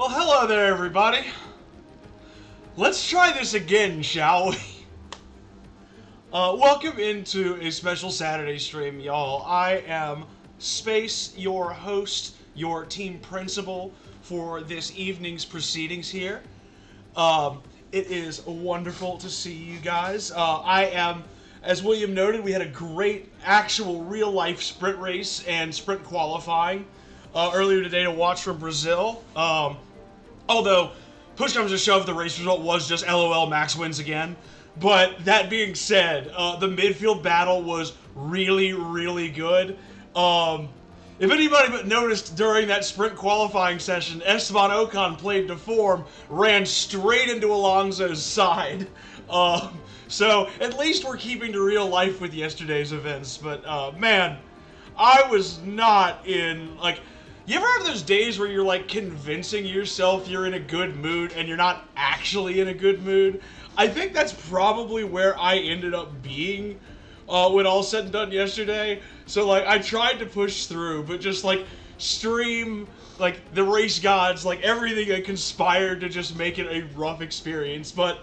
Well, hello there, everybody. Let's try this again, shall we? Welcome into a special Saturday stream, y'all. I am Space, your host, your team principal for this evening's proceedings here. It is wonderful to see you guys. I am, as William noted, we had a great actual real-life sprint race and sprint qualifying earlier today to watch from Brazil. Although, push comes to shove, the race result was just LOL, Max wins again. But that being said, the midfield battle was really, really good. If anybody noticed during that sprint qualifying session, Esteban Ocon played to form, ran straight into Alonso's side. So at least we're keeping to real life with yesterday's events. But man, I was not in, like, you ever have those days where you're like convincing yourself you're in a good mood and you're not actually in a good mood? I think that's probably where I ended up being when all said and done yesterday. So like I tried to push through, but just like stream, like the race gods, like everything that conspired to just make it a rough experience. But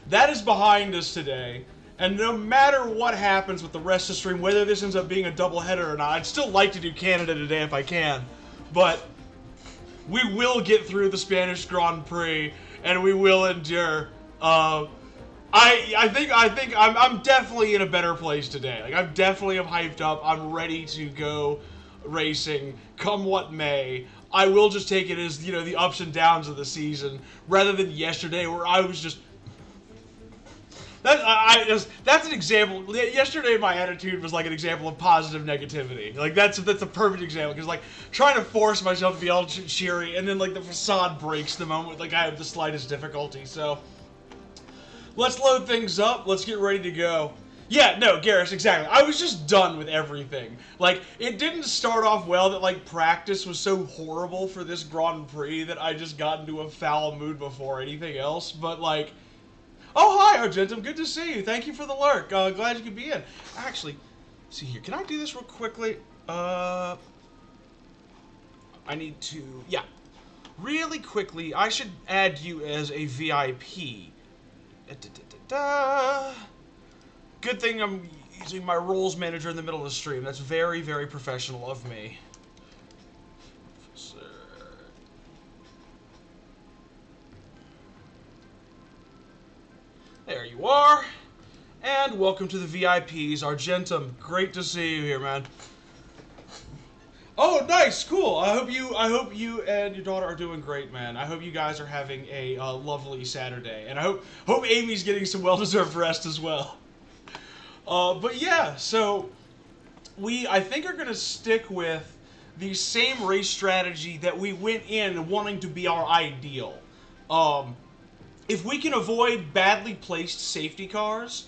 that is behind us today. And no matter what happens with the rest of the stream, whether this ends up being a doubleheader or not, I'd still like to do Canada today if I can. But we will get through the Spanish Grand Prix, and we will endure. I think I'm definitely in a better place today. Like I definitely am hyped up. I'm ready to go racing, come what may. I will just take it as, you know, the ups and downs of the season, rather than yesterday where I was just. That's an example. Yesterday, my attitude was like an example of positive negativity. Like that's a perfect example, because like trying to force myself to be all cheery, and then like the facade breaks the moment like I have the slightest difficulty. So let's load things up. Let's get ready to go. Yeah, no, Garrus, exactly. I was just done with everything. Like it didn't start off well. That like practice was so horrible for this Grand Prix that I just got into a foul mood before anything else. But like. Oh, hi, Argentum. Good to see you. Thank you for the lurk. Glad you could be in. Actually, see here. Can I do this real quickly? I need to... Yeah. Really quickly, I should add you as a VIP. Good thing I'm using my roles manager in the middle of the stream. That's very, very professional of me. There you are, and welcome to the VIPs, Argentum. Great to see you here, man. Oh, nice, cool. I hope you and your daughter are doing great, man. I hope you guys are having a lovely Saturday, and I hope Amy's getting some well-deserved rest as well. But yeah, so I think are gonna stick with the same race strategy that we went in wanting to be our ideal. If we can avoid badly placed safety cars,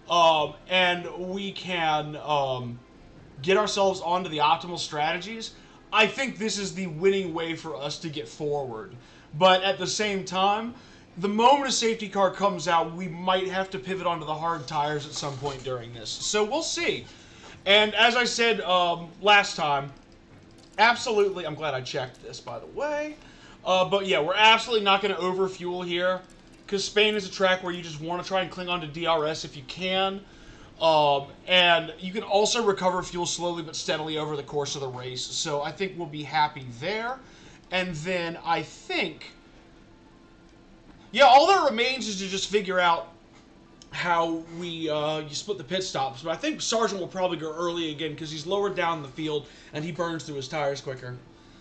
and we can get ourselves onto the optimal strategies, I think this is the winning way for us to get forward. But at the same time, the moment a safety car comes out, we might have to pivot onto the hard tires at some point during this. So we'll see. And as I said last time, absolutely, I'm glad I checked this, by the way. But yeah, we're absolutely not going to overfuel here, because Spain is a track where you just want to try and cling on to DRS if you can. And you can also recover fuel slowly but steadily over the course of the race. So I think we'll be happy there. And then I think... Yeah, all that remains is to just figure out how you split the pit stops. But I think Sargent will probably go early again because he's lower down the field and he burns through his tires quicker.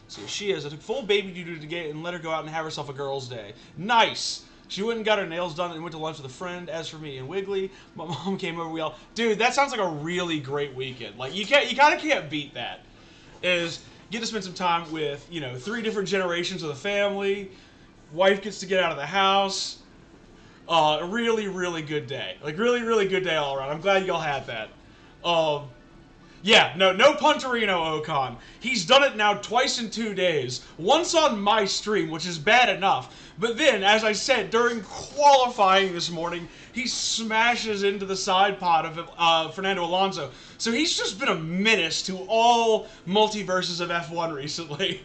So here she is. I took full baby duty to get and let her go out and have herself a girl's day. Nice! She went and got her nails done and went to lunch with a friend. As for me and Wiggly, my mom came over. We all, dude, that sounds like a really great weekend. Like you kind of can't beat that. Is get to spend some time with 3 different generations of the family. Wife gets to get out of the house. A really, really good day. Like really, really good day all around. I'm glad y'all had that. Yeah, no Punterino Ocon. He's done it now twice in 2 days. Once on my stream, which is bad enough. But then, as I said, during qualifying this morning, he smashes into the side pod of Fernando Alonso. So he's just been a menace to all multiverses of F1 recently.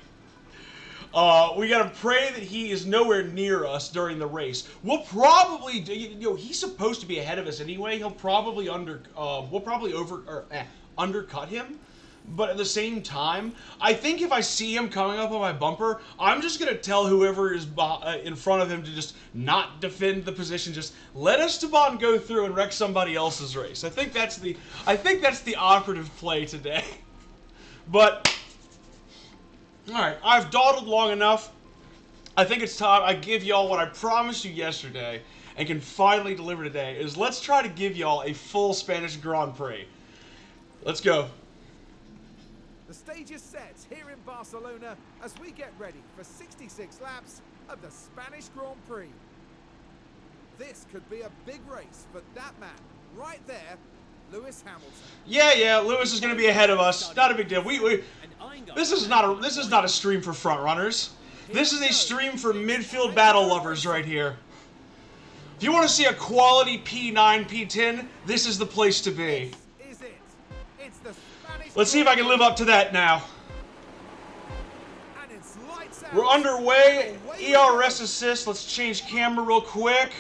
We gotta pray that he is nowhere near us during the race. We'll probably, he's supposed to be ahead of us anyway. He'll probably undercut him. But at the same time, I think if I see him coming up on my bumper, I'm just gonna tell whoever is in front of him to just not defend the position. Just let Esteban go through and wreck somebody else's race. I think that's the operative play today. But all right, I've dawdled long enough. I think it's time I give y'all what I promised you yesterday and can finally deliver today. Is let's try to give y'all a full Spanish Grand Prix. Let's go. The stage is set here in Barcelona as we get ready for 66 laps of the Spanish Grand Prix. This could be a big race for that man right there, Lewis Hamilton. Yeah, Lewis is going to be ahead of us. Not a big deal. This is not a stream for front runners. This is a stream for midfield battle lovers right here. If you want to see a quality P9, P10, this is the place to be. This is it. It's the Spanish. Let's see if I can live up to that now. And it's lights out. We're underway. ERS assist. Let's change camera real quick.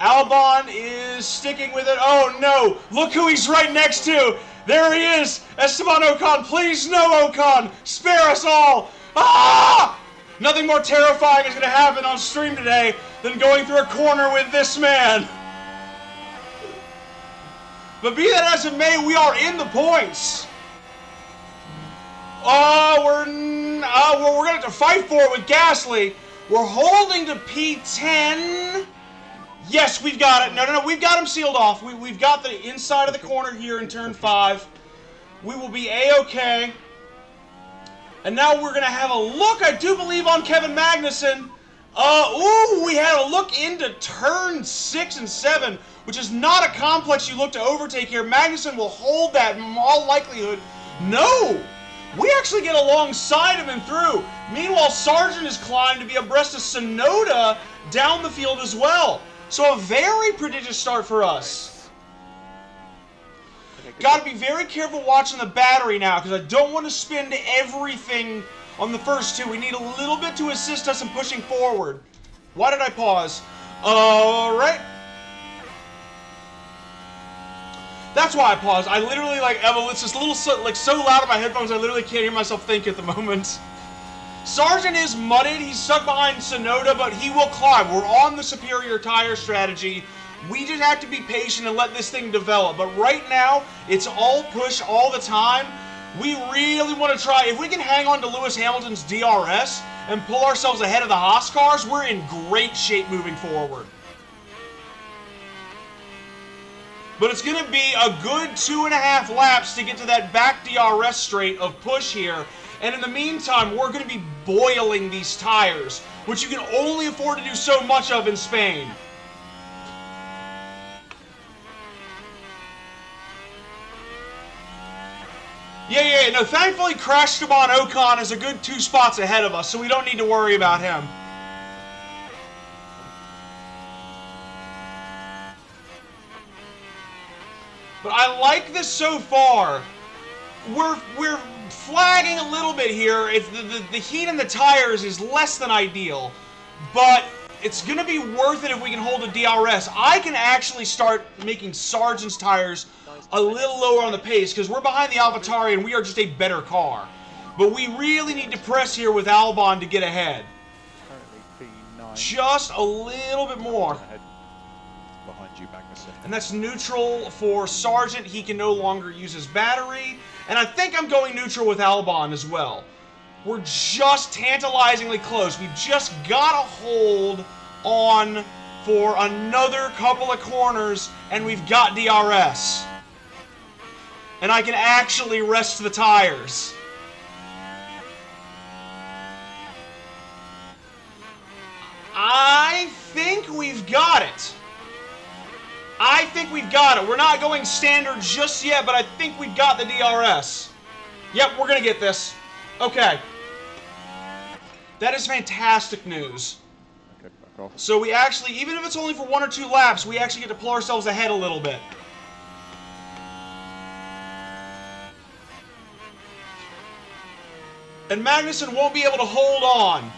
Albon is sticking with it. Oh no! Look who he's right next to! There he is! Esteban Ocon, please no Ocon! Spare us all! Ah! Nothing more terrifying is going to happen on stream today than going through a corner with this man. But be that as it may, we are in the points. We're going to have to fight for it with Gasly. We're holding to P10. Yes, we've got it. No, we've got him sealed off. We've got the inside of the corner here in turn 5. We will be A-okay. And now we're going to have a look, I do believe, on Kevin Magnussen. We had a look into turn 6 and 7, which is not a complex you look to overtake here. Magnussen will hold that in all likelihood. No! We actually get alongside him and through. Meanwhile, Sargent is climbed to be abreast of Sonoda down the field as well. So a very prodigious start for us. Got to be very careful watching the battery now, because I don't want to spend everything on the first two. We need a little bit to assist us in pushing forward. Why did I pause? Alright. That's why I paused. I literally, it's just a little so loud in my headphones, I literally can't hear myself think at the moment. Sargent is mudded. He's stuck behind Sonoda, but he will climb. We're on the superior tire strategy. We just have to be patient and let this thing develop. But right now, it's all push all the time. We really want to try. If we can hang on to Lewis Hamilton's DRS and pull ourselves ahead of the Haas cars, we're in great shape moving forward. But it's going to be a good 2.5 laps to get to that back DRS straight of push here. And in the meantime, we're going to be boiling these tires, which you can only afford to do so much of in Spain. No, thankfully, Esteban Ocon is a good 2 spots ahead of us, so we don't need to worry about him. But I like this so far. We're flagging a little bit here. It's the heat in the tires is less than ideal, but it's going to be worth it if we can hold a DRS. I can actually start making Sargent's tires a little lower on the pace because we're behind the AlphaTauri and we are just a better car. But we really need to press here with Albon to get ahead. Just a little bit more. Behind you, Magnussen. And that's neutral for Sargent. He can no longer use his battery. And I think I'm going neutral with Albon as well. We're just tantalizingly close. We've just got to hold on for another couple of corners, and we've got DRS. And I can actually rest the tires. I think we've got it. We're not going standard just yet, but I think we've got the DRS. Yep, we're going to get this. Okay. That is fantastic news. Okay, back off. So we actually, even if it's only for 1 or 2 laps, we actually get to pull ourselves ahead a little bit. And Magnussen won't be able to hold on.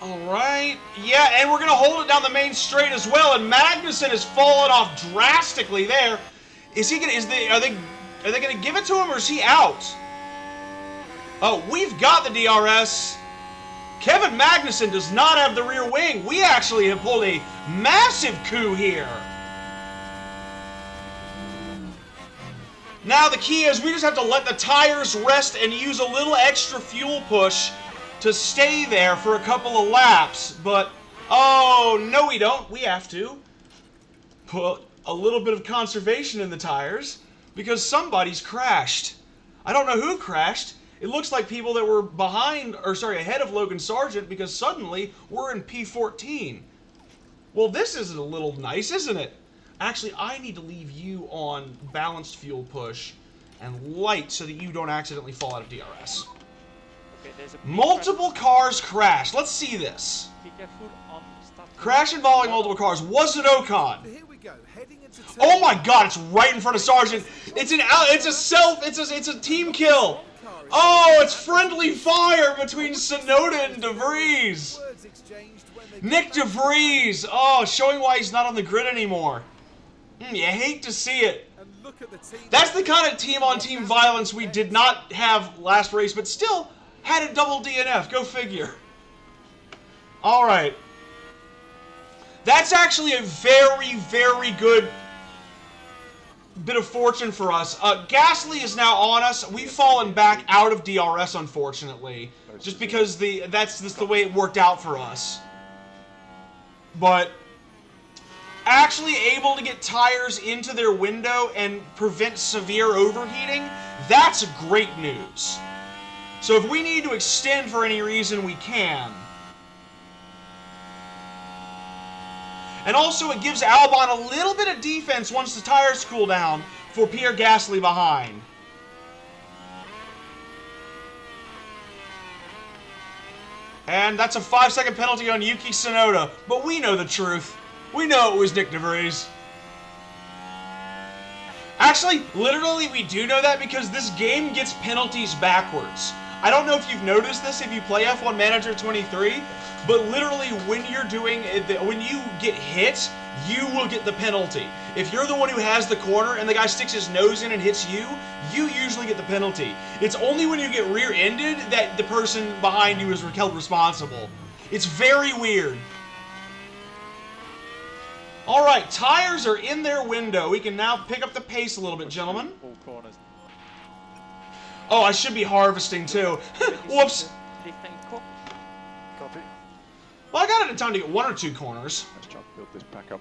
Alright. Yeah, and we're going to hold it down the main straight as well. And Magnussen has fallen off drastically there. Is he going to... Are they going to give it to him, or is he out? Oh, we've got the DRS. Kevin Magnussen does not have the rear wing. We actually have pulled a massive coup here. Now the key is we just have to let the tires rest and use a little extra fuel push to stay there for a couple of laps. But, oh, no we don't. We have to put a little bit of conservation in the tires because somebody's crashed. I don't know who crashed. It looks like people that were ahead of Logan Sargent, because suddenly we're in P14. Well, this is a little nice, isn't it? Actually, I need to leave you on balanced fuel push and light so that you don't accidentally fall out of DRS. Okay, there's a Multiple cars crashed. Let's see this. Be careful on start. Crash involving multiple cars. Was it Ocon? Here we go, heading into turn Oh my God! It's right in front of Sargent. It's a team kill. Oh, it's friendly fire between Tsunoda and DeVries. words exchanged when they Nick DeVries. Oh, showing why he's not on the grid anymore. You hate to see it. and look at the team. That's the kind of team-on-team violence we did not have last race, but still had a double DNF. Go figure. All right. That's actually a very, very good bit of fortune for us. Gasly is now on us. We've fallen back out of DRS, unfortunately, just because that's just the way it worked out for us. But actually able to get tires into their window and prevent severe overheating, that's great news. So if we need to extend for any reason, we can. And also it gives Albon a little bit of defense once the tires cool down for Pierre Gasly behind. And that's a 5-second penalty on Yuki Tsunoda. But we know the truth. We know it was Nick DeVries. Actually, literally, we do know that because this game gets penalties backwards. I don't know if you've noticed this if you play F1 Manager 23, but literally when when you get hit, you will get the penalty. If you're the one who has the corner and the guy sticks his nose in and hits you, you usually get the penalty. It's only when you get rear-ended that the person behind you is held responsible. It's very weird. All right, tires are in their window. We can now pick up the pace a little bit, gentlemen. All corners. Oh, I should be harvesting too. Whoops. Copy. Well, I got it in time to get 1 or 2 corners. Let's try to build this back up.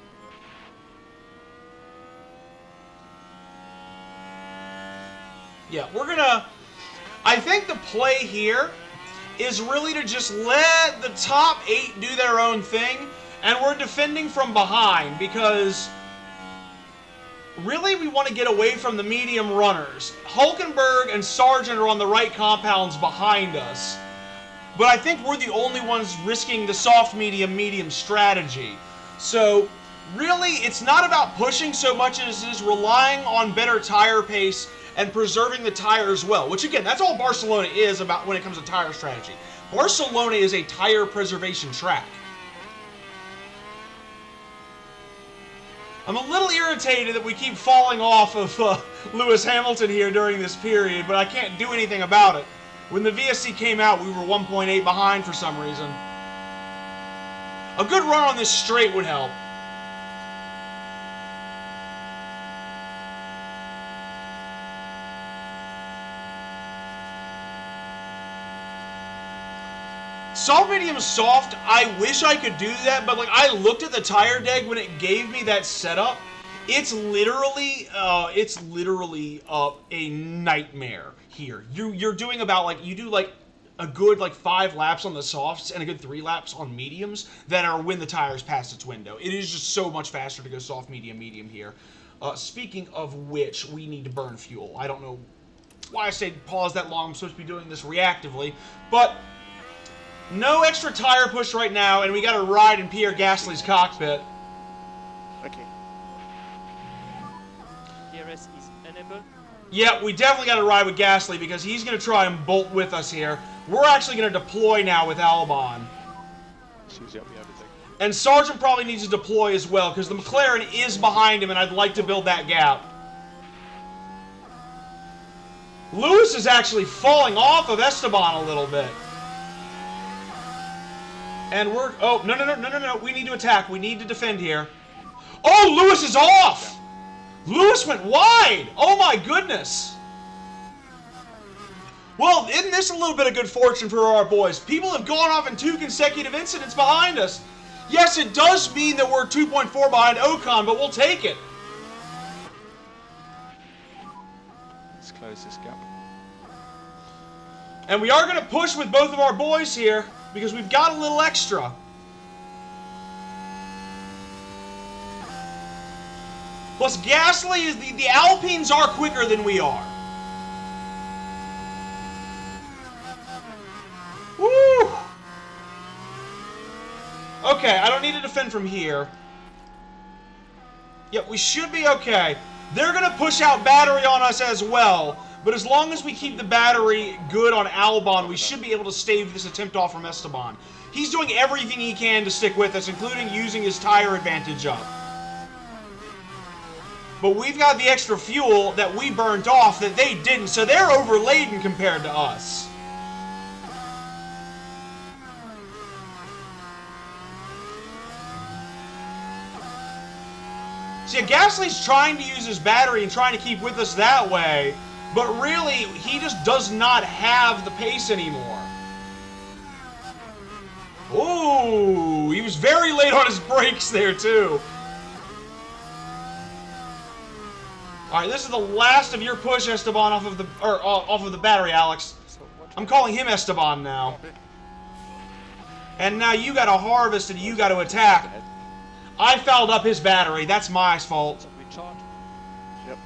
Yeah, we're gonna... I think the play here is really to just let the top 8 do their own thing, and we're defending from behind because really we want to get away from the medium runners. Hulkenberg and Sargent are on the right compounds behind us, but I think we're the only ones risking the soft medium strategy. So really it's not about pushing so much as it is relying on better tire pace and preserving the tires well, which again, that's all Barcelona is about when it comes to tire strategy. Barcelona is a tire preservation track. I'm a little irritated that we keep falling off of Lewis Hamilton here during this period, but I can't do anything about it. When the VSC came out, we were 1.8 behind for some reason. A good run on this straight would help. Soft, medium, soft, I wish I could do that, but like I looked at the tire deck when it gave me that setup. It's literally a nightmare here. You're doing about like, you do like a good like 5 laps on the softs and a good 3 laps on mediums that are when the tire's past its window. It is just so much faster to go soft, medium here. Speaking of which, we need to burn fuel. I don't know why I stayed paused that long. I'm supposed to be doing this reactively, but no extra tire push right now, and we got to ride in Pierre Gasly's cockpit. Okay. DRS is enabled. Yeah, we definitely got to ride with Gasly because he's going to try and bolt with us here. We're actually going to deploy now with Albon. Susie up the everything. And Sargent probably needs to deploy as well because the McLaren is behind him and I'd like to build that gap. Lewis is actually falling off of Esteban a little bit. And we're... Oh, no. We need to attack. We need to defend here. Oh, Lewis is off! Lewis went wide! Oh my goodness! Well, isn't this a little bit of good fortune for our boys? People have gone off in 2 consecutive incidents behind us. Yes, it does mean that we're 2.4 behind Ocon, but we'll take it. Let's close this gap. And we are going to push with both of our boys here because we've got a little extra. Plus, Gasly is the Alpines are quicker than we are. Woo! Okay, I don't need to defend from here. Yep, we should be okay. They're going to push out battery on us as well. But as long as we keep the battery good on Albon, we should be able to stave this attempt off from Esteban. He's doing everything he can to stick with us, including using his tire advantage up. But we've got the extra fuel that we burnt off that they didn't, so they're overladen compared to us. See, Gasly's trying to use his battery and trying to keep with us that way, but really, he just does not have the pace anymore. Ooh, he was very late on his brakes there, too. All right, this is the last of your push, Esteban, off of the battery, Alex. I'm calling him Esteban now. And now you got to harvest and you got to attack. I fouled up his battery. That's my fault. Recharge. Yep.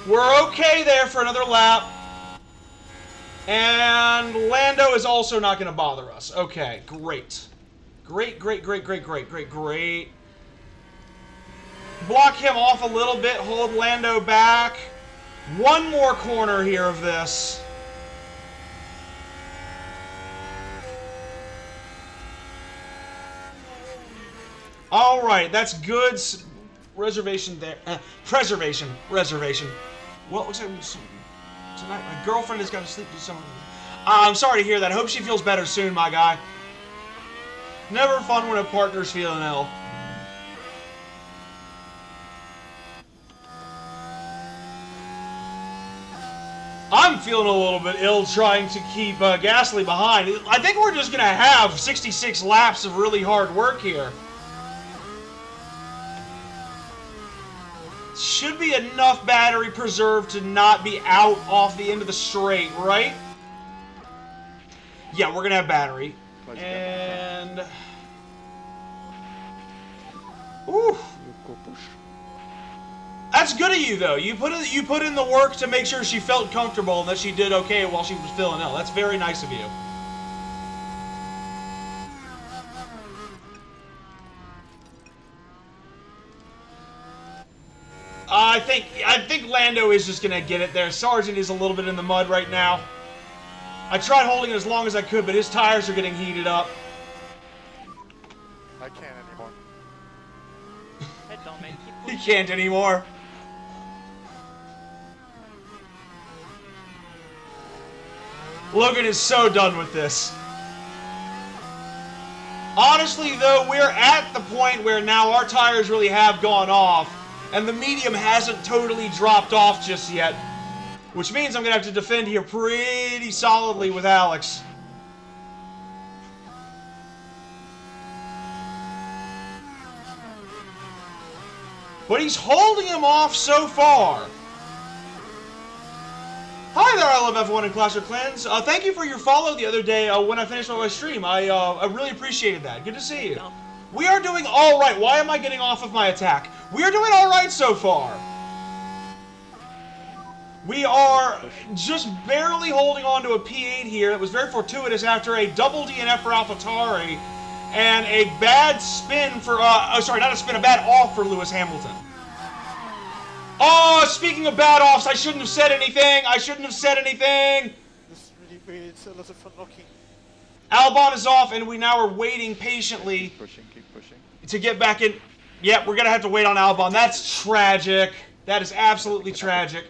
We're okay there for another lap. And Lando is also not going to bother us. Okay, great. Great. Block him off a little bit. Hold Lando back. One more corner here of this. All right, that's good. Reservation there. Preservation. Reservation. Well, it looks like tonight my girlfriend has got to sleep through some of them. I'm sorry to hear that. I hope she feels better soon, my guy. Never fun when a partner's feeling ill. I'm feeling a little bit ill trying to keep Gasly behind. I think we're just going to have 66 laps of really hard work here. Should be enough battery preserved to not be out off the end of the straight, right? Yeah, we're going to have battery. And... Ooh. That's good of you, though. You put in the work to make sure she felt comfortable and that she did okay while she was feeling ill. That's very nice of you. I think Lando is just gonna get it there. Sargent is a little bit in the mud right now. I tried holding it as long as I could, but his tires are getting heated up. I can't anymore. Head down, mate. Keep He pushing. can't anymore. Logan is so done with this. Honestly, though, we're at the point where now our tires really have gone off, and the medium hasn't totally dropped off just yet, which means I'm going to have to defend here pretty solidly with Alex. But he's holding him off so far. Hi there, I love F1 and Clash of Clans. Thank you for your follow the other day when I finished my stream. I really appreciated that. Good to see you. We are doing all right. Why am I getting off of my attack? We are doing all right so far. We are just barely holding on to a P8 here. It was very fortuitous after a double DNF for AlphaTauri and a bad spin for, sorry, not a spin, a bad off for Lewis Hamilton. Oh, speaking of bad offs, I shouldn't have said anything. I shouldn't have said anything. This is really weird. It's a lot of fun knocking. Albon is off, and we now are waiting patiently Keep pushing. to get back in. Yep, we're going to have to wait on Albon. That's tragic. That is absolutely tragic.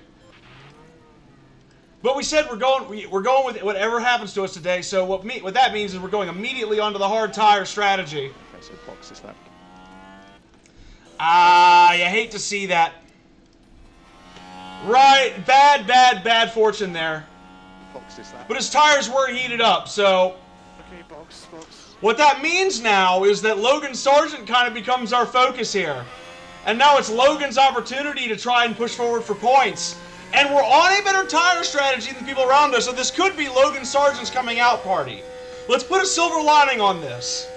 But we said we're going with whatever happens to us today. So what that means is we're going immediately onto the hard tire strategy. Okay, so box is left. You hate to see that. Right, bad fortune there. Box is left. But his tires were heated up, so Okay, box. what that means now is that Logan Sargent kind of becomes our focus here. And now it's Logan's opportunity to try and push forward for points. And we're on a better tire strategy than people around us, so this could be Logan Sargent's coming out party. Let's put a silver lining on this.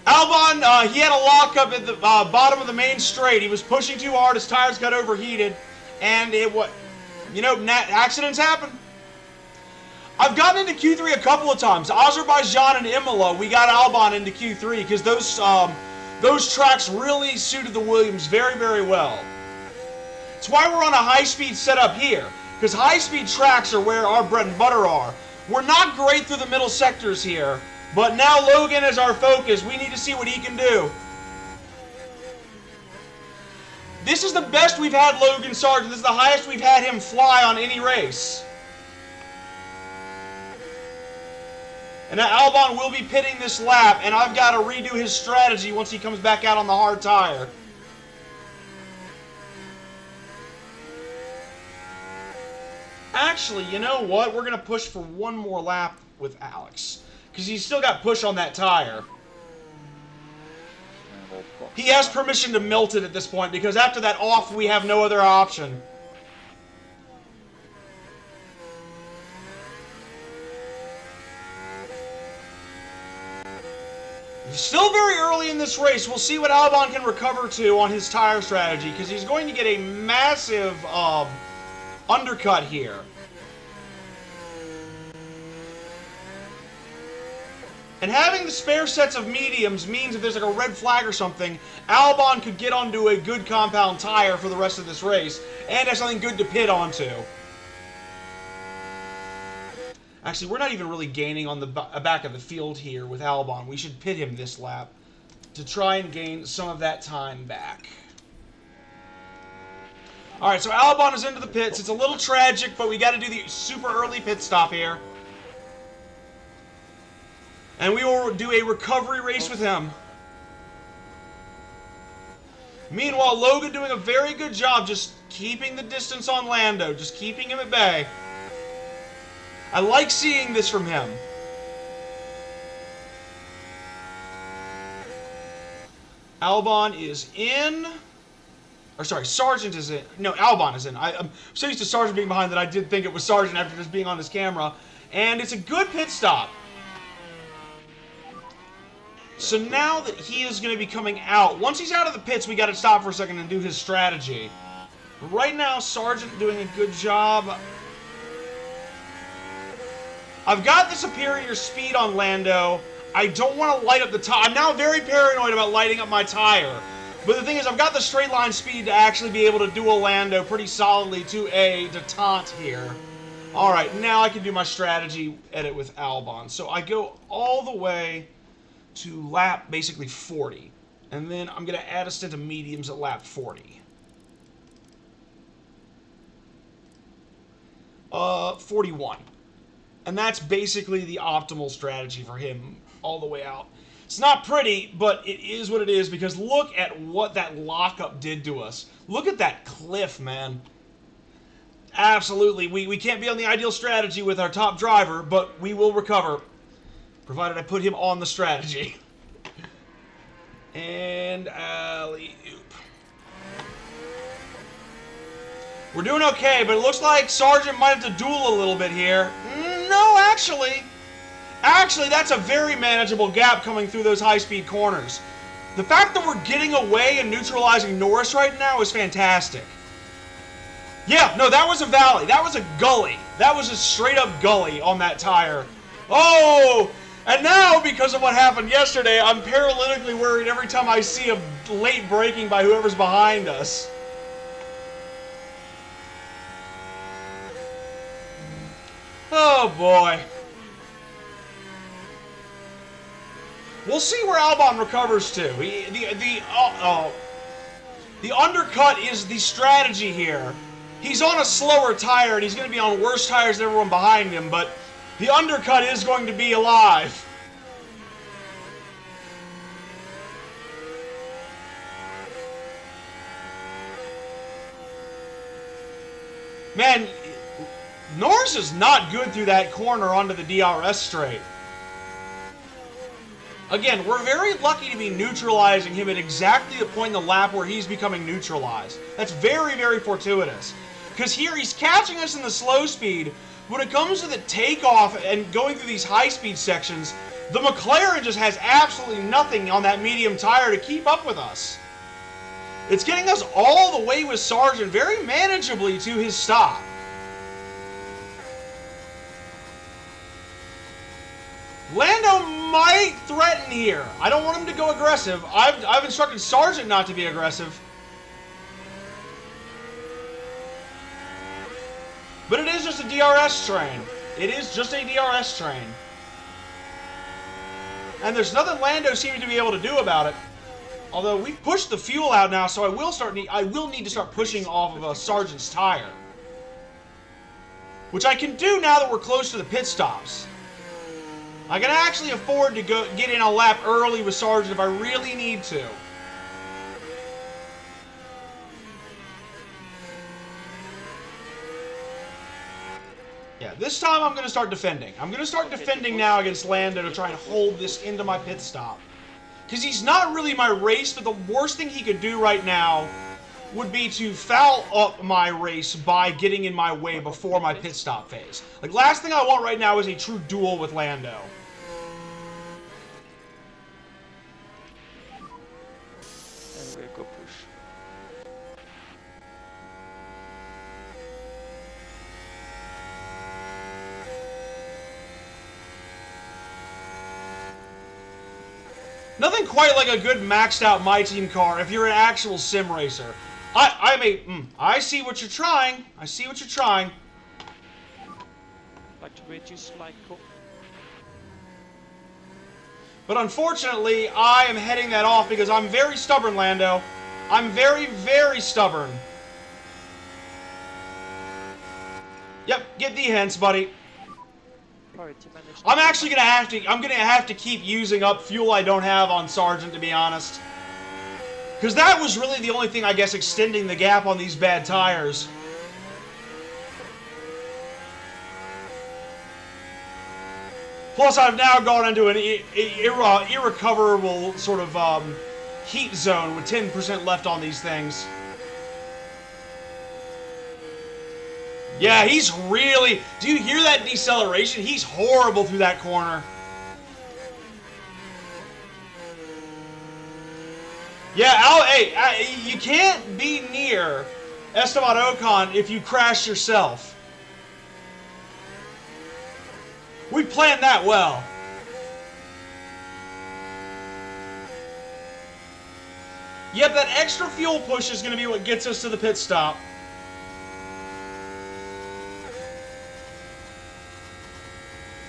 Albon, he had a lockup at the bottom of the main straight. He was pushing too hard, his tires got overheated, and accidents happen. I've gotten into Q3 a couple of times. Azerbaijan and Imola, we got Albon into Q3 because those tracks really suited the Williams very, very well. It's why we're on a high-speed setup here, because high-speed tracks are where our bread and butter are. We're not great through the middle sectors here, but now Logan is our focus. We need to see what he can do. This is the best we've had Logan Sargent. This is the highest we've had him fly on any race. And now Albon will be pitting this lap, and I've got to redo his strategy once he comes back out on the hard tire. Actually, you know what? We're going to push for one more lap with Alex, because he's still got push on that tire. He has permission to melt it at this point, because after that off, we have no other option. Still very early in this race. We'll see what Albon can recover to on his tire strategy, because he's going to get a massive undercut here. And having the spare sets of mediums means if there's like a red flag or something, Albon could get onto a good compound tire for the rest of this race, and have something good to pit onto. Actually, we're not even really gaining on the back of the field here with Albon. We should pit him this lap to try and gain some of that time back. Alright, so Albon is into the pits. It's a little tragic, but we got to do the super early pit stop here. And we will do a recovery race with him. Meanwhile, Logan doing a very good job just keeping the distance on Lando, just keeping him at bay. I like seeing this from him. Albon is in. Or sorry, Sargent is in. No, Albon is in. I'm so used to Sargent being behind that I did think it was Sargent after just being on his camera. And it's a good pit stop. So now that he is going to be coming out, once he's out of the pits, we got to stop for a second and do his strategy. But right now, Sargent doing a good job. I've got the superior speed on Lando. I don't want to light up the tire. I'm now very paranoid about lighting up my tire. But the thing is, I've got the straight line speed to actually be able to duel Lando pretty solidly to a detente here. Alright, now I can do my strategy edit with Albon. So I go all the way to lap basically 40. And then I'm going to add a stint of mediums at lap 40. 41. And that's basically the optimal strategy for him all the way out. It's not pretty, but it is what it is, because look at what that lockup did to us. Look at that cliff, man. Absolutely. We can't be on the ideal strategy with our top driver, but we will recover, provided I put him on the strategy. And alley-oop. We're doing okay, but it looks like Sargent might have to duel a little bit here. No, actually, that's a very manageable gap coming through those high-speed corners. The fact that we're getting away and neutralizing Norris right now is fantastic. Yeah, no, that was a valley. That was a gully. That was a straight up gully on that tire. Oh! And now, because of what happened yesterday, I'm paralytically worried every time I see a late braking by whoever's behind us. Oh boy. We'll see where Albon recovers to. The undercut is the strategy here. He's on a slower tire and he's going to be on worse tires than everyone behind him, but the undercut is going to be alive. Man, Norris is not good through that corner onto the DRS straight. Again, we're very lucky to be neutralizing him at exactly the point in the lap where he's becoming neutralized. That's very, very fortuitous. Because here he's catching us in the slow speed. When it comes to the takeoff and going through these high-speed sections, the McLaren just has absolutely nothing on that medium tire to keep up with us. It's getting us all the way with Sargent very manageably to his stop. Lando might threaten here. I don't want him to go aggressive. I've instructed Sargent not to be aggressive. But it is just a DRS train. It is just a DRS train. And there's nothing Lando seems to be able to do about it. Although we've pushed the fuel out now, so I will need to start pushing off of Sargent's tire. Which I can do now that we're close to the pit stops. I can actually afford to get in a lap early with Sargent if I really need to. Yeah, this time I'm going to start defending. I'm going to start defending now against Lando to try and hold this into my pit stop. Because he's not really my race, but the worst thing he could do right now would be to foul up my race by getting in my way before my pit stop phase. Like, last thing I want right now is a true duel with Lando. And we'll go push. Nothing quite like a good maxed out My Team car if you're an actual sim racer. I see what you're trying. I see what you're trying. Like to reduce like But unfortunately, I am heading that off because I'm very stubborn, Lando. I'm very, very stubborn. Yep, get the hints, buddy. priority management. I'm actually gonna have to keep using up fuel I don't have on Sargent, to be honest. Because that was really the only thing, I guess, extending the gap on these bad tires. Plus, I've now gone into an irrecoverable sort of heat zone with 10% left on these things. Yeah, he's really... Do you hear that deceleration? He's horrible through that corner. Yeah, you can't be near Esteban Ocon if you crash yourself. We planned that well. Yep, that extra fuel push is going to be what gets us to the pit stop.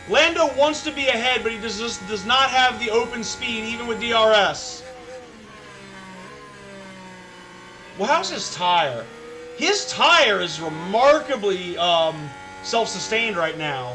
Lando wants to be ahead, but he just does not have the open speed, even with DRS. Well, how's his tire? His tire is remarkably self-sustained right now.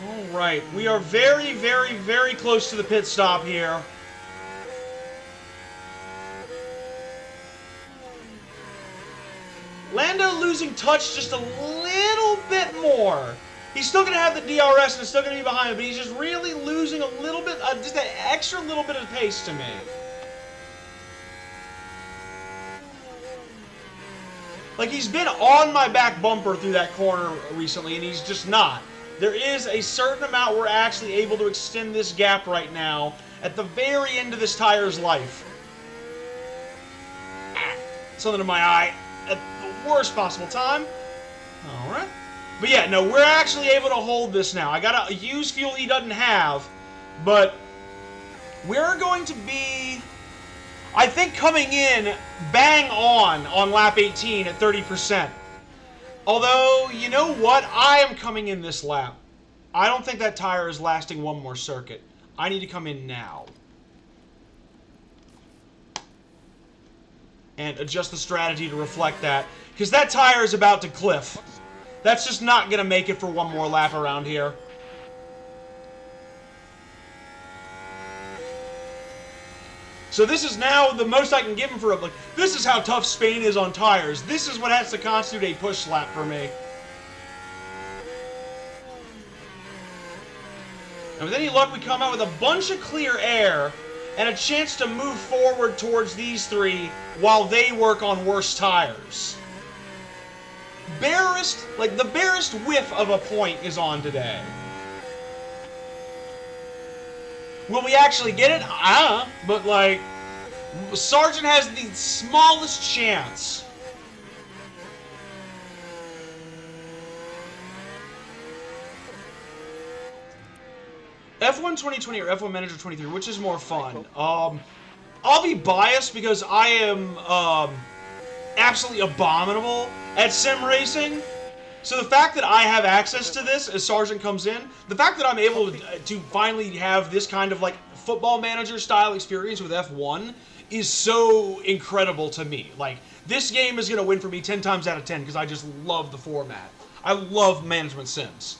Alright, we are very, very, very close to the pit stop here. Lando losing touch just a little bit more. He's still going to have the DRS and it's still going to be behind him, but he's just really losing a little bit, just that extra little bit of pace to me. Like, he's been on my back bumper through that corner recently, and he's just not. There is a certain amount we're actually able to extend this gap right now at the very end of this tire's life. Something in my eye at the worst possible time. Alright. But yeah, no, we're actually able to hold this now. I gotta use fuel he doesn't have, but we're going to be, I think, coming in bang on lap 18 at 30%. Although, you know what? I am coming in this lap. I don't think that tire is lasting one more circuit. I need to come in now. And adjust the strategy to reflect that. Because that tire is about to cliff. That's just not going to make it for one more lap around here. So this is now the most I can give him for, like, this is how tough Spain is on tires. This is what has to constitute a push lap for me. And with any luck, we come out with a bunch of clear air and a chance to move forward towards these three while they work on worse tires. Barest, like, the barest whiff of a point is on today. Will we actually get it? But, like, Sargent has the smallest chance. F1 2020 or F1 Manager 23, which is more fun? I'll be biased because I am absolutely abominable at sim racing. So the fact that I have access to this as Sargent comes in, the fact that I'm able to finally have this kind of, like, football manager style experience with F1 is so incredible to me. Like, this game is going to win for me 10 times out of 10 because I just love the format. I love management sims.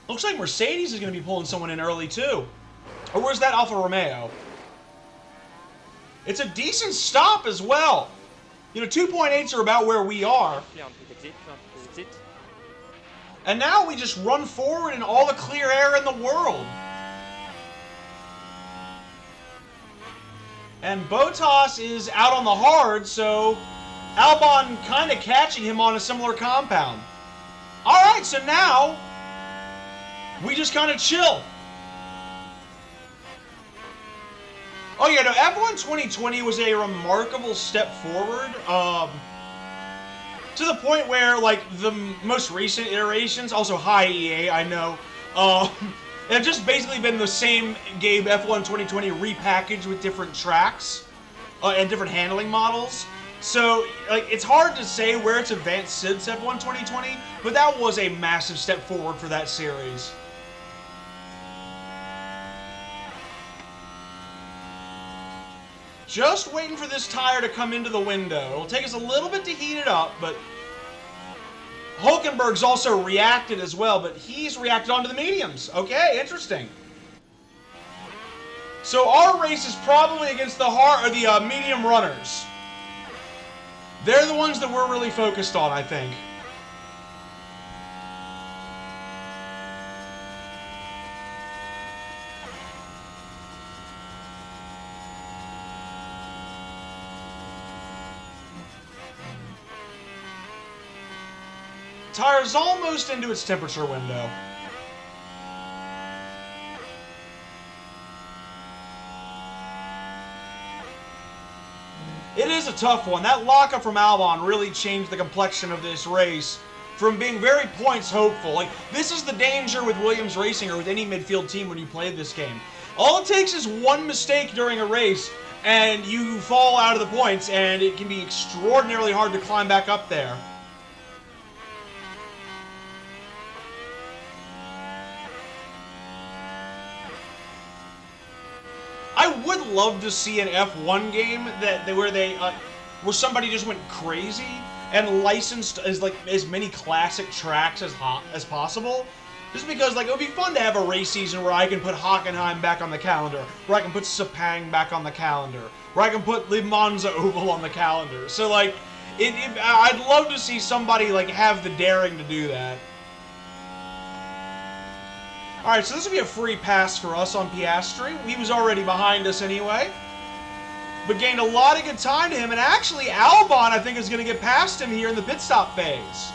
Looks like Mercedes is going to be pulling someone in early, too. Or where's that Alfa Romeo? It's a decent stop as well. You know, 2.8s are about where we are. And now we just run forward in all the clear air in the world. And Bottas is out on the hard, so Albon kind of catching him on a similar compound. Alright, so now we just kind of chill. Oh yeah, no, F1 2020 was a remarkable step forward. To the point where, like, the most recent iterations, also hi EA, I know, have just basically been the same game F1 2020 repackaged with different tracks and different handling models. So, like, it's hard to say where it's advanced since F1 2020, but that was a massive step forward for that series. Just waiting for this tire to come into the window. It'll take us a little bit to heat it up, but Hulkenberg's also reacted as well, but he's reacted onto the mediums. Okay, interesting. So our race is probably against the medium runners. They're the ones that we're really focused on, I think. Tire's almost into its temperature window. It is a tough one. That lockup from Albon really changed the complexion of this race from being very points hopeful. Like, this is the danger with Williams Racing or with any midfield team when you play this game. All it takes is one mistake during a race and you fall out of the points, and it can be extraordinarily hard to climb back up there. I would love to see an F1 game where somebody just went crazy and licensed as many classic tracks as possible. Just because, like, it would be fun to have a race season where I can put Hockenheim back on the calendar, where I can put Sepang back on the calendar, where I can put Le Monza Oval on the calendar. So, like, I'd love to see somebody, like, have the daring to do that. Alright, so this will be a free pass for us on Piastri. He was already behind us anyway. but gained a lot of good time to him. And actually, Albon, I think, is going to get past him here in the pit stop phase.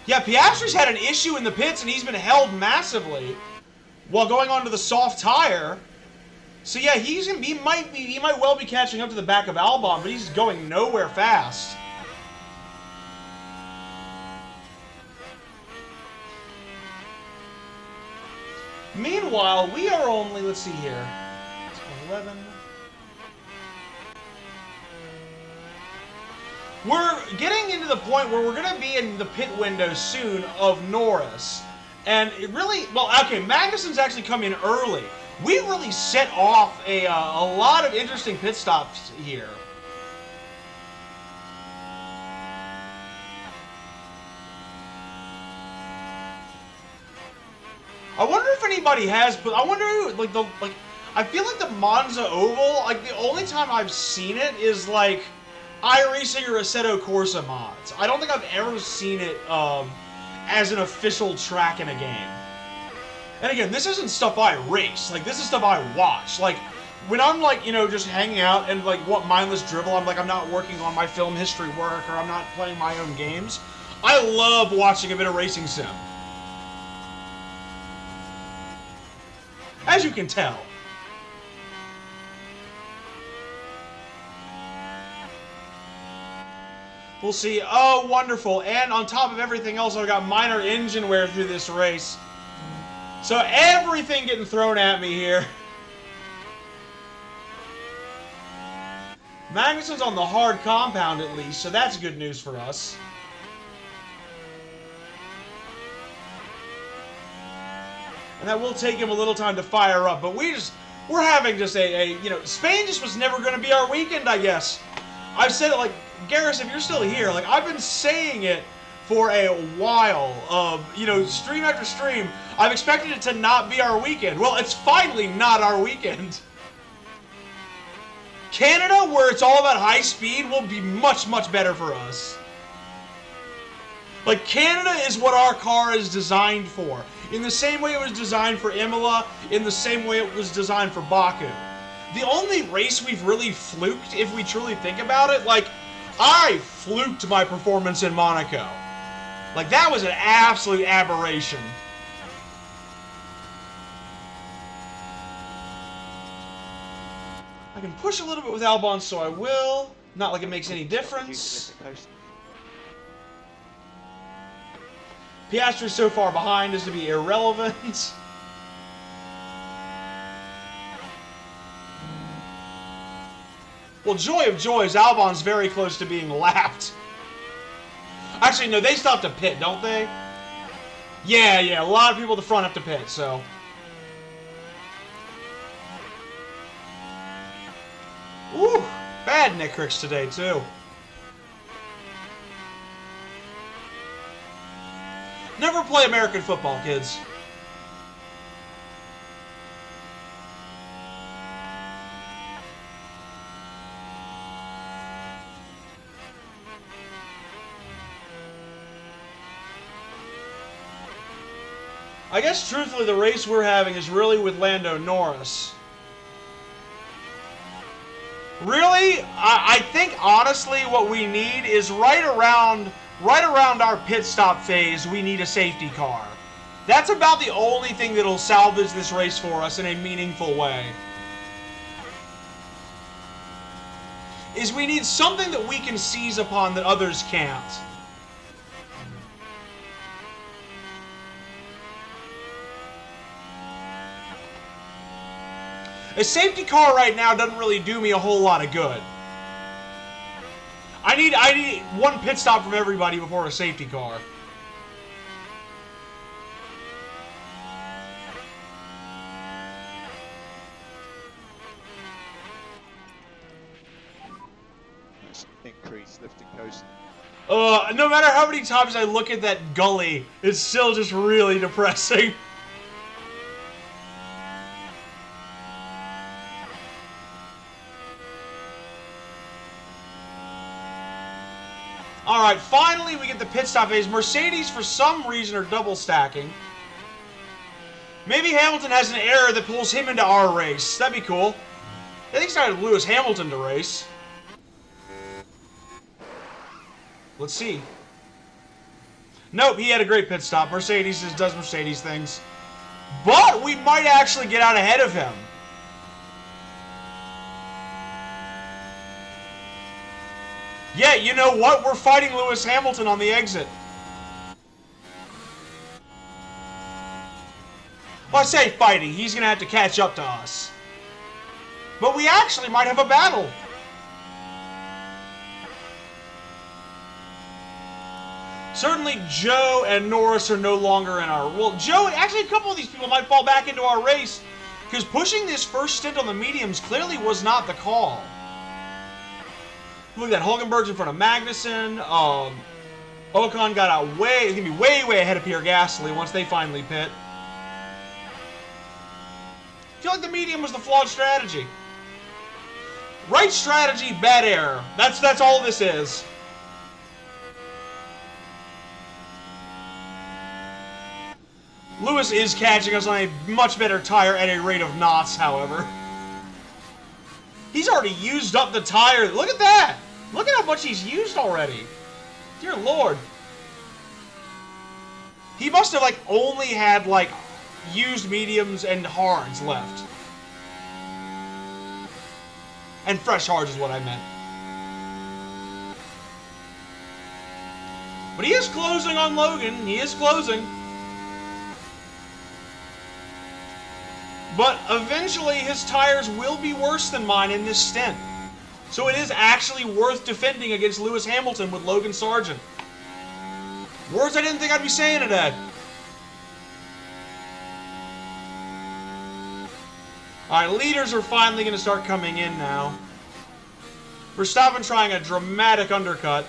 Yeah, Piastri's had an issue in the pits, and he's been held massively while going onto the soft tire. So yeah, he might well be catching up to the back of Albon, but he's going nowhere fast. Meanwhile, we are only, let's see here, 11. We're getting into the point where we're going to be in the pit window soon of Norris. And it really, well, okay, Magnussen's actually come in early. We really set off a lot of interesting pit stops here. I wonder if anybody has, but I wonder, I feel like the Monza Oval, like, the only time I've seen it is, like, iRacing or Assetto Corsa mods. I don't think I've ever seen it, as an official track in a game. And again, this isn't stuff I race. Like, this is stuff I watch. Like, when I'm, like, you know, just hanging out and, like, what mindless dribble, I'm not working on my film history work or I'm not playing my own games. I love watching a bit of racing sim. As you can tell. We'll see. Oh, wonderful. And on top of everything else, I've got minor engine wear through this race. So everything getting thrown at me here. Magnussen's on the hard compound at least, so that's good news for us. And that will take him a little time to fire up, but we're having just you know, Spain just was never going to be our weekend, I guess. I've said it, like, Garrus, if you're still here, like, I've been saying it for a while, you know, stream after stream. I've expected it to not be our weekend. Well, it's finally not our weekend. Canada, where it's all about high speed, will be much, much better for us. Like, Canada is what our car is designed for. In the same way it was designed for Imola, in the same way it was designed for Baku. The only race we've really fluked, if we truly think about it, like, I fluked my performance in Monaco. Like, that was an absolute aberration. I can push a little bit with Albon, so I will. Not like it makes any difference. Piastri's so far behind as to be irrelevant. Well, joy of joys, Albon's very close to being lapped. Actually, no, they stopped to pit, don't they? Yeah, a lot of people at the front have to pit, so. Ooh, bad Nick Ricks today, too. Never play American football, kids. I guess, truthfully, the race we're having is really with Lando Norris. Really, I think, honestly, what we need is right around our pit stop phase, we need a safety car. That's about the only thing that'll salvage this race for us in a meaningful way. Is we need something that we can seize upon that others can't. A safety car right now doesn't really do me a whole lot of good. I need one pit stop from everybody before a safety car. Increase lifting coast. No matter how many times I look at that gully, it's still just really depressing. Alright, finally we get the pit stop phase. Mercedes, for some reason, are double stacking. Maybe Hamilton has an error that pulls him into our race. That'd be cool. I think he started Lewis Hamilton to race. Let's see. Nope, he had a great pit stop. Mercedes does Mercedes things. But we might actually get out ahead of him. Yeah, you know what? We're fighting Lewis Hamilton on the exit. Well, I say fighting. He's going to have to catch up to us. But we actually might have a battle. Certainly, Joe and Norris are no longer in our... Well, Joe, actually, a couple of these people might fall back into our race. Because pushing this first stint on the mediums clearly was not the call. Look at that. Hulkenberg's in front of Magnussen. Ocon got out way... He's going to be way, way ahead of Pierre Gasly once they finally pit. I feel like the medium was the flawed strategy. Right strategy, bad error. That's all this is. Lewis is catching us on a much better tire at a rate of knots, however. He's already used up the tire. Look at that! Look at how much he's used already. Dear Lord. He must have, like, only had, like, used mediums and hards left. And fresh hards is what I meant. But he is closing on Logan. He is closing. But eventually his tires will be worse than mine in this stint. So it is actually worth defending against Lewis Hamilton with Logan Sargent. Words I didn't think I'd be saying today. Alright, leaders are finally going to start coming in now. Verstappen trying a dramatic undercut.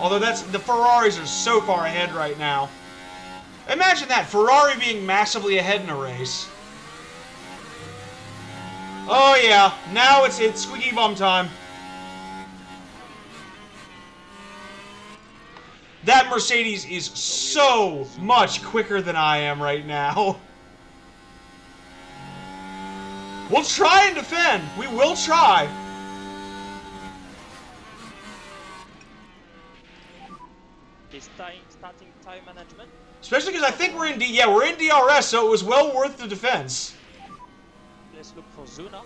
Although the Ferraris are so far ahead right now. Imagine that, Ferrari being massively ahead in a race. Oh yeah, now it's squeaky bum time. That Mercedes is so much quicker than I am right now. We'll try and defend. We will try. Is starting tire management? Especially because I think we're in DRS, so it was well worth the defense. Let's look for Zuna.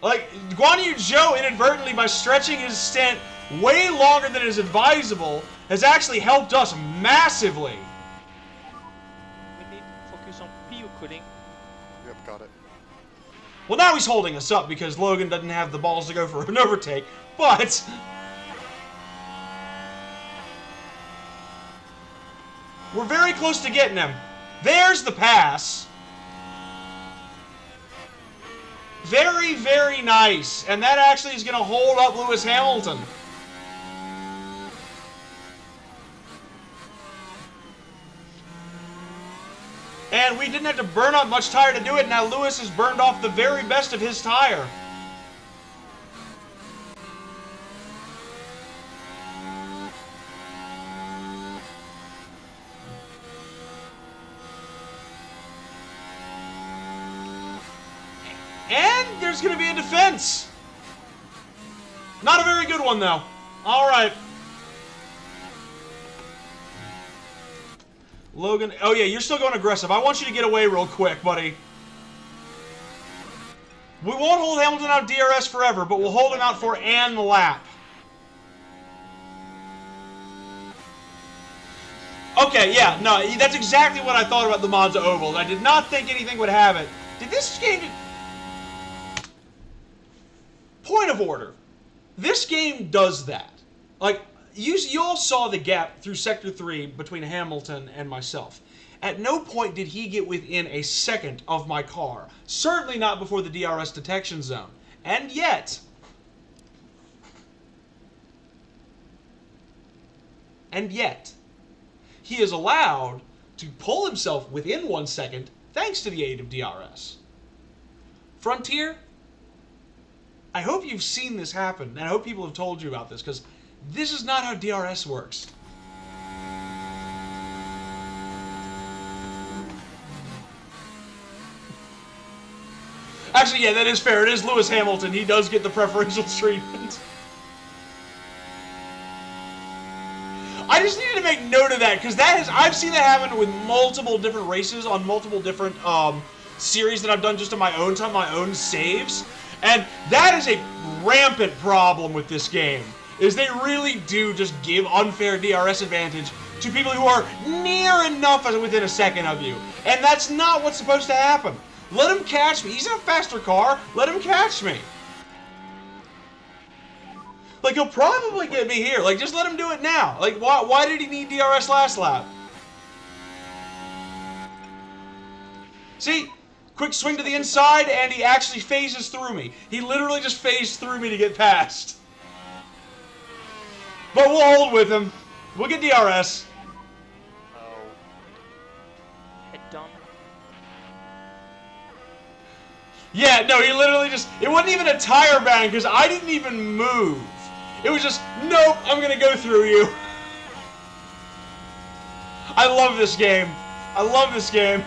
Like, Guan Yu Zhou inadvertently, by stretching his stint way longer than is advisable, has actually helped us massively. We need to focus on PU cooling. Yep, got it. Well, now he's holding us up because Logan doesn't have the balls to go for an overtake, but... we're very close to getting him. There's the pass. Very, very nice. And that actually is going to hold up Lewis Hamilton. And we didn't have to burn up much tire to do it. Now Lewis has burned off the very best of his tire. And there's going to be a defense. Not a very good one, though. All right. Logan. Oh, yeah, you're still going aggressive. I want you to get away real quick, buddy. We won't hold Hamilton out of DRS forever, but we'll hold him out for an lap. Okay, yeah, no, that's exactly what I thought about the Monza Ovals. I did not think anything would have it. Did this game... Point of order. This game does that. Like, you all saw the gap through Sector 3 between Hamilton and myself. At no point did he get within a second of my car. Certainly not before the DRS detection zone. And yet... he is allowed to pull himself within 1 second thanks to the aid of DRS. Frontier... I hope you've seen this happen, and I hope people have told you about this, because this is not how DRS works. Actually, yeah, that is fair. It is Lewis Hamilton. He does get the preferential treatment. I just needed to make note of that, because I've seen that happen with multiple different races on multiple different series that I've done just on my own time, my own saves. And that is a rampant problem with this game, is they really do just give unfair DRS advantage to people who are near enough within a second of you. And that's not what's supposed to happen. Let him catch me. He's in a faster car. Let him catch me. Like, he'll probably get me here. Like, just let him do it now. Like, why did he need DRS last lap? See? Quick swing to the inside, and he actually phases through me. He literally just phased through me to get past. But we'll hold with him. We'll get DRS. Oh. Head done. Yeah, no, he literally just... It wasn't even a tire bang, because I didn't even move. It was just, nope, I'm going to go through you. I love this game. I love this game.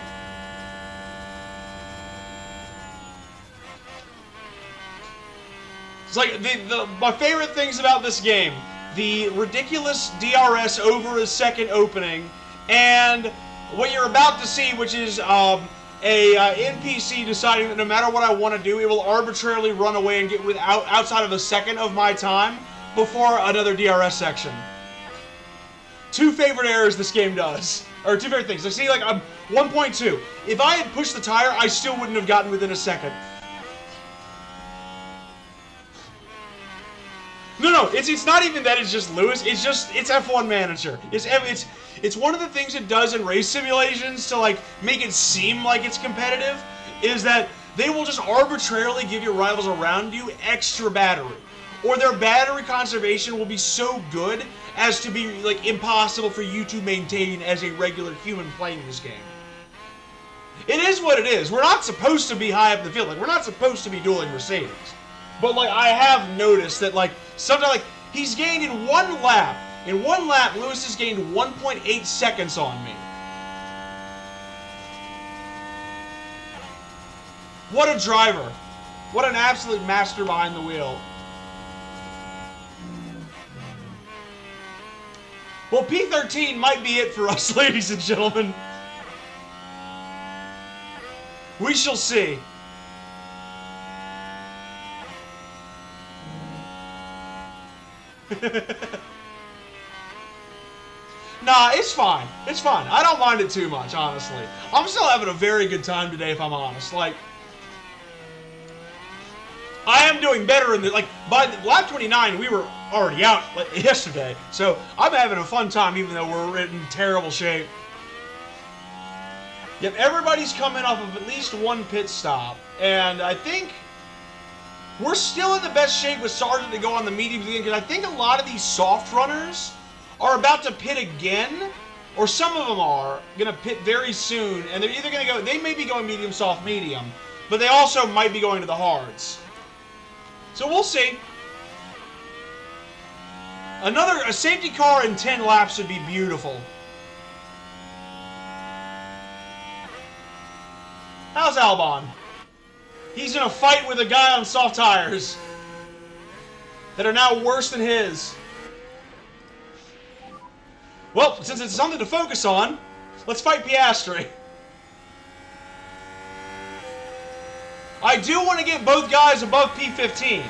It's like, my favorite things about this game, the ridiculous DRS over a second opening, and what you're about to see, which is a NPC deciding that no matter what I want to do, it will arbitrarily run away and get outside of a second of my time before another DRS section. Two favorite errors this game does. Or two favorite things. I see, like, 1.2. If I had pushed the tire, I still wouldn't have gotten within a second. No, it's not even that it's just Lewis. It's F1 Manager. It's one of the things it does in race simulations to, like, make it seem like it's competitive, is that they will just arbitrarily give your rivals around you extra battery. Or their battery conservation will be so good as to be, like, impossible for you to maintain as a regular human playing this game. It is what it is. We're not supposed to be high up in the field. Like, we're not supposed to be dueling Mercedes. But, like, I have noticed that, like, sometimes, like, he's gained in one lap. In one lap, Lewis has gained 1.8 seconds on me. What a driver. What an absolute master behind the wheel. Well, P13 might be it for us, ladies and gentlemen. We shall see. Nah, it's fine. It's fine. I don't mind it too much, honestly. I'm still having a very good time today, if I'm honest. Like, I am doing better in the, like, by lap 29, we were already out yesterday. So, I'm having a fun time, even though we're in terrible shape. Yep, everybody's coming off of at least one pit stop. And I think we're still in the best shape with Sargent to go on the mediums again, because I think a lot of these soft runners are about to pit again, or some of them are going to pit very soon, and they're either going to go, they may be going medium, soft, medium, but they also might be going to the hards. So we'll see. A safety car in 10 laps would be beautiful. How's Albon? He's in a fight with a guy on soft tires that are now worse than his. Well, since it's something to focus on, let's fight Piastri. I do want to get both guys above P15.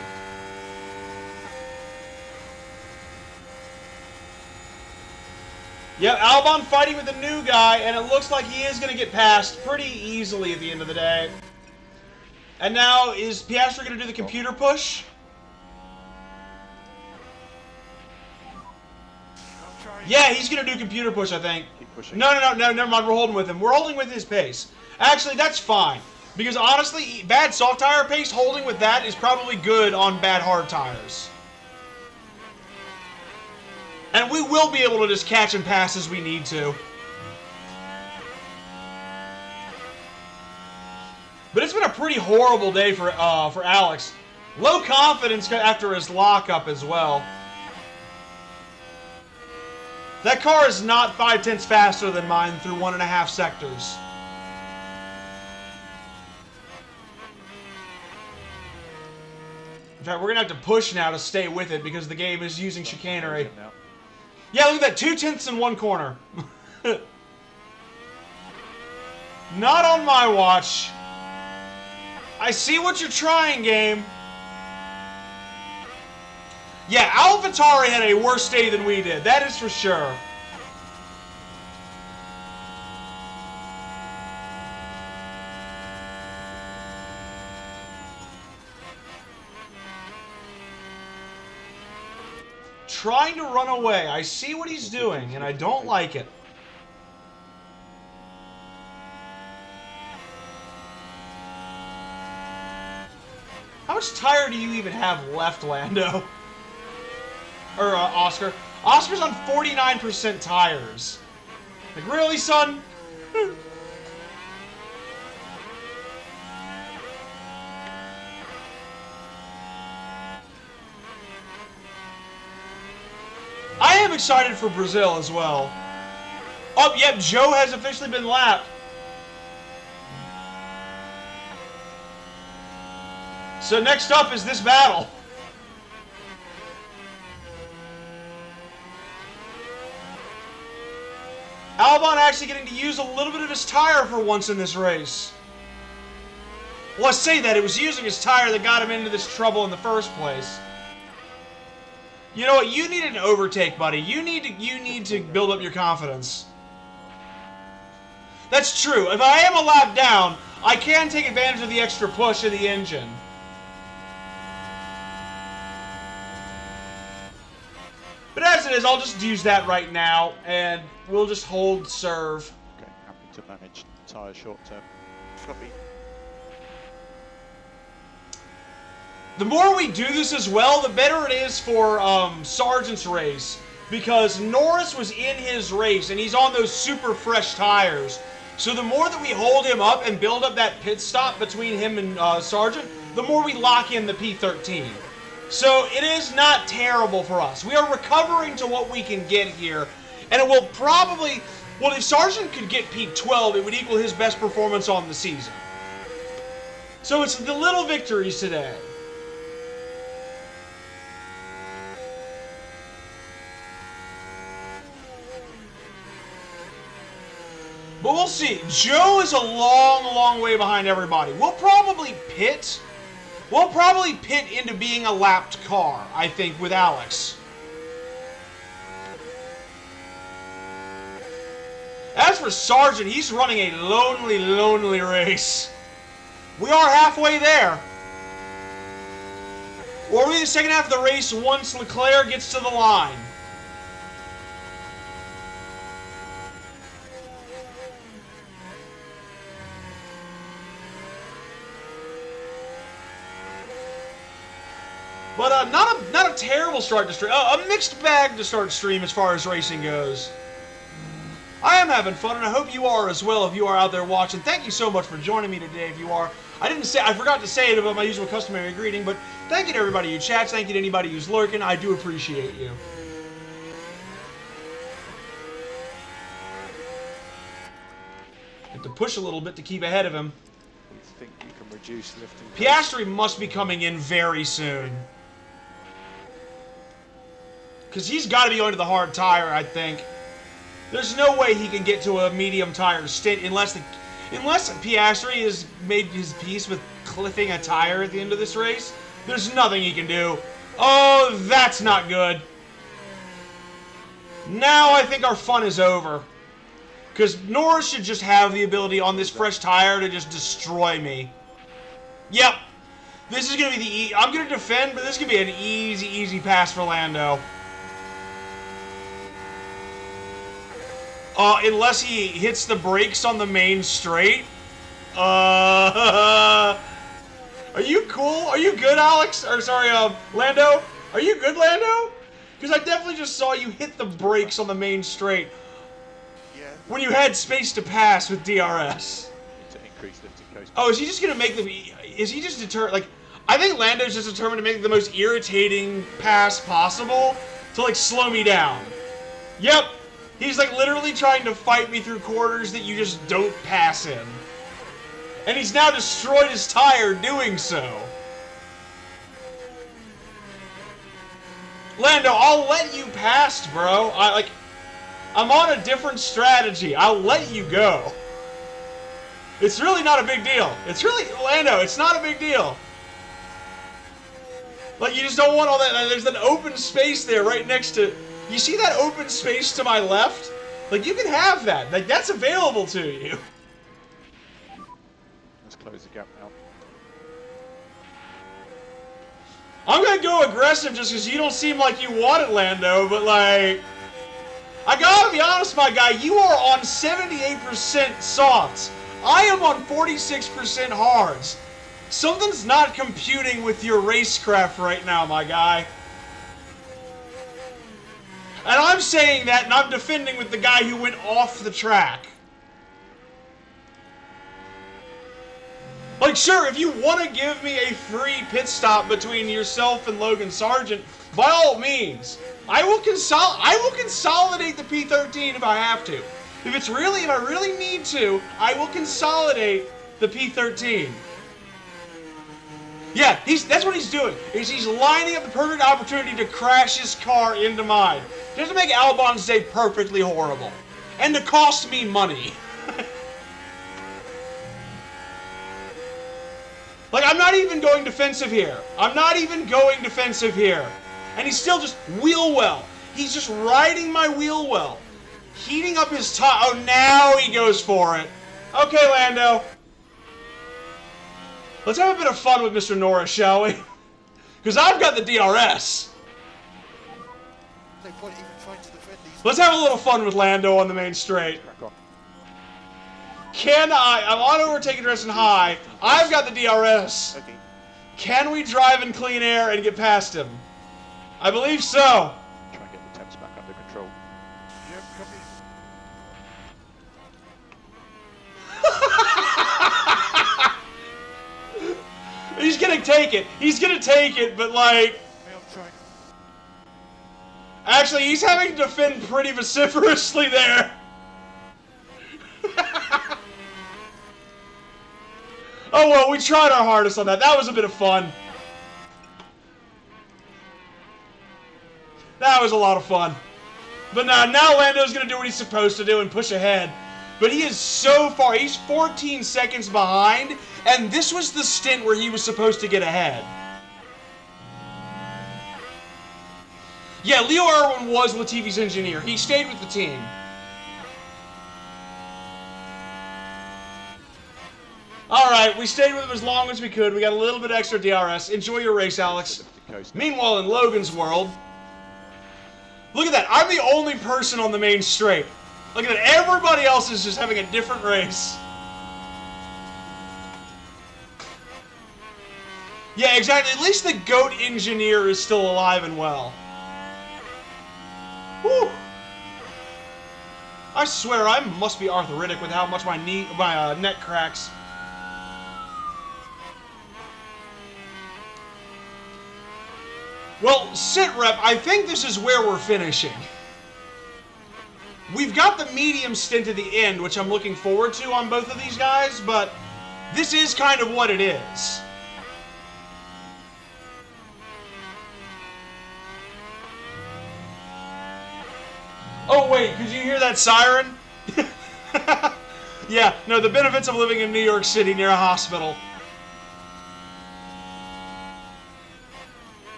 Yep, Albon fighting with the new guy, and it looks like he is going to get passed pretty easily at the end of the day. And now, is Piastri going to do the computer push? Yeah, he's going to do computer push, I think. Keep pushing. No, never mind. We're holding with him. We're holding with his pace. Actually, that's fine. Because honestly, bad soft tire pace, holding with that is probably good on bad hard tires. And we will be able to just catch and pass as we need to. But it's been a pretty horrible day for Alex. Low confidence after his lockup as well. That car is not 5/10 faster than mine through 1.5 sectors. In fact, we're gonna have to push now to stay with it because the game is using chicanery. Now. Yeah, look at that, 2/10 in one corner. Not on my watch. I see what you're trying, game. Yeah, AlphaTauri had a worse day than we did. That is for sure. Trying to run away. I see what he's doing, and I don't like it. How much tire do you even have left, Lando? Or Oscar? Oscar's on 49% tires. Like, really, son? I am excited for Brazil as well. Oh, yep, Joe has officially been lapped. So next up is this battle. Albon actually getting to use a little bit of his tire for once in this race. Well, I say that, it was using his tire that got him into this trouble in the first place. You know what? You need an overtake, buddy. You need to build up your confidence. That's true. If I am a lap down, I can take advantage of the extra push of the engine. But as it is, I'll just use that right now, and we'll just hold serve. Okay, happy to manage tyre short term. Copy. The more we do this as well, the better it is for Sargent's race. Because Norris was in his race, and he's on those super fresh tires. So the more that we hold him up and build up that pit stop between him and Sargent, the more we lock in the P13. So it is not terrible for us. We are recovering to what we can get here. And it will probably... Well, if Sargent could get P12, it would equal his best performance on the season. So it's the little victories today. But we'll see. Joe is a long, long way behind everybody. We'll probably pit. We'll probably pit into being a lapped car, I think, with Alex. As for Sargent, he's running a lonely, lonely race. We are halfway there. Or we in the second half of the race once Leclerc gets to the line. But not a terrible start to stream. A mixed bag to start stream as far as racing goes. I am having fun, and I hope you are as well if you are out there watching. Thank you so much for joining me today if you are. I forgot to say it about my usual customary greeting, but thank you to everybody who chats. Thank you to anybody who's lurking. I do appreciate you. Have to push a little bit to keep ahead of him. You think you can reduce lifting? Piastri must be coming in very soon. Because he's got to be going to the hard tire, I think. There's no way he can get to a medium tire stint unless Piastri has made his peace with cliffing a tire at the end of this race. There's nothing he can do. Oh, that's not good. Now I think our fun is over. Because Norris should just have the ability on this fresh tire to just destroy me. Yep. This is going to be I'm going to defend, but this is going to be an easy, easy pass for Lando. Unless he hits the brakes on the main straight. Are you cool? Are you good, Alex? Or sorry, Lando? Are you good, Lando? Because I definitely just saw you hit the brakes on the main straight. Yeah. When you had space to pass with DRS. To increase lifting coast. Oh, is he just gonna make them? Is he just determined? Like, I think Lando's just determined to make the most irritating pass possible to like slow me down. Yep. He's like literally trying to fight me through corners that you just don't pass in. And he's now destroyed his tire doing so. Lando, I'll let you pass, bro. I'm on a different strategy. I'll let you go. It's really not a big deal. It's really, Lando, it's not a big deal. Like, you just don't want all that. There's an open space there right next to... You see that open space to my left? Like, you can have that. Like, that's available to you. Let's close the gap now. I'm gonna go aggressive just because you don't seem like you want it, Lando, but like... I gotta be honest, my guy, you are on 78% softs. I am on 46% hards. Something's not computing with your racecraft right now, my guy. And I'm saying that, and I'm defending with the guy who went off the track. Like, sure, if you want to give me a free pit stop between yourself and Logan Sargent, by all means. I will consolidate the P13 if I have to. If I really need to, I will consolidate the P13. Yeah, that's what he's doing. He's lining up the perfect opportunity to crash his car into mine. Just to make Albon's day perfectly horrible. And to cost me money. Like, I'm not even going defensive here. And he's still just wheel well. He's just riding my wheel well. Heating up his tire. Oh, now he goes for it. Okay, Lando. Let's have a bit of fun with Mr. Norris, shall we? Because I've got the DRS. No point even trying to defend these. Let's have a little fun with Lando on the main straight. Crack on. I'm on overtaking dress and high. I've got the DRS. Okay. Can we drive in clean air and get past him? I believe so. Try and get the temps back under control. Yep, copy. He's gonna take it, but like... Me, I'm trying. Actually, he's having to defend pretty vociferously there. Oh well, we tried our hardest on that. That was a bit of fun. That was a lot of fun. But now Lando's gonna do what he's supposed to do and push ahead. But he is so far, he's 14 seconds behind, and this was the stint where he was supposed to get ahead. Yeah, Leo Irwin was Latifi's engineer. He stayed with the team. Alright, we stayed with him as long as we could. We got a little bit extra DRS. Enjoy your race, Alex. Meanwhile, in Logan's world... Look at that. I'm the only person on the main straight. Look at that. Everybody else is just having a different race. Yeah, exactly. At least the GOAT engineer is still alive and well. Whew. I swear, I must be arthritic with how much my neck cracks. Well, sit rep, I think this is where we're finishing. We've got the medium stint at the end, which I'm looking forward to on both of these guys, but this is kind of what it is. Oh wait, could you hear that siren? Yeah, no, the benefits of living in New York City near a hospital.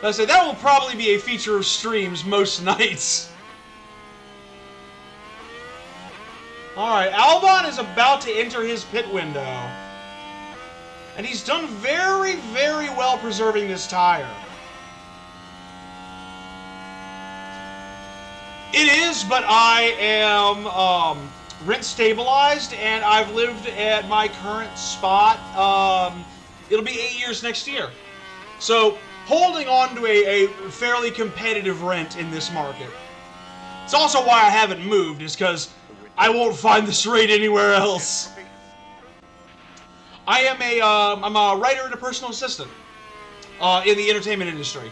I say that will probably be a feature of streams most nights. Alright, Albon is about to enter his pit window. And he's done very, very well preserving this tire. It is, but I am rent stabilized, and I've lived at my current spot. It'll be 8 years next year. So, holding on to a fairly competitive rent in this market. It's also why I haven't moved, is because I won't find this rate anywhere else. I am I'm a writer and a personal assistant in the entertainment industry.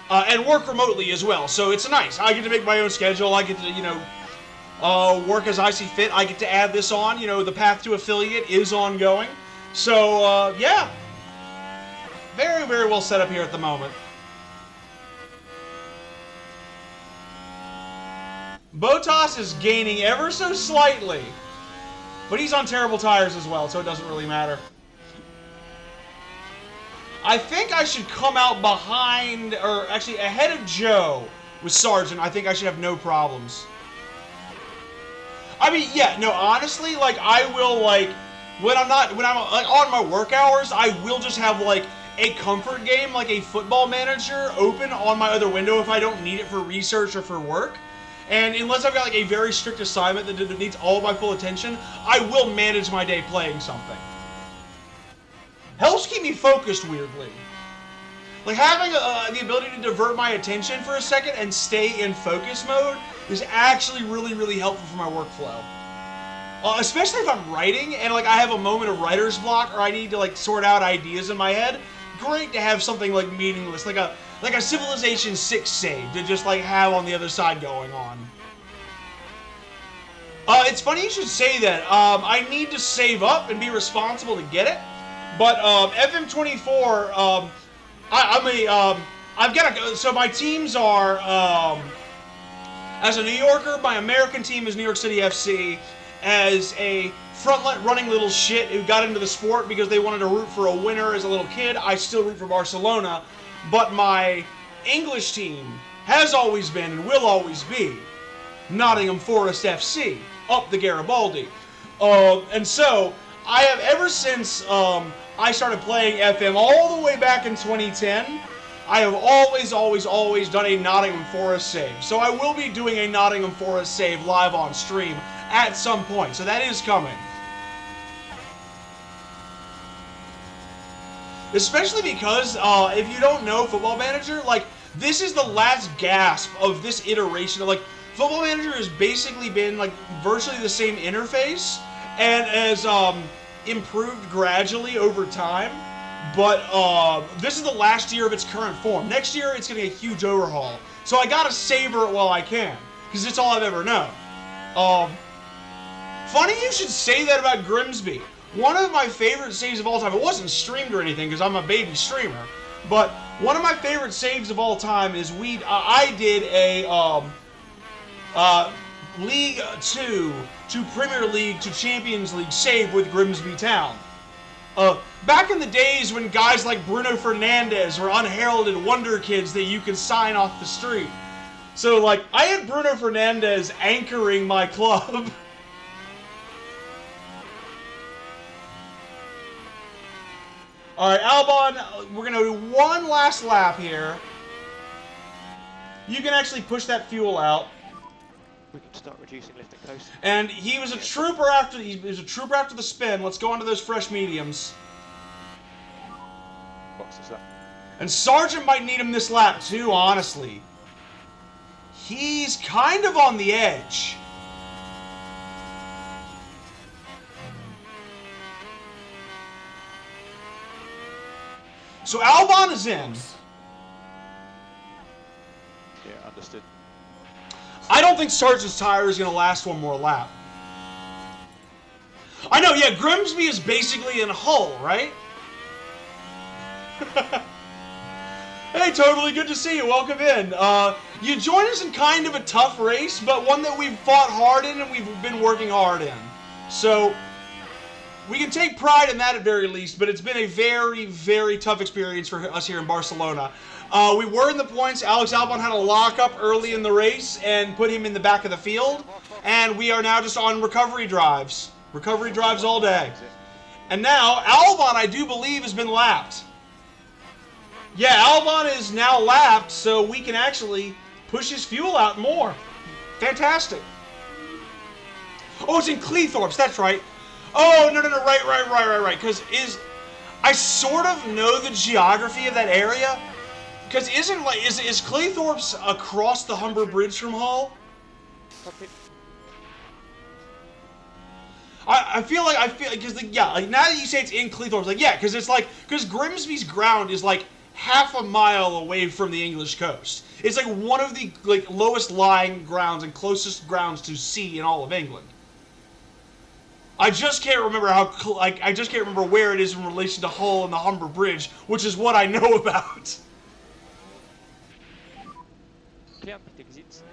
And work remotely as well, so it's nice. I get to make my own schedule. I get to, work as I see fit. I get to add this on. You know, the path to affiliate is ongoing. So, yeah. Very, very well set up here at the moment. Bottas is gaining ever so slightly. But he's on terrible tires as well, so it doesn't really matter. I think I should come out behind, or actually ahead of Joe with Sargent. I think I should have no problems. I mean, yeah, no, honestly, like, I will, like, when I'm like, on my work hours, I will just have, like, a comfort game, like a Football Manager, open on my other window if I don't need it for research or for work. And unless I've got, like, a very strict assignment that needs all of my full attention, I will manage my day playing something. Helps keep me focused, weirdly. Like, having the ability to divert my attention for a second and stay in focus mode is actually really, really helpful for my workflow. Especially if I'm writing and, like, I have a moment of writer's block or I need to, like, sort out ideas in my head. Great to have something, like, meaningless, like a Civilization 6 save to just, like, have on the other side going on. It's funny you should say that. I need to save up and be responsible to get it. But, FM24, I've got to, so my teams are, as a New Yorker, my American team is New York City FC. As a front-running little shit who got into the sport because they wanted to root for a winner as a little kid, I still root for Barcelona. But my English team has always been and will always be Nottingham Forest FC, up the Garibaldi. And so, I have, ever since I started playing FM all the way back in 2010, I have always done a Nottingham Forest save. So I will be doing a Nottingham Forest save live on stream at some point. So that is coming. Especially because, if you don't know Football Manager, like, this is the last gasp of this iteration of, like, Football Manager has basically been, like, virtually the same interface and has, improved gradually over time, but this is the last year of its current form. Next year, it's going to get a huge overhaul. So I gotta savor it while I can, because it's all I've ever known. Funny you should say that about Grimsby. One of my favorite saves of all time, it wasn't streamed or anything, because I'm a baby streamer, but one of my favorite saves of all time is I did a League 2 to Premier League to Champions League save with Grimsby Town. Back in the days when guys like Bruno Fernandes were unheralded wonder kids that you could sign off the street. So, like, I had Bruno Fernandes anchoring my club. Alright, Albon, we're going to do one last lap here. You can actually push that fuel out. We can start reducing lift and coast. And he was a trooper after the spin. Let's go on to those fresh mediums. Box is that? And Sargent might need him this lap too, honestly. He's kind of on the edge. So Albon is in. Yeah, understood. I don't think Sargent's tire is going to last one more lap. I know, yeah, Grimsby is basically in Hull, right? Hey, totally good to see you. Welcome in. You joined us in kind of a tough race, but one that we've fought hard in and we've been working hard in. So, we can take pride in that at very least, but it's been a very, very tough experience for us here in Barcelona. We were in the points. Alex Albon had a lockup early in the race and put him in the back of the field. And we are now just on recovery drives. Recovery drives all day. And now, Albon, I do believe, has been lapped. Yeah, Albon is now lapped, so we can actually push his fuel out more. Fantastic. Oh, it's in Cleethorpes, that's right. Oh, no, right. Because I sort of know the geography of that area. Because is Cleethorpes across the Humber Bridge from Hull? I feel because now that you say it's in Cleethorpes, like, yeah, because Grimsby's ground is like half a mile away from the English coast. It's like one of the like lowest lying grounds and closest grounds to sea in all of England. I just can't remember I just can't remember where it is in relation to Hull and the Humber Bridge, which is what I know about. Clear pit exits.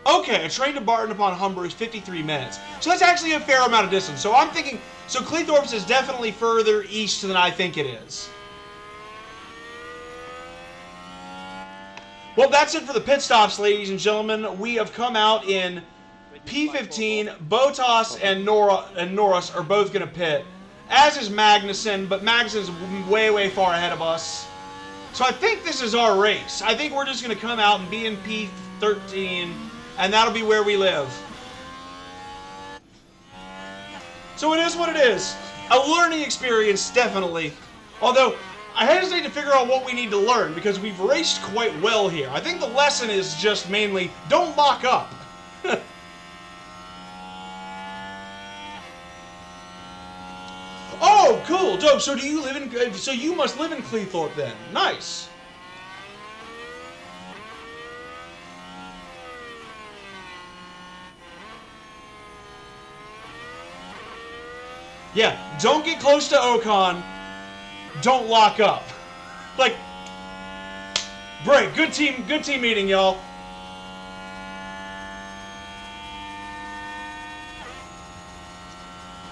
Okay, a train to Barton upon Humber is 53 minutes. So that's actually a fair amount of distance. So I'm thinking, so Cleethorpes is definitely further east than I think it is. Well, that's it for the pit stops, ladies and gentlemen. We have come out in P15. Botas and Norris are both going to pit, as is Magnussen, but Magnussen's way, way far ahead of us. So I think this is our race. I think we're just going to come out and be in P13, and that'll be where we live. So it is what it is. A learning experience, definitely. Although, I hesitate to figure out what we need to learn, because we've raced quite well here. I think the lesson is just mainly, don't lock up. Oh, cool, dope. So do you live in? So you must live in Cleethorpes then. Nice. Yeah, don't get close to Ocon. Don't lock up. Like, great, good team meeting, y'all.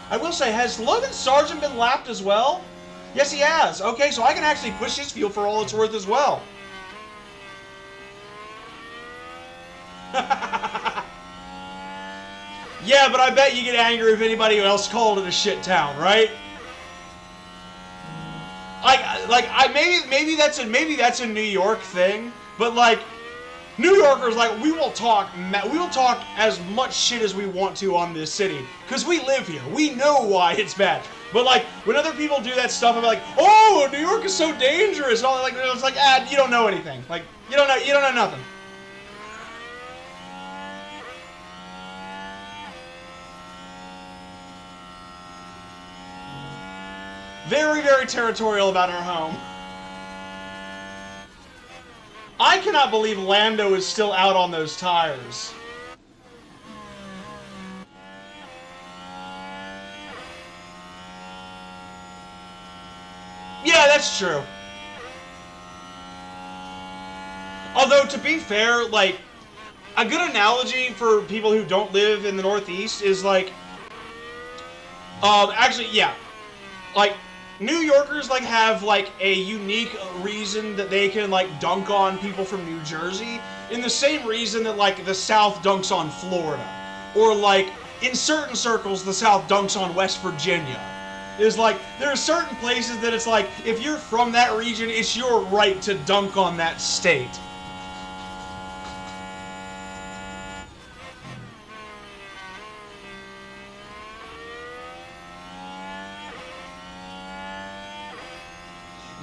I will say, has Logan Sargent been lapped as well? Yes, he has. Okay, so I can actually push his fuel for all it's worth as well. Yeah, but I bet you get angry if anybody else called it a shit town, right? Maybe that's a New York thing, but like, New Yorkers, like, we will talk as much shit as we want to on this city, because we live here. We know why it's bad. But, like, when other people do that stuff, I'm like, oh, New York is so dangerous, and all that, like, it's like, you don't know anything. Like, you don't know nothing. Very, very territorial about our home. I cannot believe Lando is still out on those tires. Yeah, that's true. Although, to be fair, like, a good analogy for people who don't live in the Northeast is like, actually, yeah, like, New Yorkers, like, have, like, a unique reason that they can, like, dunk on people from New Jersey in the same reason that, like, the South dunks on Florida. Or, like, in certain circles, the South dunks on West Virginia. Is, like, there are certain places that it's like, if you're from that region, it's your right to dunk on that state.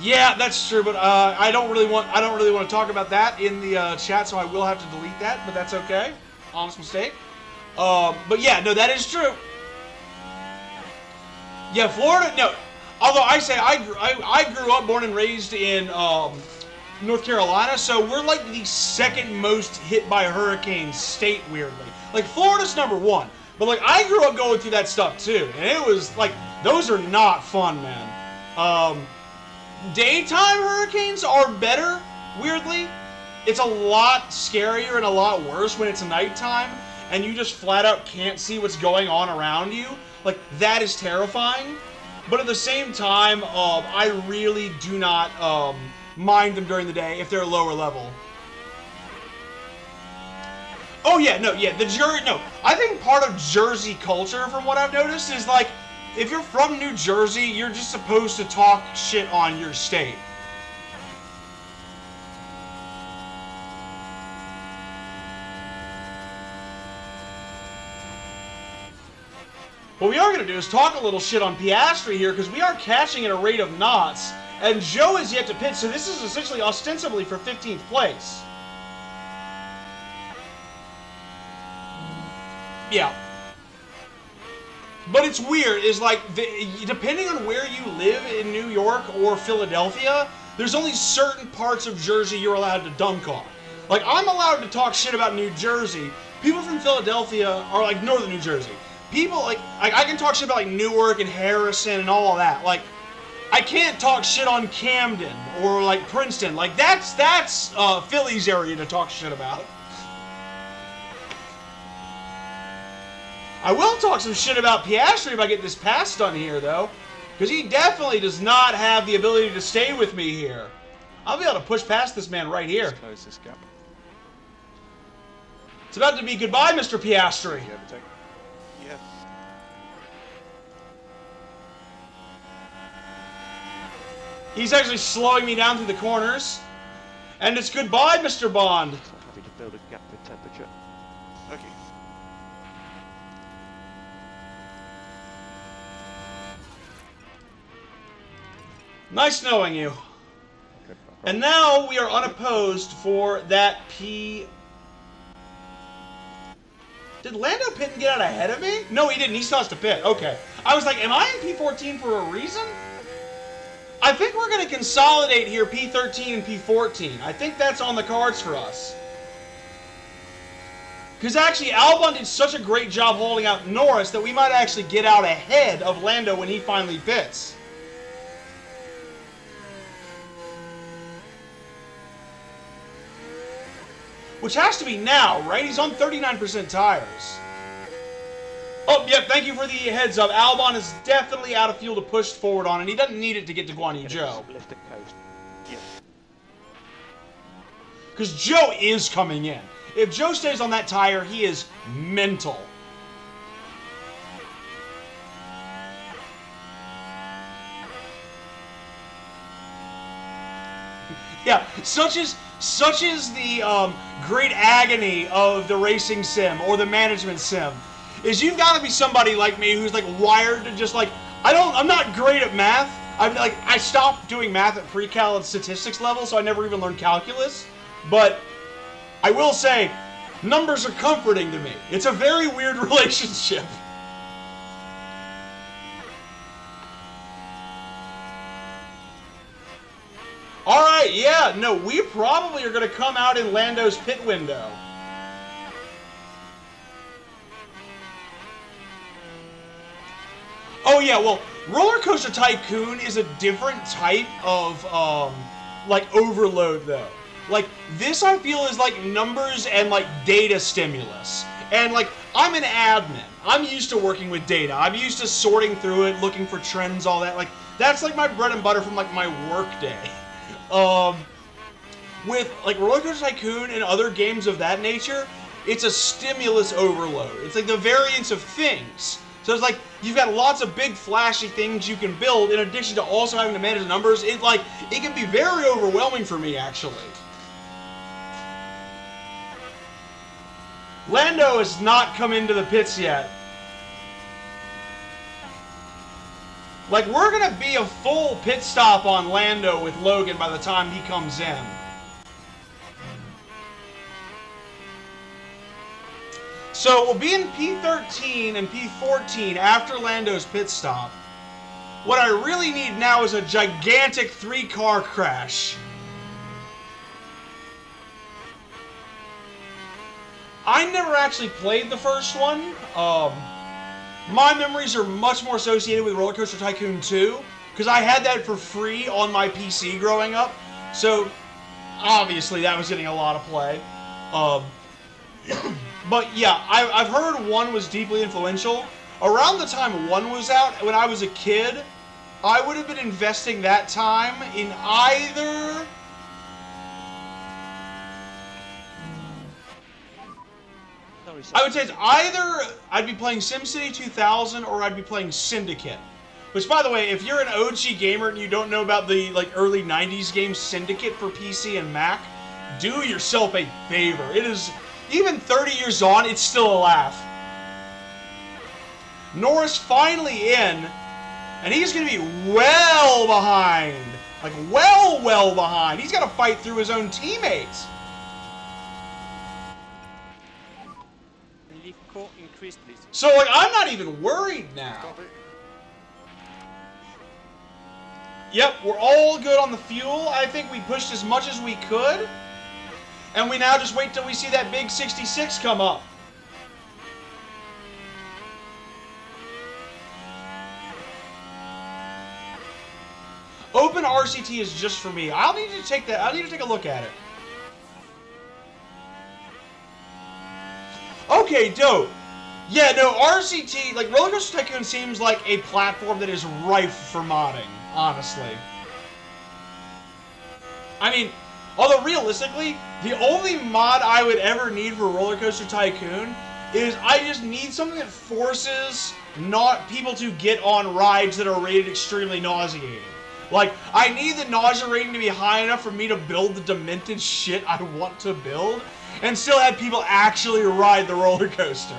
Yeah, that's true, but I don't really want to talk about that in the chat, so I will have to delete that. But that's okay, honest mistake. But yeah, no, that is true. Yeah, Florida. No, although I say I grew up, born and raised in North Carolina, so we're like the second most hit by hurricanes state. Weirdly, like Florida's #1, but like I grew up going through that stuff too, and it was like those are not fun, man. Daytime hurricanes are better, weirdly. It's a lot scarier and a lot worse when it's nighttime and you just flat out can't see what's going on around you. Like, that is terrifying. But at the same time, I really do not mind them during the day if they're lower level. Oh yeah, no, I think part of Jersey culture, from what I've noticed, is like, if you're from New Jersey, you're just supposed to talk shit on your state. What we are going to do is talk a little shit on Piastri here, because we are catching at a rate of knots, and Joe is yet to pit, so this is essentially ostensibly for 15th place. Yeah. But it's weird, is like, depending on where you live in New York or Philadelphia, there's only certain parts of Jersey you're allowed to dunk on. Like, I'm allowed to talk shit about New Jersey. People from Philadelphia are like northern New Jersey. People like I can talk shit about like Newark and Harrison and all of that. Like, I can't talk shit on Camden or like Princeton. Like, that's Philly's area to talk shit about. I will talk some shit about Piastri if I get this pass done here, though. Because he definitely does not have the ability to stay with me here. I'll be able to push past this man right here. Let's close this gap. It's about to be goodbye, Mr. Piastri. Yeah, overtake. Yeah. He's actually slowing me down through the corners. And it's goodbye, Mr. Bond. So happy to build a gap with temperature. Okay. Nice knowing you. Okay, And now we are unopposed for that P... Did Lando pit and get out ahead of me? No, he didn't. He still has to pit. Okay. I was like, am I in P14 for a reason? I think we're going to consolidate here P13 and P14. I think that's on the cards for us. Because actually, Albon did such a great job holding out Norris that we might actually get out ahead of Lando when he finally pits. Which has to be now, right? He's on 39% tires. Oh, yeah, thank you for the heads up. Albon is definitely out of fuel to push forward on, and he doesn't need it to get to Guan Yu Zhou. Lift and coast. Yeah. Because Zhou is coming in. If Zhou stays on that tire, he is mental. Yeah, such is the great agony of the racing sim or the management sim. Is you've got to be somebody like me who's like wired to just like I'm not great at math. I stopped doing math at pre-cal and statistics level, so I never even learned calculus. But I will say, numbers are comforting to me. It's a very weird relationship. Alright, yeah, no, we probably are going to come out in Lando's pit window. Oh yeah, well, Roller Coaster Tycoon is a different type of, like, overload, though. Like, this I feel is like numbers and, like, data stimulus. And, like, I'm an admin. I'm used to working with data. I'm used to sorting through it, looking for trends, all that. Like, that's, like, my bread and butter from, like, my work day. With, like, Roller Coaster Tycoon and other games of that nature, it's a stimulus overload. It's, like, the variance of things. So it's like, you've got lots of big, flashy things you can build, in addition to also having to manage numbers. It can be very overwhelming for me, actually. Lando has not come into the pits yet. Like, we're gonna be a full pit stop on Lando with Logan by the time he comes in. So we'll be in P13 and P14 after Lando's pit stop. What I really need now is a gigantic 3-car crash. I never actually played the first one. My memories are much more associated with Roller Coaster Tycoon 2, because I had that for free on my PC growing up. So, obviously, that was getting a lot of play. But yeah, I've heard 1 was deeply influential. Around the time 1 was out, when I was a kid, I would have been investing that time in either... I would say it's either I'd be playing SimCity 2000 or I'd be playing Syndicate. Which, by the way, if you're an OG gamer and you don't know about the early 90s game Syndicate for PC and Mac, do yourself a favor. It is, even 30 years on, it's still a laugh. Norris finally in, and he's going to be well behind. Like, well behind. He's got to fight through his own teammates. Increase, please. So, like, I'm not even worried now. Copy. Yep, we're all good on the fuel. I think we pushed as much as we could. And we now just wait till we see that big 66 come up. Open RCT is just for me. I'll need to take that. I'll need to take a look at it. Okay, dope. Yeah, no, RCT, like, Roller Coaster Tycoon seems like a platform that is rife for modding, honestly. I mean, although realistically, the only mod I would ever need for Roller Coaster Tycoon is I just need something that forces not people to get on rides that are rated extremely nauseating. Like, I need the nausea rating to be high enough for me to build the demented shit I want to build, and still have people actually ride the roller coaster.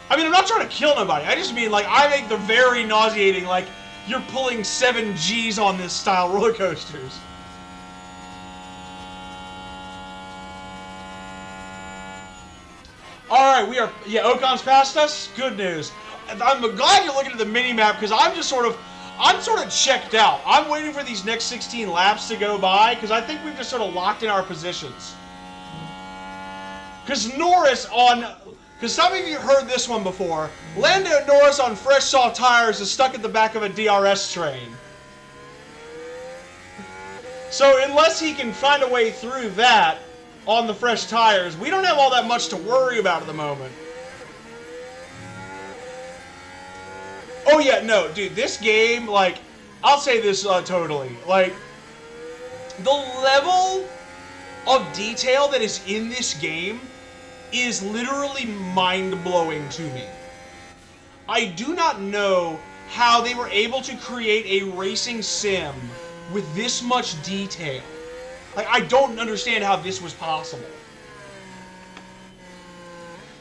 I mean, I'm not trying to kill nobody. I just mean, like, I make the very nauseating, like, you're pulling 7 Gs on this style roller coasters. Alright, we are... Yeah, Ocon's passed us? Good news. I'm glad you're looking at the mini-map, because I'm just sort of... I'm sort of checked out. I'm waiting for these next 16 laps to go by, because I think we've just sort of locked in our positions. Because Norris on... Because some of you heard this one before. Lando Norris on fresh soft tires is stuck at the back of a DRS train. So unless he can find a way through that on the fresh tires, we don't have all that much to worry about at the moment. Oh yeah, no, dude, this game, like, I'll say this totally, like, the level of detail that is in this game is literally mind-blowing to me. I do not know how they were able to create a racing sim with this much detail. Like, I don't understand how this was possible.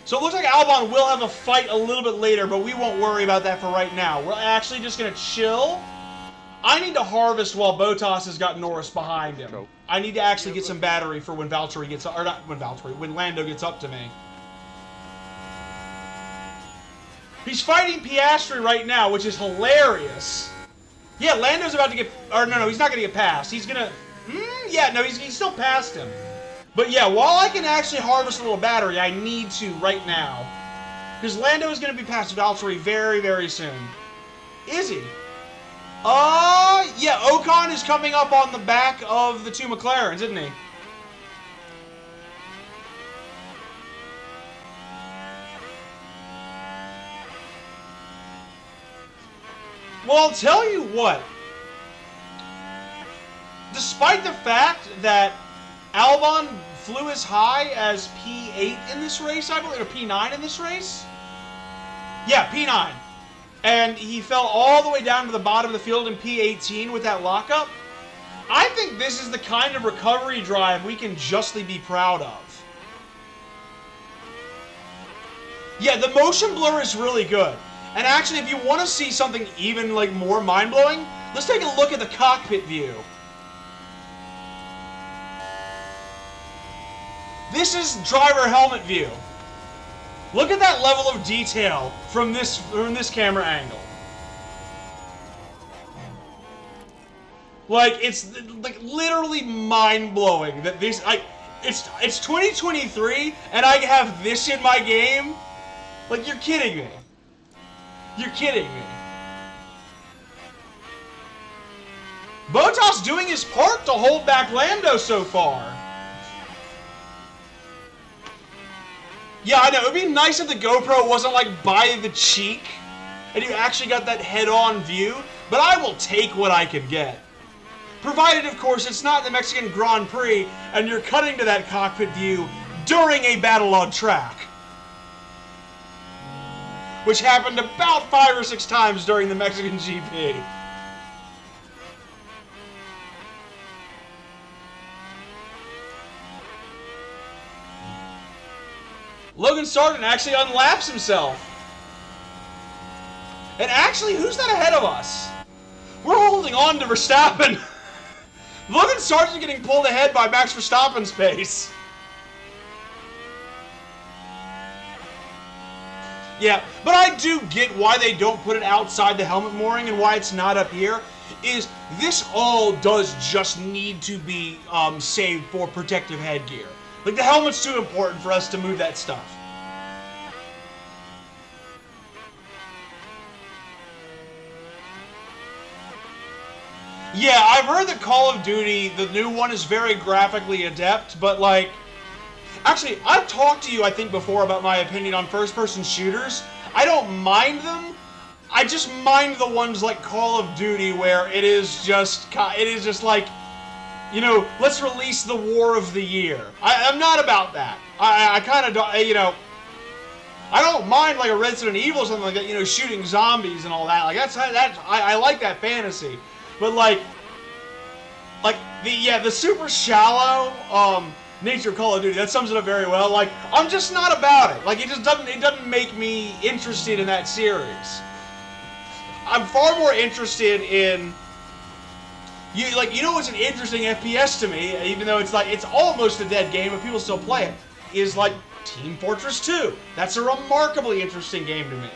So it looks like Albon will have a fight a little bit later, but we won't worry about that for right now. We're actually just going to chill. I need to harvest while Bottas has got Norris behind him. Cool. I need to actually get some battery for when Valtteri gets up, or not when Valtteri, when Lando gets up to me. He's fighting Piastri right now, which is hilarious. Yeah, Lando's about to get, or no, he's not going to get past. He's going to, yeah, no, he's still past him. But yeah, while I can actually harvest a little battery, I need to right now. Because Lando is going to be past Valtteri very, very soon. Is he? Yeah, Ocon is coming up on the back of the 2 McLarens, isn't he? Well, I'll tell you what. Despite the fact that Albon flew as high as P8 in this race, I believe, or P9 in this race? Yeah, P9. And he fell all the way down to the bottom of the field in P18 with that lockup. I think this is the kind of recovery drive we can justly be proud of. Yeah, the motion blur is really good. And actually, if you want to see something even like more mind-blowing, let's take a look at the cockpit view. This is driver helmet view. Look at that level of detail from this camera angle. Like, it's like literally mind-blowing that this, it's 2023 and I have this in my game. Like, you're kidding me. You're kidding me. Bottas doing his part to hold back Lando so far. Yeah, I know. It would be nice if the GoPro wasn't, like, by the cheek, and you actually got that head-on view, but I will take what I can get. Provided, of course, it's not the Mexican Grand Prix, and you're cutting to that cockpit view during a battle on track. Which happened about 5 or 6 times during the Mexican GP. Logan Sargent actually unlaps himself. And actually, who's that ahead of us? We're holding on to Verstappen. Logan Sargent getting pulled ahead by Max Verstappen's pace. Yeah, but I do get why they don't put it outside the helmet mooring and why it's not up here. Is this all does just need to be saved for protective headgear. Like, the helmet's too important for us to move that stuff. Yeah, I've heard that Call of Duty, the new one, is very graphically adept, but like... Actually, I've talked to you, I think, before about my opinion on first-person shooters. I don't mind them. I just mind the ones like Call of Duty where it is just like, you know, let's release the War of the Year. I'm not about that. I kind of don't, you know... I don't mind like a Resident Evil or something like that, you know, shooting zombies and all that. Like, I like that fantasy. But like the super shallow nature of Call of Duty, that sums it up very well. Like, I'm just not about it. Like, it doesn't make me interested in that series. I'm far more interested in you know what's an interesting FPS to me, even though it's like it's almost a dead game but people still play it, is like Team Fortress 2. That's a remarkably interesting game to me.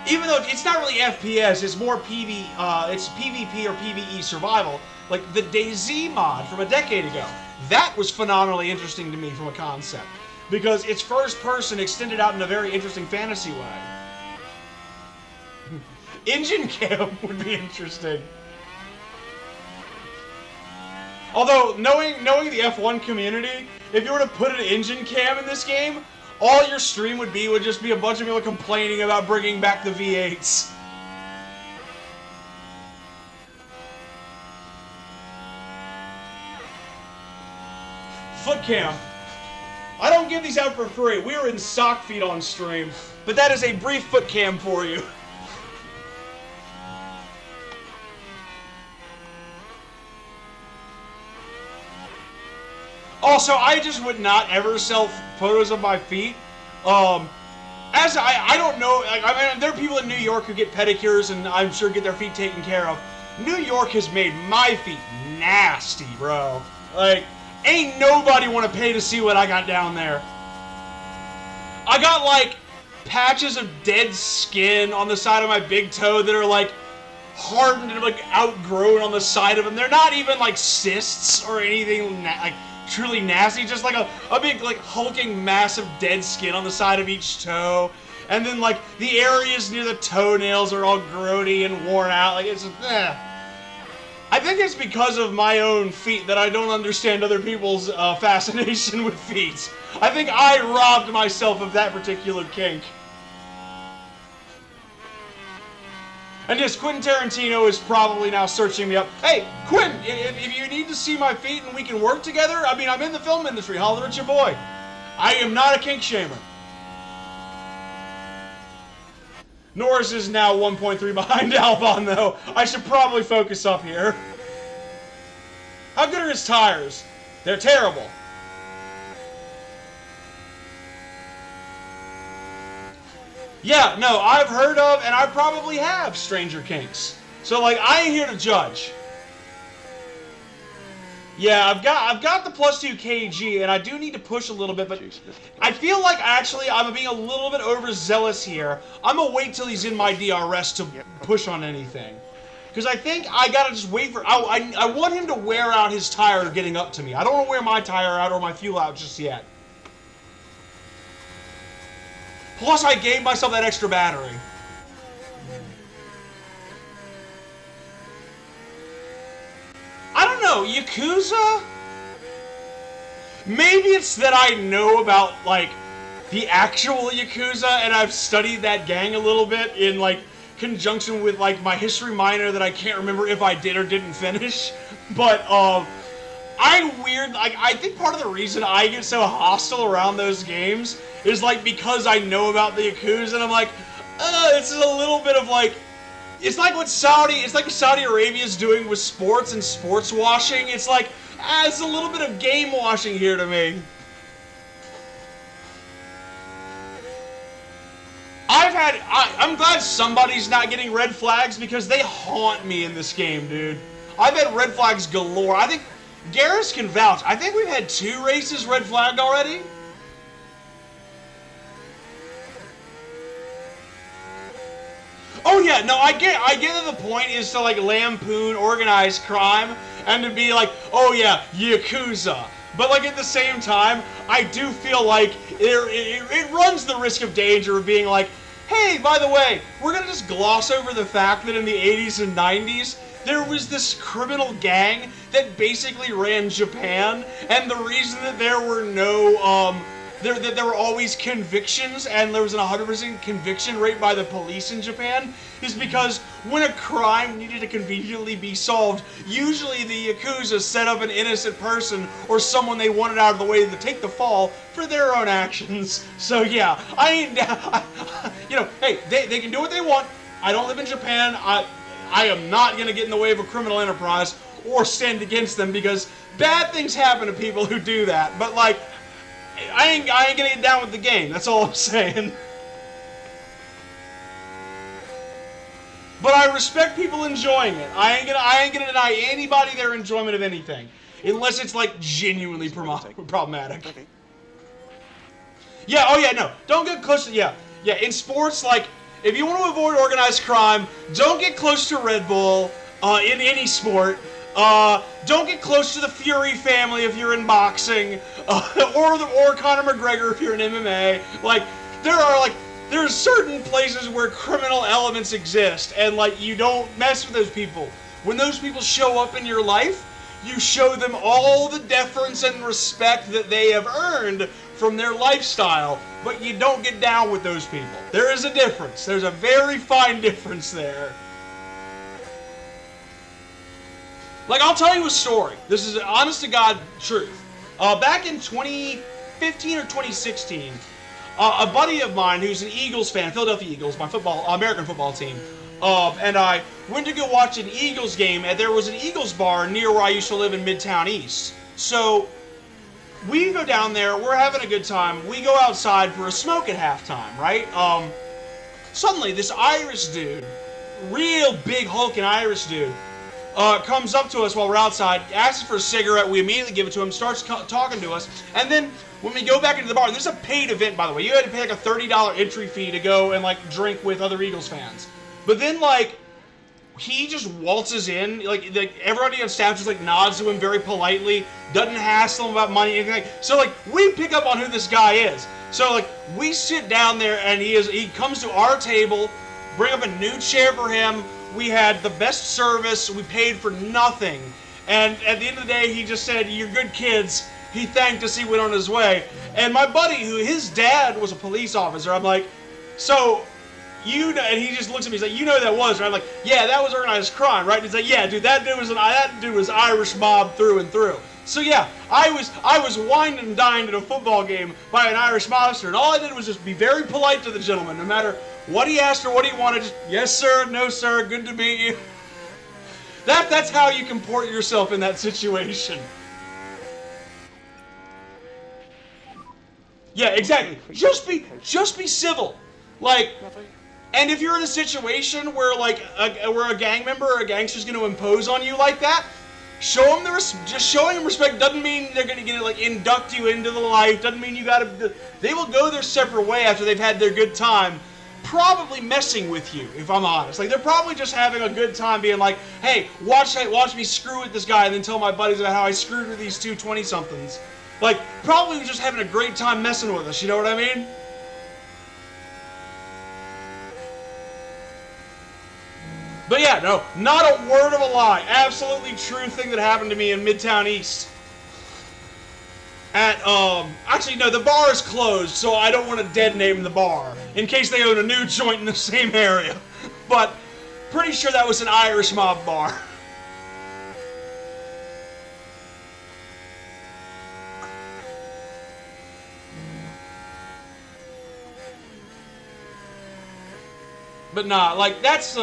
Even though it's not really FPS, it's more it's PvP or PvE survival, like the DayZ mod from a decade ago. That was phenomenally interesting to me from a concept, because it's first person extended out in a very interesting fantasy way. Engine cam would be interesting. Although, knowing the F1 community, if you were to put an engine cam in this game, all your stream would just be a bunch of people complaining about bringing back the V8s. Foot cam. I don't give these out for free. We are in sock feet on stream, but that is a brief foot cam for you. Also, I just would not ever sell photos of my feet. As I don't know, like, I mean, there are people in New York who get pedicures and I'm sure get their feet taken care of. New York has made my feet nasty, bro. Like, ain't nobody want to pay to see what I got down there. I got, like, patches of dead skin on the side of my big toe that are, like, hardened and, like, outgrown on the side of them. They're not even, like, cysts or anything, like, truly nasty, just like a big, like, hulking mass of dead skin on the side of each toe. And then, like, the areas near the toenails are all grody and worn out. Like, it's just, I think it's because of my own feet that I don't understand other people's fascination with feet. I think I robbed myself of that particular kink. And yes, Quentin Tarantino is probably now searching me up. Hey, Quentin, if you need to see my feet and we can work together, I mean, I'm in the film industry. Holler at your boy. I am not a kink shamer. Norris is now 1.3 behind Albon, though. I should probably focus up here. How good are his tires? They're terrible. Yeah, no, I've heard of, and I probably have, stranger kinks. So, like, I ain't here to judge. Yeah, I've got the +2 kg, and I do need to push a little bit, but I feel like, actually, I'm being a little bit overzealous here. I'm gonna wait till he's in my DRS to push on anything. Because I think I gotta just wait for... I want him to wear out his tire getting up to me. I don't want to wear my tire out or my fuel out just yet. Plus, I gave myself that extra battery. I don't know, Yakuza? Maybe it's that I know about, like, the actual Yakuza, and I've studied that gang a little bit in, like, conjunction with, like, my history minor that I can't remember if I did or didn't finish. But, I think part of the reason I get so hostile around those games is, like, because I know about the Yakuza, and I'm like, this is a little bit of, like, it's like what Saudi Arabia's doing with sports and sports washing. It's like, it's a little bit of game washing here to me. I'm glad somebody's not getting red flags because they haunt me in this game, dude. I've had red flags galore. I think Garrus can vouch. I think we've had 2 races red flagged already. Oh yeah, no, I get that the point is to like lampoon organized crime and to be like, oh yeah, Yakuza. But like at the same time, I do feel like it runs the risk of danger of being like, hey, by the way, we're gonna just gloss over the fact that in the 80s and 90s, there was this criminal gang that basically ran Japan, and the reason that there were no, that there were always convictions and there was an 100% conviction rate by the police in Japan is because when a crime needed to conveniently be solved, usually the Yakuza set up an innocent person or someone they wanted out of the way to take the fall for their own actions. So yeah, you know, hey, they can do what they want. I don't live in Japan. I am not going to get in the way of a criminal enterprise or stand against them because bad things happen to people who do that. But like, I ain't gonna get down with the game. That's all I'm saying. But I respect people enjoying it. I ain't gonna deny anybody their enjoyment of anything, unless it's like genuinely problematic. Okay. Yeah. Oh yeah. No. Don't get close to. Yeah. Yeah. In sports, like if you want to avoid organized crime, don't get close to Red Bull. In any sport. Don't get close to the Fury family if you're in boxing, or Conor McGregor if you're in MMA. Like, there's certain places where criminal elements exist, and like, you don't mess with those people. When those people show up in your life, you show them all the deference and respect that they have earned from their lifestyle, but you don't get down with those people. There is a difference. There's a very fine difference there. Like, I'll tell you a story. This is an honest-to-God truth. Back in 2015 or 2016, a buddy of mine who's an Eagles fan, Philadelphia Eagles, my American football team, and I went to go watch an Eagles game, and there was an Eagles bar near where I used to live in Midtown East. So we go down there, we're having a good time, we go outside for a smoke at halftime, right? Suddenly, this Irish dude, real big hulking Irish dude, comes up to us while we're outside, asks for a cigarette, we immediately give it to him, starts talking to us, and then when we go back into the bar, and this is a paid event, by the way, you had to pay like a $30 entry fee to go and like drink with other Eagles fans. But then like, he just waltzes in, like everybody on staff just like nods to him very politely, doesn't hassle him about money, anything like. So like, we pick up on who this guy is. So like, we sit down there and he comes to our table, bring up a new chair for him. We had the best service, we paid for nothing, and at the end of the day, he just said, "You're good kids." He thanked us, he went on his way. And my buddy, his dad was a police officer, I'm like, so, you know, and he just looks at me, he's like, you know who that was, right? I'm like, yeah, that was organized crime, right? And he's like, yeah, dude, that dude was Irish mob through and through. So yeah, I was wined and dined at a football game by an Irish mobster, and all I did was just be very polite to the gentleman, no matter what he asked or what he wanted, just, yes sir, no sir, good to meet you. That's how you comport yourself in that situation. Yeah, exactly. Just be civil. Like, and if you're in a situation where like where a gang member or a gangster's going to impose on you like that, show them just showing them respect doesn't mean they're going to like induct you into the life. Doesn't mean you got to. They will go their separate way after they've had their good time. Probably messing with you, if I'm honest. Like, they're probably just having a good time being like, hey, watch me screw with this guy and then tell my buddies about how I screwed with these two 20-somethings. Like, probably just having a great time messing with us, you know what I mean? But yeah, no, not a word of a lie. Absolutely true thing that happened to me in Midtown East. At, actually, no, the bar is closed, so I don't want to dead name the bar, in case they own a new joint in the same area. But, pretty sure that was an Irish mob bar. But nah, like, that's,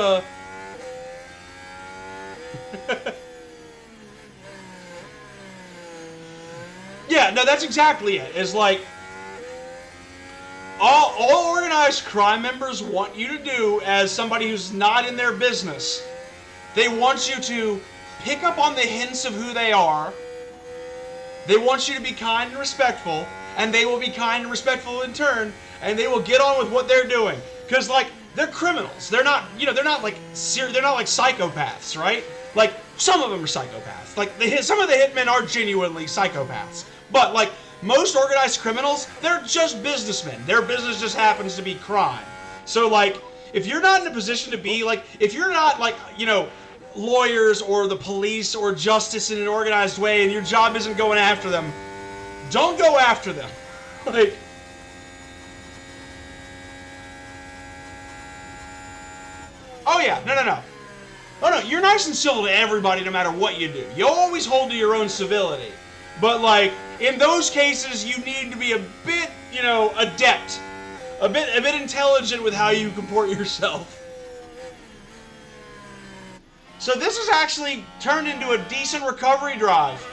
yeah, no, that's exactly it. It's like, all organized crime members want you to do as somebody who's not in their business. They want you to pick up on the hints of who they are. They want you to be kind and respectful, and they will be kind and respectful in turn, and they will get on with what they're doing. Because, like, they're criminals. They're not, they're not like they're not like psychopaths, right? Like some of them are psychopaths. Like some of the hitmen are genuinely psychopaths. But like most organized criminals, they're just businessmen. Their business just happens to be crime. So like if you're not in a position to be like, if you're not like, lawyers or the police or justice in an organized way and your job isn't going after them, don't go after them. Like, oh yeah, no. Oh no, you're nice and civil to everybody no matter what you do. You always hold to your own civility. But like, in those cases, you need to be a bit, adept. A bit intelligent with how you comport yourself. So this has actually turned into a decent recovery drive.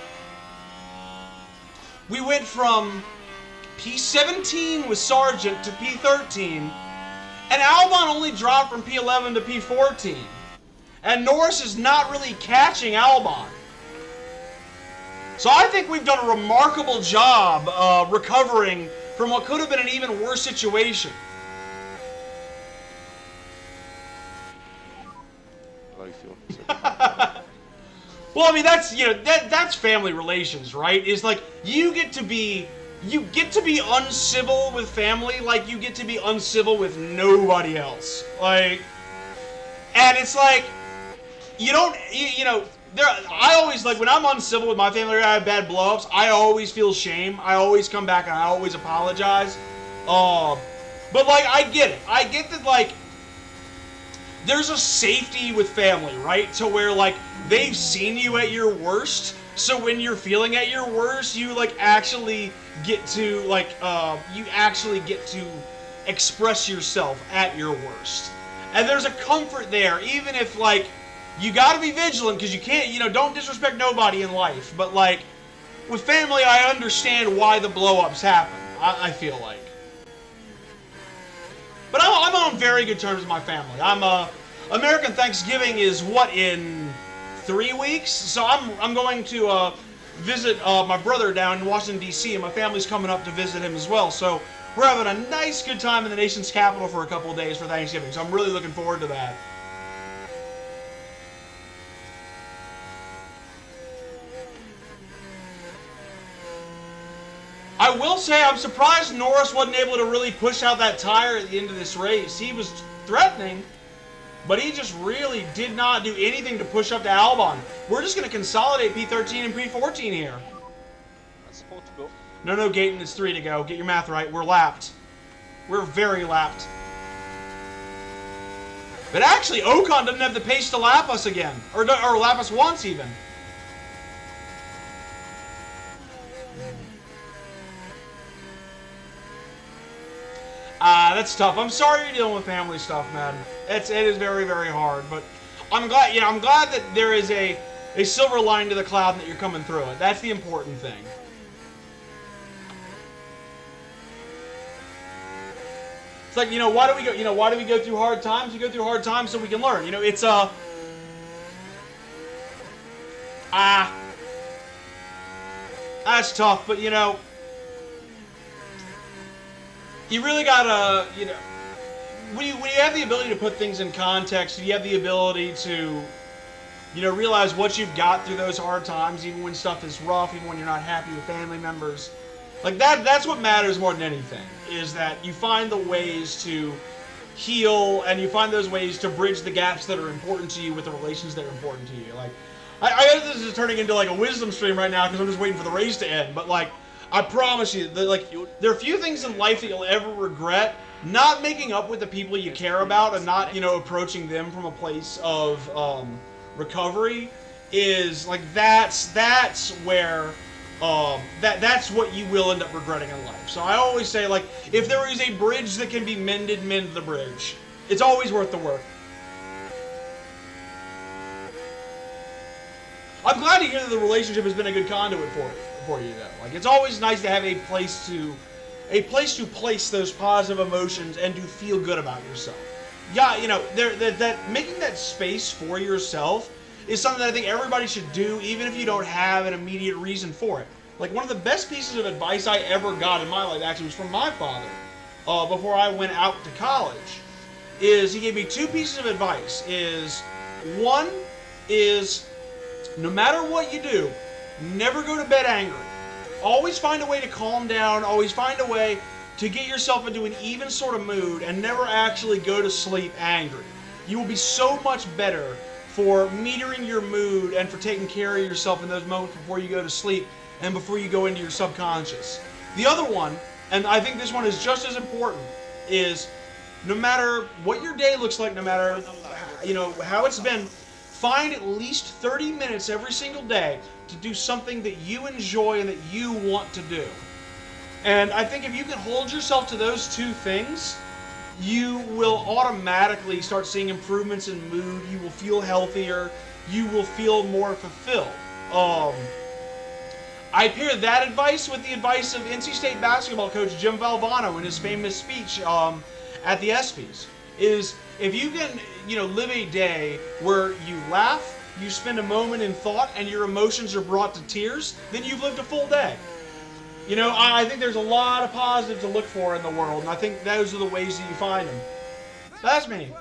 We went from P17 with Sargent to P13, and Albon only dropped from P11 to P14. And Norris is not really catching Albon. So I think we've done a remarkable job recovering from what could have been an even worse situation. Well, I mean, that's, that's family relations, right? Is like, you get to be uncivil with family like you get to be uncivil with nobody else. Like, and it's like, I always, like, when I'm uncivil with my family or I have bad blow-ups, I always feel shame. I always come back and I always apologize. But, like, I get it. I get that, like, there's a safety with family, right? To where, like, they've seen you at your worst, so when you're feeling at your worst, you, like, actually get to, like, express yourself at your worst. And there's a comfort there, even if, like, you gotta be vigilant, because you can't, don't disrespect nobody in life. But, like, with family, I understand why the blow-ups happen, I feel like. But I'm on very good terms with my family. American Thanksgiving is, in 3 weeks? So I'm going to visit my brother down in Washington, D.C., and my family's coming up to visit him as well. So we're having a nice, good time in the nation's capital for a couple of days for Thanksgiving. So I'm really looking forward to that. I will say I'm surprised Norris wasn't able to really push out that tire at the end of this race. He was threatening, but he just really did not do anything to push up to Albon. We're just going to consolidate P13 and P14 here. That's 4 to go. No, Gaten, it's 3 to go. Get your math right. We're lapped. We're very lapped. But actually, Ocon doesn't have the pace to lap us again. Or lap us once, even. That's tough. I'm sorry you're dealing with family stuff, man. It is very, very hard. But I'm glad, I'm glad that there is a silver lining to the cloud and that you're coming through it. That's the important thing. It's like, why do we go, why do we go through hard times? We go through hard times so we can learn. It's that's tough, but you really gotta, when you have the ability to put things in context, you have the ability to, realize what you've got through those hard times, even when stuff is rough, even when you're not happy with family members. Like, that's what matters more than anything, is that you find the ways to heal, and you find those ways to bridge the gaps that are important to you with the relations that are important to you. Like, I guess this is turning into, like, a wisdom stream right now, because I'm just waiting for the race to end, but, like, I promise you, that, like, there are few things in life that you'll ever regret. Not making up with the people you care about and not, approaching them from a place of recovery is, like, that's where, that's what you will end up regretting in life. So I always say, like, if there is a bridge that can be mended, mend the bridge. It's always worth the work. I'm glad to hear that the relationship has been a good conduit for you, though. Like, it's always nice to have a place to place those positive emotions and to feel good about yourself. Yeah, that making that space for yourself is something that I think everybody should do, even if you don't have an immediate reason for it. Like, one of the best pieces of advice I ever got in my life actually was from my father before I went out to college. is he gave me 2 pieces of advice. One is no matter what you do, never go to bed angry. Always find a way to calm down. Always find a way to get yourself into an even sort of mood and never actually go to sleep angry. You will be so much better for metering your mood and for taking care of yourself in those moments before you go to sleep and before you go into your subconscious. The other one, and I think this one is just as important, is no matter what your day looks like, no matter how it's been, find at least 30 minutes every single day to do something that you enjoy and that you want to do. And I think if you can hold yourself to those 2 things, you will automatically start seeing improvements in mood. You will feel healthier. You will feel more fulfilled. I pair that advice with the advice of NC State basketball coach Jim Valvano in his famous speech at the ESPYs. Is if you can, live a day where you laugh, you spend a moment in thought, and your emotions are brought to tears, then you've lived a full day. I think there's a lot of positive to look for in the world, and I think those are the ways that you find them. That's me.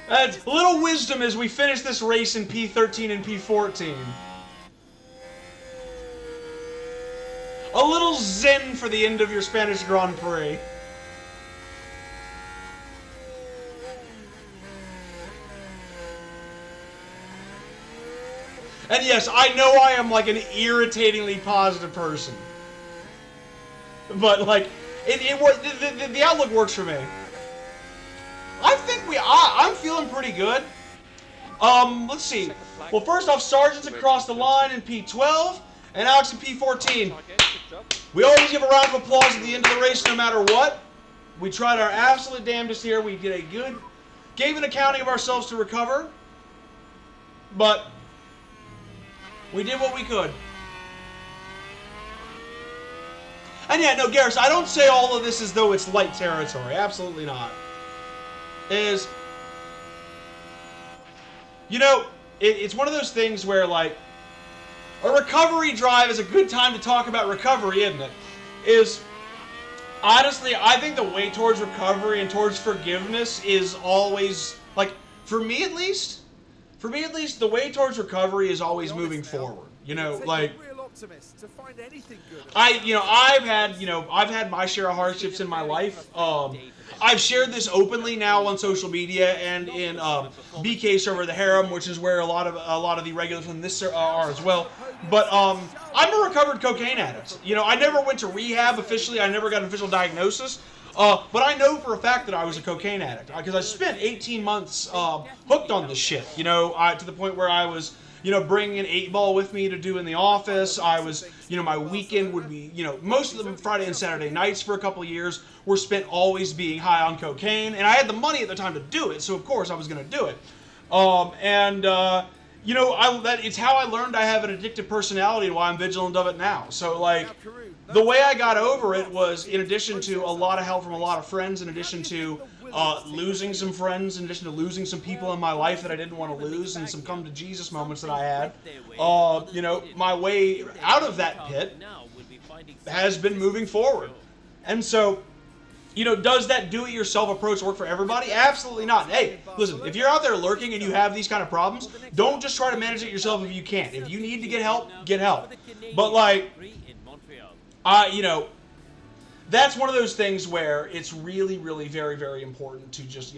That's a little wisdom as we finish this race in P13 and P14. A little zen for the end of your Spanish Grand Prix. And yes, I know I am like an irritatingly positive person. But like, the outlook works for me. I think I'm feeling pretty good. Let's see. Well, first off, Sargent's across the line in P12, and Alex in P14. We always give a round of applause at the end of the race no matter what. We tried our absolute damnedest here. We did gave an accounting of ourselves to recover. But we did what we could. And yeah, no, Garrus, I don't say all of this as though it's light territory. Absolutely not. It's one of those things where, like, a recovery drive is a good time to talk about recovery, isn't it? Honestly, I think the way towards recovery and towards forgiveness is always, like, for me at least, the way towards recovery is always moving forward. I've had my share of hardships in my life. I've shared this openly now on social media and in BK server, the Harem, which is where a lot of the regulars from this are as well. But I'm a recovered cocaine addict. I never went to rehab officially. I never got an official diagnosis. But I know for a fact that I was a cocaine addict because I spent 18 months hooked on this shit. To the point where I was, bringing an 8-ball with me to do in the office. I was, my weekend would be, most of the Friday and Saturday nights for a couple of years were spent always being high on cocaine, and I had the money at the time to do it, so of course I was going to do it. It's how I learned I have an addictive personality and why I'm vigilant of it now. So, like, the way I got over it was in addition to a lot of help from a lot of friends, in addition to losing some friends, in addition to losing some people in my life that I didn't want to lose, and some come to Jesus moments that I had. My way out of that pit has been moving forward. And so, does that do-it-yourself approach work for everybody? Absolutely not. Hey, listen, if you're out there lurking and you have these kind of problems, don't just try to manage it yourself if you can't. If you need to get help, get help. But, like, that's one of those things where it's really, really very, very important to just,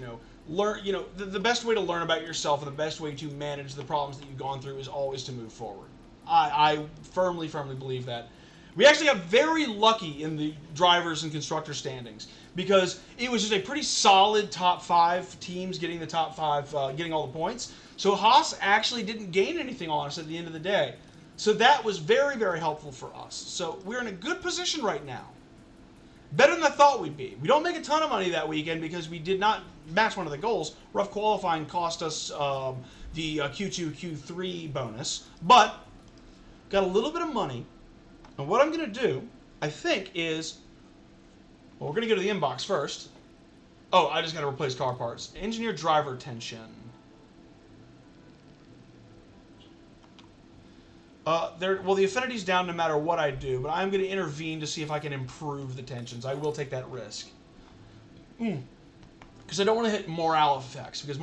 learn, the best way to learn about yourself and the best way to manage the problems that you've gone through is always to move forward. I firmly, firmly believe that. We actually got very lucky in the drivers and constructor standings because it was just a pretty solid top 5 teams getting the top 5, getting all the points. So Haas actually didn't gain anything on us at the end of the day. So that was very, very helpful for us. So we're in a good position right now. Better than I thought we'd be. We don't make a ton of money that weekend because we did not match one of the goals. Rough qualifying cost us the Q2, Q3 bonus. But got a little bit of money. And what I'm going to do, I think, is... Well, we're going to go to the inbox first. Oh, I just got to replace car parts. Engineer driver tension. The affinity's down no matter what I do, but I'm going to intervene to see if I can improve the tensions. I will take that risk. because I don't want to hit morale effects, because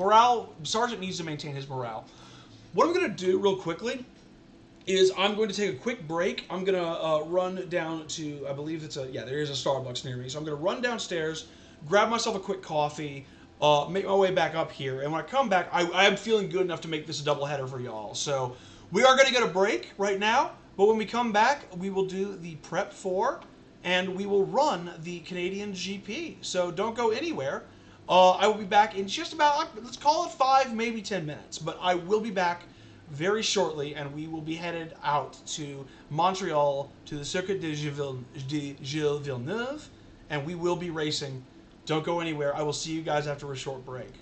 Sargent needs to maintain his morale. What I'm going to do real quickly is I'm going to take a quick break. I'm going to run down to, I believe there is a Starbucks near me. So I'm going to run downstairs, grab myself a quick coffee, make my way back up here. And when I come back, I am feeling good enough to make this a doubleheader for y'all. So we are going to get a break right now. But when we come back, we will do the Prep 4, and we will run the Canadian GP. So don't go anywhere. I will be back in just about, let's call it 5, maybe 10 minutes. But I will be back very shortly, and we will be headed out to Montreal to the Circuit de Gilles Villeneuve, and we will be racing. Don't go anywhere. I will see you guys after a short break.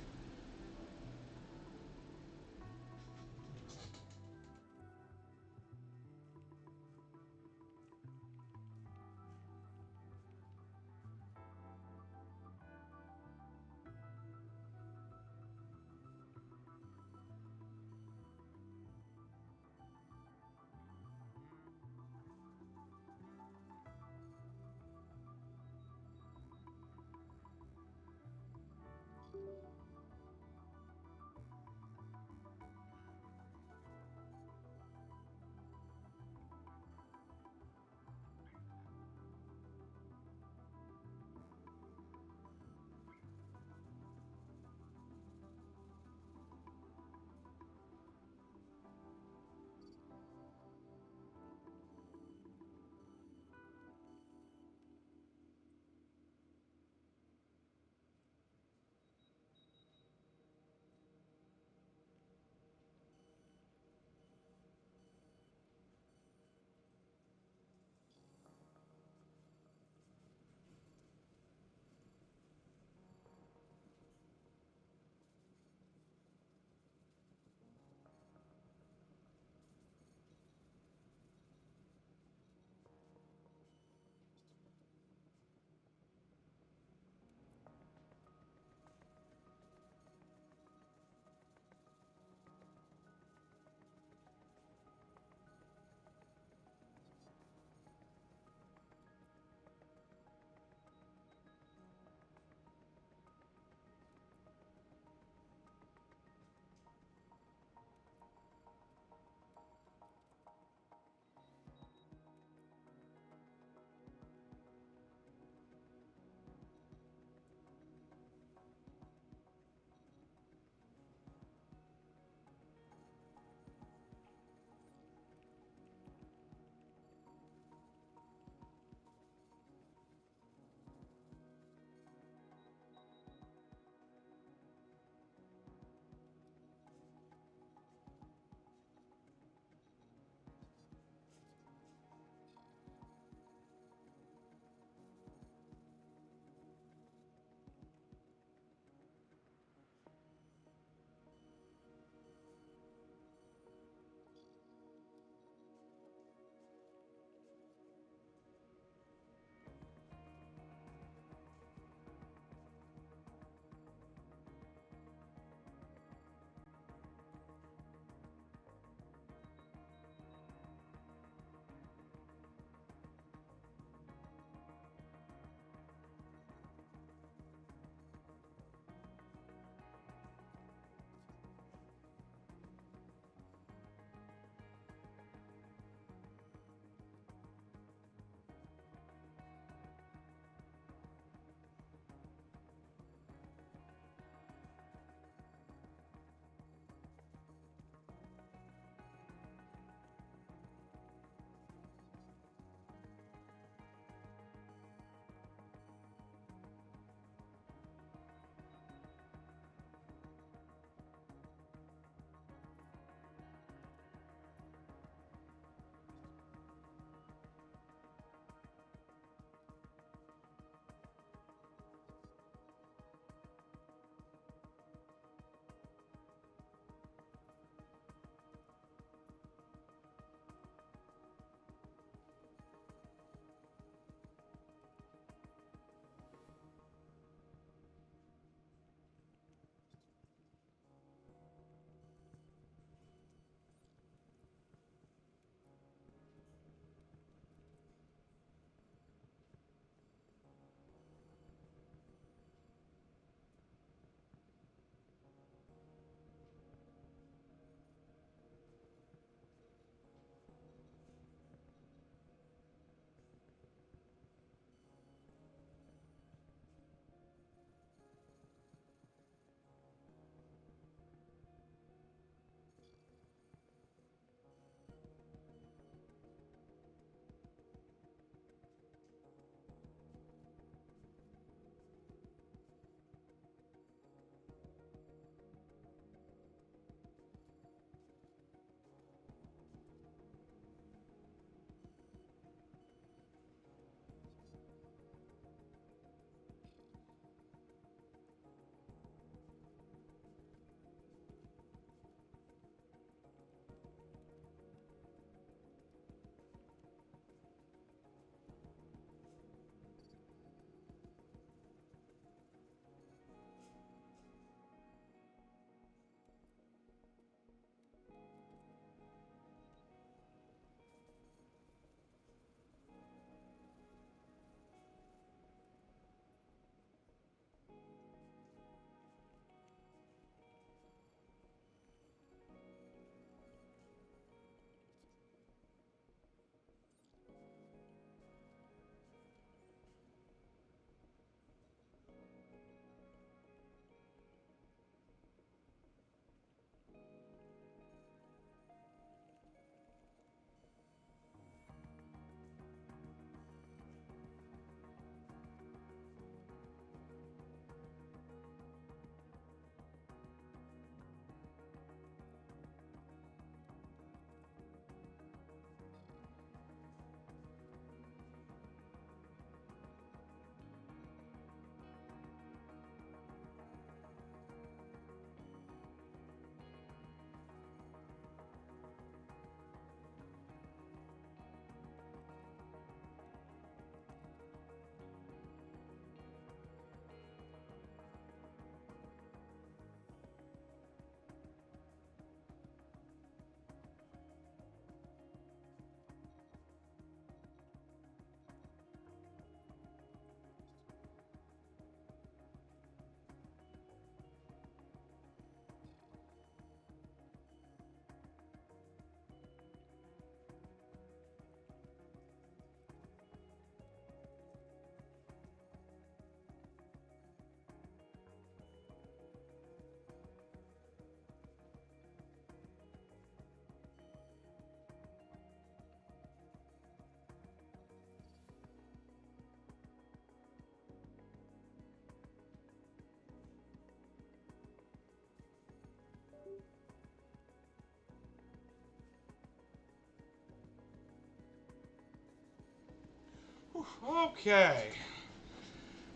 Okay.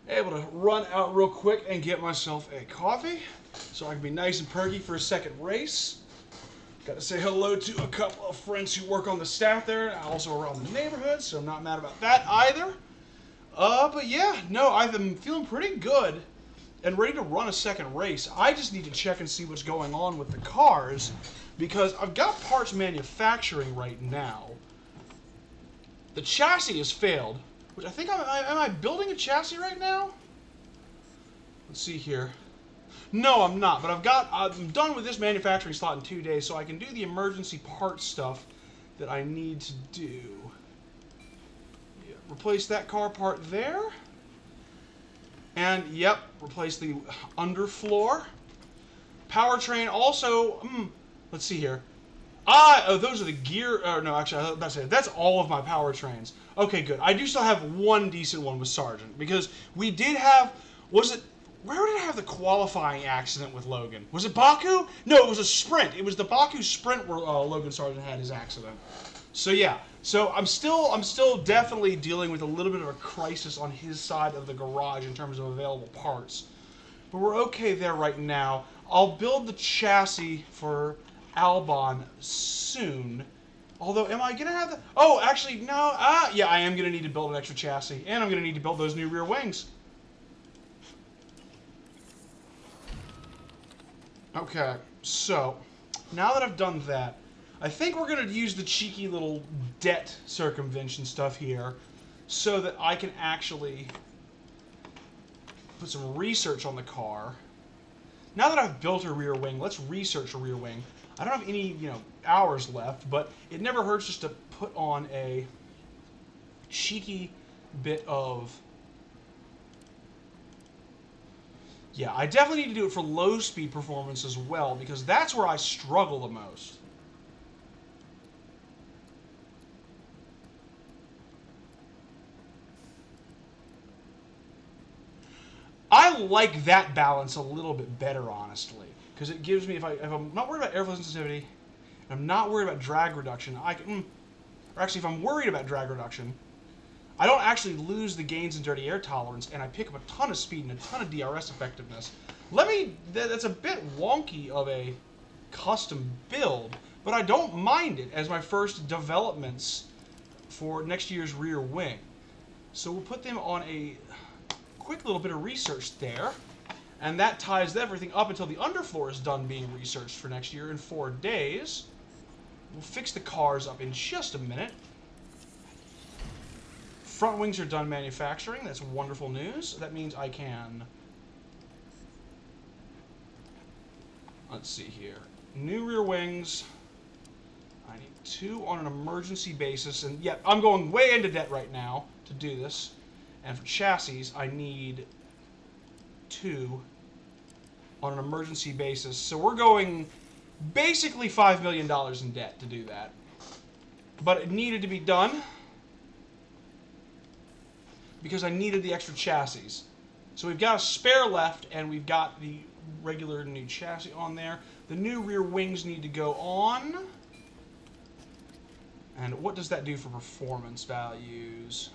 Able to run out real quick and get myself a coffee so I can be nice and perky for a second race. Got to say hello to a couple of friends who work on the staff there and also around the neighborhood, so I'm not mad about that either. But yeah, no, I'm feeling pretty good and ready to run a second race. I just need to check and see what's going on with the cars because I've got parts manufacturing right now. The chassis has failed, which I think am I building a chassis right now? Let's see here. No, I'm not, but I'm done with this manufacturing slot in 2 days, so I can do the emergency parts stuff that I need to do. Yeah, replace that car part there. And, yep, replace the underfloor. Powertrain also, let's see here. Oh, those are the gear, no, actually, I was about to say, that's all of my powertrains. Okay, good. I do still have one decent one with Sargent, because we did have, where did I have the qualifying accident with Logan? Was it Baku? No, it was a sprint. It was the Baku sprint where Logan Sargent had his accident. So yeah, so I'm still definitely dealing with a little bit of a crisis on his side of the garage in terms of available parts. But we're okay there right now. I'll build the chassis for Albon soon. Although, am I going to have the... Oh, actually, no. Yeah, I am going to need to build an extra chassis. And I'm going to need to build those new rear wings. Okay, so, now that I've done that, I think we're going to use the cheeky little debt circumvention stuff here so that I can actually put some research on the car. Now that I've built a rear wing, let's research a rear wing. I don't have any, hours left, but it never hurts just to put on a cheeky bit of... Yeah, I definitely need to do it for low-speed performance as well, because that's where I struggle the most. I like that balance a little bit better, honestly, because it gives me, if I'm not worried about airflow sensitivity, and I'm not worried about drag reduction, I can, or actually if I'm worried about drag reduction, I don't actually lose the gains in dirty air tolerance, and I pick up a ton of speed and a ton of DRS effectiveness. That's a bit wonky of a custom build, but I don't mind it as my first developments for next year's rear wing. So we'll put them on a quick little bit of research there, and that ties everything up until the underfloor is done being researched for next year in 4 days. We'll fix the cars up in just a minute. Front wings are done manufacturing. That's wonderful news. That means I can... Let's see here. New rear wings. I need 2 on an emergency basis. And yeah, I'm going way into debt right now to do this. And for chassis, I need 2 on an emergency basis. So we're going basically $5 million in debt to do that. But it needed to be done because I needed the extra chassis. So we've got a spare left, and we've got the regular new chassis on there. The new rear wings need to go on. And what does that do for performance values?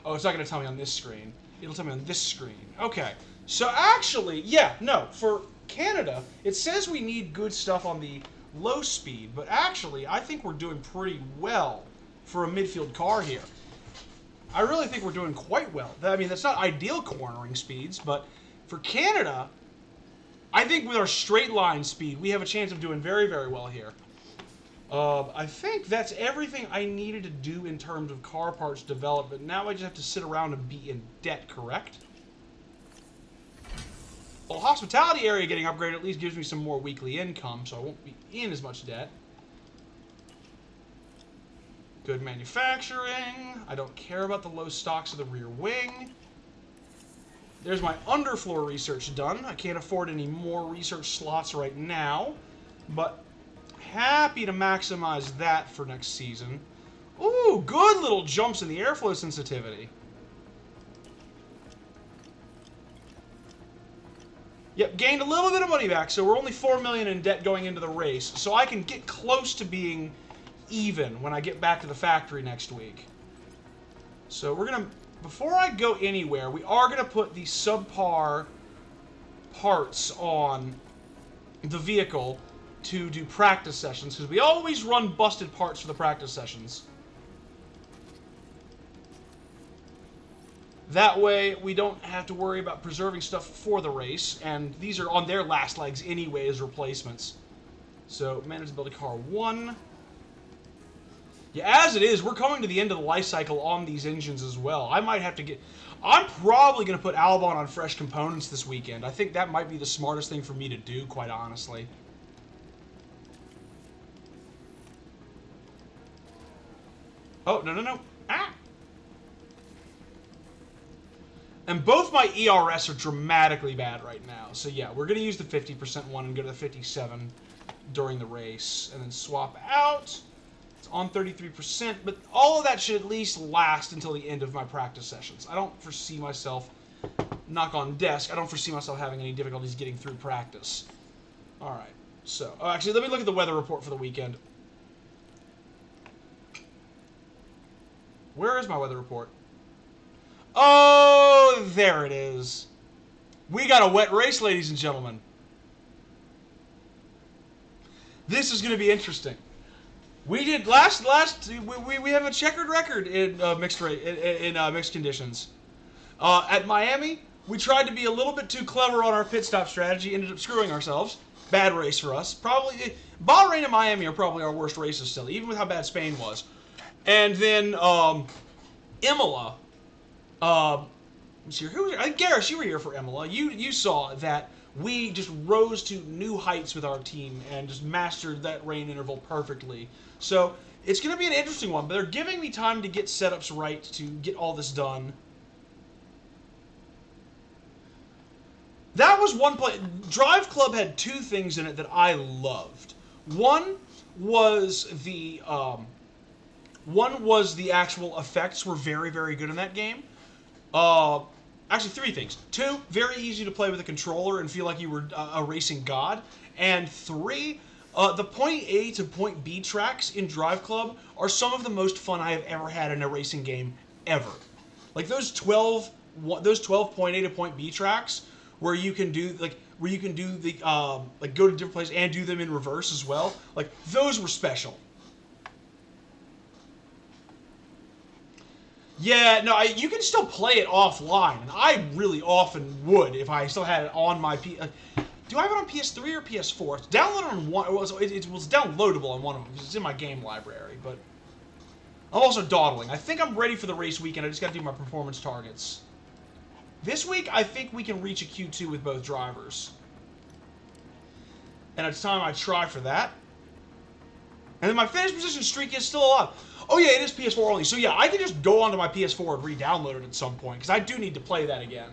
Oh, it's not going to tell me on this screen. It'll tell me on this screen. Okay. So actually, yeah, no, for Canada, it says we need good stuff on the low speed, but actually, I think we're doing pretty well for a midfield car here. I really think we're doing quite well. I mean, that's not ideal cornering speeds, but for Canada, I think with our straight line speed, we have a chance of doing very, very well here. I think that's everything I needed to do in terms of car parts development. Now I just have to sit around and be in debt, correct? Well, hospitality area getting upgraded at least gives me some more weekly income, so I won't be in as much debt. Good manufacturing. I don't care about the low stocks of the rear wing. There's my underfloor research done. I can't afford any more research slots right now, but happy to maximize that for next season. Ooh, good little jumps in the airflow sensitivity. Yep, gained a little bit of money back, so we're only $4 million in debt going into the race, so I can get close to being even when I get back to the factory next week. So we're going to, before I go anywhere, we are going to put the subpar parts on the vehicle to do practice sessions, because we always run busted parts for the practice sessions. That way, we don't have to worry about preserving stuff for the race, and these are on their last legs anyway as replacements. So, manage to build a car 1. Yeah, as it is, we're coming to the end of the life cycle on these engines as well. I might have to get... I'm probably going to put Albon on fresh components this weekend. I think that might be the smartest thing for me to do, quite honestly. Oh, no. Ah! And both my ERS are dramatically bad right now. So yeah, we're going to use the 50% one and go to the 57 during the race. And then swap out. It's on 33%, but all of that should at least last until the end of my practice sessions. I don't foresee myself, knock on desk, I don't foresee myself having any difficulties getting through practice. Alright, so, actually, let me look at the weather report for the weekend. Where is my weather report? Oh, there it is. We got a wet race, ladies and gentlemen. This is going to be interesting. We did we have a checkered record in mixed conditions. At Miami, we tried to be a little bit too clever on our pit stop strategy, ended up screwing ourselves. Bad race for us. Probably Bahrain and Miami are probably our worst races still, even with how bad Spain was. And then Imola. Let's see, who was here? I think Garrus, you were here for Imola. You saw that we just rose to new heights with our team and just mastered that rain interval perfectly. So it's going to be an interesting one, but they're giving me time to get setups right to get all this done. That was one play. Drive Club had two things in it that I loved. One was the actual effects were very, very good in that game. Actually, three things. 2, very easy to play with a controller and feel like you were a racing god. And 3, the point A to point B tracks in Drive Club are some of the most fun I have ever had in a racing game ever. Like those 12 point A to point B tracks where you can do the go to different places and do them in reverse as well. Like those were special. Yeah, no, you can still play it offline, and I really often would if I still had it on my do I have it on PS3 or PS4? It's downloaded on one. It was downloadable on one of them because it's in my game library. But I'm also dawdling. I think I'm ready for the race weekend. I just got to do my performance targets. This week, I think we can reach a Q2 with both drivers, and it's time I try for that. And then my finish position streak is still alive. Oh yeah, it is PS4 only. So yeah, I can just go onto my PS4 and re-download it at some point because I do need to play that again.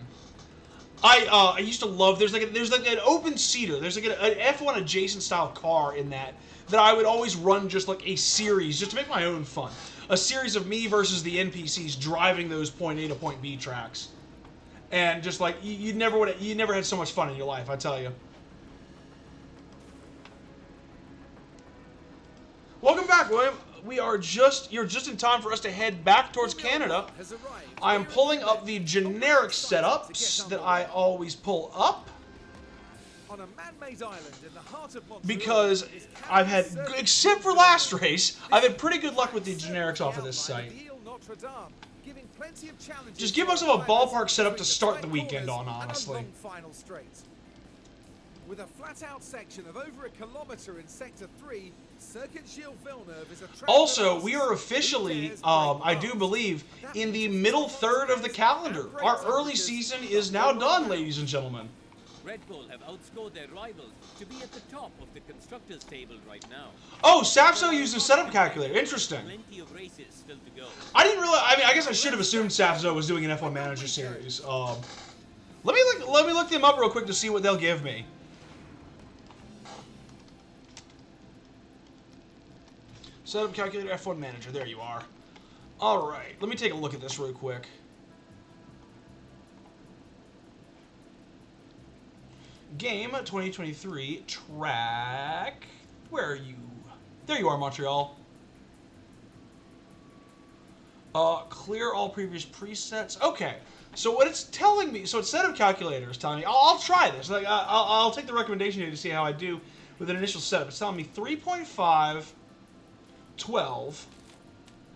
I used to love. There's like an open seater. There's like an F1 adjacent style car in that I would always run just like a series just to make my own fun. A series of me versus the NPCs driving those point A to point B tracks, and just like you never had so much fun in your life, I tell you. Welcome back, William. You're just in time for us to head back towards Canada. I am pulling up the generic setups that I always pull up. Because I've had, except for last race, I've had pretty good luck with the generics off of this site. Just give myself a ballpark setup to start the weekend on, honestly. With a flat-out section of over 1 kilometer in Sector 3, Circuit Gilles Villeneuve is a track. Also, we are officially, I do believe, in the middle third of the calendar. Our early season is now done, ladies and gentlemen. Red Bull have outscored their rivals to be at the top of the constructors' table right now. Oh, Safso used a setup calculator. Interesting. Plenty of races still to go. I didn't realize. I mean, I guess I should have assumed Safso was doing an F1 Manager series. Let me look them up real quick to see what they'll give me. Setup calculator, F1 Manager. There you are. All right. Let me take a look at this real quick. Game 2023 track. Where are you? There you are, Montreal. Clear all previous presets. Okay. So what it's telling me, so instead of calculator, it's telling me, I'll try this. Like, I'll take the recommendation here to see how I do with an initial setup. It's telling me 3.5, 12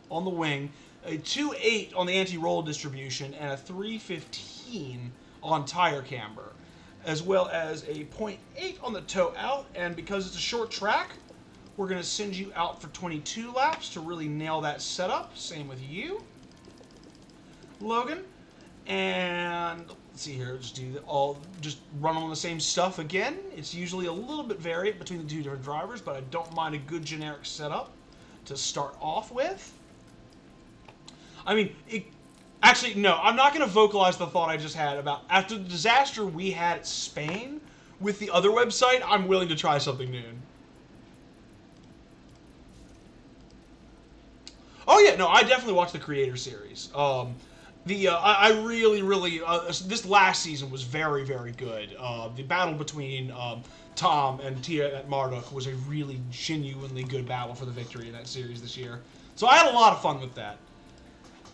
on the wing, a 2.8 on the anti-roll distribution, and a 3.15 on tire camber, as well as a 0.8 on the toe out. And because it's a short track, we're going to send you out for 22 laps to really nail that setup. Same with you, Logan. And let's see here, just run on the same stuff again. It's usually a little bit variant between the two different drivers, but I don't mind a good generic setup to start off with. I mean, actually, no, I'm not going to vocalize the thought I just had about after the disaster we had at Spain with the other website, I'm willing to try something new. Oh yeah, no, I definitely watched the Creator series. I really, this last season was very, very good. The battle between Tom and Tia at Marduk was a really genuinely good battle for the victory in that series this year. So I had a lot of fun with that.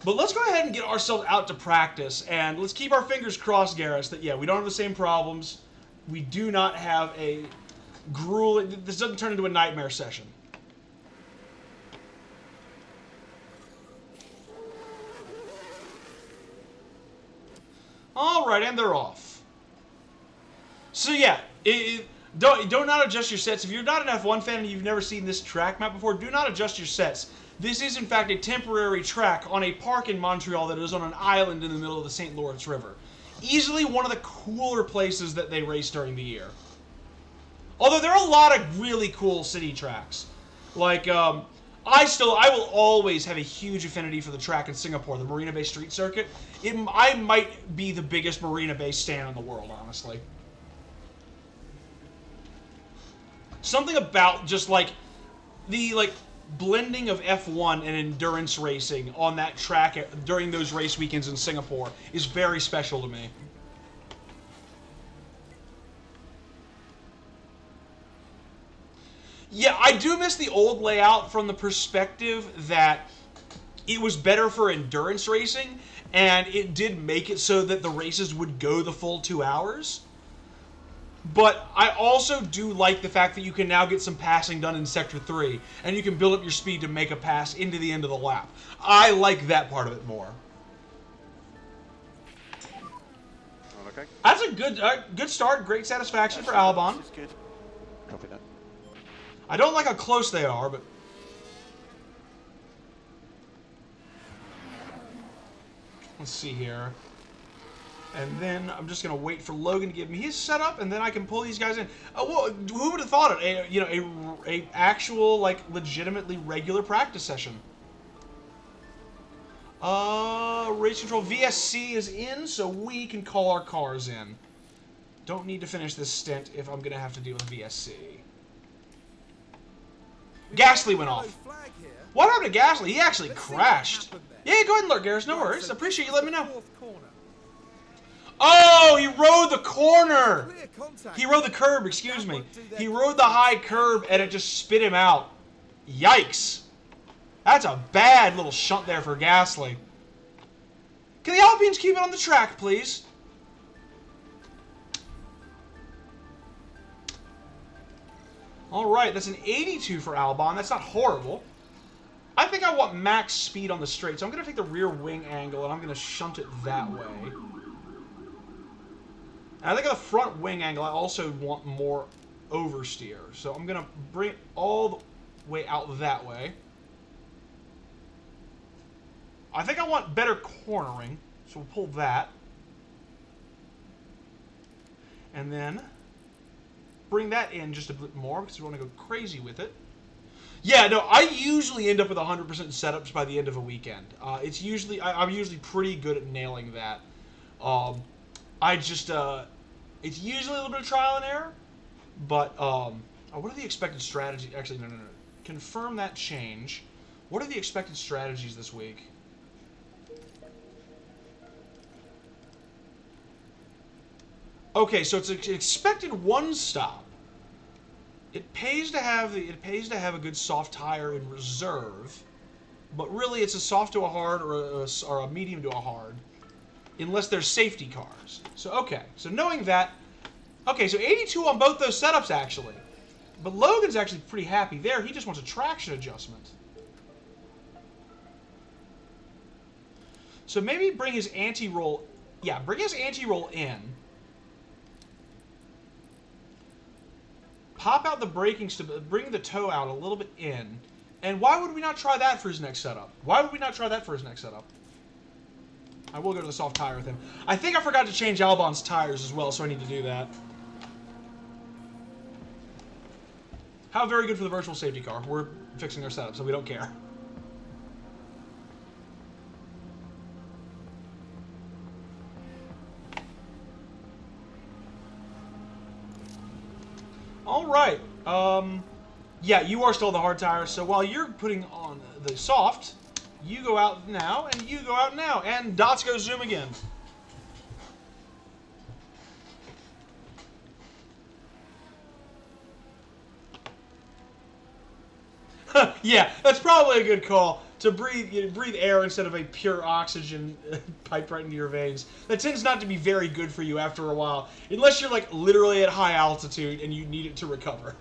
But let's go ahead and get ourselves out to practice, and let's keep our fingers crossed, Garrus, that, yeah, we don't have the same problems. We do not have a grueling... This doesn't turn into a nightmare session. Alright, and they're off. So yeah, do not adjust your sets. If you're not an F1 fan and you've never seen this track map before, do not adjust your sets. This is in fact a temporary track on a park in Montreal that is on an island in the middle of the St. Lawrence River. Easily one of the cooler places that they race during the year. Although there are a lot of really cool city tracks. Like, I will always have a huge affinity for the track in Singapore, the Marina Bay Street Circuit. I might be the biggest Marina Bay stan in the world, honestly. Something about just the blending of F1 and endurance racing on that track during those race weekends in Singapore is very special to me. Yeah, I do miss the old layout from the perspective that it was better for endurance racing, and it did make it so that the races would go the full 2 hours. But I also do like the fact that you can now get some passing done in Sector 3, and you can build up your speed to make a pass into the end of the lap. I like that part of it more. Okay. That's a good start, great satisfaction for Albon. This is good. Copy that. I don't like how close they are, but... Let's see here. And then I'm just going to wait for Logan to give me his setup, and then I can pull these guys in. Well, who would have thought it? A actual, legitimately regular practice session. Race control VSC is in, so we can call our cars in. Don't need to finish this stint if I'm going to have to deal with VSC. Gasly went off. What happened to Gasly? He actually crashed. Yeah, go ahead and look, Garrus. No worries. I appreciate you letting me know. Oh, he rode the corner. He rode the curb, excuse me. He rode the high curb, and it just spit him out. Yikes. That's a bad little shunt there for Gasly. Can the Alpines keep it on the track, please? Alright, that's an 82 for Albon. That's not horrible. I think I want max speed on the straight, so I'm going to take the rear wing angle, and I'm going to shunt it that way. And I think at the front wing angle, I also want more oversteer. So I'm going to bring it all the way out that way. I think I want better cornering, so we'll pull that. And then bring that in just a bit more because we want to go crazy with it. Yeah, no, I usually end up with 100% setups by the end of a weekend. I'm usually pretty good at nailing that. It's usually a little bit of trial and error, but what are the expected strategies? Actually, no. Confirm that change. What are the expected strategies this week? Okay, so it's an expected one stop. It pays to have a good soft tire in reserve. but really it's a soft to a hard or a medium to a hard, unless there's safety cars. So, okay. So knowing that, okay, so 82 on both those setups, actually. But Logan's actually pretty happy there. He just wants a traction adjustment. So maybe bring his anti-roll... Yeah, bring his anti-roll in. Pop out the braking... Bring the toe out a little bit in. And why would we not try that for his next setup? Why would we not try that for his next setup? I will go to the soft tire with him. I think I forgot to change Albon's tires as well, so I need to do that. How very good for the virtual safety car. We're fixing our setup, so we don't care. All right. Yeah, you are still the hard tire, so while you're putting on the soft, you go out now, and you go out now, and dots go zoom again. Yeah, that's probably a good call. To breathe air instead of a pure oxygen pipe right into your veins. That tends not to be very good for you after a while, unless you're like literally at high altitude and you need it to recover.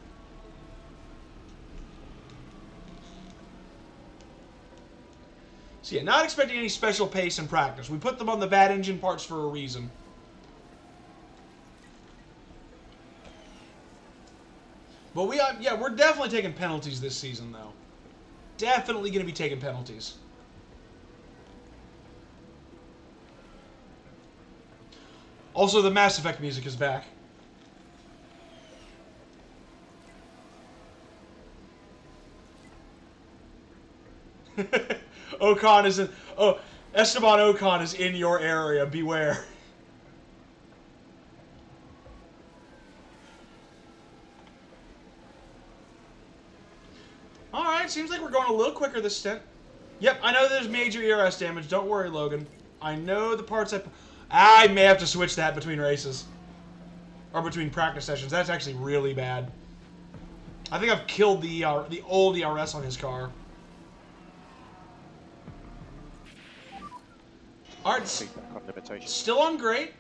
So yeah, not expecting any special pace in practice. We put them on the bad engine parts for a reason. But yeah, we're definitely taking penalties this season, though. Definitely going to be taking penalties. Also, the Mass Effect music is back. Ocon is in... Oh, Esteban Ocon is in your area. Beware. Alright, seems like we're going a little quicker this stint. Yep, I know there's major ERS damage. Don't worry, Logan. I know the parts I may have to switch that between races. Or between practice sessions. That's actually really bad. I think I've killed the old ERS on his car. Alright, still on great.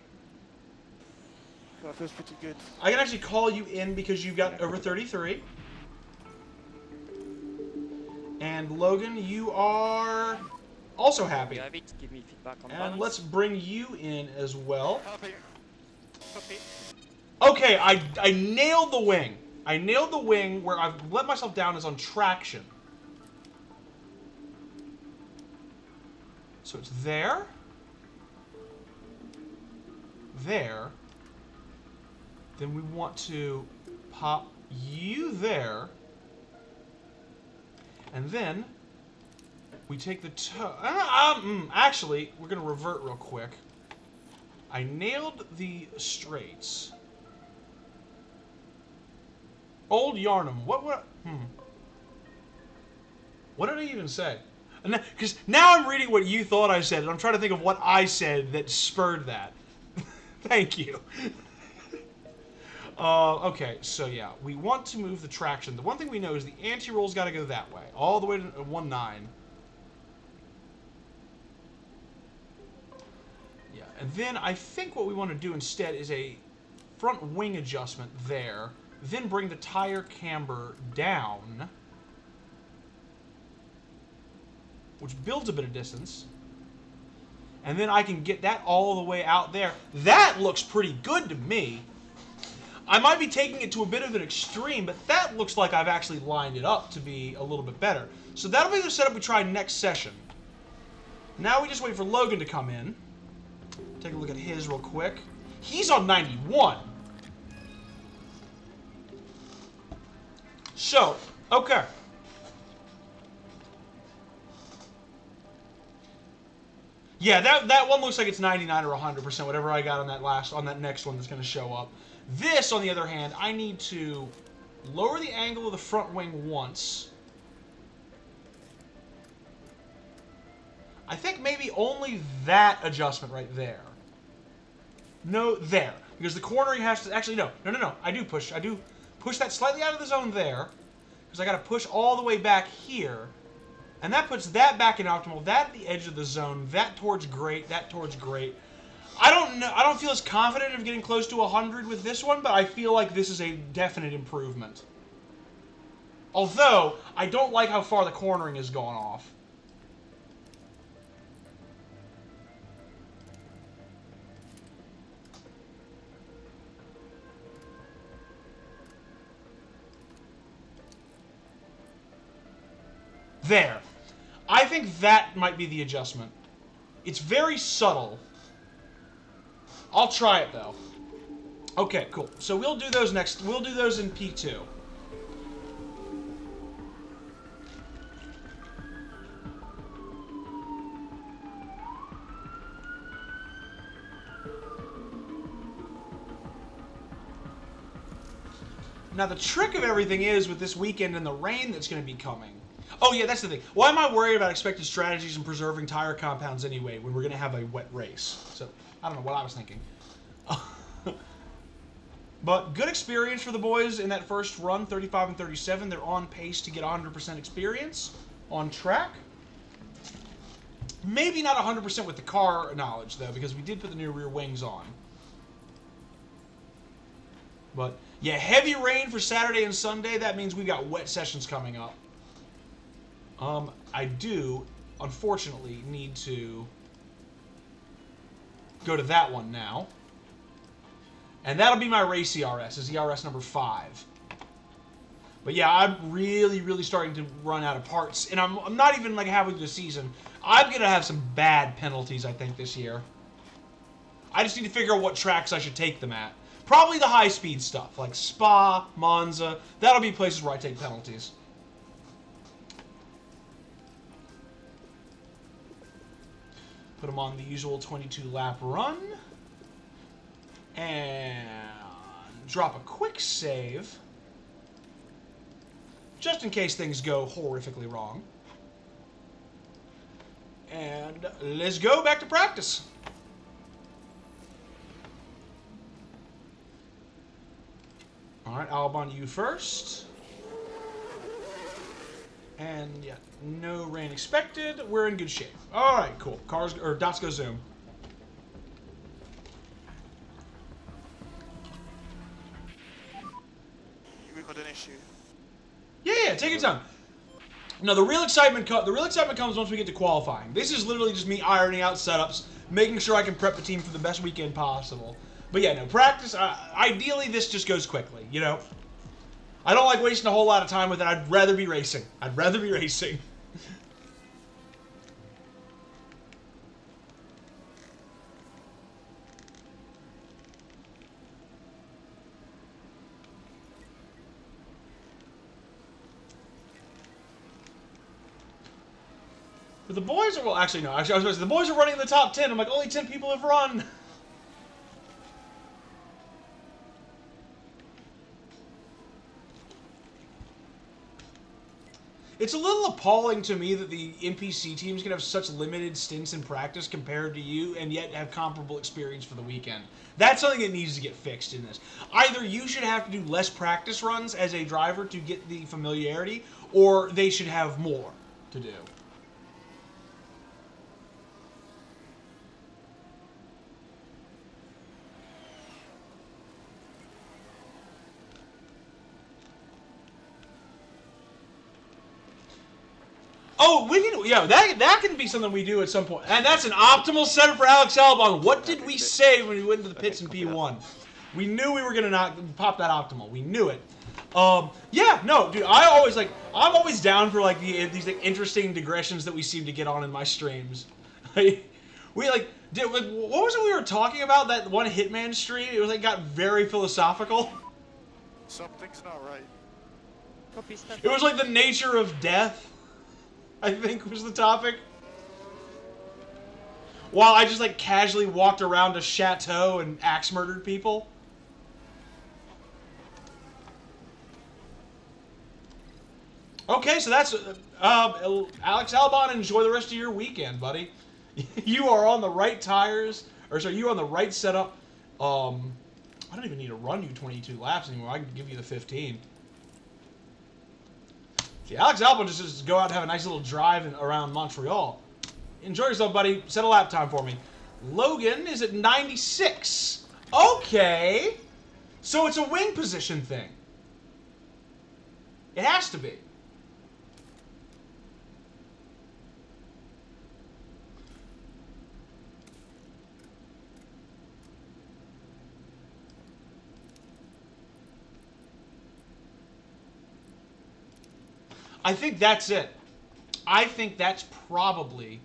That feels pretty good. I can actually call you in because you've got over 33. And Logan, you are also happy. You have it, give me feedback on And balance. let's bring you in as well. Copy. Copy. Okay, I nailed the wing. I nailed the wing. Where I've let myself down is on traction. So it's there. There. Then we want to pop you there. And then we take the toe. Actually, we're going to revert real quick. I nailed the straights. Old Yarnum. What did I even say? Because now I'm reading what you thought I said, and I'm trying to think of what I said that spurred that. Thank you. Okay, so yeah, we want to move the traction. The one thing we know is the anti-roll's got to go that way, all the way to 1.9. Yeah, and then I think what we want to do instead is a front wing adjustment there, then bring the tire camber down, which builds a bit of distance. And then I can get that all the way out there. That looks pretty good to me. I might be taking it to a bit of an extreme, but that looks like I've actually lined it up to be a little bit better. So that'll be the setup we try next session. Now we just wait for Logan to come in. Take a look at his real quick. He's on 91. So, okay. Yeah, that one looks like it's 99 or 100%, whatever I got on that next one that's going to show up. This, on the other hand, I need to lower the angle of the front wing once. I think maybe only that adjustment right there. No, there. Because the cornering has to... Actually, no. No. I do push that slightly out of the zone there. Because I got to push all the way back here. And that puts that back in optimal. That at the edge of the zone. That towards great. That towards great. I don't know. I don't feel as confident of getting close to 100 with this one, but I feel like this is a definite improvement. Although, I don't like how far the cornering has gone off. There. I think that might be the adjustment. It's very subtle. I'll try it, though. Okay, cool. So we'll do those next. We'll do those in P2. Now, the trick of everything is, with this weekend and the rain that's going to be coming... Oh, yeah, that's the thing. Why am I worried about expected strategies and preserving tire compounds anyway when we're going to have a wet race? So, I don't know what I was thinking. But good experience for the boys in that first run, 35 and 37. They're on pace to get 100% experience on track. Maybe not 100% with the car knowledge, though, because we did put the new rear wings on. But, yeah, heavy rain for Saturday and Sunday. That means we've got wet sessions coming up. I do, unfortunately, need to go to that one now. And that'll be my race ERS, is ERS number 5. But yeah, I'm really, really starting to run out of parts. And I'm not even, like, halfway through the season. I'm going to have some bad penalties, I think, this year. I just need to figure out what tracks I should take them at. Probably the high-speed stuff, like Spa, Monza. That'll be places where I take penalties. Put them on the usual 22-lap run. And drop a quick save. Just in case things go horrifically wrong. And let's go back to practice. Alright, Albon, you first. And yeah, no rain expected. We're in good shape. Alright, cool. Cars or dots go zoom. We got an issue. Yeah, take your time. No, the real excitement comes once we get to qualifying. This is literally just me ironing out setups, making sure I can prep the team for the best weekend possible. But yeah, no, practice, ideally this just goes quickly, you know? I don't like wasting a whole lot of time with it. I'd rather be racing. I'd rather be racing. But the boys are, well, actually, no. Actually, I was going to say, the boys are running in the top 10. I'm like, only 10 people have run. It's a little appalling to me that the NPC teams can have such limited stints in practice compared to you and yet have comparable experience for the weekend. That's something that needs to get fixed in this. Either you should have to do less practice runs as a driver to get the familiarity, or they should have more to do. Oh, we can, yeah, that can be something we do at some point. And that's an optimal setup for Alex Albon. What did we say when we went into the pits in P1? We knew we were going to pop that optimal. We knew it. Yeah, no, dude, I'm always down for, like, these like, interesting digressions that we seem to get on in my streams. What was it we were talking about, that one Hitman stream? It was, like, got very philosophical. Something's not right. It was, like, the nature of death, I think was the topic. While I just, like, casually walked around a chateau and axe murdered people. Okay, so that's Alex Albon. Enjoy the rest of your weekend, buddy. You are on the right tires, or sorry, you're on the right setup. I don't even need to run you 22 laps anymore. I can give you the 15. See, Alex Albon just go out and have a nice little drive around Montreal. Enjoy yourself, buddy. Set a lap time for me. Logan is at 96. Okay. So it's a wing position thing. It has to be. I think that's it. I think that's probably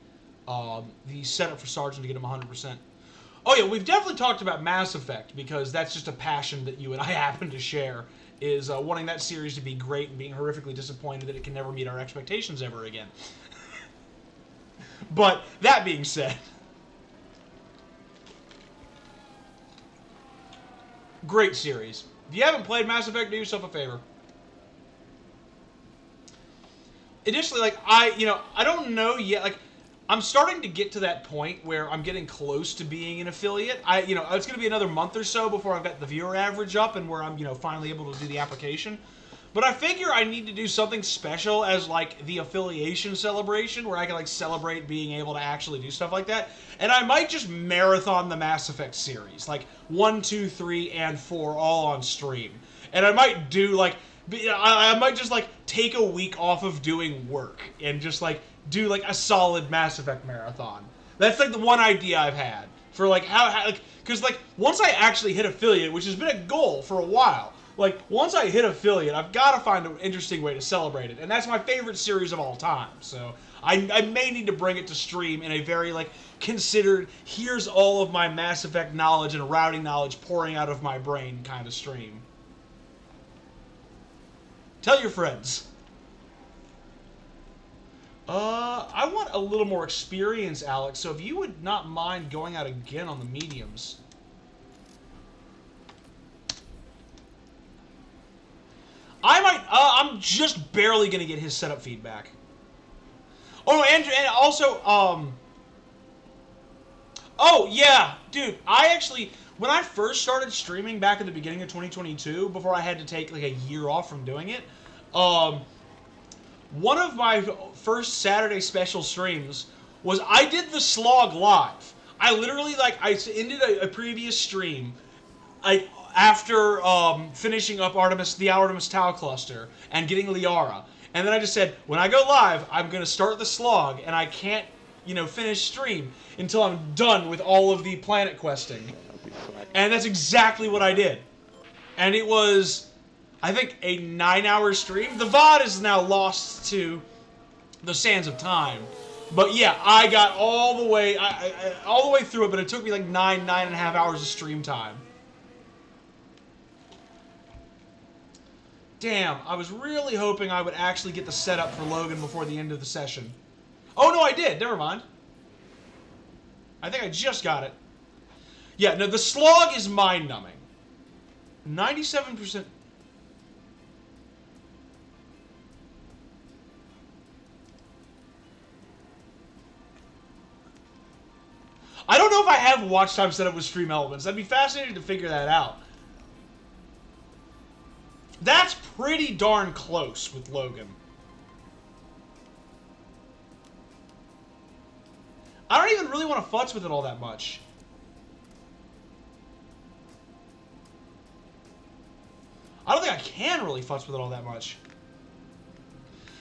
the setup for Sargent to get him 100%. Oh yeah, we've definitely talked about Mass Effect because that's just a passion that you and I happen to share, is wanting that series to be great and being horrifically disappointed that it can never meet our expectations ever again. But that being said, great series. If you haven't played Mass Effect, do yourself a favor. Initially, like, I don't know yet, like, I'm starting to get to that point where I'm getting close to being an affiliate. It's going to be another month or so before I've got the viewer average up and where I'm, finally able to do the application. But I figure I need to do something special as, like, the affiliation celebration where I can, like, celebrate being able to actually do stuff like that. And I might just marathon the Mass Effect series, like 1, 2, 3, and 4 all on stream. And I might do, like, I might just, like, take a week off of doing work and just, like, do, like, a solid Mass Effect marathon. That's, like, the one idea I've had for, like, because, like, once I actually hit affiliate, which has been a goal for a while, like, once I hit affiliate, I've got to find an interesting way to celebrate it. And that's my favorite series of all time. So I may need to bring it to stream in a very, like, considered, here's all of my Mass Effect knowledge and routing knowledge pouring out of my brain kind of stream. Tell your friends. I want a little more experience, Alex, so if you would not mind going out again on the mediums. I'm just barely going to get his setup feedback. Oh, and also, oh, yeah, dude, when I first started streaming back at the beginning of 2022, before I had to take, like, a year off from doing it, one of my first Saturday special streams was I did the slog live. I literally, like, I ended a previous stream, after finishing up the Artemis Tau cluster and getting Liara. And then I just said, when I go live, I'm going to start the slog, and I can't, finish stream until I'm done with all of the planet questing. And that's exactly what I did. And it was, I think, a 9-hour stream. The VOD is now lost to the sands of time. But yeah, I got all the way, all the way through it, but it took me like 9.5 hours of stream time. Damn, I was really hoping I would actually get the setup for Logan before the end of the session. Oh, no, I did. Never mind. I think I just got it. Yeah, no, the slog is mind-numbing. 97%. I don't know if I have watch time set up with Stream Elements. I'd be fascinated to figure that out. That's pretty darn close with Logan. I don't even really want to futz with it all that much. I don't think I can really futz with it all that much.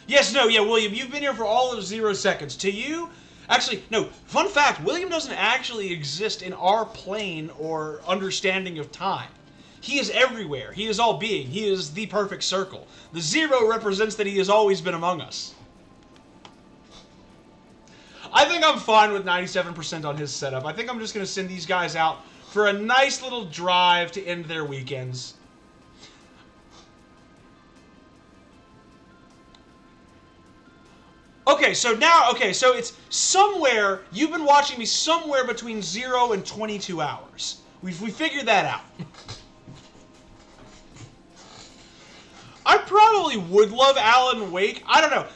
Yes, no, yeah, William, you've been here for all of 0 seconds. To you, actually, no, fun fact, William doesn't actually exist in our plane or understanding of time. He is everywhere. He is all being. He is the perfect circle. The 0 represents that he has always been among us. I think I'm fine with 97% on his setup. I think I'm just going to send these guys out for a nice little drive to end their weekends. Okay, so it's somewhere, you've been watching me somewhere between 0 and 22 hours. We figured that out. I probably would love Alan Wake. I don't know.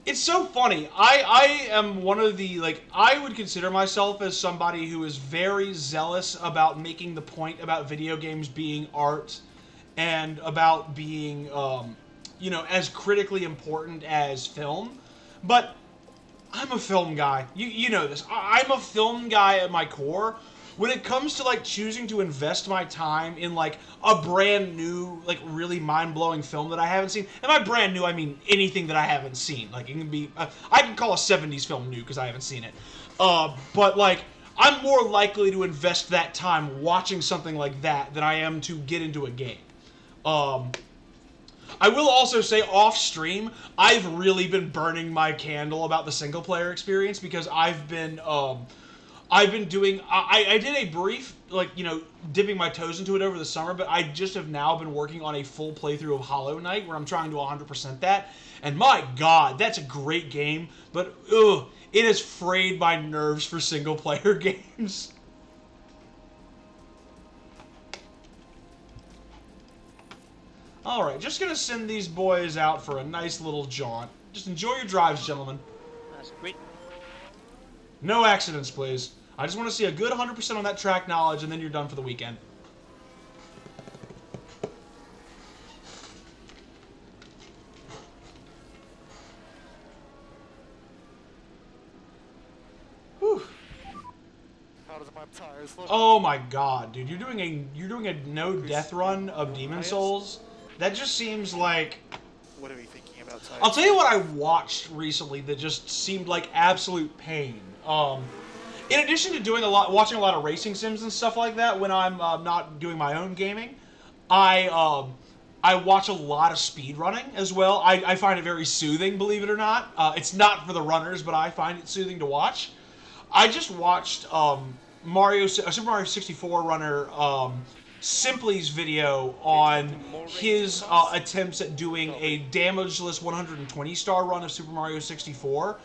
It's so funny. I am one of the, like, I would consider myself as somebody who is very zealous about making the point about video games being art and about being, you know, as critically important as film, but I'm a film guy. You know this. I'm a film guy at my core. When it comes to, like, choosing to invest my time in, like, a brand new, like, really mind-blowing film that I haven't seen, and by brand new, I mean anything that I haven't seen. Like, it can be, I can call a 70s film new because I haven't seen it. But, like, I'm more likely to invest that time watching something like that than I am to get into a game. I will also say, off-stream, I've really been burning my candle about the single-player experience because I've been doing, I did a brief, like, you know, dipping my toes into it over the summer, but I just have now been working on a full playthrough of Hollow Knight, where I'm trying to 100% that, and my god, that's a great game, but, ugh, it has frayed my nerves for single-player games. Alright, just gonna send these boys out for a nice little jaunt. Just enjoy your drives, gentlemen. That's great. No accidents, please. I just want to see a good 100% on that track knowledge, and then you're done for the weekend. Whew. How does my tires look? Oh my god, dude. You're doing a no death run of Demon Souls? That just seems like... What are we thinking about tires? I'll tell you what I watched recently that just seemed like absolute pain. In addition to watching a lot of racing sims and stuff like that, when I'm not doing my own gaming, I watch a lot of speed running as well. I find it very soothing, believe it or not. It's not for the runners, but I find it soothing to watch. I just watched Super Mario 64 runner Simply's video on his attempts at doing a damageless 120-star run of Super Mario 64.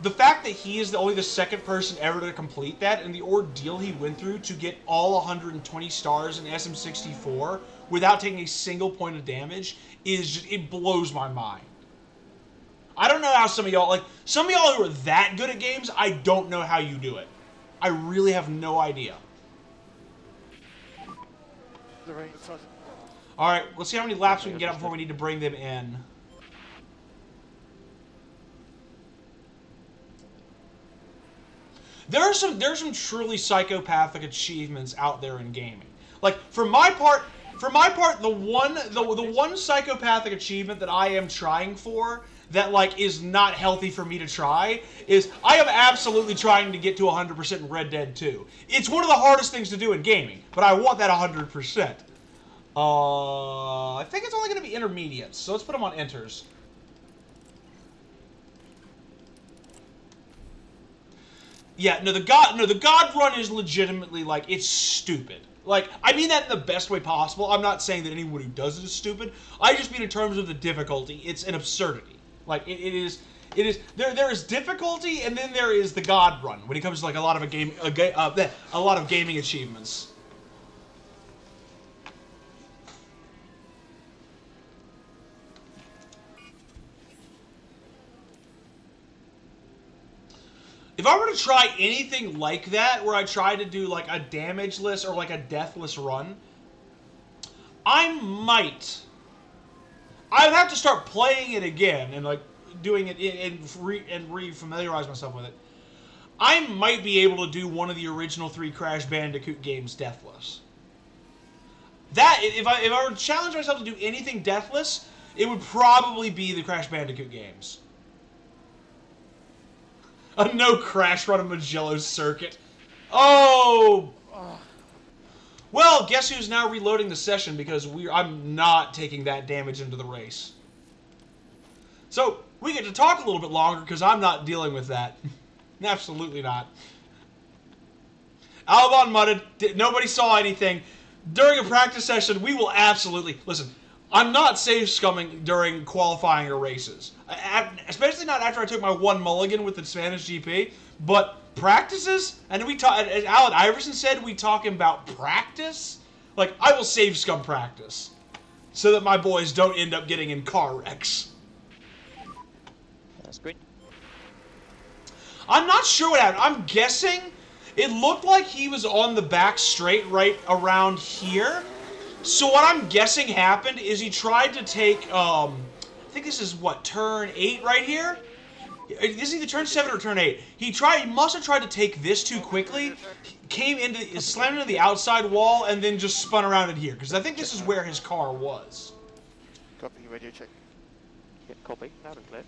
The fact that he is only the second person ever to complete that, and the ordeal he went through to get all 120 stars in SM64 without taking a single point of damage is just, it blows my mind. I don't know how some of y'all who are that good at games, I don't know how you do it. I really have no idea. Alright, let's see how many laps we can get up before we need to bring them in. There are some truly psychopathic achievements out there in gaming. Like, for my part, the one psychopathic achievement that I am trying for that, like, is not healthy for me to try is I am absolutely trying to get to 100% in Red Dead 2. It's one of the hardest things to do in gaming, but I want that 100%. I think it's only going to be intermediates, so let's put them on enters. Yeah, the God run is legitimately, like, it's stupid. Like, I mean that in the best way possible. I'm not saying that anyone who does it is stupid. I just mean in terms of the difficulty. It's an absurdity. Like, it is, there is difficulty, and then there is the God run when it comes to, like, a lot of gaming achievements. If I were to try anything like that, where I try to do, like, a damageless or, like, a deathless run, I would have to start playing it again and, like, doing it and re-familiarize myself with it. I might be able to do one of the original 3 Crash Bandicoot games deathless. If I were to challenge myself to do anything deathless, it would probably be the Crash Bandicoot games. A no crash run of Magello's Circuit. Oh! Well, guess who's now reloading the session because I'm not taking that damage into the race. So, we get to talk a little bit longer because I'm not dealing with that. Absolutely not. Albon mudded. Nobody saw anything. During a practice session, we will absolutely... Listen, I'm not safe scumming during qualifying or races. Especially not after I took my one mulligan with the Spanish GP. But practices, and as Alan Iverson said, we talking about practice? Like, I will save scum practice. So that my boys don't end up getting in car wrecks. That's great. I'm not sure what happened. I'm guessing it looked like he was on the back straight right around here. So what I'm guessing happened is he tried to take, I think this is what, turn 8 right here? This is either turn 7 or turn 8. He must have tried to take this too quickly, slammed into the outside wall, and then just spun around it here. Because I think this is where his car was. Copy, radio check. Yeah, copy. Loud and clear.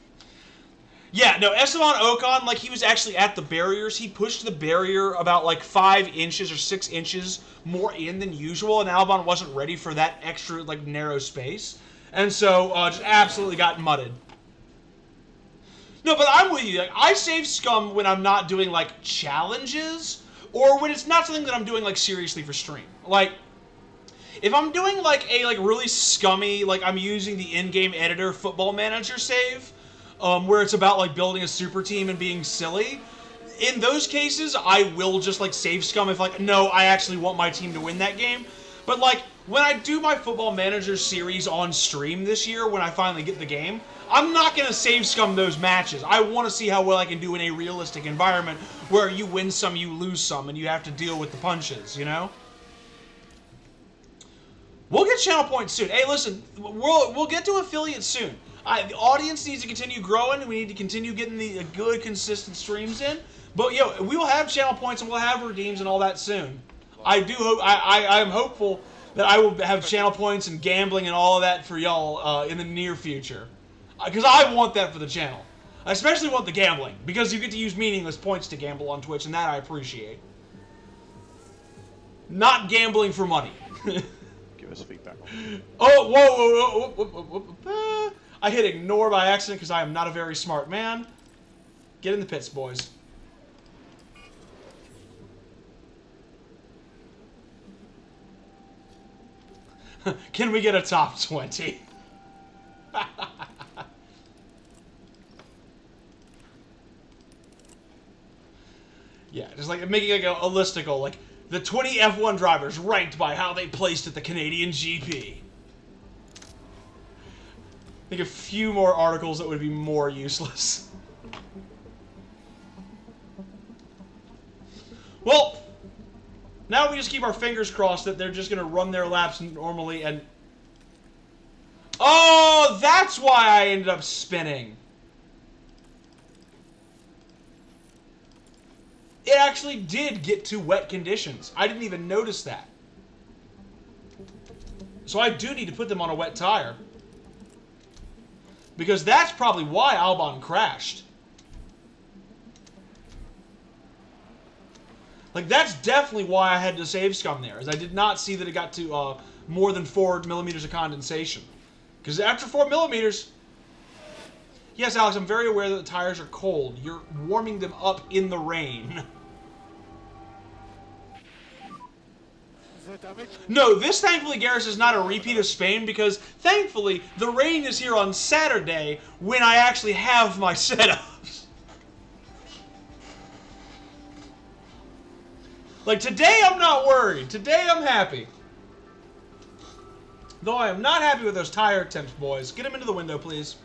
Yeah, no, Esteban Ocon, like, he was actually at the barriers. He pushed the barrier about, like, 5 inches or 6 inches more in than usual, and Albon wasn't ready for that extra, like, narrow space. And so, just absolutely got mudded. No, but I'm with you. Like, I save scum when I'm not doing, like, challenges, or when it's not something that I'm doing, like, seriously for stream. Like, if I'm doing, like, a, like, really scummy, like, I'm using the in-game editor Football Manager save, where it's about, like, building a super team and being silly, in those cases, I will just, like, save scum if, like, no, I actually want my team to win that game. But, like, when I do my Football Manager series on stream this year, when I finally get the game, I'm not going to save scum those matches. I want to see how well I can do in a realistic environment where you win some, you lose some, and you have to deal with the punches, you know? We'll get channel points soon. Hey, listen, we'll get to affiliates soon. The audience needs to continue growing. We need to continue getting the good, consistent streams in. But, yo, we will have channel points and we'll have redeems and all that soon. I do hope, I am hopeful that I will have channel points and gambling and all of that for y'all in the near future. Because I want that for the channel. I especially want the gambling, because you get to use meaningless points to gamble on Twitch, and that I appreciate. Not gambling for money. Give us feedback. Oh, whoa. I hit ignore by accident because I am not a very smart man. Get in the pits, boys. Can we get a top 20? Yeah, just like making like a listicle, like the 20 F1 drivers ranked by how they placed at the Canadian GP. I think a few more articles that would be more useless. Well, now we just keep our fingers crossed that they're just going to run their laps normally and... Oh, that's why I ended up spinning. It actually did get to wet conditions. I didn't even notice that. So I do need to put them on a wet tire. Because that's probably why Albon crashed. Like, that's definitely why I had to save scum there, is I did not see that it got to more than 4 millimeters of condensation. Because after 4 millimeters... Yes, Alex, I'm very aware that the tires are cold. You're warming them up in the rain. No, this, thankfully, Garrus, is not a repeat of Spain, because, thankfully, the rain is here on Saturday when I actually have my setups. Like, today I'm not worried. Today I'm happy. Though I am not happy with those tire attempts, boys. Get them into the window, please.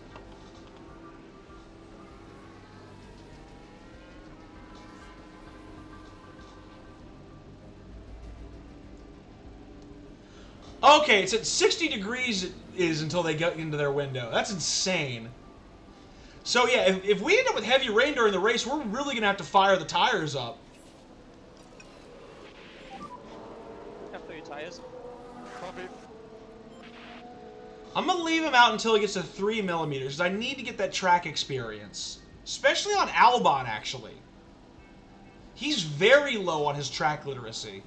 Okay, it's at 60 degrees it is until they get into their window. That's insane. So yeah, if we end up with heavy rain during the race, we're really going to have to fire the tires up. Careful your tires. Copy. I'm going to leave him out until he gets to 3 millimeters, because I need to get that track experience. Especially on Albon, actually. He's very low on his track literacy.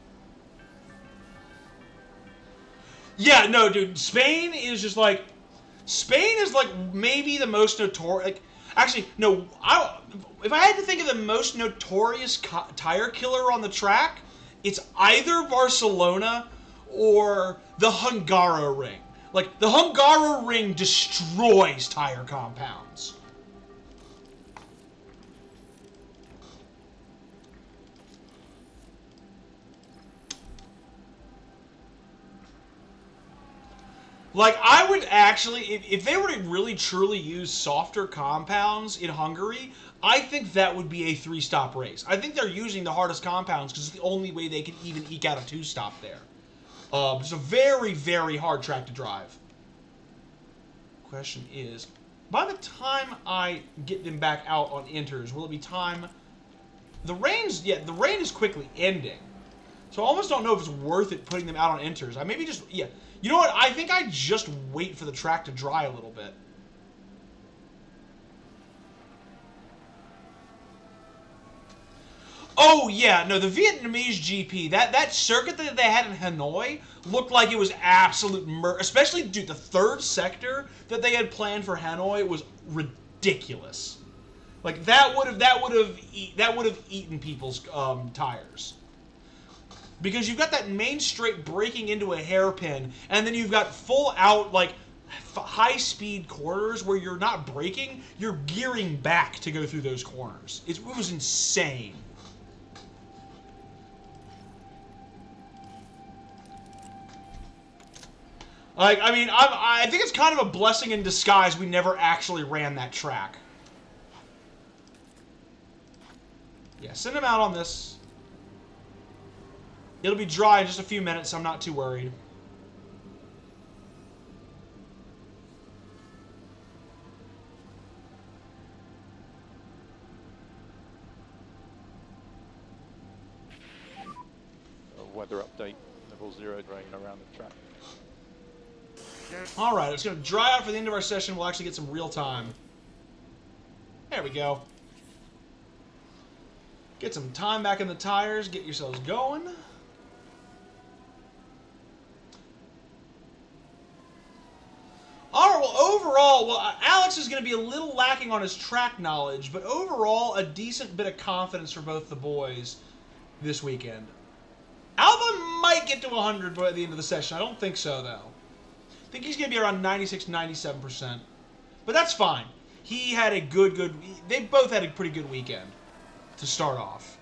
Yeah, no, dude, Spain is just like... Spain is like maybe the most notorious... Like, actually, no, if I had to think of the most notorious tire killer on the track, it's either Barcelona or the Hungaroring. Like, the Hungaroring destroys tire compounds. Like, I would actually, if they were to really truly use softer compounds in Hungary, I think that would be a 3-stop race. I think they're using the hardest compounds because it's the only way they can even eke out a 2-stop there. It's a very, very hard track to drive. Question is, by the time I get them back out on inters, will it be time? The rain is quickly ending. So I almost don't know if it's worth it putting them out on inters. I maybe just, yeah. You know what? I think I just wait for the track to dry a little bit. Oh, yeah. No, the Vietnamese GP, that circuit that they had in Hanoi looked like it was absolute especially, dude, the third sector that they had planned for Hanoi was ridiculous. Like, that would have eaten people's tires. Because you've got that main straight breaking into a hairpin, and then you've got full out, like, high-speed corners where you're not braking, you're gearing back to go through those corners. It was insane. Like, I mean, I think it's kind of a blessing in disguise we never actually ran that track. Yeah, send him out on this. It'll be dry in just a few minutes, so I'm not too worried. A weather update, level 0 rain around the track. Alright, it's going to dry out for the end of our session. We'll actually get some real time. There we go. Get some time back in the tires. Get yourselves going. Alright, well, overall, Alex is going to be a little lacking on his track knowledge, but overall, a decent bit of confidence for both the boys this weekend. Alba might get to 100 by the end of the session. I don't think so, though. I think he's going to be around 96, 97%. But that's fine. He had a they both had a pretty good weekend to start off.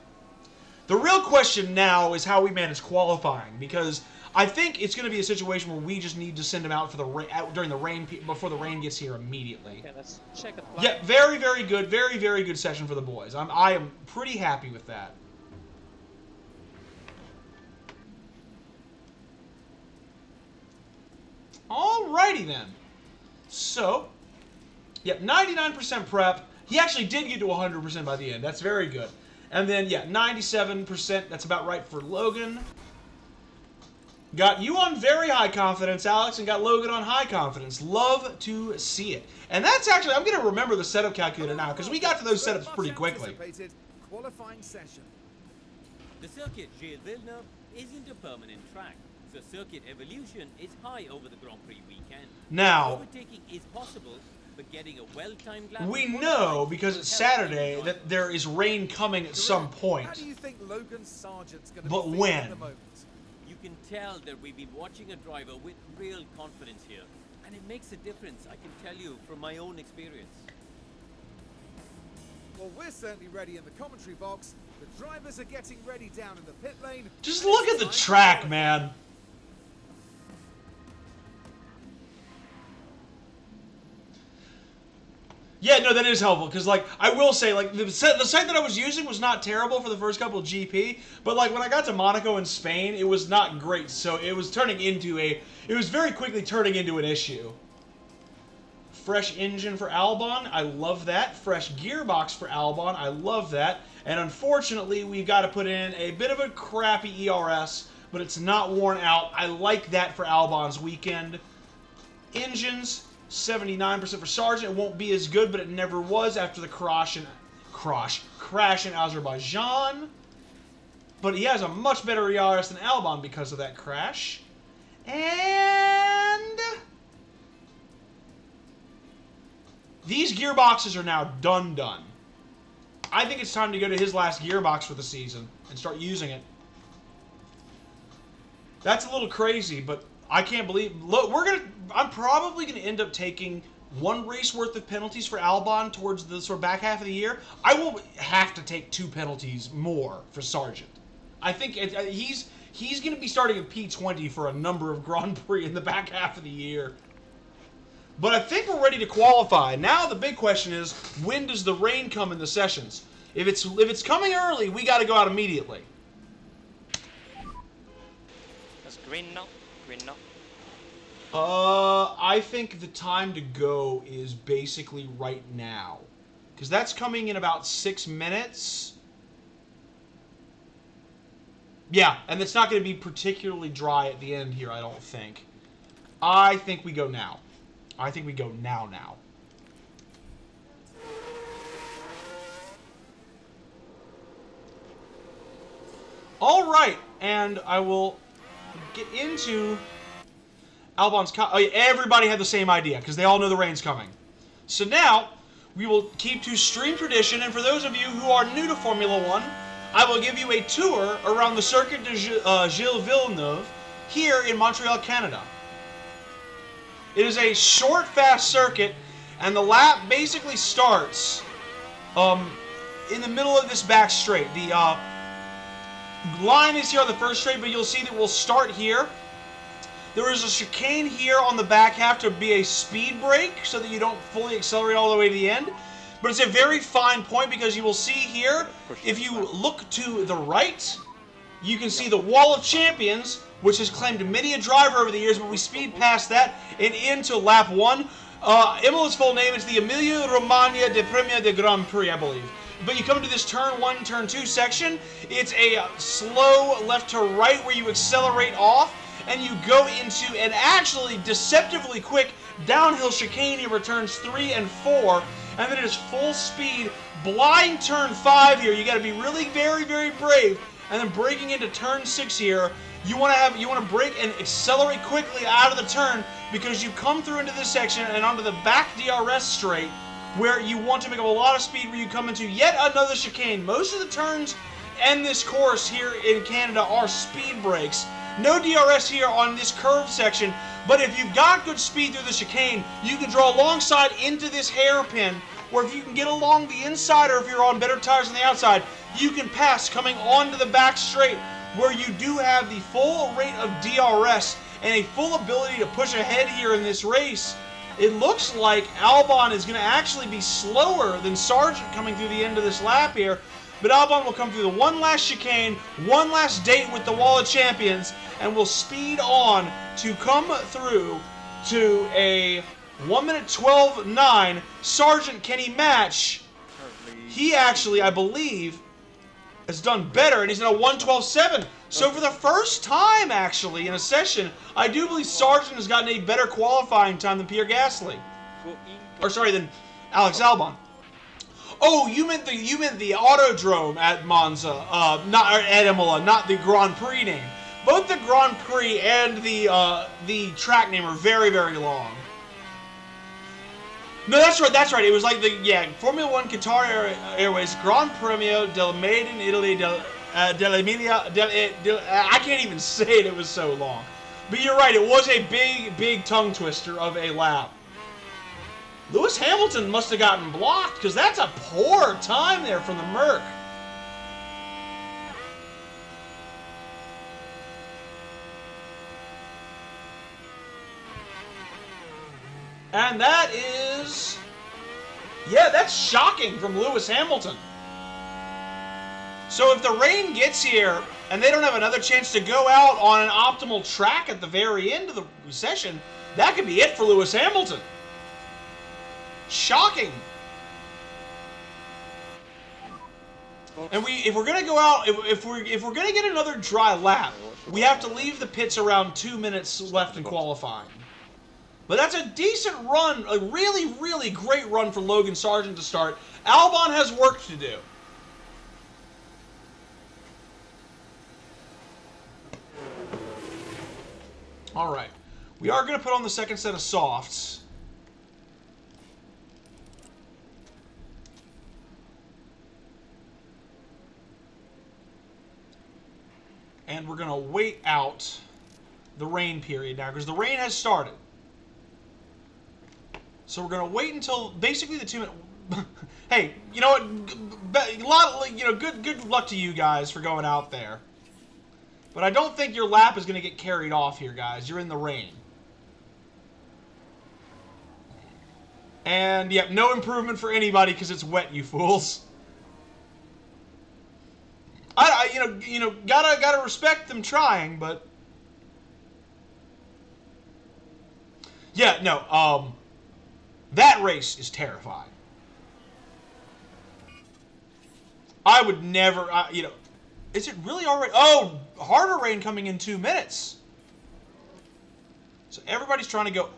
The real question now is how we manage qualifying, because I think it's going to be a situation where we just need to send him out for during the rain before the rain gets here immediately. Okay, let's check it. Yeah, very, very good. Very, very good session for the boys. I am pretty happy with that. Alrighty then. So, yep, 99% prep. He actually did get to 100% by the end. That's very good. And then, yeah, 97%. That's about right for Logan. Got you on very high confidence, Alex, and got Logan on high confidence. Love to see it. And that's actually, I'm going to remember the setup calculator now, because we got to those setups pretty quickly. Qualifying session. The circuit Gilles Villeneuve isn't a permanent track, so circuit evolution is high over the Grand Prix weekend. Now, overtaking is possible, but getting a well-timed lap. We know, because it's Saturday, that there is rain coming at some point. How do you think Logan Sargent's going to But be when? at the moment? You can tell that we've been watching a driver with real confidence here, and it makes a difference, I can tell you from my own experience. Well, we're certainly ready in the commentary box. The drivers are getting ready down in the pit lane. Just look at the track, man. Yeah, no, that is helpful, because, like, I will say, like, the site that I was using was not terrible for the first couple of GP, but, like, when I got to Monaco and Spain, it was not great, so it was very quickly turning into an issue. Fresh engine for Albon, I love that. Fresh gearbox for Albon, I love that. And unfortunately, we've got to put in a bit of a crappy ERS, but it's not worn out. I like that for Albon's weekend. Engines, 79% for Sargent. It won't be as good, but it never was after the crash in Azerbaijan. But he has a much better ERS than Albon because of that crash. And these gearboxes are now done. I think it's time to go to his last gearbox for the season and start using it. That's a little crazy, but I can't believe. Look, I'm probably gonna end up taking one race worth of penalties for Albon towards the sort of back half of the year. I will have to take 2 penalties more for Sargent. I think he's gonna be starting a P20 for a number of Grand Prix in the back half of the year. But I think we're ready to qualify. Now the big question is, when does the rain come in the sessions? If it's coming early, we got to go out immediately. That's green now. I think the time to go is basically right now. Because that's coming in about 6 minutes. Yeah, and it's not going to be particularly dry at the end here, I don't think. I think we go now. I think we go now. Alright, and I will get into Albon's... Oh, yeah, everybody had the same idea, because they all know the rain's coming. So now, we will keep to stream tradition, and for those of you who are new to Formula 1, I will give you a tour around the Circuit de Gilles Villeneuve here in Montreal, Canada. It is a short, fast circuit, and the lap basically starts in the middle of this back straight. The line is here on the first straight, but you'll see that we'll start here. There is a chicane here on the back half to be a speed brake so that you don't fully accelerate all the way to the end. But it's a very fine point because you will see here, if you look to the right, you can see the Wall of Champions, which has claimed many a driver over the years, but we speed past that and into lap 1. Imola's full name is the Emilia-Romagna de Premia de Grand Prix, I believe. But you come to this turn 1, turn 2 section, it's a slow left to right where you accelerate off, and you go into an actually deceptively quick downhill chicane here for turns 3 and 4, and then it is full speed, blind turn 5 here. You got to be really very, very brave, and then braking into turn 6 here, you want to brake and accelerate quickly out of the turn because you come through into this section and onto the back DRS straight where you want to make up a lot of speed where you come into yet another chicane. Most of the turns in this course here in Canada are speed brakes. No DRS here on this curved section, but if you've got good speed through the chicane, you can draw alongside into this hairpin, or if you can get along the inside, or if you're on better tires on the outside, you can pass coming onto the back straight, where you do have the full rate of DRS and a full ability to push ahead here in this race. It looks like Albon is going to actually be slower than Sargent coming through the end of this lap here, but Albon will come through the one last chicane, one last date with the Wall of Champions, and will speed on to come through to a 1 minute 12.9. Sargent, can he match? He actually, I believe, has done better, and he's in a 1:12.7. So for the first time, actually, in a session, I do believe Sargent has gotten a better qualifying time than Pierre Gasly. Or sorry, than Alex Albon. Oh, you meant the Autodrome at Monza, not at Imola, not the Grand Prix name. Both the Grand Prix and the track name are very, very long. No, that's right. It was like Formula 1 Qatar Airways Gran Premio del Made in Italy dell'Emilia. I can't even say it. It was so long. But you're right. It was a big, big tongue twister of a lap. Lewis Hamilton must have gotten blocked because that's a poor time there from the Merc. And that is... yeah, that's shocking from Lewis Hamilton. So if the rain gets here and they don't have another chance to go out on an optimal track at the very end of the session, that could be it for Lewis Hamilton. Shocking. And if we're gonna go out, if we're gonna get another dry lap, we have to leave the pits around 2 minutes left in qualifying. But that's a decent run, a really, really great run for Logan Sargent to start. Albon has work to do. All right, we are gonna put on the second set of softs. And we're going to wait out the rain period now, because the rain has started. So we're going to wait until basically the 2 minute... Hey, you know what? Good luck to you guys for going out there. But I don't think your lap is going to get carried off here, guys. You're in the rain. And, yep, no improvement for anybody because it's wet, you fools. Gotta respect them trying, but Yeah, no, that race is terrifying. I would never, is it really already? Oh, harder rain coming in 2 minutes. So everybody's trying to go,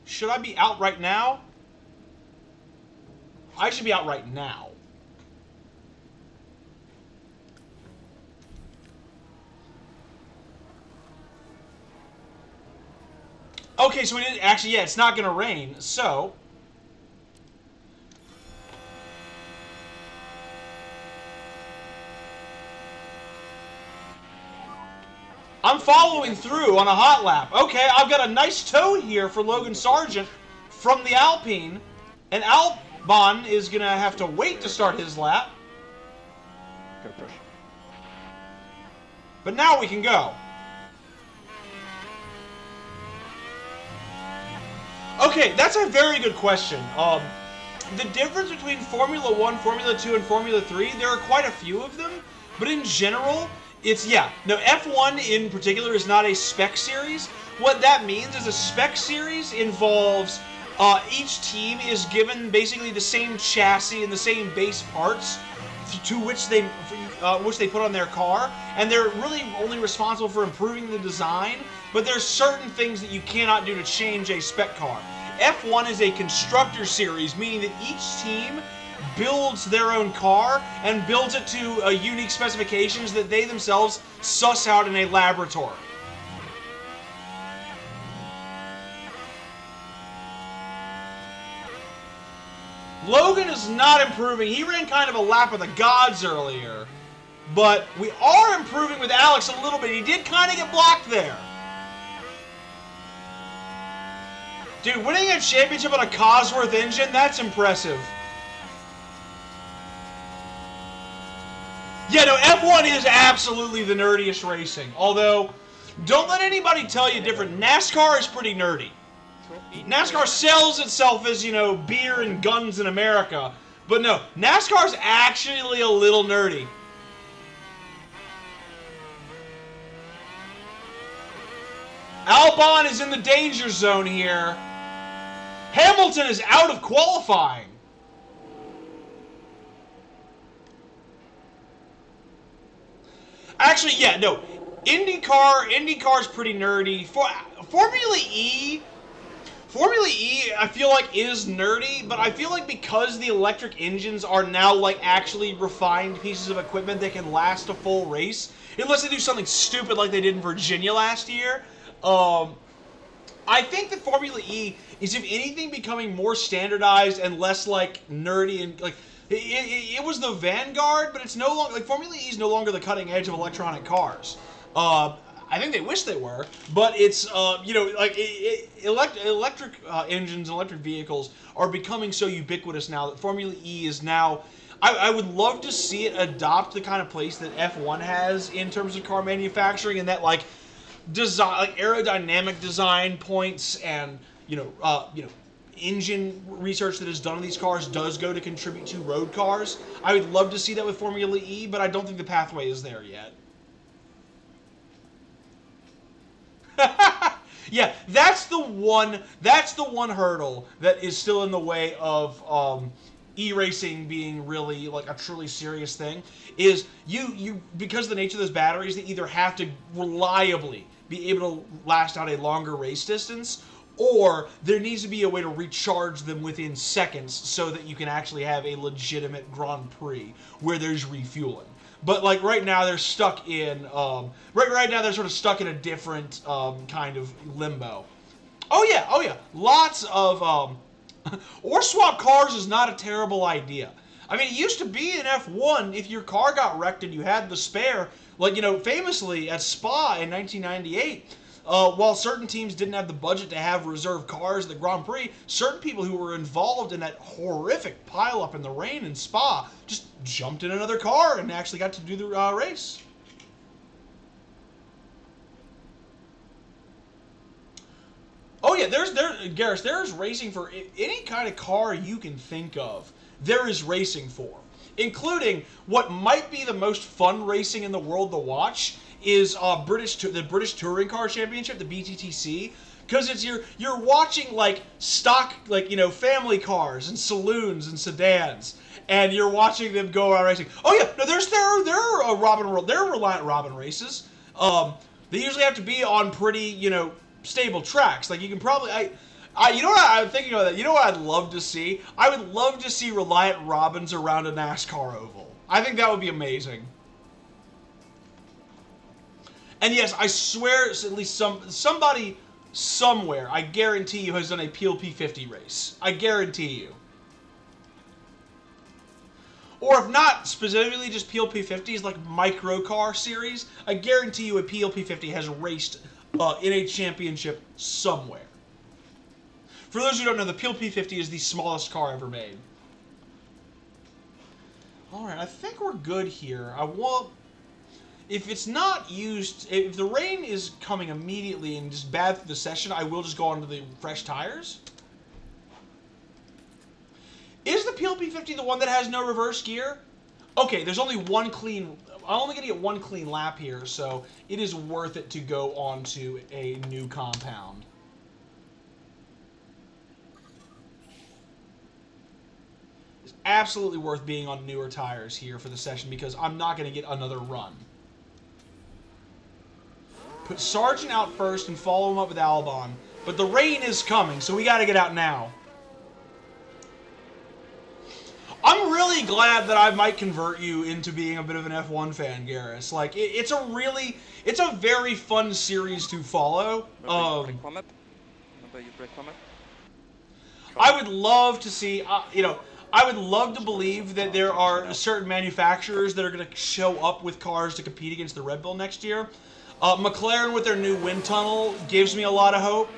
should I be out right now? I should be out right now. Okay, so it's not going to rain, so... I'm following through on a hot lap. Okay, I've got a nice tow here for Logan Sargent from the Alpine. And Albon is going to have to wait to start his lap. Go push. But now we can go. Okay, that's a very good question. The difference between Formula 1, Formula 2, and Formula 3, there are quite a few of them. But in general... F1 in particular is not a spec series. What that means is a spec series involves each team is given basically the same chassis and the same base parts to which they put on their car, and they're really only responsible for improving the design, but there's certain things that you cannot do to change a spec car. F1 is a constructor series, meaning that each team builds their own car and builds it to unique specifications that they themselves suss out in a laboratory. Logan is not improving. He ran kind of a lap of the gods earlier, but we are improving with Alex a little bit. He did kind of get blocked there. Dude, winning a championship on a Cosworth engine, that's impressive. Yeah, no, F1 is absolutely the nerdiest racing. Although, don't let anybody tell you different. NASCAR is pretty nerdy. NASCAR sells itself as, beer and guns in America. But no, NASCAR is actually a little nerdy. Albon is in the danger zone here. Hamilton is out of qualifying. Actually, yeah, no. IndyCar's pretty nerdy. Formula E, I feel like is nerdy, but I feel like because the electric engines are now like actually refined pieces of equipment that can last a full race, unless they do something stupid like they did in Virginia last year. I think that Formula E is, if anything, becoming more standardized and less like nerdy and like. It was the vanguard, but it's no longer like Formula E is no longer the cutting edge of electronic cars. I think they wish they were, but it's electric engines and electric vehicles are becoming so ubiquitous now that Formula E is now. I would love to see it adopt the kind of place that F1 has in terms of car manufacturing, and that design, like aerodynamic design points, and engine research that is done on these cars does go to contribute to road cars. I would love to see that with Formula E, but I don't think the pathway is there yet. Yeah, that's the one hurdle that is still in the way of e-racing being really like a truly serious thing, is you because of the nature of those batteries, they either have to reliably be able to last out a longer race distance, or there needs to be a way to recharge them within seconds so that you can actually have a legitimate Grand Prix where there's refueling. But like right now they're stuck in right now they're sort of stuck in a different kind of limbo. Oh yeah. Lots of or swap cars is not a terrible idea. I mean, it used to be in F1, if your car got wrecked and you had the spare, famously at Spa in 1998, while certain teams didn't have the budget to have reserve cars at the Grand Prix, certain people who were involved in that horrific pileup in the rain in Spa just jumped in another car and actually got to do the race. Oh yeah, Garrus, there's racing for any kind of car you can think of. There is racing for, including what might be the most fun racing in the world to watch is the British Touring Car Championship, the BTTC, Because it's you're watching like stock, like, you know, family cars and saloons and sedans, and you're watching them go around racing. Oh yeah, no, there are Reliant Robin races. They usually have to be on pretty, you know, stable tracks. Like you can probably you know what I'm thinking of that. You know what I'd love to see? I would love to see Reliant Robins around a NASCAR oval. I think that would be amazing. And yes, I swear at least somebody somewhere, I guarantee you, has done a PLP 50 race. I guarantee you. Or if not specifically just PLP 50s, like microcar series, I guarantee you a PLP 50 has raced in a championship somewhere. For those who don't know, the PLP 50 is the smallest car ever made. Alright, I think we're good here. If it's not used, if the rain is coming immediately and just bad through the session, I will just go onto the fresh tires. Is the PLP 50 the one that has no reverse gear? Okay, there's only one clean, I'm only going to get one clean lap here, so it is worth it to go onto a new compound. It's absolutely worth being on newer tires here for the session because I'm not going to get another run. Put Sargent out first and follow him up with Albon. But the rain is coming, so we got to get out now. I'm really glad that I might convert you into being a bit of an F1 fan, Garrus. Like, it's a very fun series to follow. I would love to see, you know, I would love to believe that there are certain manufacturers that are going to show up with cars to compete against the Red Bull next year. McLaren with their new wind tunnel gives me a lot of hope.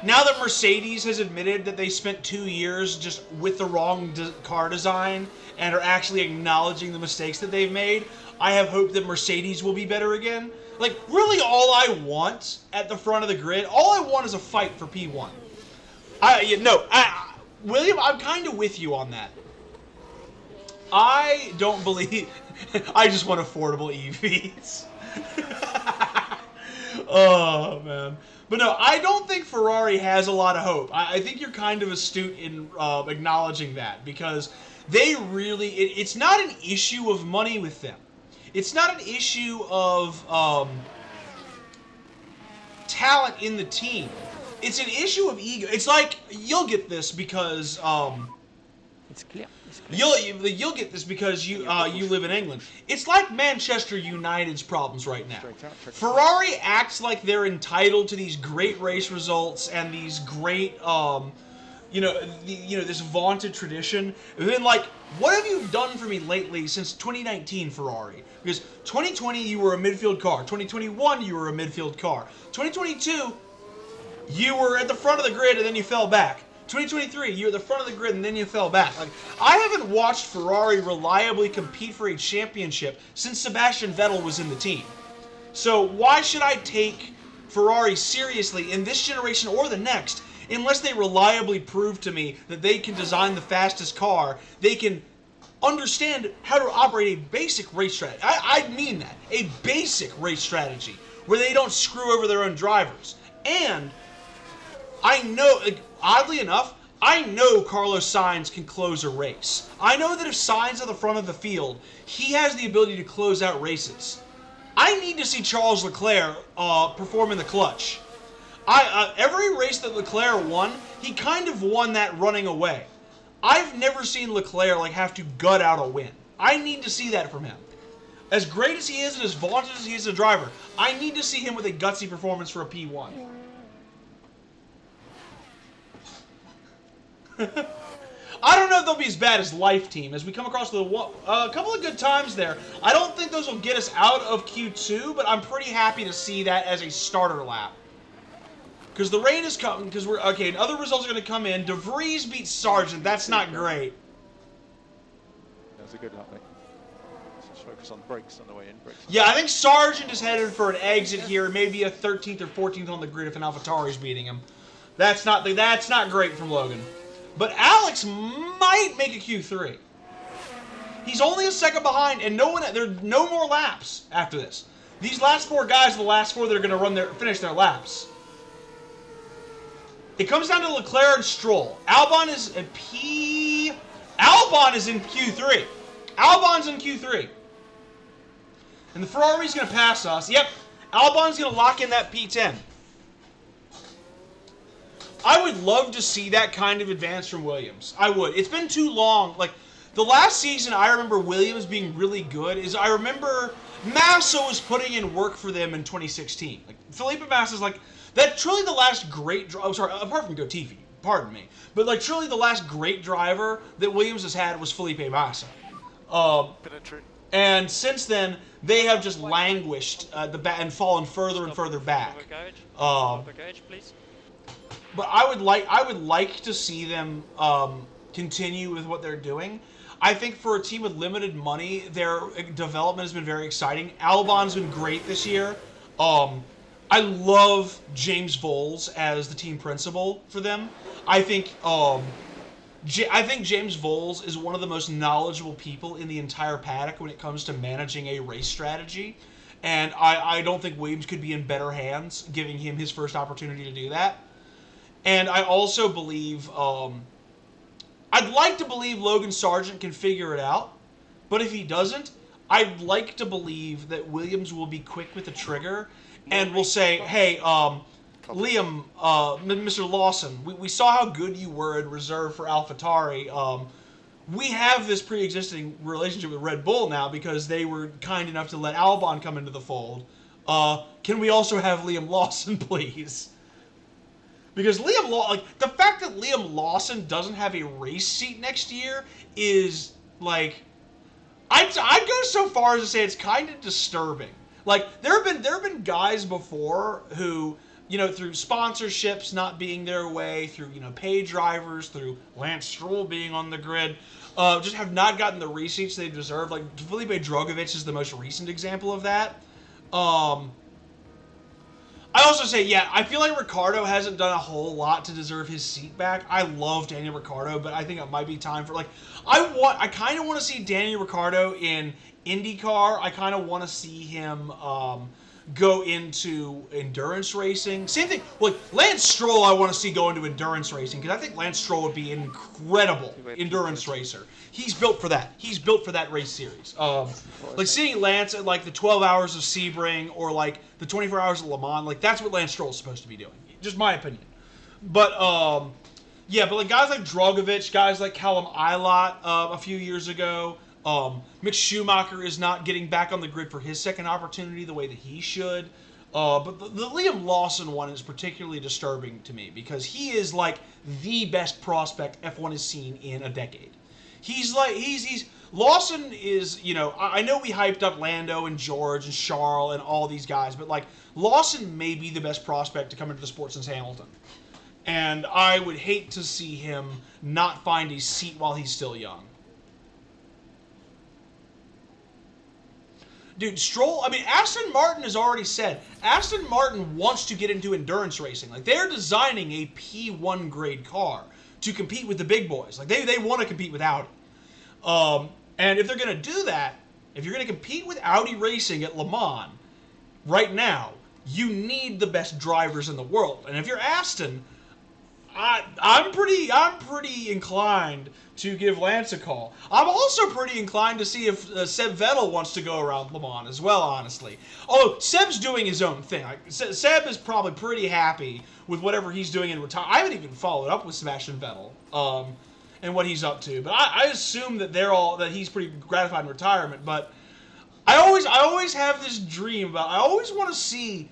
Now that Mercedes has admitted that they spent 2 years just with the wrong car design and are actually acknowledging the mistakes that they've made, I have hope that Mercedes will be better again. Like, really all I want at the front of the grid, all I want is a fight for P1. William, I'm kind of with you on that. I don't believe... I just want affordable EVs. Oh, man. But no, I don't think Ferrari has a lot of hope. I think you're kind of astute in acknowledging that, because they really... It's not an issue of money with them. It's not an issue of talent in the team. It's an issue of ego. It's like, you'll get this because... It's clear. You'll get this because you live in England. It's like Manchester United's problems right now. Ferrari acts like they're entitled to these great race results and these great, this vaunted tradition. And then, like, what have you done for me lately since 2019, Ferrari? Because 2020 you were a midfield car. 2021 you were a midfield car. 2022 you were at the front of the grid and then you fell back. 2023, you're at the front of the grid and then you fell back. Like, I haven't watched Ferrari reliably compete for a championship since Sebastian Vettel was in the team. So why should I take Ferrari seriously in this generation or the next unless they reliably prove to me that they can design the fastest car, they can understand how to operate a basic race strategy. I mean that. A basic race strategy where they don't screw over their own drivers. And I know... Oddly enough, I know Carlos Sainz can close a race. I know that if Sainz at the front of the field, he has the ability to close out races. I need to see Charles Leclerc perform in the clutch. Every race that Leclerc won, he kind of won that running away. I've never seen Leclerc have to gut out a win. I need to see that from him. As great as he is and as vaunted as he is as a driver, I need to see him with a gutsy performance for a P1. I don't know if they'll be as bad as Life Team, as we come across a couple of good times there. I don't think those will get us out of Q2, but I'm pretty happy to see that as a starter lap. Because the rain is coming, because we're... Okay, and other results are going to come in. DeVries beats Sargent. That's not great. That's a good lap, mate. Just focus on brakes on the way in. Yeah, I think Sargent is headed for an exit here, maybe a 13th or 14th on the grid if an AlphaTauri's beating him. That's not great from Logan. But Alex might make a Q3. He's only a second behind, and there are no more laps after this. These last four guys are the last four that are going to finish their laps. It comes down to Leclerc and Stroll. Albon is in Q3. Albon's in Q3. And the Ferrari's going to pass us. Yep. Albon's going to lock in that P10. I would love to see that kind of advance from Williams. I would. It's been too long. Like, the last season I remember Williams being really good is I remember Massa was putting in work for them in 2016. Like, Felipe Massa's like, that's truly the last great apart from Latifi, pardon me. But, like, truly the last great driver that Williams has had was Felipe Massa. And since then, they have just languished and fallen further and further back. Gauge, please. But I would like to see them continue with what they're doing. I think for a team with limited money, their development has been very exciting. Albon's been great this year. I love James Voles as the team principal for them. I think James Voles is one of the most knowledgeable people in the entire paddock when it comes to managing a race strategy. And I don't think Williams could be in better hands giving him his first opportunity to do that. And I also believe, I'd like to believe Logan Sargent can figure it out. But if he doesn't, I'd like to believe that Williams will be quick with the trigger and will say, hey, Liam, Mr. Lawson, we saw how good you were in reserve for AlphaTauri. We have this pre-existing relationship with Red Bull now because they were kind enough to let Albon come into the fold. Can we also have Liam Lawson, please? Because the fact that Liam Lawson doesn't have a race seat next year is, like, I'd go so far as to say it's kind of disturbing. Like, there have been guys before who, you know, through sponsorships not being their way, through, you know, paid drivers, through Lance Stroll being on the grid, just have not gotten the race seats they deserve. Like, Felipe Drogovic is the most recent example of that. I also say, yeah, I feel like Ricciardo hasn't done a whole lot to deserve his seat back. I love Daniel Ricciardo, but I think it might be time for, like, I kind of want to see Daniel Ricciardo in IndyCar. I kind of want to see him go into endurance racing. Same thing, like, Lance Stroll I want to see go into endurance racing, because I think Lance Stroll would be an incredible endurance racer. He's built for that. He's built for that race series. Like, seeing Lance at, like, the 12 hours of Sebring or, like, the 24 hours of Le Mans, like, that's what Lance Stroll is supposed to be doing. Just my opinion. But, yeah, but, like, guys like Drogovic, guys like Callum Ilott a few years ago, Mick Schumacher is not getting back on the grid for his second opportunity the way that he should. But the Liam Lawson one is particularly disturbing to me because he is, like, the best prospect F1 has seen in a decade. Lawson is, you know, I know we hyped up Lando and George and Charles and all these guys, but, like, Lawson may be the best prospect to come into the sport since Hamilton. And I would hate to see him not find a seat while he's still young. Dude, Stroll, I mean, Aston Martin has already said, Aston Martin wants to get into endurance racing. Like, they're designing a P1 grade car to compete with the big boys. Like, they want to compete with Audi. And if they're going to do that, if you're going to compete with Audi Racing at Le Mans right now, you need the best drivers in the world. And if you're Aston, I'm pretty inclined to give Lance a call. I'm also pretty inclined to see if Seb Vettel wants to go around Le Mans as well, honestly. Although, Seb's doing his own thing. Like, Seb is probably pretty happy with whatever he's doing in retirement. I haven't even followed up with Sebastian Vettel and what he's up to. But I assume that that he's pretty gratified in retirement. But I always have this dream about, I always want to see,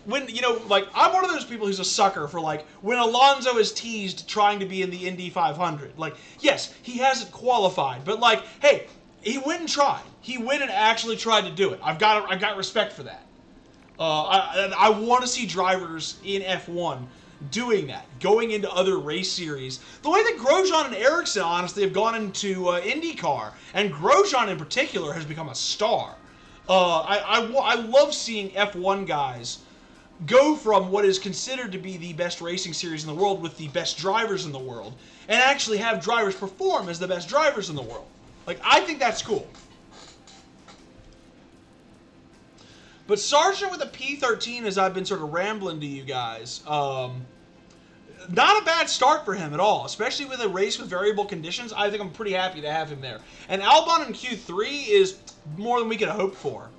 when, you know, like, I'm one of those people who's a sucker for, like, when Alonso is teased trying to be in the Indy 500. Like, yes, he hasn't qualified, but, like, hey, he went and tried. He went and actually tried to do it. I've got respect for that. I want to see drivers in F1 doing that, going into other race series. The way that Grosjean and Ericsson, honestly, have gone into IndyCar, and Grosjean in particular has become a star. I love seeing F1 guys go from what is considered to be the best racing series in the world with the best drivers in the world and actually have drivers perform as the best drivers in the world. Like, I think that's cool. But Sargent with a P13, as I've been sort of rambling to you guys, not a bad start for him at all, especially with a race with variable conditions. I think I'm pretty happy to have him there. And Albon in Q3 is more than we could have hoped for.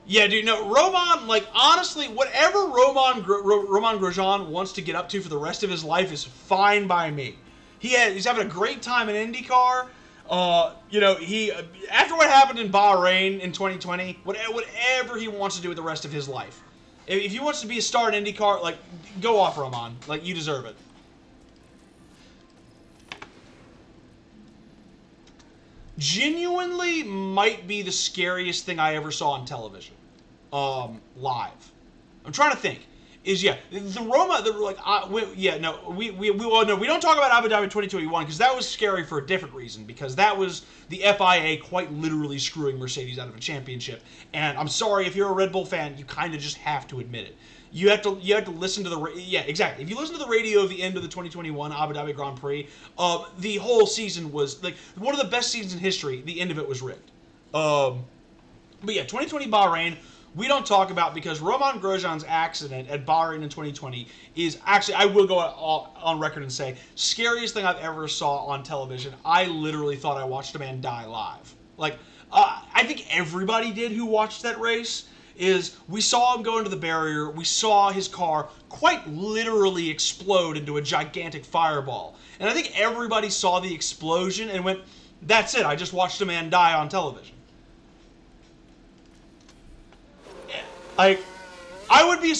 Yeah, dude, no, Romain, like, honestly, whatever Romain Grosjean wants to get up to for the rest of his life is fine by me. He's having a great time in IndyCar. You know, after what happened in Bahrain in 2020, whatever he wants to do with the rest of his life. If he wants to be a star in IndyCar, like, go off, Romain. Like, you deserve it. Genuinely might be the scariest thing I ever saw on television. Live. I'm trying to think. We don't talk about Abu Dhabi 2021 because that was scary for a different reason, because that was the FIA quite literally screwing Mercedes out of a championship. And I'm sorry, if you're a Red Bull fan, you kind of just have to admit it. You have to listen to exactly. If you listen to the radio of the end of the 2021 Abu Dhabi Grand Prix, the whole season was like one of the best seasons in history. The end of it was rigged. But yeah, 2020 Bahrain, we don't talk about because Romain Grosjean's accident at Bahrain in 2020 is actually, I will go on record and say, scariest thing I've ever saw on television. I literally thought I watched a man die live. Like, I think everybody did who watched that race. We saw him go into the barrier, we saw his car quite literally explode into a gigantic fireball. And I think everybody saw the explosion and went, that's it, I just watched a man die on television. Like, I would be,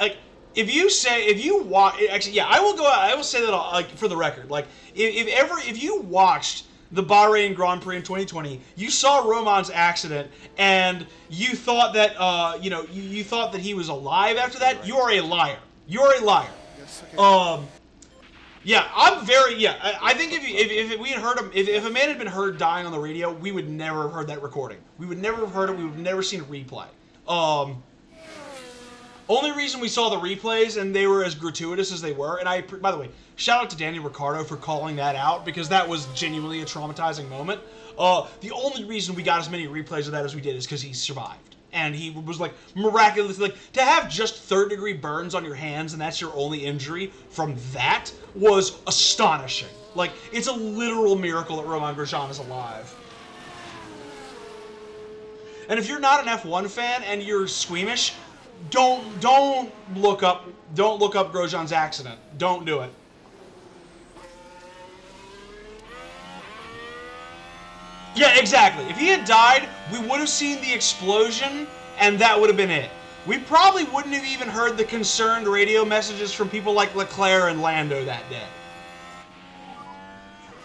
like, if you watch, actually, yeah, I will say that, like, for the record, like, if you watched the Bahrain Grand Prix in 2020, you saw Romain's accident, and you thought that, you thought that he was alive after that, you're a liar. You're a liar. Yeah, I think if we had heard him, if a man had been heard dying on the radio, we would never have heard that recording. We would never have heard it, we would have never seen a replay. Only reason we saw the replays, and they were as gratuitous as they were, and by the way, shout out to Danny Ricciardo for calling that out, because that was genuinely a traumatizing moment. The only reason we got as many replays of that as we did is because he survived. And he was, like, miraculously, like, to have just third-degree burns on your hands and that's your only injury from that was astonishing. Like, it's a literal miracle that Romain Grosjean is alive. And if you're not an F1 fan and you're squeamish, don't look up Grosjean's accident. Don't do it. Yeah, exactly. If he had died, we would have seen the explosion, and that would have been it. We probably wouldn't have even heard the concerned radio messages from people like Leclerc and Lando that day.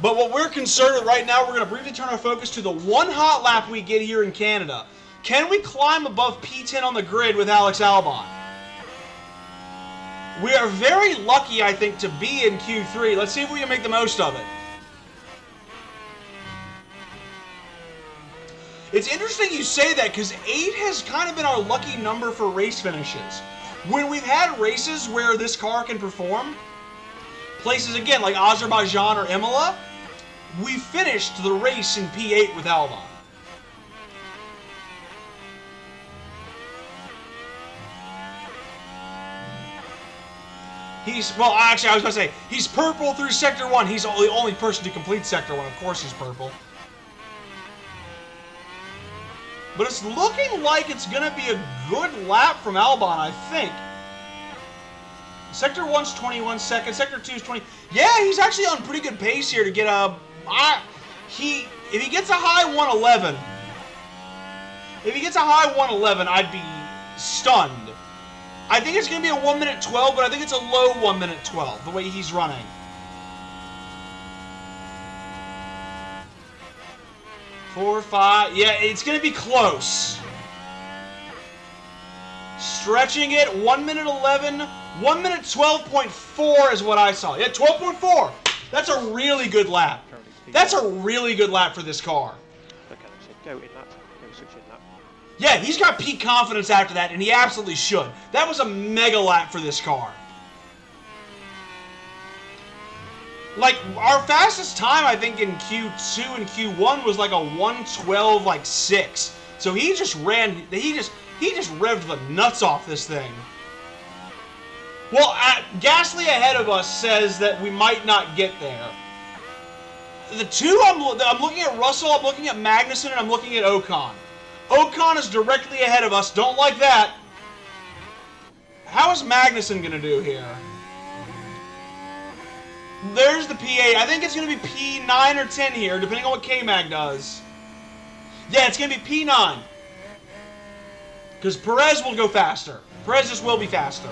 But what we're concerned with right now, we're going to briefly turn our focus to the one hot lap we get here in Canada. Can we climb above P10 on the grid with Alex Albon? We are very lucky, I think, to be in Q3. Let's see if we can make the most of it. It's interesting you say that, because 8 has kind of been our lucky number for race finishes. When we've had races where this car can perform, places again like Azerbaijan or Imola, we finished the race in P8 with Albon. Actually, I was going to say, he's purple through Sector 1. He's the only person to complete Sector 1. Of course he's purple. But it's looking like it's going to be a good lap from Albon, I think. Sector 1's 21 seconds. Sector 2's 20. Yeah, he's actually on pretty good pace here to get a... If he gets a high 111... If he gets a high 111, I'd be stunned. I think it's going to be a 1 minute 12, but I think it's a low 1 minute 12, the way he's running. Four, 5, yeah, it's going to be close. Stretching it, 1 minute 11, 1 minute 12.4 is what I saw. Yeah, 12.4. That's a really good lap. That's a really good lap for this car. Okay, so go in lap, go switch in lap. Yeah, he's got peak confidence after that, and he absolutely should. That was a mega lap for this car. Like, our fastest time, I think, in Q2 and Q1 was like a 1:12, like 6. So he just ran, he just revved the nuts off this thing. Well, Gasly ahead of us says that we might not get there. The two, I'm looking at Russell, I'm looking at Magnussen, and I'm looking at Ocon. Ocon is directly ahead of us. Don't like that. How is Magnussen going to do here? There's the P8. I think it's going to be P9 or 10 here, depending on what K-Mag does. Yeah, it's going to be P9. Because Perez will go faster. Perez just will be faster.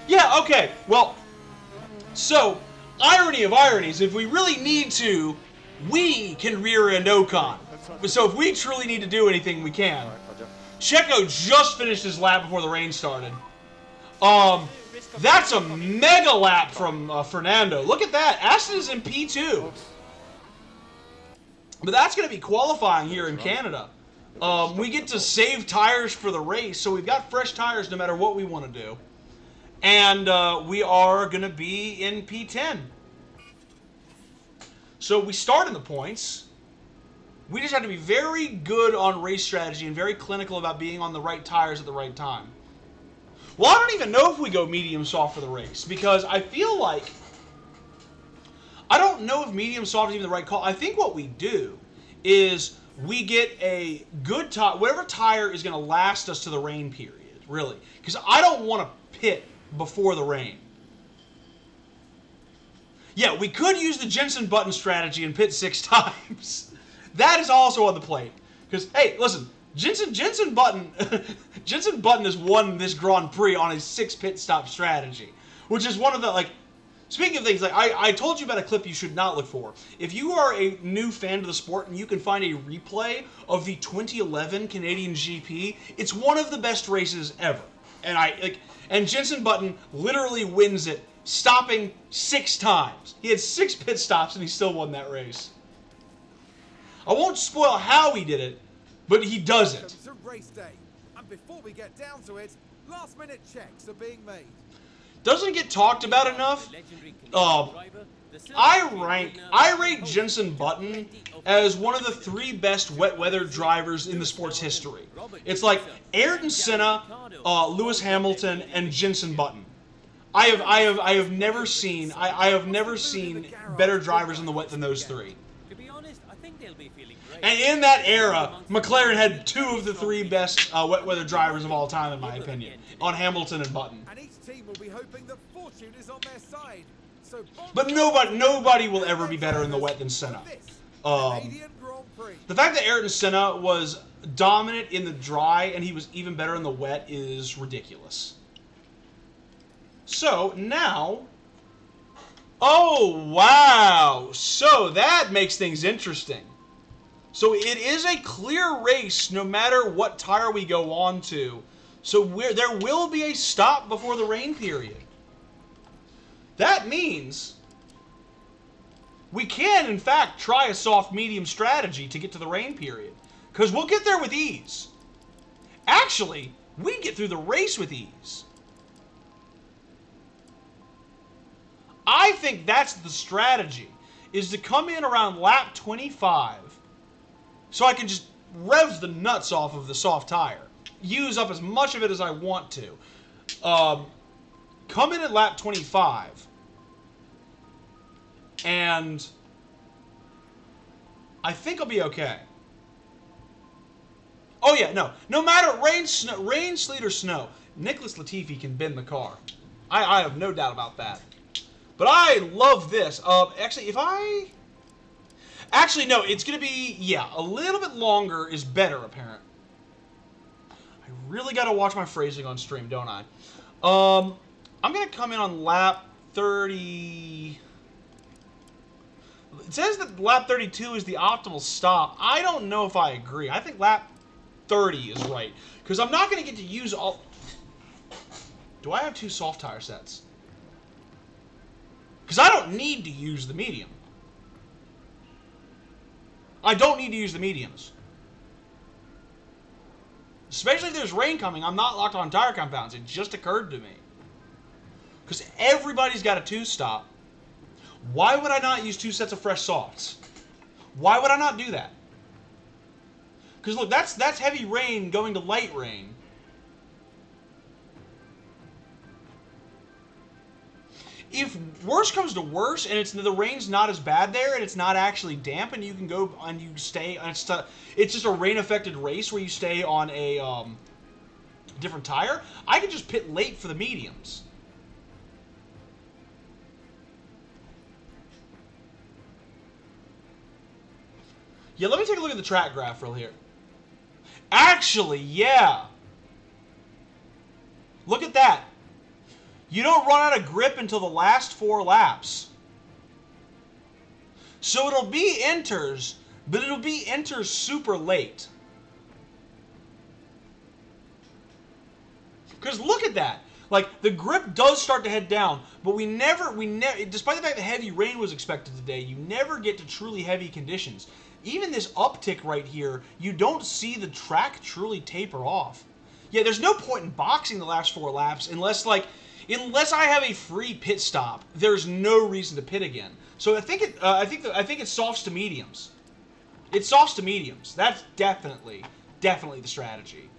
Yeah, okay. Well, so, irony of ironies, if we really need to, we can rear end Ocon. So if we truly need to do anything, we can. Checo just finished his lap before the rain started. That's a mega lap from Fernando. Look at that. Aston is in P2. But that's going to be qualifying here in Canada. We get to save tires for the race, so we've got fresh tires no matter what we want to do. And we are going to be in P10. So we start in the points. We just have to be very good on race strategy and very clinical about being on the right tires at the right time. Well, I don't even know if we go medium soft for the race, because I feel like I don't know if medium soft is even the right call. I think what we do is we get a good tire, whatever tire is going to last us to the rain period, really. Because I don't want to pit before the rain. Yeah, we could use the Jensen Button strategy and pit 6 times. That is also on the plate. Because, hey, listen, Jensen Button Jensen Button has won this Grand Prix on his 6 pit stop strategy. Which is one of the, like, speaking of things, like, I told you about a clip you should not look for. If you are a new fan of the sport and you can find a replay of the 2011 Canadian GP, it's one of the best races ever. And Jensen Button literally wins it, stopping 6 times. He had 6 pit stops and he still won that race. I won't spoil how he did it, but he does it. To race day. And before we get down to it, last minute checks are being made. Doesn't get talked about enough. I rate Jensen Button as one of the 3 best wet weather drivers in the sport's history. It's like Ayrton Senna, Lewis Hamilton, and Jensen Button. I have never seen better drivers in the wet than those 3. And in that era, McLaren had 2 of the 3 best wet weather drivers of all time, in my opinion, on Hamilton and Button. And each team will be hoping that fortune is on their side. So but nobody will ever be better in the wet than Senna. The fact that Ayrton Senna was dominant in the dry and he was even better in the wet is ridiculous. So now, oh wow, so that makes things interesting. So it is a clear race no matter what tire we go on to. So there will be a stop before the rain period. That means we can, in fact, try a soft-medium strategy to get to the rain period. Because we'll get there with ease. Actually, we get through the race with ease. I think that's the strategy, is to come in around lap 25 so I can just rev the nuts off of the soft tire. Use up as much of it as I want to. Come in at lap 25 and I think I'll be okay. Oh yeah, no matter rain, sleet, or snow, Nicholas Latifi can bend the car. I have no doubt about that. But I love this. Actually, no, it's going to be, yeah, a little bit longer is better, apparent. I really got to watch my phrasing on stream, don't I? I'm going to come in on lap 30. It says that lap 32 is the optimal stop. I don't know if I agree. I think lap 30 is right. Because I'm not going to get to use all... Do I have 2 soft tire sets? Because I don't need to use the medium. I don't need to use the mediums. Especially if there's rain coming, I'm not locked on tire compounds. It just occurred to me. Because everybody's got a 2-stop. Why would I not use 2 sets of fresh softs? Why would I not do that? Because look, that's heavy rain going to light rain. If worse comes to worse, and the rain's not as bad there, and it's not actually damp, and you can go and you stay, and it's just a rain-affected race where you stay on a different tire, I can just pit late for the mediums. Yeah, let me take a look at the track graph real here. Actually, yeah. Look at that. You don't run out of grip until the last 4 laps. So it'll be inters, but it'll be inters super late. Because look at that. Like, the grip does start to head down, but we never, despite the fact that heavy rain was expected today, you never get to truly heavy conditions. Even this uptick right here, you don't see the track truly taper off. Yeah, there's no point in boxing the last 4 laps unless I have a free pit stop. There's no reason to pit again. So I think it softs to mediums. It softs to mediums. That's definitely the strategy.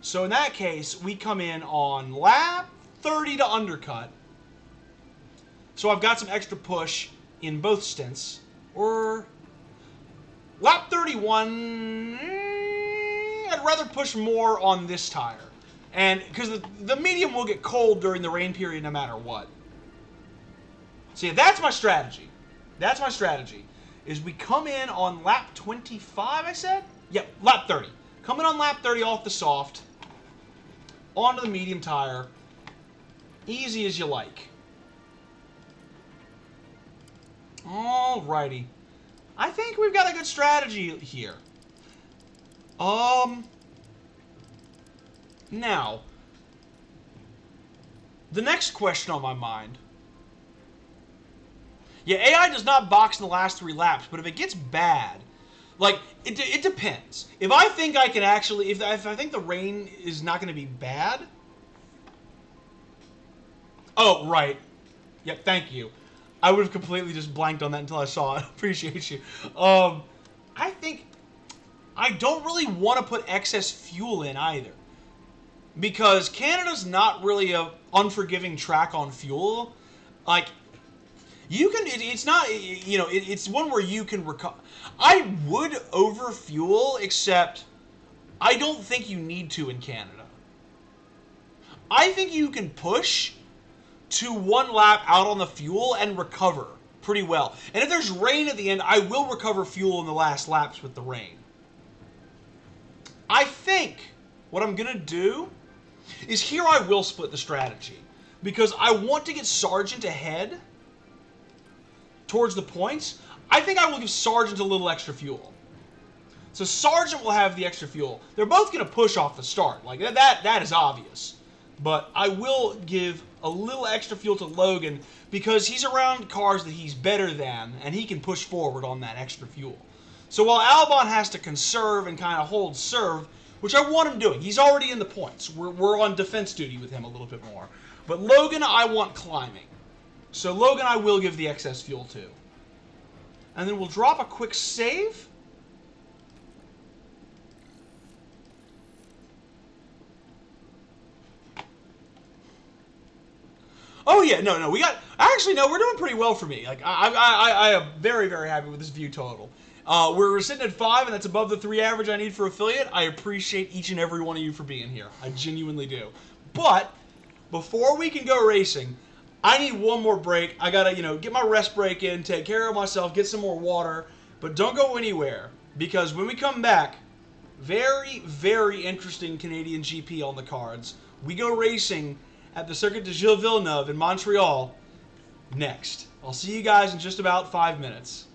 So in that case, we come in on lap 30 to undercut. So I've got some extra push in both stints. Or lap 31, I'd rather push more on this tire. And because the medium will get cold during the rain period no matter what. So yeah, that's my strategy. That's my strategy. Is we come in on lap 25, I said? Yep, lap 30. Come in on lap 30 off the soft. Onto the medium tire. Easy as you like. Alrighty. I think we've got a good strategy here. Now, the next question on my mind. Yeah, AI does not box in the last 3 laps, but if it gets bad, like, it depends. If I think I can actually, if I think the rain is not going to be bad. Oh, right. Yep, thank you. I would have completely just blanked on that until I saw it. Appreciate you. I think I don't really want to put excess fuel in either. Because Canada's not really a unforgiving track on fuel. Like, you can, it's not, you know, it's one where you can recover. I would overfuel, except I don't think you need to in Canada. I think you can push to 1 lap out on the fuel and recover pretty well. And if there's rain at the end, I will recover fuel in the last laps with the rain. I think what I'm going to do is here I will split the strategy. Because I want to get Sargent ahead towards the points. I think I will give Sargent a little extra fuel. So Sargent will have the extra fuel. They're both going to push off the start. Like that is obvious. But I will give a little extra fuel to Logan because he's around cars that he's better than, and he can push forward on that extra fuel. So while Albon has to conserve and kind of hold serve, which I want him doing, he's already in the points. We're on defense duty with him a little bit more. But Logan, I want climbing. So Logan, I will give the excess fuel to. And then we'll drop a quick save. Oh yeah, no, we got. Actually, no, we're doing pretty well for me. Like I am very, very happy with this view total. We're sitting at 5, and that's above the 3 average I need for affiliate. I appreciate each and every one of you for being here. I genuinely do. But before we can go racing, I need one more break. I gotta, get my rest break in, take care of myself, get some more water. But don't go anywhere, because when we come back, very, very interesting Canadian GP on the cards. We go racing at the Circuit de Gilles Villeneuve in Montreal next. I'll see you guys in just about 5 minutes.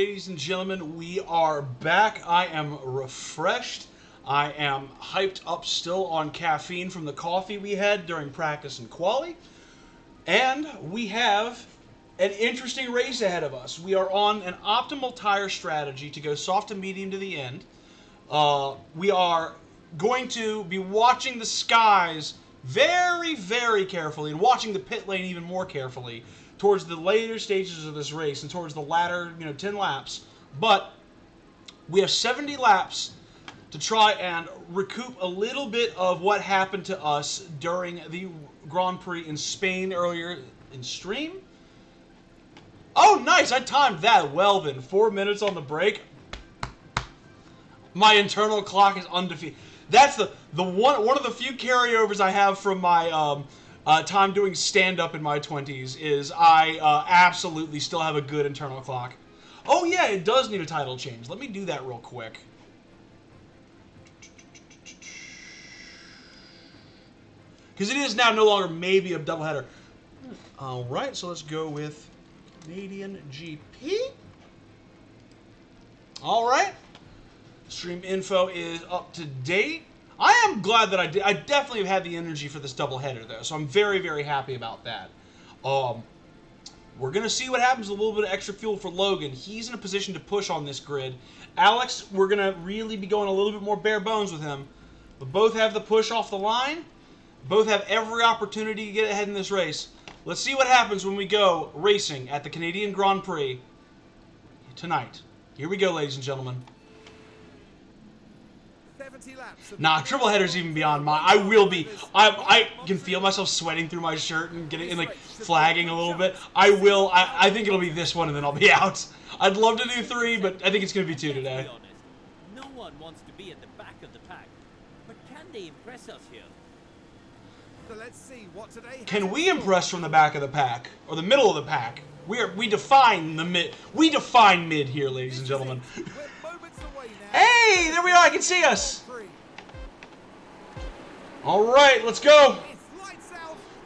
ladies and gentlemen, we are back. I am refreshed. I am hyped up still on caffeine from the coffee we had during practice and quali. And we have an interesting race ahead of us. We are on an optimal tire strategy to go soft to medium to the end. We are going to be watching the skies very, very carefully and watching the pit lane even more carefully towards the later stages of this race and towards the latter, 10 laps. But we have 70 laps to try and recoup a little bit of what happened to us during the Grand Prix in Spain earlier in stream. Oh, nice! I timed that well then. 4 minutes on the break. My internal clock is undefeated. That's the one of the few carryovers I have from my time doing stand-up in my 20s is I absolutely still have a good internal clock. Oh yeah, it does need a title change. Let me do that real quick. Because it is now no longer maybe a doubleheader. Alright, so let's go with Canadian GP. Alright. Stream info is up to date. I am glad that I did. I definitely have had the energy for this doubleheader, though, so I'm very, very happy about that. We're going to see what happens with a little bit of extra fuel for Logan. He's in a position to push on this grid. Alex, we're going to really be going a little bit more bare bones with him. But both have the push off the line. Both have every opportunity to get ahead in this race. Let's see what happens when we go racing at the Canadian Grand Prix tonight. Here we go, ladies and gentlemen. Nah, triple header's even beyond my. I will be. I can feel myself sweating through my shirt and getting and like flagging a little bit. I will. I think it'll be this one and then I'll be out. I'd love to do 3, but I think it's gonna be 2 today. No one wants to be at the back of the pack, but can they impress us here? So let's see what today. Can we impress from the back of the pack or the middle of the pack? We define the mid. We define mid here, ladies and gentlemen. Hey, there we are. I can see us. All right, let's go.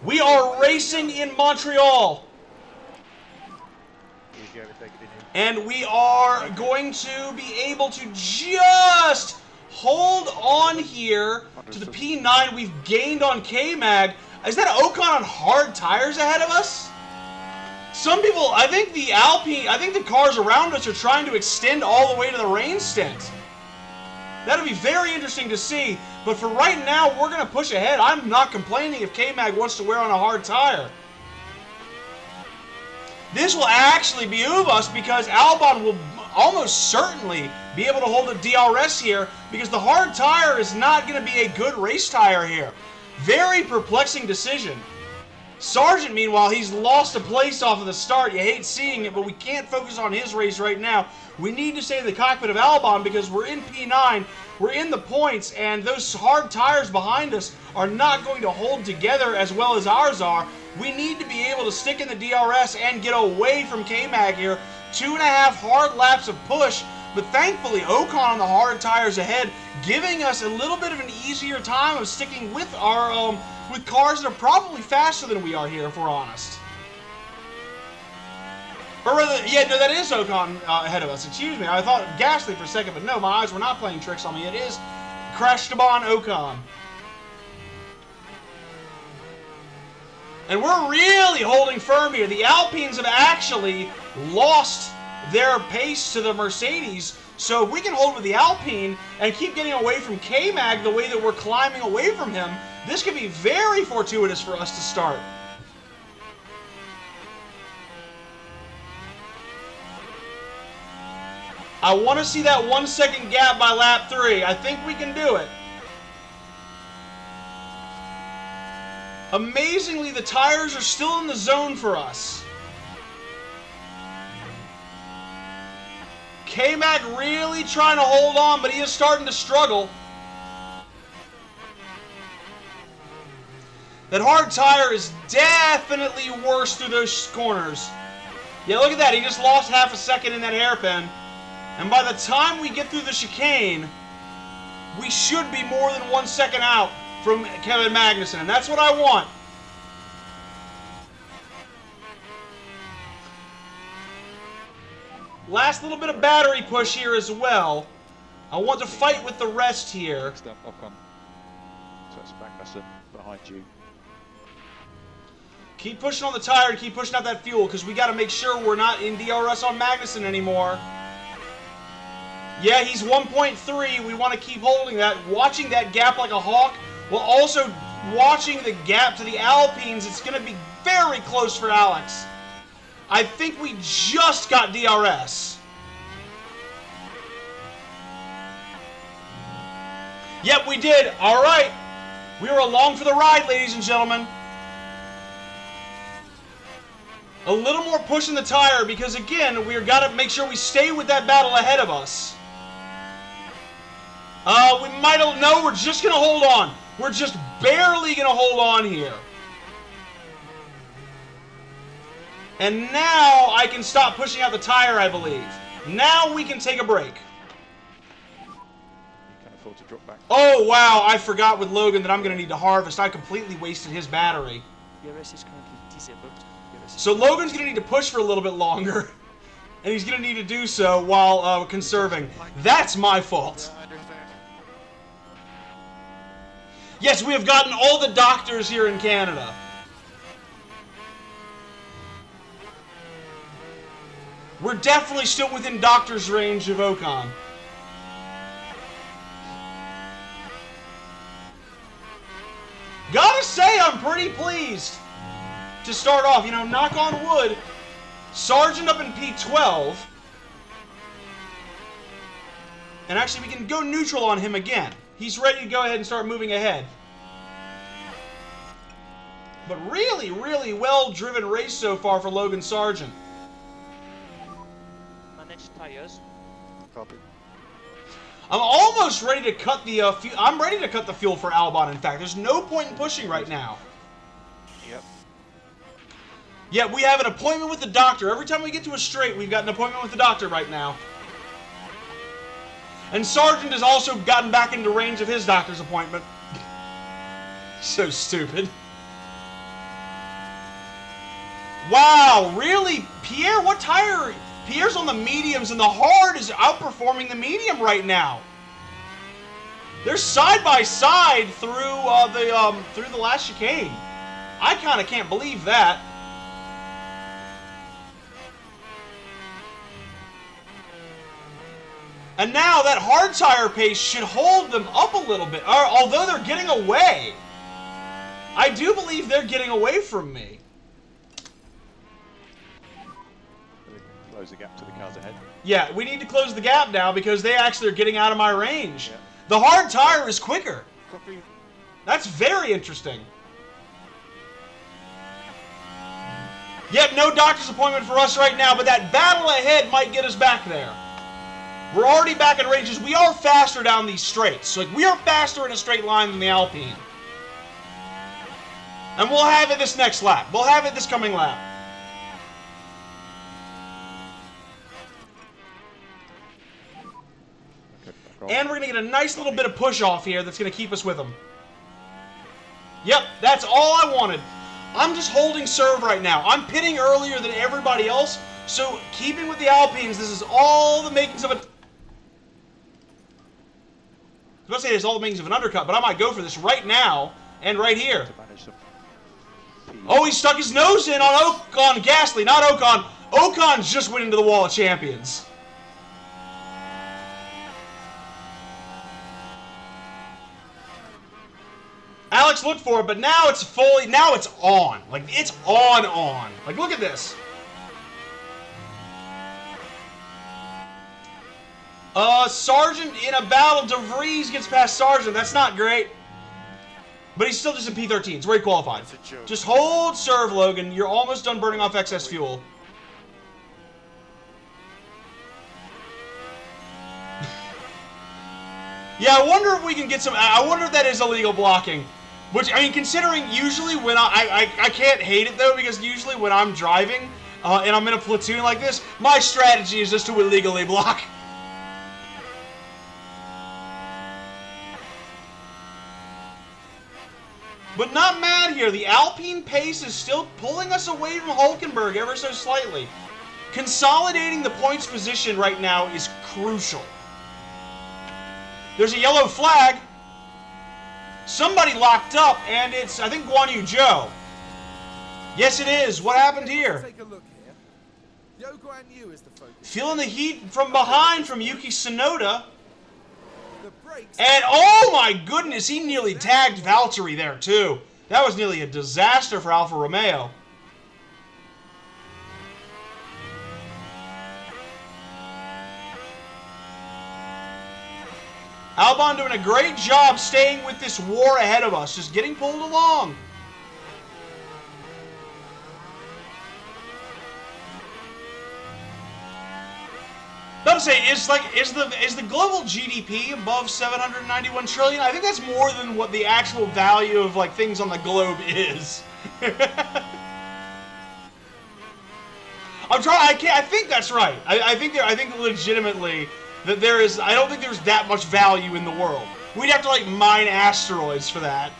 We are racing in Montreal. And we are going to be able to just hold on here to the P9 we've gained on K-Mag. Is that Ocon on hard tires ahead of us? Some people, I think the cars around us are trying to extend all the way to the rain stint. That'll be very interesting to see, but for right now, we're going to push ahead. I'm not complaining if K-Mag wants to wear on a hard tire. This will actually behoove us because Albon will almost certainly be able to hold a DRS here because the hard tire is not going to be a good race tire here. Very perplexing decision. Sargent, meanwhile, he's lost a place off of the start. You hate seeing it, but we can't focus on his race right now. We need to stay in the cockpit of Albon because we're in P9, we're in the points, and those hard tires behind us are not going to hold together as well as ours are. We need to be able to stick in the DRS and get away from K-Mag here. 2.5 hard laps of push, but thankfully Ocon on the hard tires ahead, giving us a little bit of an easier time of sticking with our with cars that are probably faster than we are here, if we're honest. Or rather, yeah, no, that is Ocon ahead of us. Excuse me, I thought Gasly for a second, but no, my eyes were not playing tricks on me. It is Esteban Ocon. And we're really holding firm here. The Alpines have actually lost their pace to the Mercedes. So if we can hold with the Alpine and keep getting away from K-Mag the way that we're climbing away from him, this could be very fortuitous for us to start. I want to see that 1 second gap by lap 3. I think we can do it. Amazingly, the tires are still in the zone for us. K-Mag really trying to hold on, but he is starting to struggle. That hard tire is definitely worse through those corners. Yeah, look at that. He just lost half a second in that hairpin. And by the time we get through the chicane, we should be more than 1 second out from Kevin Magnussen, and that's what I want. Last little bit of battery push here as well. I want to fight with the rest here. Next up, Ocon. So it's Magnussen behind you. Keep pushing on the tire and keep pushing out that fuel because we got to make sure we're not in DRS on Magnussen anymore. Yeah, he's 1.3. We want to keep holding that. Watching that gap like a hawk, while also watching the gap to the Alpines. It's going to be very close for Alex. I think we just got DRS. Yep, we did. All right. We were along for the ride, ladies and gentlemen. A little more push in the tire because, again, we've got to make sure we stay with that battle ahead of us. We might have... No, we're just going to hold on. We're just barely going to hold on here. And now I can stop pushing out the tire, I believe. Now we can take a break. You can afford to drop back. Oh, wow. I forgot with Logan that I'm going to need to harvest. I completely wasted his battery. DRS is currently disabled. So Logan's going to need to push for a little bit longer. And he's going to need to do so while conserving. That's my fault. I understand. Yes, we have gotten all the doctors here in Canada. We're definitely still within doctor's range of Ocon. Gotta say, I'm pretty pleased to start off. You know, knock on wood, Sargent up in P12. And actually, we can go neutral on him again. He's ready to go ahead and start moving ahead. But really, really well-driven race so far for Logan Sargent. Manage tires. Copy. I'm almost ready to cut the I'm ready to cut the fuel for Albon. In fact, there's no point in pushing right now. Yep. Yeah, we have an appointment with the doctor. Every time we get to a straight, we've got an appointment with the doctor right now. And Sargent has also gotten back into range of his doctor's appointment. So stupid. Wow, really? Pierre, what tire? Pierre's on the mediums, and the hard is outperforming the medium right now. They're side by side through the last chicane. I kind of can't believe that. And now that hard tire pace should hold them up a little bit. Although they're getting away. I do believe they're getting away from me. Close the gap to the cars ahead. Yeah, we need to close the gap now because they actually are getting out of my range. Yeah. The hard tire is quicker. Copy. That's very interesting. Yep, no doctor's appointment for us right now, but that battle ahead might get us back there. We're already back in ranges. We are faster down these straights. So, like, we are faster in a straight line than the Alpine. And we'll have it this next lap. We'll have it this coming lap. And we're going to get a nice little bit of push off here that's going to keep us with them. Yep, that's all I wanted. I'm just holding serve right now. I'm pitting earlier than everybody else, so keeping with the Alpines, this is all the makings of a... I was about to say there's all the makings of an undercut, but I might go for this right now and right here. To manage some P. Oh, he stuck his nose in on Gasly, not Ocon. Ocon's just went into the wall of champions. Alex looked for it, but now it's now it's on. Like, it's on. Like, look at this. Sargent in a battle. De Vries gets past Sargent. That's not great. But he's still just in P13. It's where he qualified. That's a joke. Just hold serve, Logan. You're almost done burning off excess fuel. Yeah, I wonder if we can get some... I wonder if that is illegal blocking. Which, I mean, considering usually when I can't hate it, though, because usually when I'm driving and I'm in a platoon like this, my strategy is just to illegally block. But not mad here. The Alpine pace is still pulling us away from Hulkenberg ever so slightly. Consolidating the points position right now is crucial. There's a yellow flag. Somebody locked up, and it's, I think, Guan Yu Zhou. Yes, it is. What happened here? Take a look here. Yo Guan Yu is the focus. Feeling the heat from behind from Yuki Tsunoda. The brakes. And, oh my goodness, he nearly tagged Valtteri there, too. That was nearly a disaster for Alfa Romeo. Albon doing a great job staying with this war ahead of us, just getting pulled along. About to say, is the global GDP above 791 trillion? I think that's more than what the actual value of like things on the globe is. I'm trying. I think that's right. I think legitimately that there is. I don't think there's that much value in the world. We'd have to like mine asteroids for that.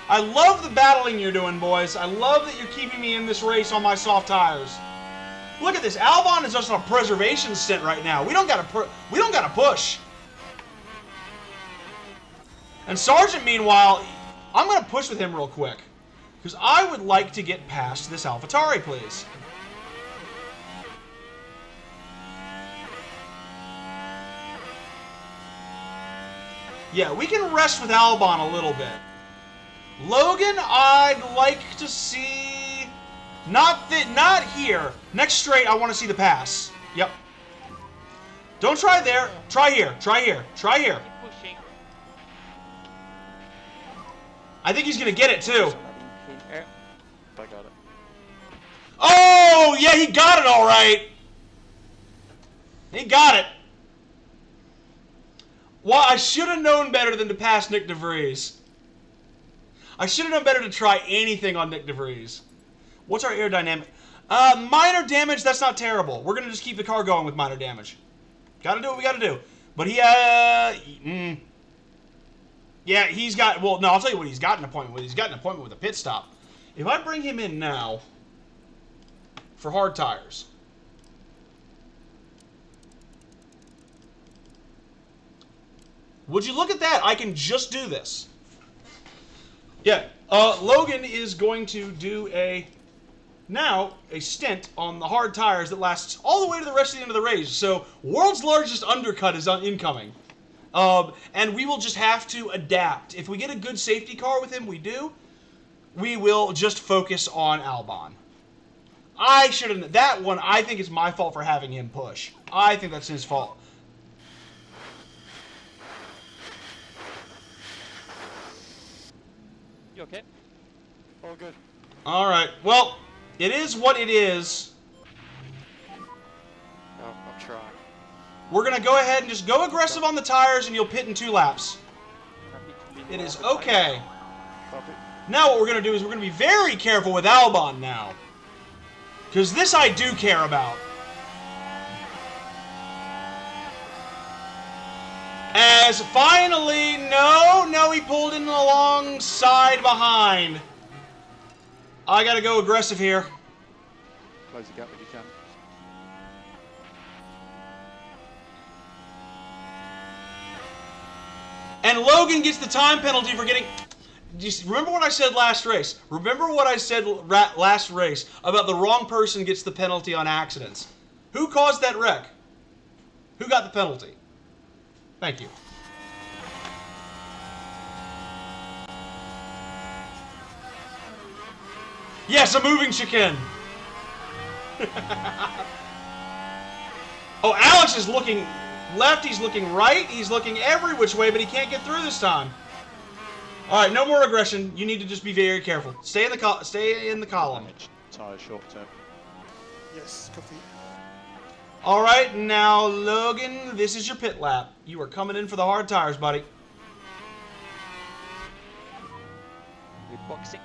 I love the battling you're doing, boys. I love that you're keeping me in this race on my soft tires. Look at this. Albon is just on a preservation stint right now. We don't gotta push. And Sargent, meanwhile, I'm gonna push with him real quick because I would like to get past this AlphaTauri, please. Yeah, we can rest with Albon a little bit. Logan, I'd like to see... Not here. Next straight, I want to see the pass. Yep. Don't try there. Try here. Try here. Try here. Keep pushing. I think he's going to get it, too. I got it. Oh, yeah, he got it all right. He got it. Well, I should have known better than to pass Nick De Vries. I should have known better to try anything on Nick De Vries. What's our aerodynamic? Minor damage, that's not terrible. We're going to just keep the car going with minor damage. Got to do what we got to do. But he, yeah, he's got, well, no, I'll tell you what he's got an appointment with. He's got an appointment with a pit stop. If I bring him in now for hard tires. Would you look at that? I can just do this. Yeah, Logan is going to do a stint on the hard tires that lasts all the way to the rest of the end of the race. So, world's largest undercut is incoming. And we will just have to adapt. If we get a good safety car with him, we do. We will just focus on Albon. I should have... That one, I think, is my fault for having him push. I think that's his fault. You okay? All good. Alright, well, it is what it is. No, I'm trying. We're going to go ahead and just go aggressive on the tires and you'll pit in 2 laps. Happy to be It is more okay. Copy. Now what we're going to do is we're going to be very careful with Albon now. Because this I do care about. As finally, no, he pulled in alongside behind. I gotta go aggressive here. Close the gap if you can. And Logan gets the time penalty for getting... Just remember what I said last race. Remember what I said last race about the wrong person gets the penalty on accidents. Who caused that wreck? Who got the penalty? Thank you. Yes, a moving chicane. Oh, Alex is looking left, he's looking right, he's looking every which way, but he can't get through this time. All right, no more aggression. You need to just be very careful. Stay in the column. Tire short term. Yes, copy. All right, now Logan, this is your pit lap. You are coming in for the hard tires, buddy. With boxing.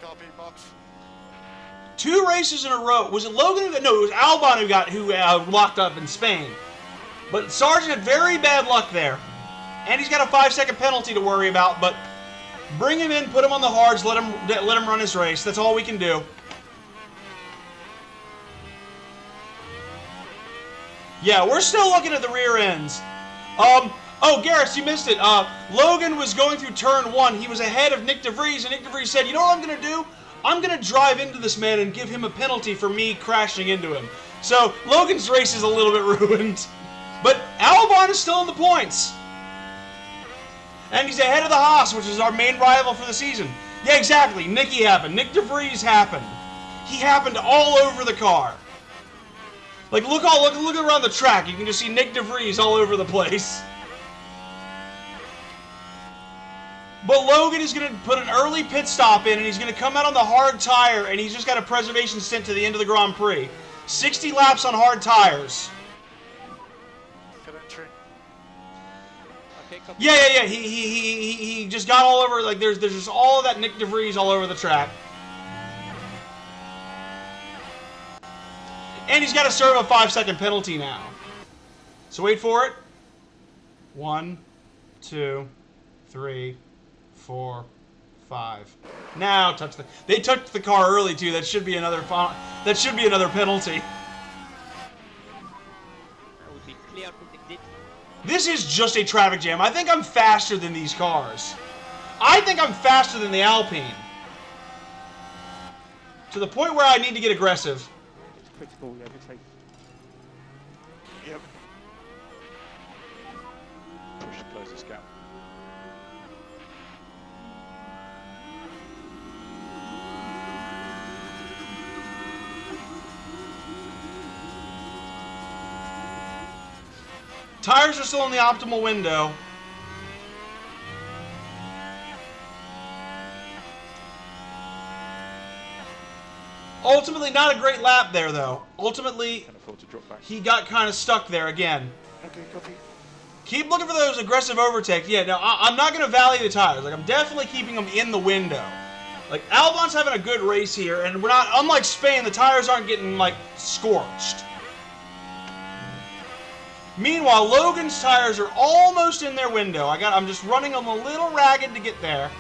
Copy, box. 2 races in a row. Was it Logan? No, it was Albon who locked up in Spain. But Sargent had very bad luck there. And he's got a 5-second penalty to worry about, but Bring him in, put him on the hards, let him run his race. That's all we can do. Yeah, we're still looking at the rear ends. Oh, Garrus, you missed it. Logan was going through turn 1. He was ahead of Nick DeVries, and Nick DeVries said, you know what I'm going to do? I'm going to drive into this man and give him a penalty for me crashing into him. So, Logan's race is a little bit ruined. But Albon is still in the points. And he's ahead of the Haas, which is our main rival for the season. Yeah, exactly. Nicky happened. Nick DeVries happened. He happened all over the car. Like, look around the track. You can just see Nick DeVries all over the place. But Logan is going to put an early pit stop in, and he's going to come out on the hard tire, and he's just got a preservation stint to the end of the Grand Prix. 60 laps on hard tires. Good entry. Okay, copy. Yeah. He just got all over. Like there's just all of that Nick DeVries all over the track. And he's got to serve a 5-second penalty now. So wait for it. 1, 2, 3, 4, 5. Now they touched the car early too. That should be another penalty. That would be clear predicted. This is just a traffic jam. I think I'm faster than these cars. I think I'm faster than the Alpine. To the point where I need to get aggressive. It's critical, yeah, good take. Yep. Push to close this gap. Tires are still in the optimal window. Ultimately, not a great lap there, though. Ultimately, Can afford to drop back. he got kind of stuck there again. Okay, copy. Keep looking for those aggressive overtakes. Yeah, no, I'm not going to valley the tires. Like, I'm definitely keeping them in the window. Like, Albon's having a good race here, and we're not, unlike Spain, the tires aren't getting, like, scorched. Meanwhile, Logan's tires are almost in their window. I'm just running them a little ragged to get there,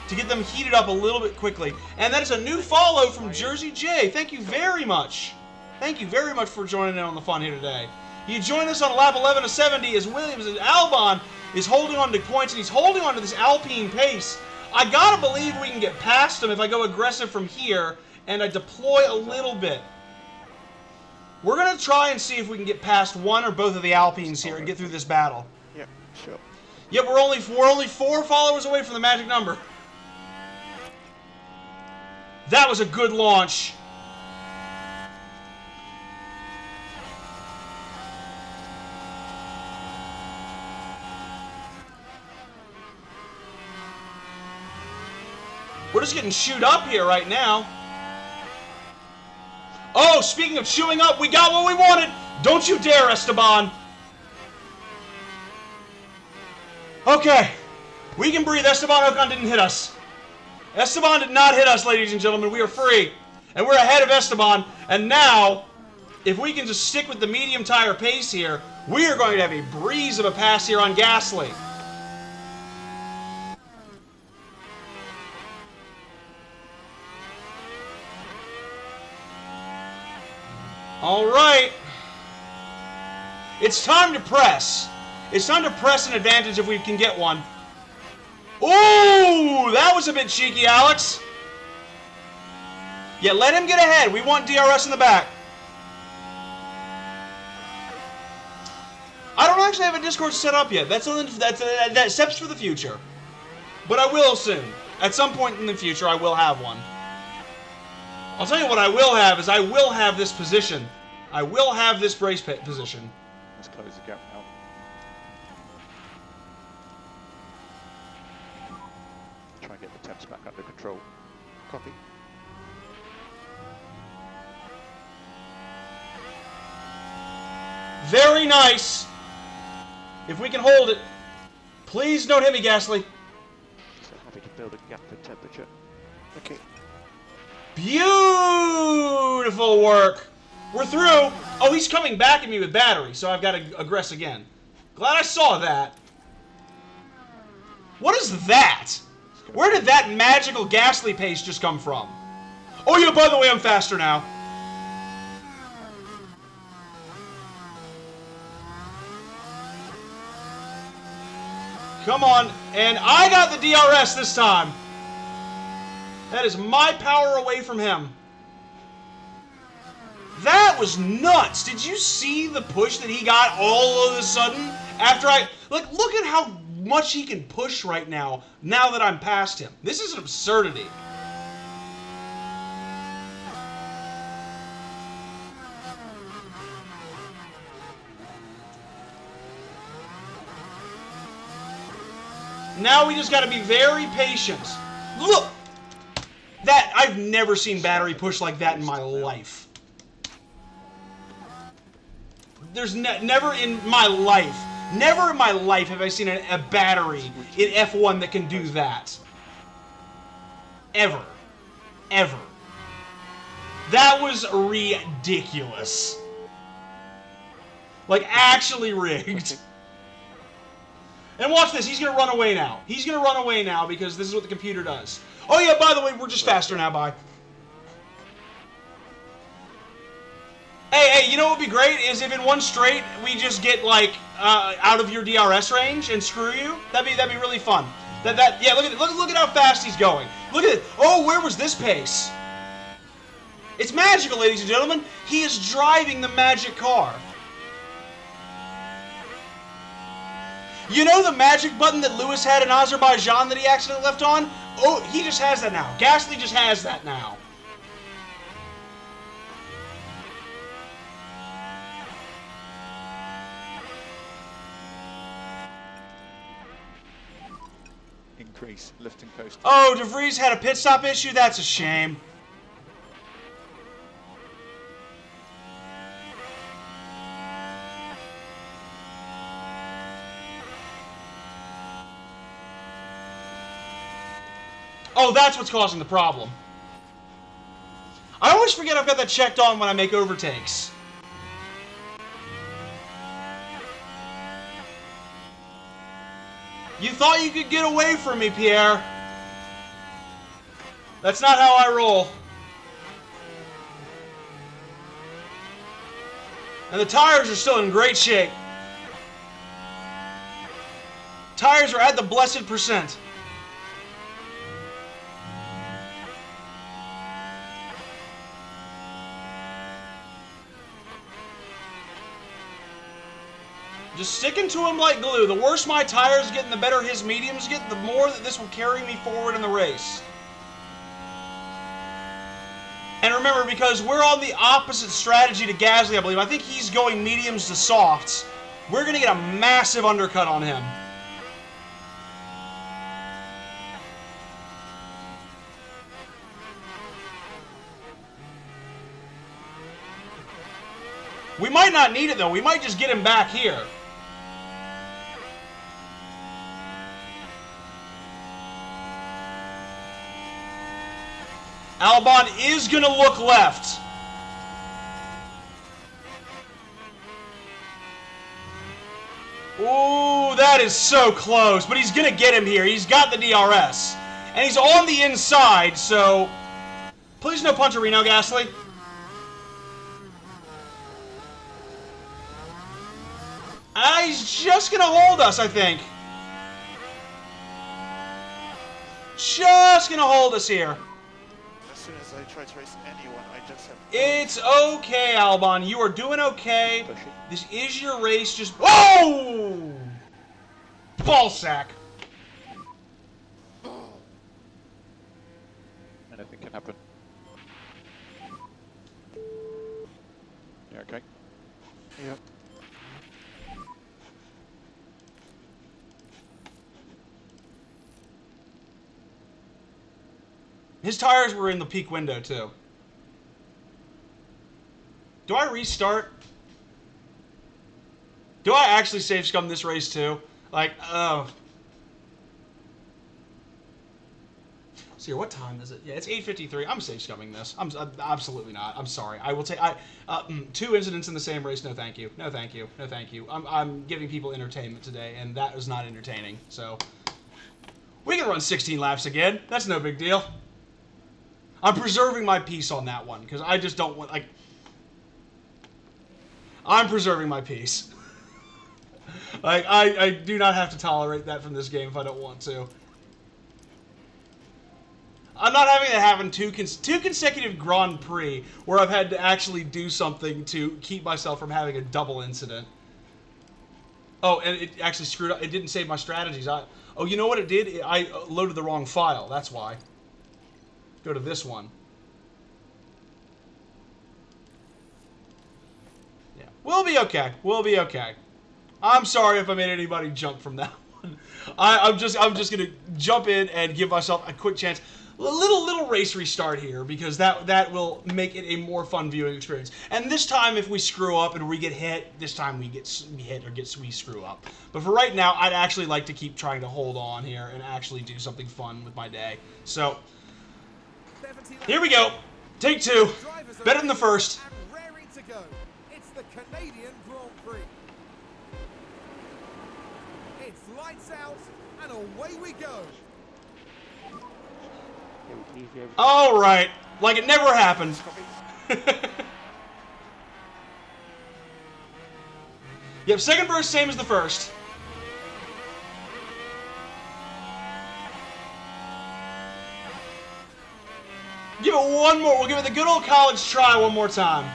to get them heated up a little bit quickly. And that is a new follow from Jersey J. Thank you very much. Thank you very much for joining in on the fun here today. You joined us on lap 11 of 70 as Williams and Albon is holding on to points, and he's holding on to this Alpine pace. I gotta believe we can get past him if I go aggressive from here and I deploy a little bit. We're gonna try and see if we can get past one or both of the Alpines here and get through this battle. Yep, sure. Yep, we're only 4 followers away from the magic number. That was a good launch. We're just getting chewed up here right now. Oh, speaking of chewing up, we got what we wanted. Don't you dare, Esteban. Okay. We can breathe. Esteban Ocon didn't hit us. Esteban did not hit us, ladies and gentlemen. We are free. And we're ahead of Esteban. And now, if we can just stick with the medium tire pace here, we are going to have a breeze of a pass here on Gasly. All right. It's time to press. It's time to press an advantage if we can get one. Ooh, that was a bit cheeky, Alex. Yeah, let him get ahead. We want DRS in the back. I don't actually have a Discord set up yet. That's steps for the future. But I will soon. At some point in the future, I will have one. I'll tell you what I will have is I will have this position. I will have this brace pit position. Let's close the gap now. Try and get the temps back under control. Copy. Very nice. If we can hold it. Please don't hit me, Gasly. So happy to build a gap in temperature. Okay. Beautiful work. We're through. Oh, he's coming back at me with battery, so I've got to aggress again. Glad I saw that. What is that? Where did that magical Ghastly pace just come from? Oh yeah, by the way, I'm faster now. Come on, and I got the DRS this time. That is my power away from him. That was nuts. Did you see the push that he got all of a sudden? After look at how much he can push right now that I'm past him. This is an absurdity. Now we just got to be very patient. Look! That, I've never seen battery push like that in my life. There's never in my life have I seen a battery in F1 that can do that. Ever. Ever. That was ridiculous. Like, actually rigged. And watch this, he's gonna run away now. He's gonna run away now because this is what the computer does. Oh yeah, by the way, we're just faster now, bye. Hey, you know what would be great is if in one straight we just get like out of your DRS range and screw you. That'd be really fun. Yeah, look at how fast he's going. Look at it. Oh, where was this pace? It's magical, ladies and gentlemen. He is driving the magic car. You know the magic button that Lewis had in Azerbaijan that he accidentally left on? Oh, he just has that now. Gasly just has that now. Increase, lift and coast. Oh, De Vries had a pit stop issue? That's a shame. Oh, that's what's causing the problem. I always forget I've got that checked on when I make overtakes. You thought you could get away from me, Pierre. That's not how I roll. And the tires are still in great shape. Tires are at the blessed percent. Just sticking to him like glue. The worse my tires get and the better his mediums get, the more that this will carry me forward in the race. And remember, because we're on the opposite strategy to Gasly, I believe. I think he's going mediums to softs. We're going to get a massive undercut on him. We might not need it, though. We might just get him back here. Albon is going to look left. Ooh, that is so close. But he's going to get him here. He's got the DRS. And he's on the inside, so... Please no puncherino, Gasly. He's just going to hold us, I think. Just going to hold us here. As soon as I try to race anyone, I just have... It's okay, Albon. You are doing okay. This is your race. Just... Whoa! Ball sack. Anything can happen. Yeah, okay. Yep. His tires were in the peak window, too. Do I restart? Do I actually save scum this race, too? Like, oh. See, what time is it? Yeah, it's 8:53. I'm safe scumming this. I'm absolutely not. I'm sorry. I will take... 2 incidents in the same race. No, thank you. No, thank you. No, thank you. I'm giving people entertainment today, and that was not entertaining, so... We can run 16 laps again. That's no big deal. I'm preserving my peace on that one, because I just don't want, like... I'm preserving my peace. Like, I do not have to tolerate that from this game if I don't want to. I'm not having it happen two consecutive Grand Prix where I've had to actually do something to keep myself from having a double incident. Oh, and it actually screwed up. It didn't save my strategies. Oh, you know what it did? I loaded the wrong file. That's why. Go to this one. Yeah, we'll be okay. We'll be okay. I'm sorry if I made anybody jump from that one. I'm just gonna jump in and give myself a quick chance. Little race restart here, because that will make it a more fun viewing experience. And this time, if we screw up and we get hit, this time we hit or we screw up. But for right now, I'd actually like to keep trying to hold on here and actually do something fun with my day. So here we go. Take two. Better than the first. And raring to go. It's the Canadian Grand Prix. It's lights out and away we go. All right, like it never happened. Yep, second burst, same as the first. Give it one more. We'll give it the good old college try one more time.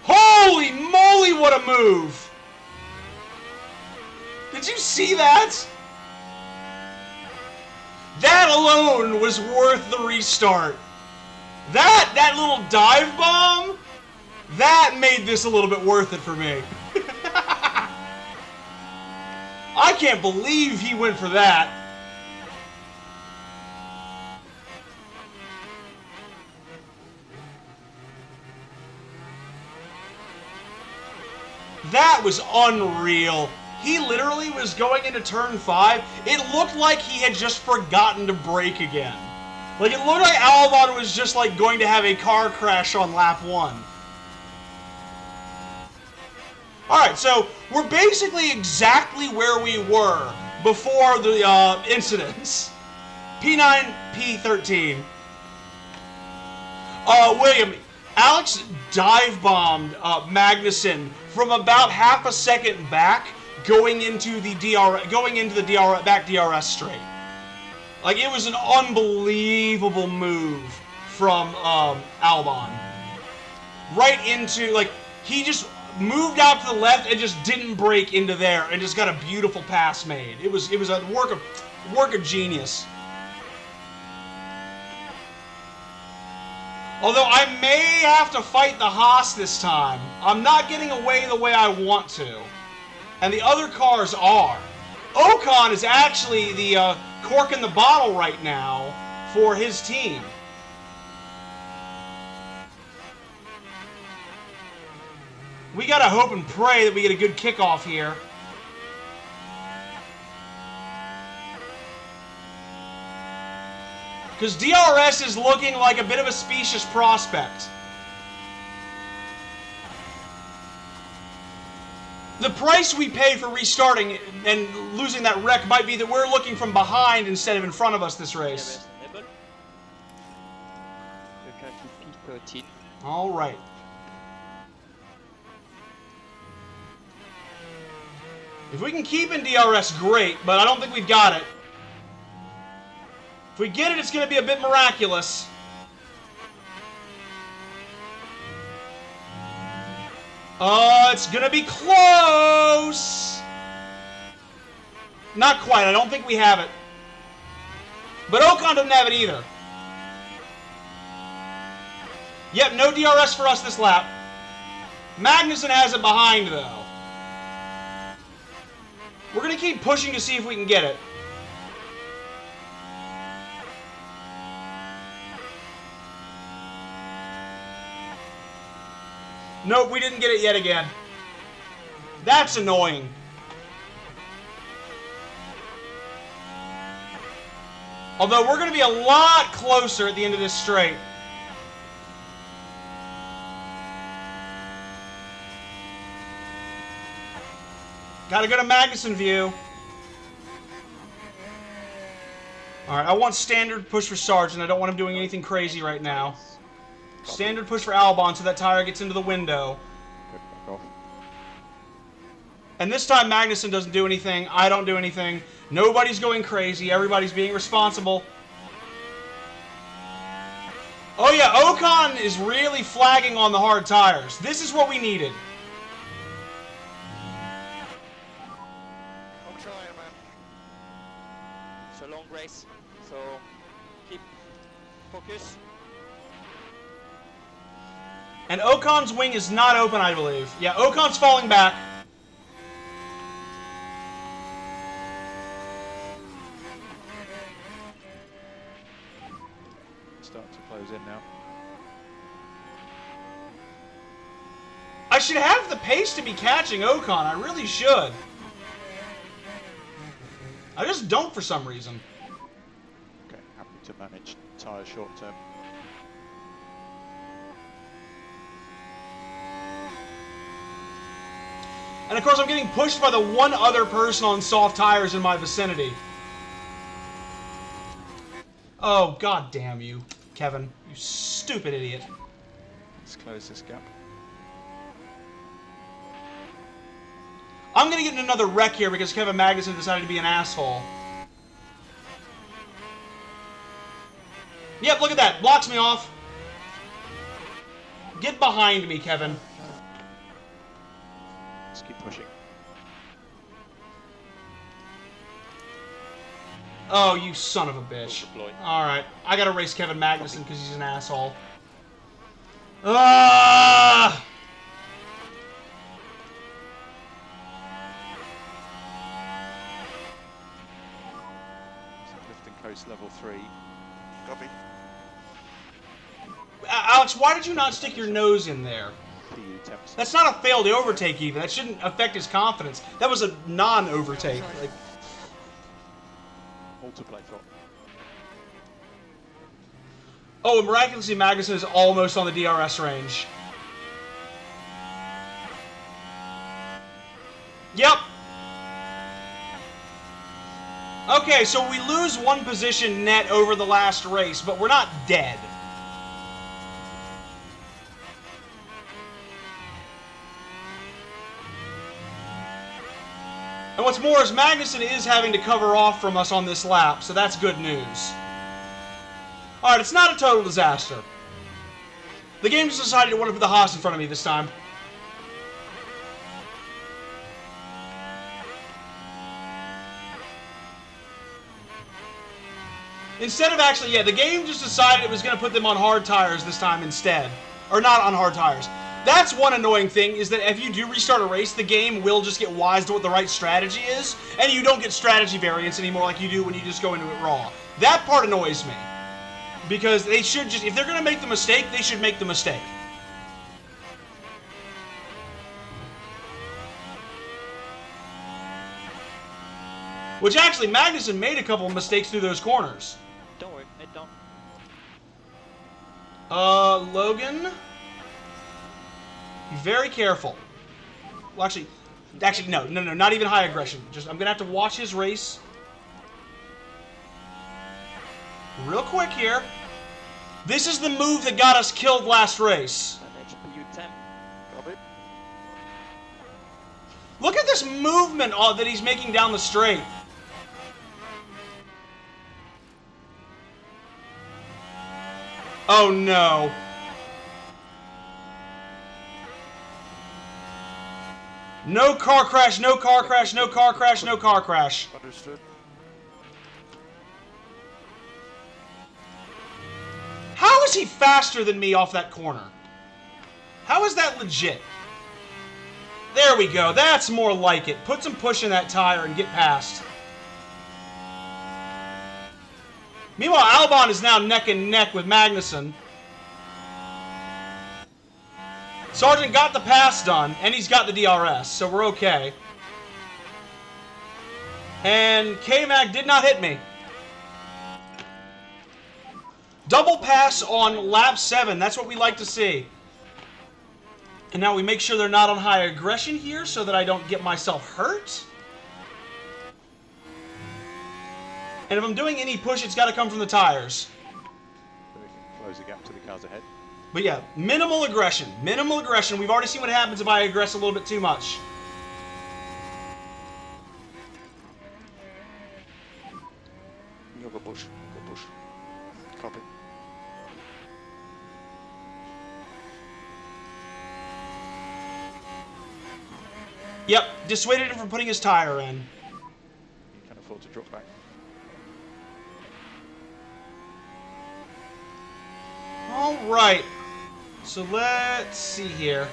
Holy moly, what a move! Did you see that? That alone was worth the restart. That little dive bomb, that made this a little bit worth it for me. I can't believe he went for that. That was unreal. He literally was going into turn 5. It looked like he had just forgotten to brake again. Like, it looked like Albon was just, like, going to have a car crash on lap 1. Alright, so we're basically exactly where we were before the incidents. P9, P13. William, Alex dive-bombed Magnussen from about half a second back, going into the back DRS straight. Like, it was an unbelievable move from Albon. Right into, like, he just moved out to the left and just didn't brake into there and just got a beautiful pass made. It was a work of genius. Although I may have to fight the Haas this time. I'm not getting away the way I want to. And the other cars are. Ocon is actually the cork in the bottle right now for his team. We gotta hope and pray that we get a good kickoff here. Because DRS is looking like a bit of a specious prospect. The price we pay for restarting and losing that wreck might be that we're looking from behind instead of in front of us this race. P13. All right. If we can keep in DRS, great, but I don't think we've got it. If we get it, it's going to be a bit miraculous. It's going to be close. Not quite. I don't think we have it. But Ocon doesn't have it either. Yep, no DRS for us this lap. Magnussen has it behind, though. We're going to keep pushing to see if we can get it. Nope, we didn't get it yet again. That's annoying. Although we're going to be a lot closer at the end of this straight. Gotta go to Magnuson view. Alright, I want standard push for Sargent. I don't want him doing anything crazy right now. Standard push for Albon so that tire gets into the window. Good, back off. And this time Magnuson doesn't do anything. I don't do anything. Nobody's going crazy. Everybody's being responsible. Oh yeah, Ocon is really flagging on the hard tires. This is what we needed. I'm trying, man. It's a long race, so keep focus. And Ocon's wing is not open, I believe. Yeah, Ocon's falling back. Start to close in now. I should have the pace to be catching Ocon. I really should. I just don't for some reason. Okay, happy to manage tyre short term. And of course, I'm getting pushed by the one other person on soft tires in my vicinity. Oh, god damn you, Kevin. You stupid idiot. Let's close this gap. I'm gonna get in another wreck here because Kevin Magnuson decided to be an asshole. Yep, look at that. Blocks me off. Get behind me, Kevin. Let's keep pushing. Oh, you son of a bitch. Alright, I gotta race Kevin Magnuson because he's an asshole. Ah! Lifting coast level 3. Copy. Alex, why did you not stick your nose in there? PU temps. That's not a failed overtake even. That shouldn't affect his confidence. That was a non-overtake. Like, Multiplay thought. oh, and miraculously Magnuson is almost on the DRS range. Yep. Okay, so we lose one position net over the last race, but we're not dead. And what's more is Magnuson is having to cover off from us on this lap, so that's good news. Alright, it's not a total disaster. The game just decided it wanted to put the Haas in front of me this time. Instead of actually, yeah, the game just decided it was going to put them on hard tires this time instead. Or not on hard tires. That's one annoying thing, is that if you do restart a race, the game will just get wise to what the right strategy is, and you don't get strategy variance anymore like you do when you just go into it raw. That part annoys me. Because they should just, if they're going to make the mistake, they should make the mistake. Which actually, Magnuson made a couple of mistakes through those corners. Don't worry, I don't. Logan. Be very careful. Well, actually, no, not even high aggression. Just, I'm gonna have to watch his race. Real quick here. This is the move that got us killed last race. HPU 10. Copy. Look at this movement that he's making down the straight. Oh no. No car crash, no car crash, no car crash, no car crash. Understood. How is he faster than me off that corner? How is that legit? There we go. That's more like it. Put some push in that tire and get past. Meanwhile, Albon is now neck and neck with Magnuson. Sargent got the pass done, and he's got the DRS, so we're okay. And K-Mag did not hit me. Double pass on lap 7. That's what we like to see. And now we make sure they're not on high aggression here so that I don't get myself hurt. And if I'm doing any push, it's got to come from the tires. So we can close the gap to the cars ahead. But yeah, minimal aggression. Minimal aggression. We've already seen what happens if I aggress a little bit too much. You'll go push. Go push. Copy. Yep, dissuaded him from putting his tire in. You can afford to drop back. Alright. So let's see here.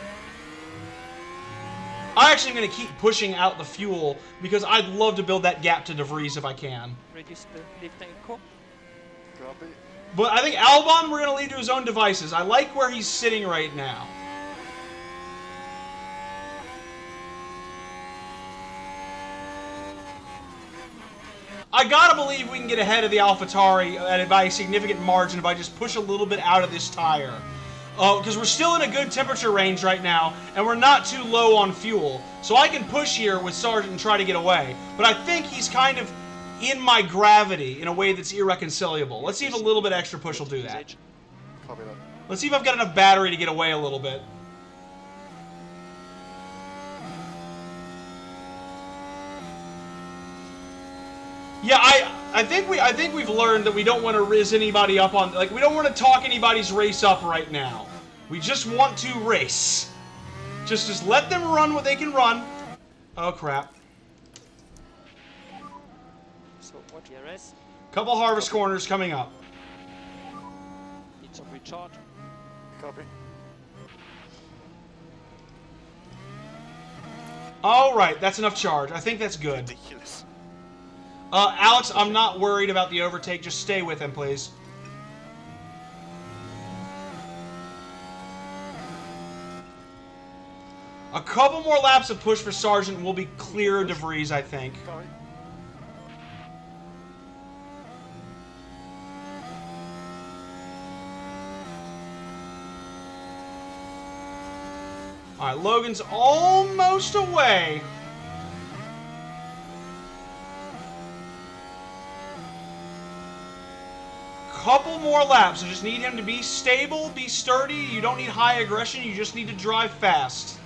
I actually am going to keep pushing out the fuel because I'd love to build that gap to De Vries if I can. Reduce the lift angle. Copy. But I think Albon we're going to leave to his own devices. I like where he's sitting right now. I gotta believe we can get ahead of the AlphaTauri by a significant margin if I just push a little bit out of this tire. Because we're still in a good temperature range right now, and we're not too low on fuel. So I can push here with Sargent and try to get away. But I think he's kind of in my gravity in a way that's irreconcilable. Let's see if a little bit extra push will do that. Copy that. Let's see if I've got enough battery to get away a little bit. Yeah, I think we've learned that we don't want to riz anybody up on, like, we don't want to talk anybody's race up right now. We just want to race. Just let them run what they can run. Oh crap. So what DRS? Couple harvest corners coming up. Need some recharge. Copy. All right, that's enough charge. I think that's good. Ridiculous. Alex, I'm not worried about the overtake. Just stay with him, please. A couple more laps of push for Sargent will be clear of De Vries, I think. Copy. Alright, Logan's almost away. Couple more laps. I just need him to be stable, be sturdy. You don't need high aggression. You just need to drive fast.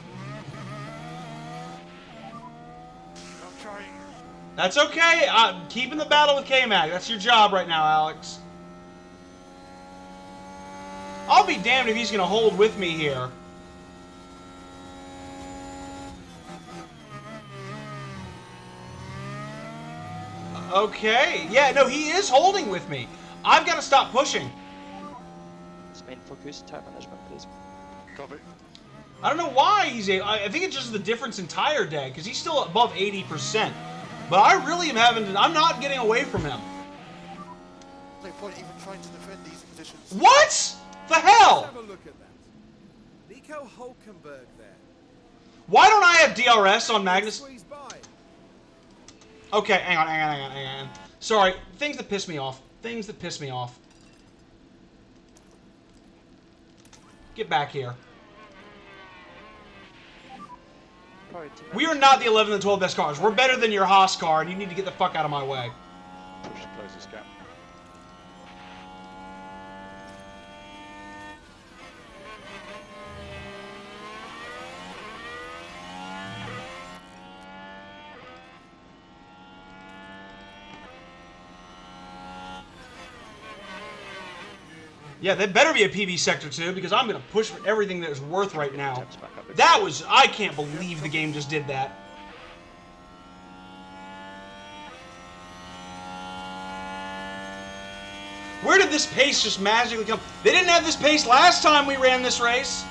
I'm trying. That's okay. I'm keeping the battle with K-Mag. That's your job right now, Alex. I'll be damned if he's going to hold with me here. Okay. Yeah, no, he is holding with me. I've got to stop pushing. Main focus, tire management, please. Copy. I don't know why he's able. I think it's just the difference in tire dead, because he's still above 80%. But I really am having to, I'm not getting away from him. No point even trying to defend these positions. What the Let's hell? have a look at that. Nico Hulkenberg there. Why don't I have DRS on Magnus? Squeeze by. Okay, hang on. Sorry, things that piss me off. Things that piss me off. Get back here. We are not the 11 and 12 best cars. We're better than your Haas car, and you need to get the fuck out of my way. Push to close this gap. Yeah, there better be a PV Sector 2, because I'm going to push for everything that is worth right now. That was... I can't believe the game just did that. Where did this pace just magically come? They didn't have this pace last time we ran this race.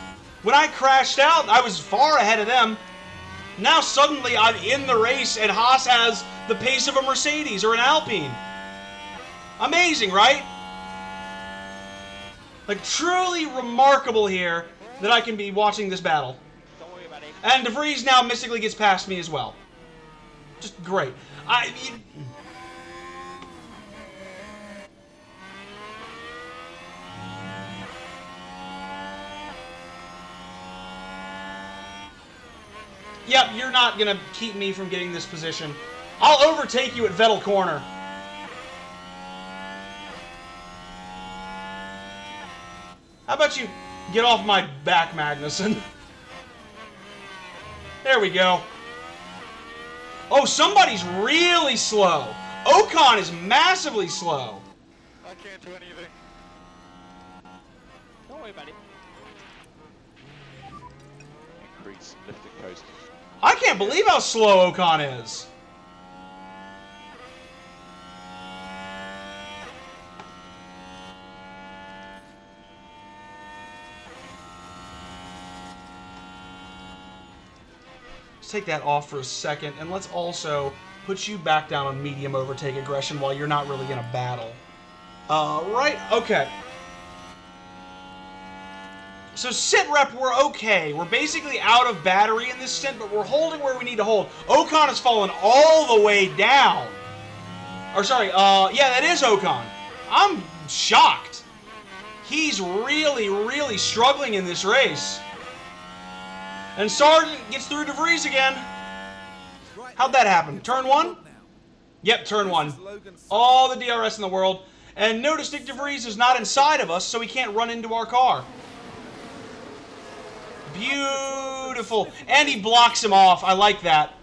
When I crashed out, I was far ahead of them. Now suddenly I'm in the race and Haas has the pace of a Mercedes or an Alpine. Amazing, right? Like, truly remarkable here that I can be watching this battle. Don't worry about it. And De Vries now mystically gets past me as well. Just great. Yep, you're not going to keep me from getting this position. I'll overtake you at Vettel Corner. How about you get off my back, Magnussen? There we go. Oh, somebody's really slow. Ocon is massively slow. I can't do anything. Don't worry about it. Increase lift and coast. I can't believe how slow Ocon is. Let's take that off for a second, and let's also put you back down on medium overtake aggression while you're not really in a battle. Right, okay. So sit rep, we're okay. We're basically out of battery in this stint, but we're holding where we need to hold. Ocon has fallen all the way down. Or sorry, yeah, that is Ocon. I'm shocked. He's really, really struggling in this race. And Sargent gets through DeVries again. How'd that happen? Turn one? Yep, turn one. All the DRS in the world. And notice Nick DeVries is not inside of us, so he can't run into our car. Beautiful. And he blocks him off. I like that.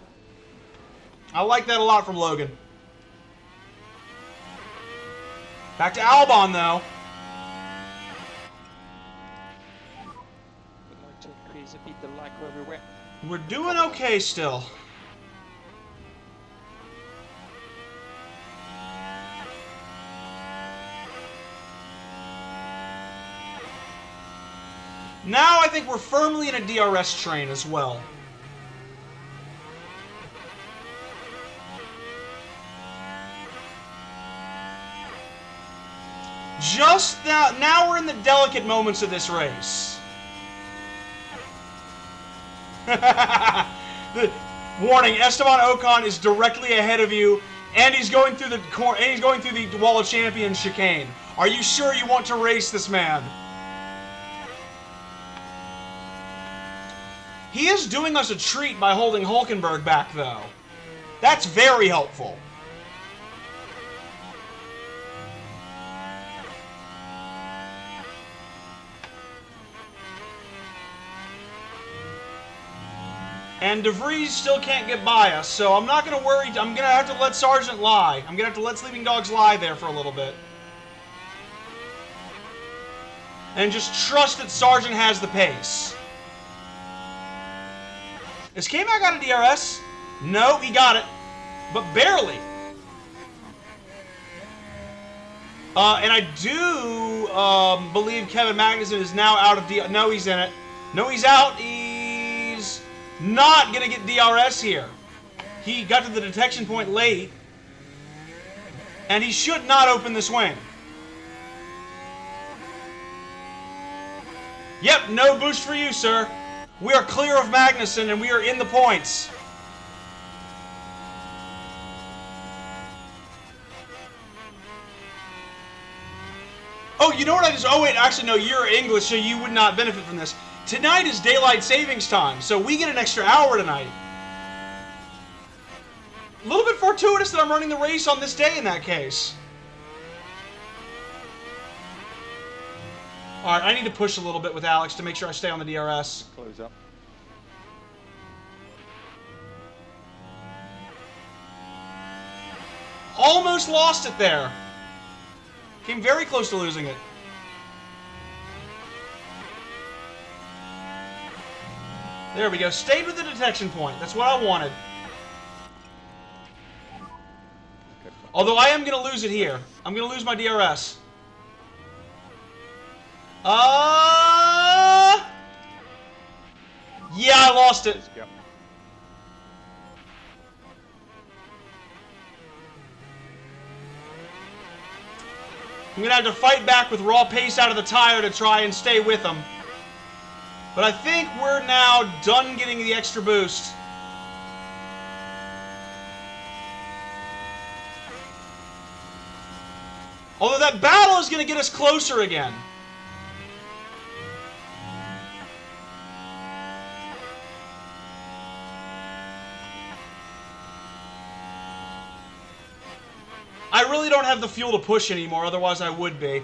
I like that a lot from Logan. Back to Albon, though. Would like to increase a bit the lag everywhere. We're doing okay still. Now I think we're firmly in a DRS train as well. Just now we're in the delicate moments of this race. Warning: Esteban Ocon is directly ahead of you, and he's going through the Wall of Champions chicane. Are you sure you want to race this man? He is doing us a treat by holding Hulkenberg back, though. That's very helpful. And DeVries still can't get by us, so I'm not going to worry. I'm going to have to let Sargent lie. I'm going to have to let Sleeping Dogs lie there for a little bit. And just trust that Sargent has the pace. Is K-Mac out of DRS? No, he got it. But barely. And I do believe Kevin Magnussen is now out of DRS. No, he's in it. No, he's out. He's not going to get DRS here. He got to the detection point late. And he should not open this wing. Yep, no boost for you, sir. We are clear of Magnussen, and we are in the points. Oh, you know what I just... Oh, wait, actually, no, you're English, so you would not benefit from this. Tonight is daylight savings time, so we get an extra hour tonight. A little bit fortuitous that I'm running the race on this day in that case. Alright, I need to push a little bit with Alex to make sure I stay on the DRS. Close up. Almost lost it there. Came very close to losing it. There we go. Stayed with the detection point. That's what I wanted. Although I am going to lose it here. I'm going to lose my DRS. Yeah, I lost it. Yep. I'm going to have to fight back with raw pace out of the tire to try and stay with them. But I think we're now done getting the extra boost. Although that battle is going to get us closer again. I really don't have the fuel to push anymore, otherwise I would be.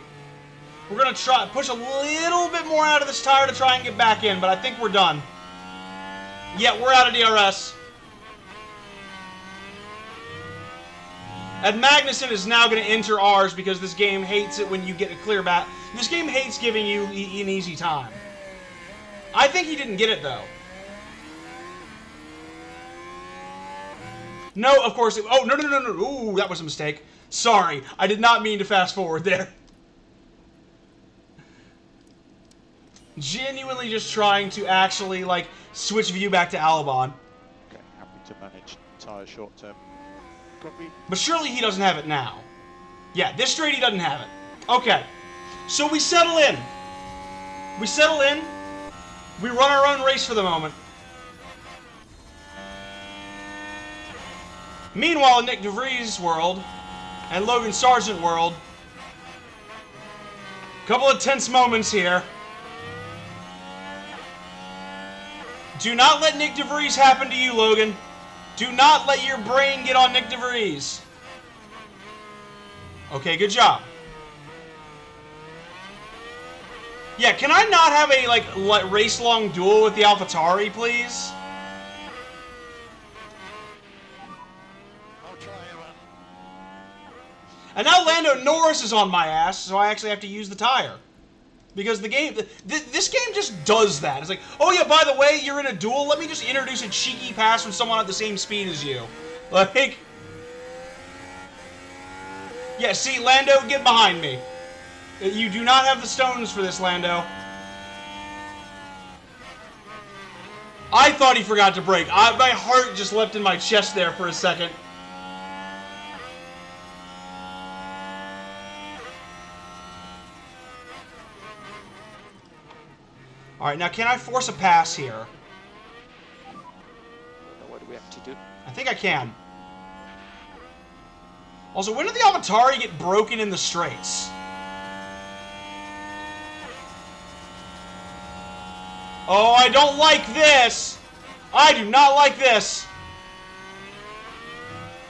We're going to try push a little bit more out of this tire to try and get back in, but I think we're done. Yeah, we're out of DRS. And Magnussen is now going to enter ours because this game hates it when you get a clear back. This game hates giving you an easy time. I think he didn't get it, though. No, of course. Oh, no. Ooh, that was a mistake. Sorry. I did not mean to fast forward there. Genuinely just trying to actually, like, switch view back to Albon. Okay, happy to manage tyre short term. Copy. But surely he doesn't have it now. Yeah, this straight he doesn't have it. Okay. So we settle in. We settle in. We run our own race for the moment. Meanwhile, in Nick DeVries' world and Logan Sargent world, couple of tense moments here. Do not let Nick DeVries happen to you, Logan. Do not let your brain get on Nick DeVries. Okay, good job. Yeah, can I not have a, like race-long duel with the AlphaTauri, please? I'll try, man. And now Lando Norris is on my ass, so I actually have to use the tire. Because the game, this game just does that. It's like, oh yeah, by the way, you're in a duel. Let me just introduce a cheeky pass from someone at the same speed as you. Like, yeah, see, Lando, get behind me. You do not have the stones for this, Lando. I thought he forgot to brake. My heart just leapt in my chest there for a second. Alright, now can I force a pass here? I don't know, what do we have to do? I think I can. Also, when did the AlphaTauri get broken in the straights? Oh, I don't like this! I do not like this!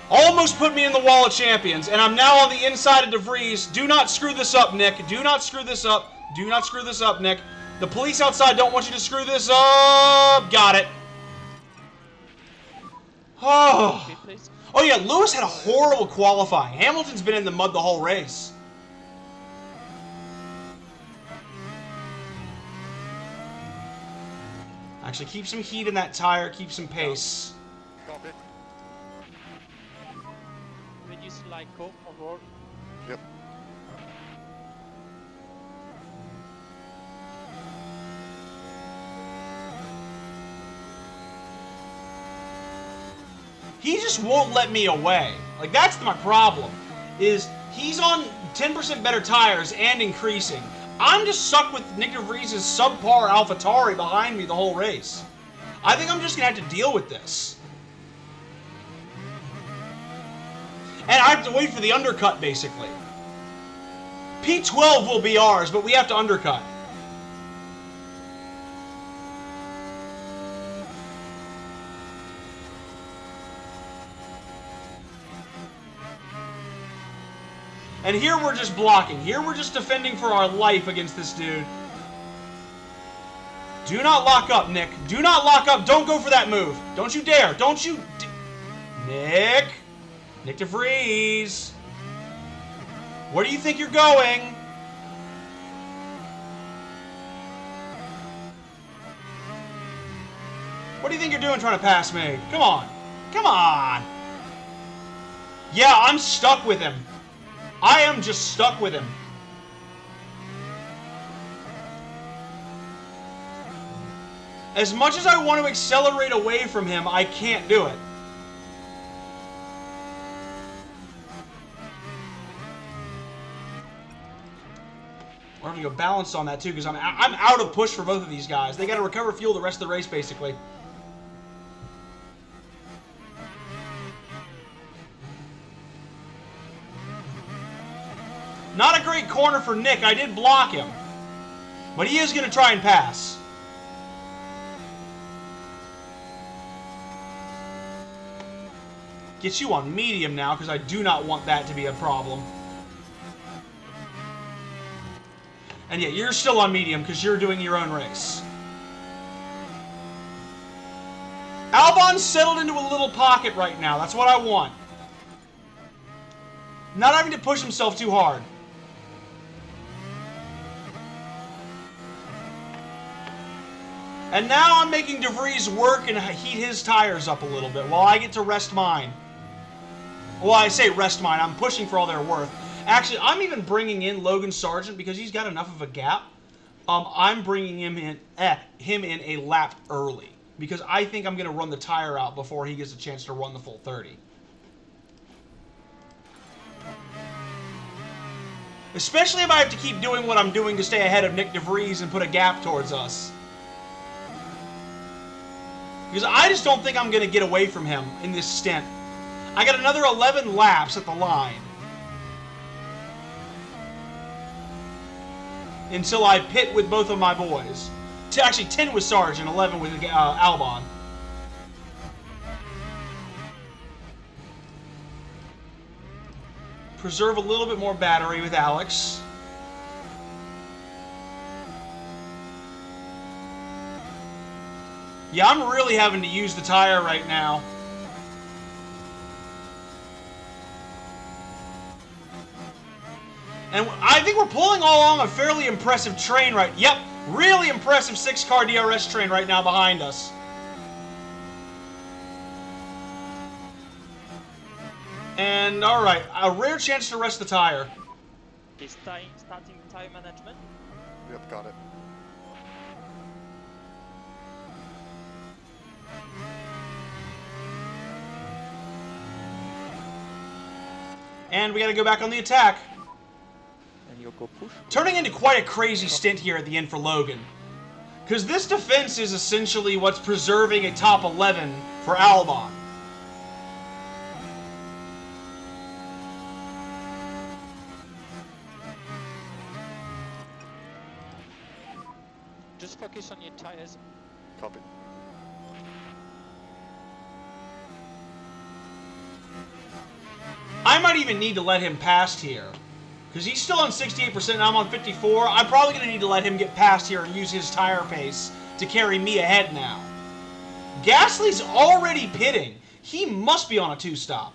Almost put me in the wall of champions, and I'm now on the inside of DeVries. Do not screw this up, Nick. Do not screw this up. Do not screw this up, Nick. The police outside don't want you to screw this up. Got it. Oh. Okay, please. Oh yeah, Lewis had a horrible qualifying. Hamilton's been in the mud the whole race. Actually, keep some heat in that tire, keep some pace. Copy. When you like go on board. Yep. He just won't let me away. Like, that's my problem. Is he's on 10% better tires and increasing. I'm just stuck with Nick DeVries' subpar AlphaTauri behind me the whole race. I think I'm just going to have to deal with this. And I have to wait for the undercut, basically. P12 will be ours, but we have to undercut. And here we're just blocking. Here we're just defending for our life against this dude. Do not lock up, Nick. Do not lock up. Don't go for that move. Don't you dare. Don't you... Nick. Nick DeVries. Where do you think you're going? What do you think you're doing trying to pass me? Come on. Come on. Yeah, I'm stuck with him. I am just stuck with him. As much as I want to accelerate away from him, I can't do it. We're having to go balance on that too, because I'm out of push for both of these guys. They got to recover fuel the rest of the race, basically. Not a great corner for Nick. I did block him. But he is going to try and pass. Get you on medium now, because I do not want that to be a problem. And yeah, you're still on medium, because you're doing your own race. Albon's settled into a little pocket right now. That's what I want. Not having to push himself too hard. And now I'm making De Vries work and heat his tires up a little bit while I get to rest mine. Well, I say rest mine. I'm pushing for all they're worth. Actually, I'm even bringing in Logan Sargent because he's got enough of a gap. I'm bringing him in a lap early because I think I'm going to run the tire out before he gets a chance to run the full 30. Especially if I have to keep doing what I'm doing to stay ahead of Nick De Vries and put a gap towards us. Because I just don't think I'm going to get away from him in this stint. I got another 11 laps at the line. Until I pit with both of my boys. Actually, 10 with Sarge and 11 with Albon. Preserve a little bit more battery with Alex. Yeah, I'm really having to use the tire right now. And I think we're pulling along a fairly impressive train right... Yep, really impressive 6-car DRS train right now behind us. And, alright, a rare chance to rest the tire. Is starting tire management? Yep, got it. And we gotta go back on the attack. And you'll go push. Turning into quite a crazy stint here at the end for Logan. Because this defense is essentially what's preserving a top 11 for Albon. Just focus on your tires. Copy. I might even need to let him past here. Because he's still on 68% and I'm on 54. I'm probably going to need to let him get past here and use his tire pace to carry me ahead now. Gasly's already pitting. He must be on a 2-stop.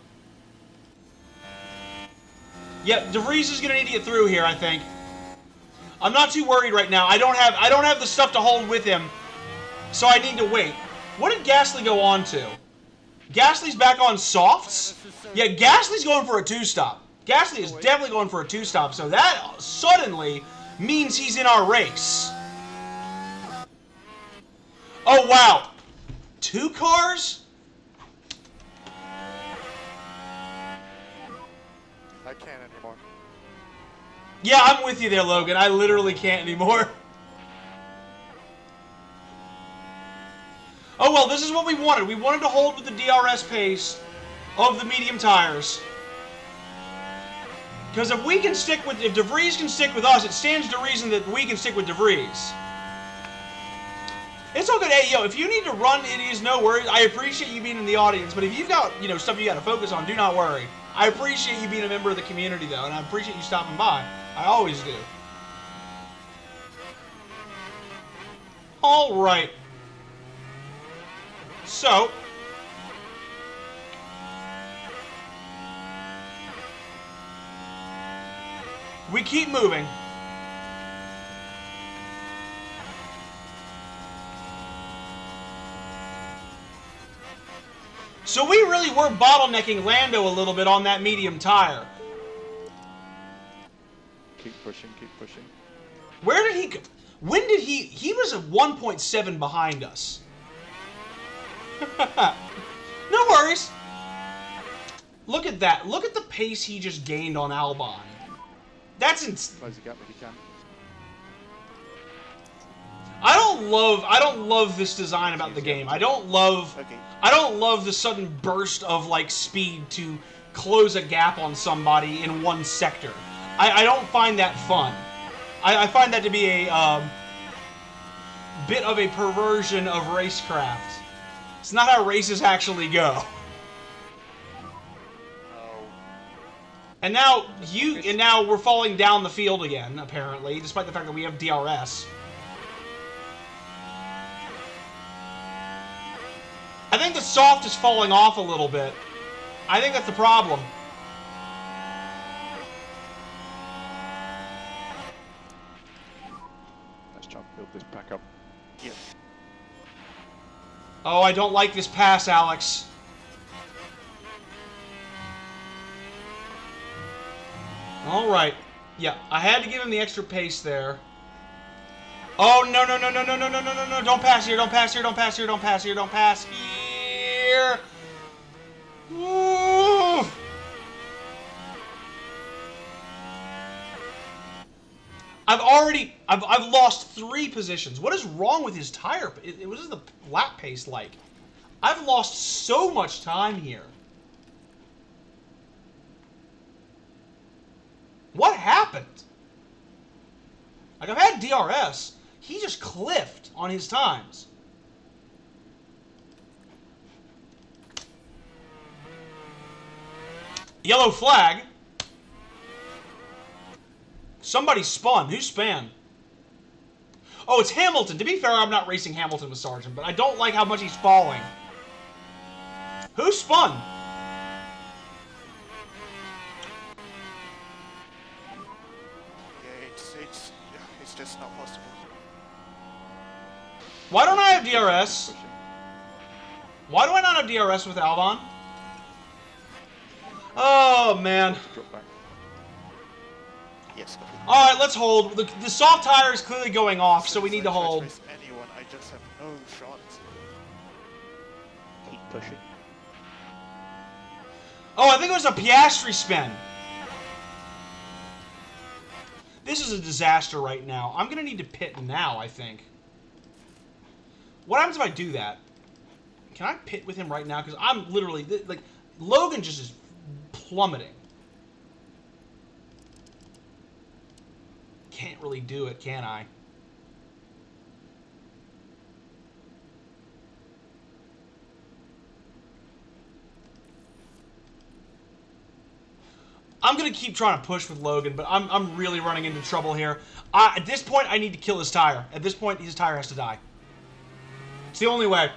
Yep, De Vries is going to need to get through here, I think. I'm not too worried right now. I don't have the stuff to hold with him, so I need to wait. What did Gasly go on to? Gasly's back on softs? Yeah, Gasly's going for a 2-stop. Gasly is definitely going for a 2-stop, so that suddenly means he's in our race. Oh, wow. 2 cars? I can't anymore. Yeah, I'm with you there, Logan. I literally can't anymore. Oh, well, this is what we wanted. We wanted to hold with the DRS pace of the medium tires. Because if we can stick with, if De Vries can stick with us, it stands to reason that we can stick with De Vries. It's all good. Hey, yo, if you need to run, it is no worries. I appreciate you being in the audience, but if you've got, stuff you got to focus on, do not worry. I appreciate you being a member of the community, though, and I appreciate you stopping by. I always do. All right. So, we keep moving. So we really were bottlenecking Lando a little bit on that medium tire. Keep pushing, keep pushing. Where did he go? When did he was at 1.7 behind us. No worries. Look at that. Look at the pace he just gained on Albon. That's Close the gap if you can. I don't love this design about the game. I don't love the sudden burst of like speed to close a gap on somebody in one sector. I don't find that fun. I find that to be a bit of a perversion of racecraft. It's not how races actually go. And now we're falling down the field again, apparently, despite the fact that we have DRS. I think the soft is falling off a little bit. I think that's the problem. Let's try and build this back up. Yeah. Oh, I don't like this pass, Alex. Alright. Yeah, I had to give him the extra pace there. Oh, no, no, no, no, no, no, no, no, no, no. Don't pass here, don't pass here, don't pass here, don't pass here, don't pass here. Ooh. I've lost 3 positions. What is wrong with his tire? What is the lap pace like? I've lost so much time here. What happened? Like, I've had DRS. He just cliffed on his times. Yellow flag. Somebody spun. Who span? Oh, it's Hamilton. To be fair, I'm not racing Hamilton with Sargent, but I don't like how much he's falling. Who spun? Yeah, it's just not possible. Why don't I have DRS? Why do I not have DRS with Albon? Oh, man. Drop back. Yes. Alright, let's hold. The soft tire is clearly going off, so we need to hold. If I try to race anyone, I just have no shot. Keep pushing. Oh, I think it was a Piastri spin. This is a disaster right now. I'm going to need to pit now, I think. What happens if I do that? Can I pit with him right now? Because I'm literally... like, Logan just is plummeting. Can't really do it, can I? I'm going to keep trying to push with Logan, but I'm really running into trouble here. At this point, I need to kill his tire. At this point, his tire has to die. It's the only way.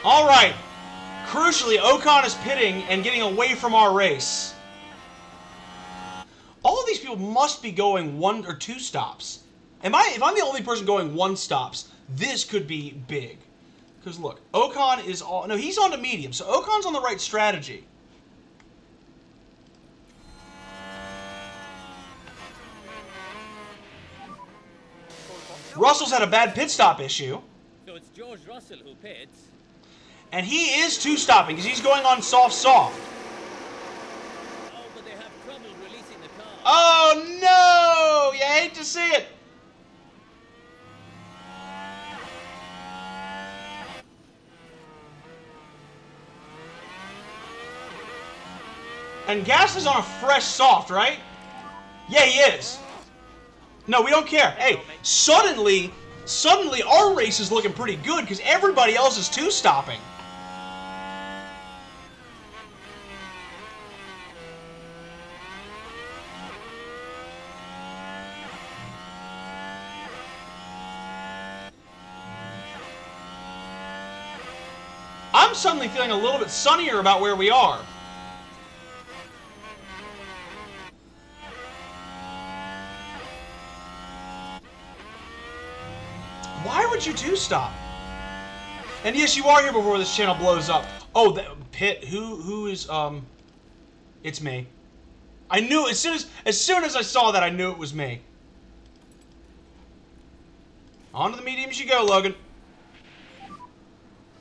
Alright. Crucially, Ocon is pitting and getting away from our race. All of these people must be going 1 or 2 stops. If I'm the only person going 1 stops, this could be big. Because look, Ocon is all... No, he's on to medium, so Ocon's on the right strategy. Russell's had a bad pit stop issue. So it's George Russell who pits. And he is 2-stopping, because he's going on soft. Oh, but they have trouble releasing the car. Oh, no! You hate to see it. And Gasly's on a fresh soft, right? Yeah, he is. No, we don't care. Hey, suddenly our race is looking pretty good because everybody else is 2-stopping. I'm suddenly feeling a little bit sunnier about where we are. Why would you 2-stop? And yes, you are here before this channel blows up. Oh, Pitt, who is, it's me. I knew, as soon as I saw that, I knew it was me. On to the mediums you go, Logan.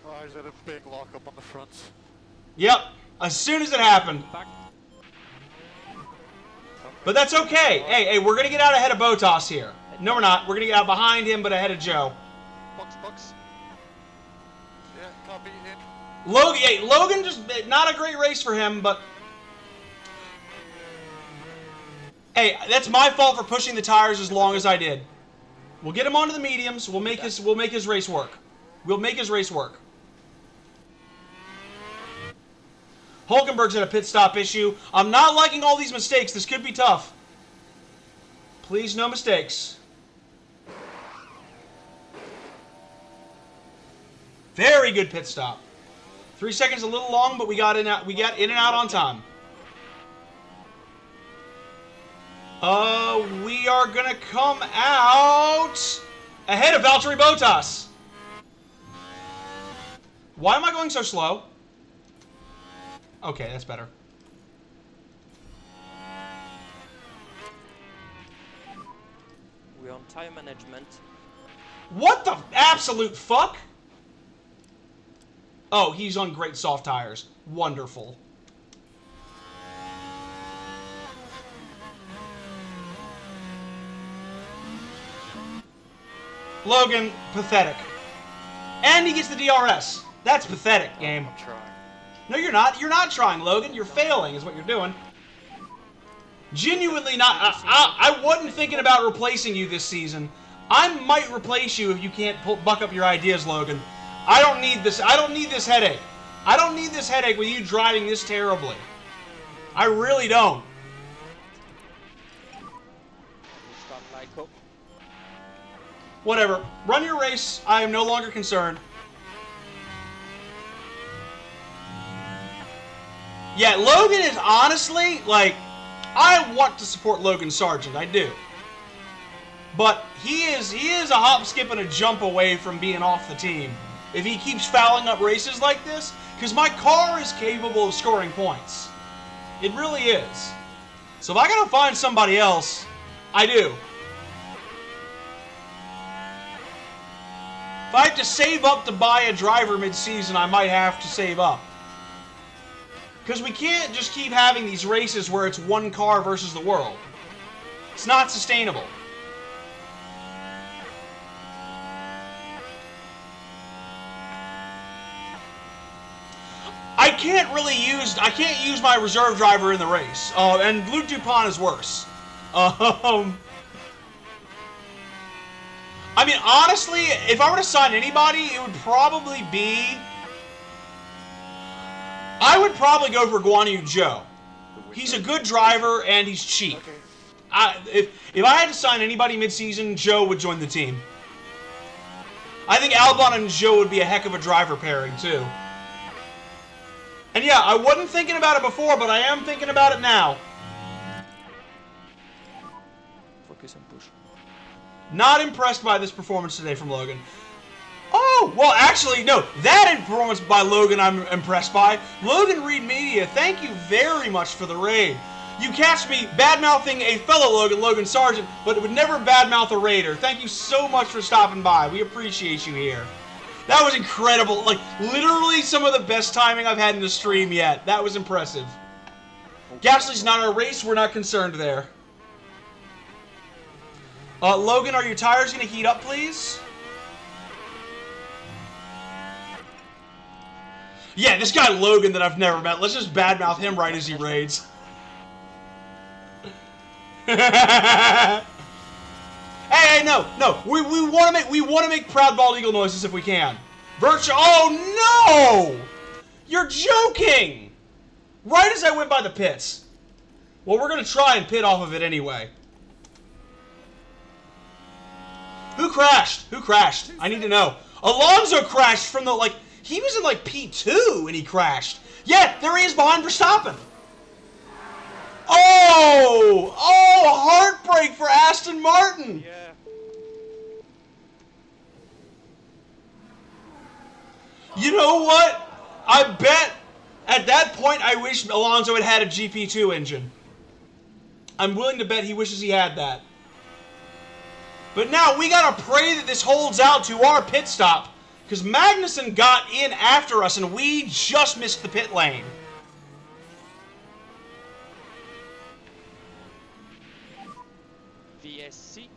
Oh, is that a big lockup on the front? Yep, as soon as it happened. But that's okay. Hey, we're going to get out ahead of Bottas here. No, we're not. We're going to get out behind him, but ahead of Joe. Box. Yeah, copy in. Logan just, not a great race for him, but... Hey, that's my fault for pushing the tires as long as I did. We'll get him onto the mediums. We'll make his race work. We'll make his race work. Hulkenberg's had a pit stop issue. I'm not liking all these mistakes. This could be tough. Please, no mistakes. Very good pit stop. 3 seconds a little long, but we got in and out on time. We are gonna come out ahead of Valtteri Bottas. Why am I going so slow? Okay, that's better. We're on tire management. What the absolute fuck? Oh, he's on great soft tires. Wonderful. Logan, pathetic. And he gets the DRS. That's pathetic, game. I'm trying. No, you're not. You're not trying, Logan. You're failing is what you're doing. Genuinely not. I wasn't thinking about replacing you this season. I might replace you if you can't buck up your ideas, Logan. I don't need this. I don't need this headache. I don't need this headache with you driving this terribly. I really don't. Start like up. Whatever. Run your race. I am no longer concerned. Yeah, Logan is honestly, like, I want to support Logan Sargent. I do. But he is a hop, skip, and a jump away from being off the team if he keeps fouling up races like this, because my car is capable of scoring points. It really is. So if I gotta find somebody else, I do. If I have to save up to buy a driver mid-season, I might have to save up. Because we can't just keep having these races where it's one car versus the world. It's not sustainable. I can't use my reserve driver in the race. And Luke Dupont is worse. I mean, honestly, if I were to sign anybody, it would probably be... I would probably go for Guan Yu Zhou. He's a good driver, and he's cheap. Okay. If I had to sign anybody mid-season, Zhou would join the team. I think Albon and Zhou would be a heck of a driver pairing, too. And yeah, I wasn't thinking about it before, but I am thinking about it now. Focus and push. Not impressed by this performance today from Logan. Oh, well, actually, no. That performance by Logan I'm impressed by. Logan Reed Media, thank you very much for the raid. You catch me bad-mouthing a fellow Logan, Logan Sargent, but would never bad-mouth a raider. Thank you so much for stopping by. We appreciate you here. That was incredible. Like, literally some of the best timing I've had in the stream yet. That was impressive. Gasly's not our race. We're not concerned there. Logan, are your tires going to heat up, please? Yeah, this guy Logan that I've never met. Let's just badmouth him right as he raids. Hey, no. We want to make proud bald eagle noises if we can. Oh no! You're joking! Right as I went by the pits. Well, we're gonna try and pit off of it anyway. Who crashed? Who crashed? I need to know. Alonso crashed from the, like, he was in, like, P2 and he crashed. Yeah, there he is behind Verstappen. Oh, heartbreak for Aston Martin. Yeah. You know what? I bet at that point I wish Alonso had had a GP2 engine. I'm willing to bet he wishes he had that. But now we gotta pray that this holds out to our pit stop, because Magnussen got in after us and we just missed the pit lane. VSC.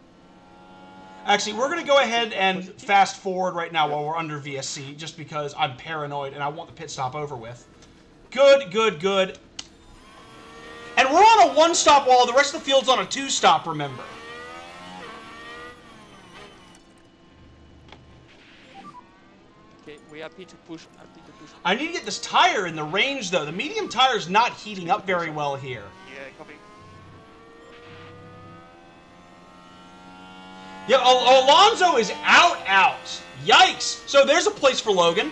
Actually, we're going to go ahead and fast forward right now while we're under VSC, just because I'm paranoid and I want the pit stop over with. Good. And we're on a one-stop while the rest of the field's on a two-stop, remember. Very happy to push. I need to get this tire in the range, though. The medium tire is not heating up very well here. Yeah, copy. Yeah, Alonso is out. Yikes. So there's a place for Logan.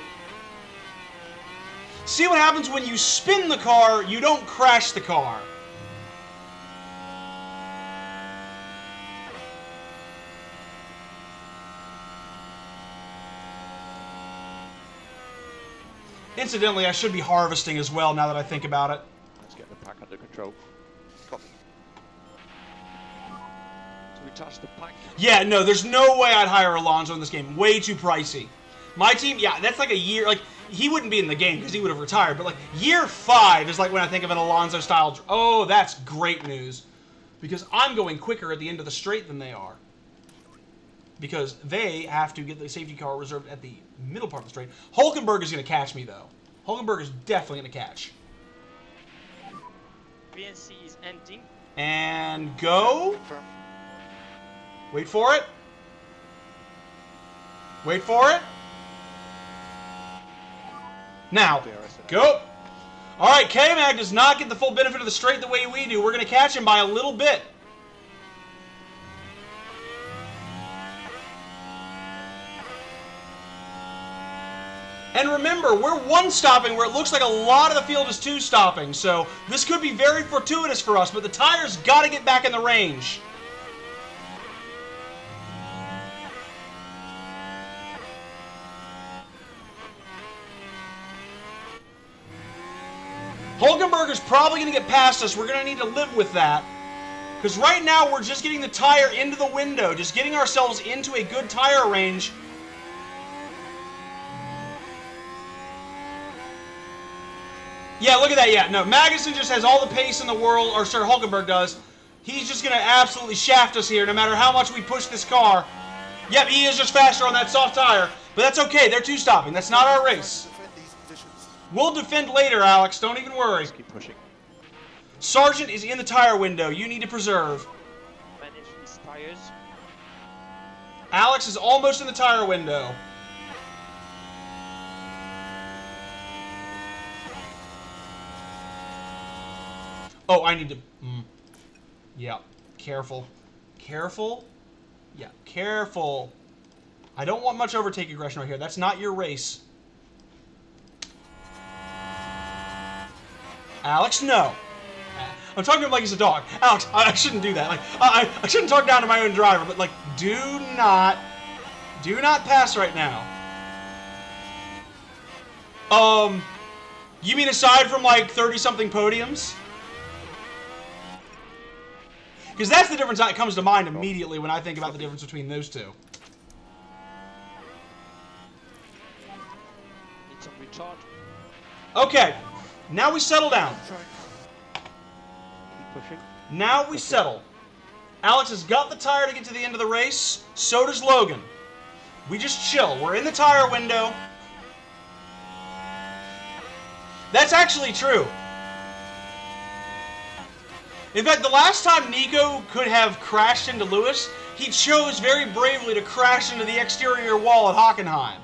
See what happens when you spin the car, you don't crash the car. Incidentally, I should be harvesting as well now that I think about it. Let's get the pack under control. Copy. Do we touch the pack? Yeah, no, there's no way I'd hire Alonso in this game. Way too pricey. My team, yeah, that's like a year, like, he wouldn't be in the game because he would have retired, but like, year 5 is like when I think of an Alonso style. Oh, that's great news. Because I'm going quicker at the end of the straight than they are. Because they have to get the safety car reserved at the middle part of the straight. Hulkenberg is going to catch me, though. Hulkenberg is definitely going to catch. BNC is ending. And go. Confirm. Wait for it. Wait for it. Now, go. All right, K-Mag does not get the full benefit of the straight the way we do. We're going to catch him by a little bit. And remember, we're one-stopping where it looks like a lot of the field is two-stopping, so this could be very fortuitous for us, but the tires got to get back in the range. Hulkenberg is probably going to get past us. We're going to need to live with that. Because right now, we're just getting the tire into the window, just getting ourselves into a good tire range. Yeah, look at that. Yeah, no, Magnussen just has all the pace in the world, or Sir Hulkenberg does. He's just going to absolutely shaft us here, no matter how much we push this car. Yep, he is just faster on that soft tire, but that's okay. They're two-stopping. That's not our race. Defend these conditions. We'll defend later, Alex. Don't even worry. Let's keep pushing. Sargent is in the tire window. You need to preserve. Manage his tires. Alex is almost in the tire window. Oh, I need to... Yeah, careful. Careful? Yeah, careful. I don't want much overtake aggression right here. That's not your race. Alex, no. I'm talking to him like he's a dog. Alex, I shouldn't do that. Like, I shouldn't talk down to my own driver, but like, do not pass right now. You mean aside from like 30-something podiums? Because that's the difference that comes to mind immediately when I think about the difference between those two. Need some recharge. Okay, now we settle down. Keep pushing. Now we settle. Alex has got the tire to get to the end of the race. So does Logan. We just chill. We're in the tire window. That's actually true. In fact, the last time Nico could have crashed into Lewis, he chose very bravely to crash into the exterior wall at Hockenheim.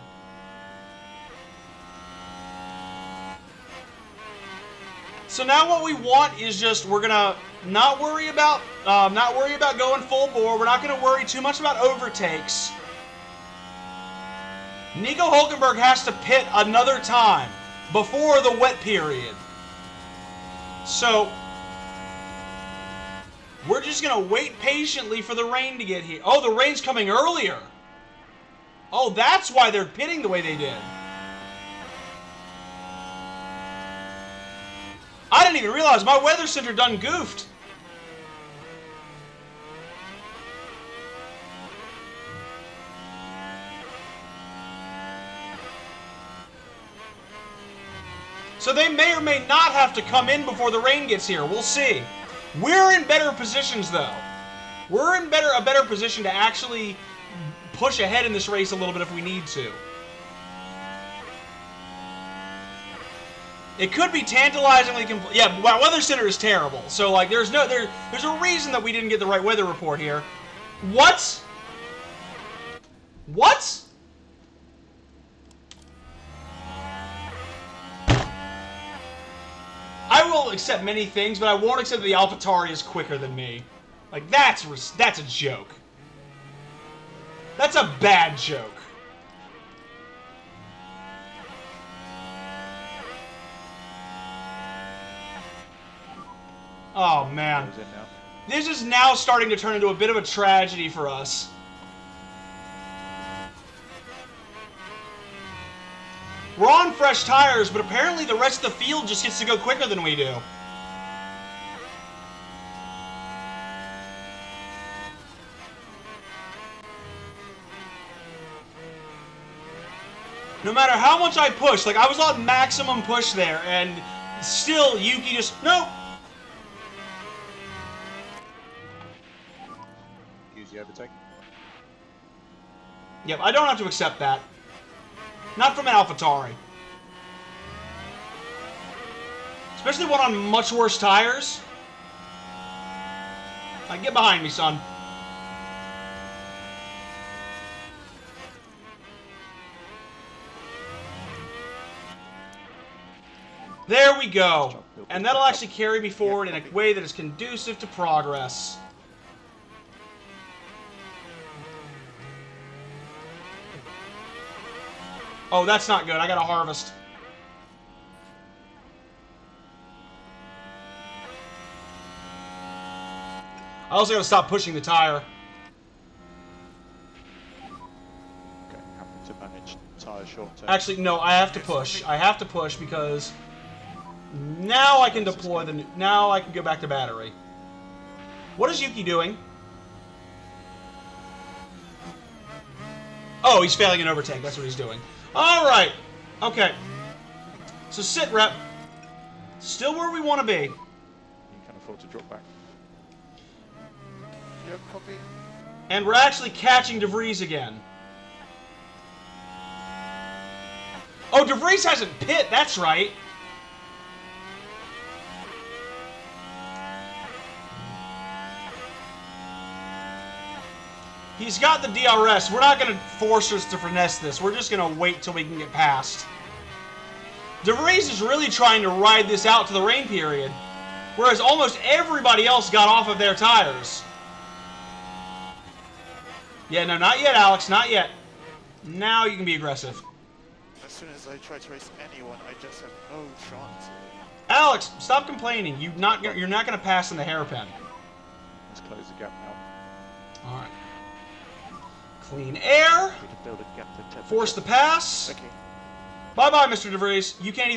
So now what we want is just, we're gonna not worry about going full bore. We're not gonna worry too much about overtakes. Nico Hulkenberg has to pit another time before the wet period. So we're just gonna wait patiently for the rain to get here. Oh, the rain's coming earlier. Oh, that's why they're pitting the way they did. I didn't even realize my weather center done goofed. So they may or may not have to come in before the rain gets here. We'll see. We're in better positions, though. We're in a better position to actually push ahead in this race a little bit if we need to. It could be tantalizingly complete. Yeah, well, Weather Center is terrible. So, like, there's a reason that we didn't get the right weather report here. What? What? I will accept many things, but I won't accept that the AlphaTauri is quicker than me. Like, that's a joke. That's a bad joke. Oh, man. Goes in now. This is now starting to turn into a bit of a tragedy for us. We're on fresh tires, but apparently the rest of the field just gets to go quicker than we do. No matter how much I push, like I was on maximum push there, and still Yuki just, nope. Easy overtake. Yep, I don't have to accept that. Not from an AlphaTauri. Especially one on much worse tires. Like, get behind me, son. There we go. And that'll actually carry me forward in a way that is conducive to progress. Oh, that's not good. I gotta harvest. I also gotta stop pushing the tire. Okay, happy to manage tyre short term. Actually, no, I have to push. I have to push because now I can deploy the... Now I can go back to battery. What is Yuki doing? Oh, he's failing an overtake. That's what he's doing. All right. Okay. So sit rep. Still where we want to be. You can afford to drop back. Yep, copy. And we're actually catching DeVries again. Oh, DeVries hasn't pit. That's right. He's got the DRS. We're not going to force us to finesse this. We're just going to wait till we can get past. DeVries is really trying to ride this out to the rain period, whereas almost everybody else got off of their tires. Yeah, no, not yet, Alex. Not yet. Now you can be aggressive. As soon as I try to race anyone, I just have no chance. Alex, stop complaining. You're not going to pass in the hairpin. Let's close the gap now. All right. Clean air. We can build a gap to 10. Force the pass. Okay. Bye-bye, Mr. DeVries. He can't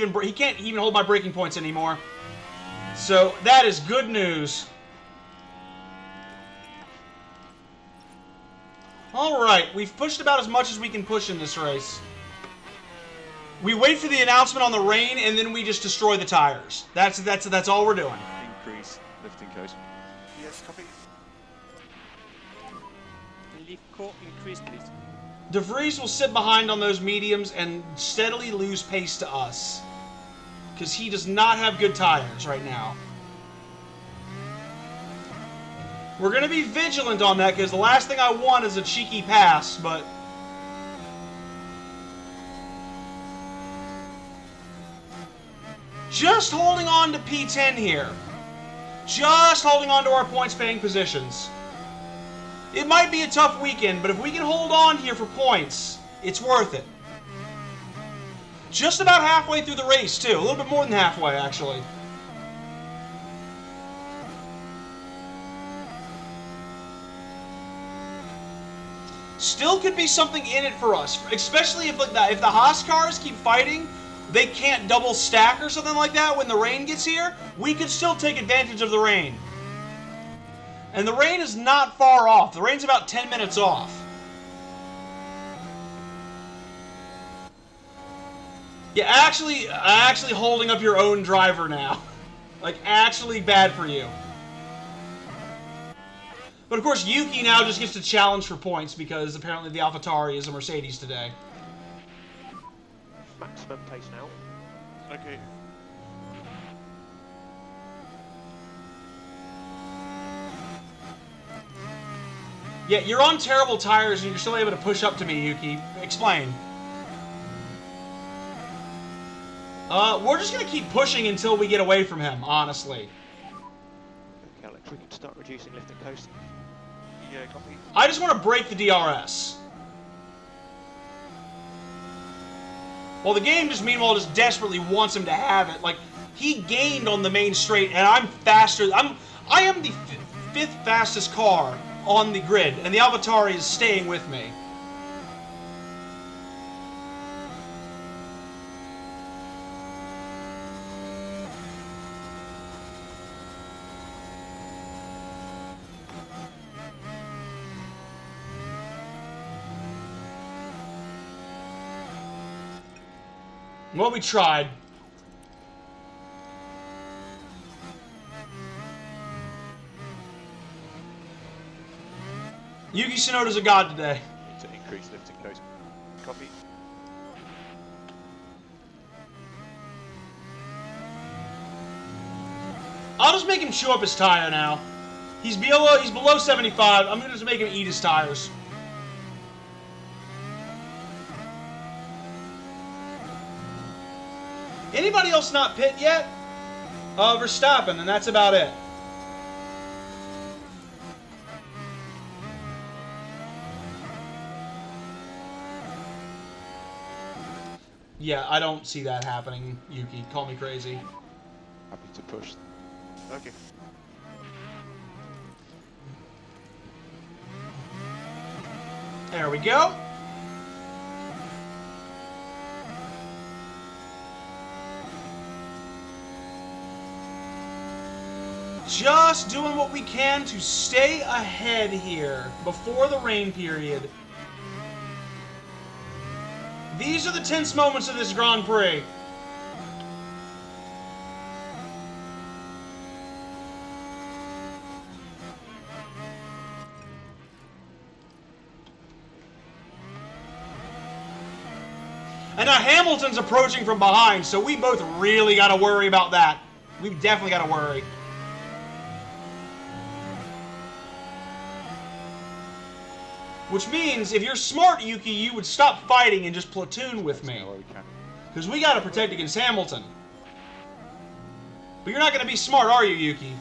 even hold my braking points anymore. So that is good news. All right, we've pushed about as much as we can push in this race. We wait for the announcement on the rain, and then we just destroy the tires. That's all we're doing. Increase lifting code. Yes, copy. Leave core increase, please. DeVries will sit behind on those mediums and steadily lose pace to us. Because he does not have good tires right now. We're going to be vigilant on that because the last thing I want is a cheeky pass, but... Just holding on to P10 here. Just holding on to our points-paying positions. It might be a tough weekend, but if we can hold on here for points, it's worth it. Just about halfway through the race, too. A little bit more than halfway, actually. Still could be something in it for us, especially if the Haas cars keep fighting, they can't double stack or something like that when the rain gets here. We could still take advantage of the rain. And the rain is not far off. The rain's about 10 minutes off. Yeah, actually holding up your own driver now. Like, actually bad for you. But of course, Yuki now just gets to challenge for points because apparently the AlphaTauri is a Mercedes today. Maximum pace now. Okay. Yeah, you're on terrible tires and you're still able to push up to me, Yuki. Explain. We're just gonna keep pushing until we get away from him, honestly. Okay, Alex, we can start reducing lift and coast. Yeah, copy. I just want to break the DRS. Well, the game just meanwhile just desperately wants him to have it. Like, he gained on the main straight, and I'm faster. I am the fifth fastest car on the grid, and the Avatari is staying with me. Well, we tried. Yuki Tsunoda's a god today. Need to increase lift and coast. Copy. I'll just make him chew up his tire now. He's below 75. I'm gonna just make him eat his tires. Anybody else not pit yet? Verstappen, and that's about it. Yeah, I don't see that happening, Yuki. Call me crazy. Happy to push. Okay. There we go. Just doing what we can to stay ahead here before the rain period. These are the tense moments of this Grand Prix. And now Hamilton's approaching from behind, so we both really got to worry about that. We've definitely got to worry. Which means, if you're smart, Yuki, you would stop fighting and just platoon with me. Where we can. Because we got to protect against Hamilton. But you're not going to be smart, are you, Yuki?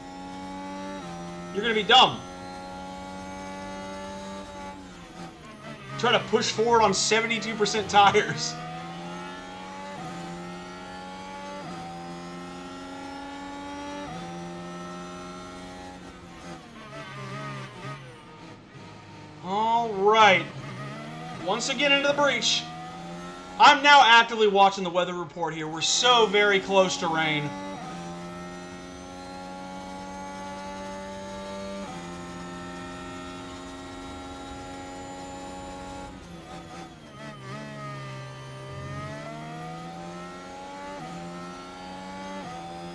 You're going to be dumb. Try to push forward on 72% tires. All right. Once again into the breach. I'm now actively watching the weather report here. We're so very close to rain.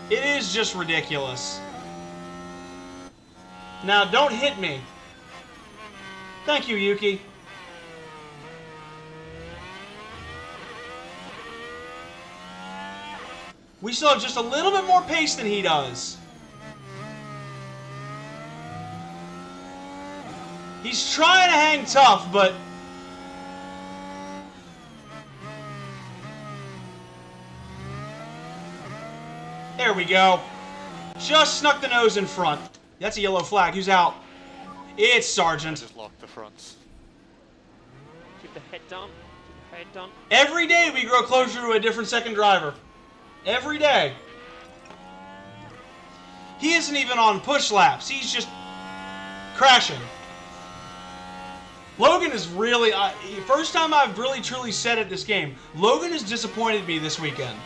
It is just ridiculous. Now, don't hit me. Thank you, Yuki. We still have just a little bit more pace than he does. He's trying to hang tough, but... There we go. Just snuck the nose in front. That's a yellow flag. Who's out? It's I Sargent. just locked the fronts. Keep the head down. Keep the head down. Every day we grow closer to a different second driver. Every day. He isn't even on push laps. He's just crashing. Logan is really... first time I've really truly said it this game. Logan has disappointed me this weekend.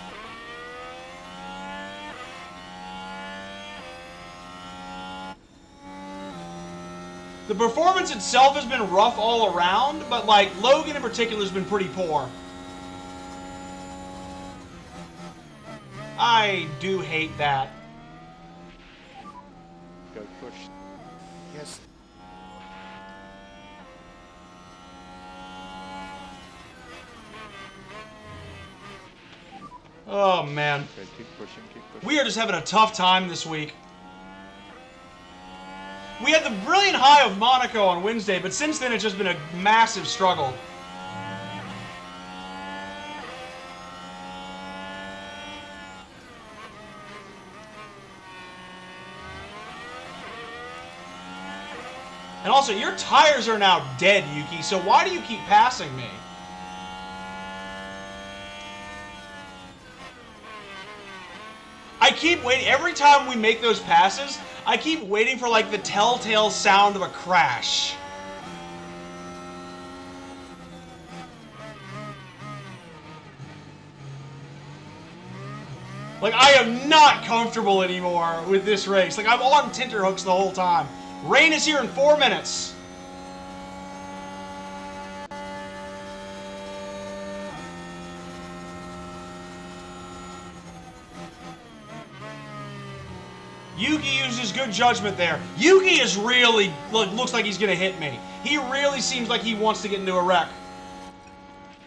The performance itself has been rough all around, but like Logan in particular has been pretty poor. I do hate that. Go push. Yes. Oh man. Okay, keep pushing, keep pushing. We are just having a tough time this week. We had the brilliant high of Monaco on Wednesday, but since then it's just been a massive struggle. And also, your tires are now dead, Yuki, so why do you keep passing me? I keep waiting. Every time we make those passes, I keep waiting for, like, the telltale sound of a crash. Like, I am not comfortable anymore with this race. Like, I'm on tenterhooks the whole time. Rain is here in 4 minutes. Yuki uses good judgment there. Yuki is really, looks like he's going to hit me. He really seems like he wants to get into a wreck.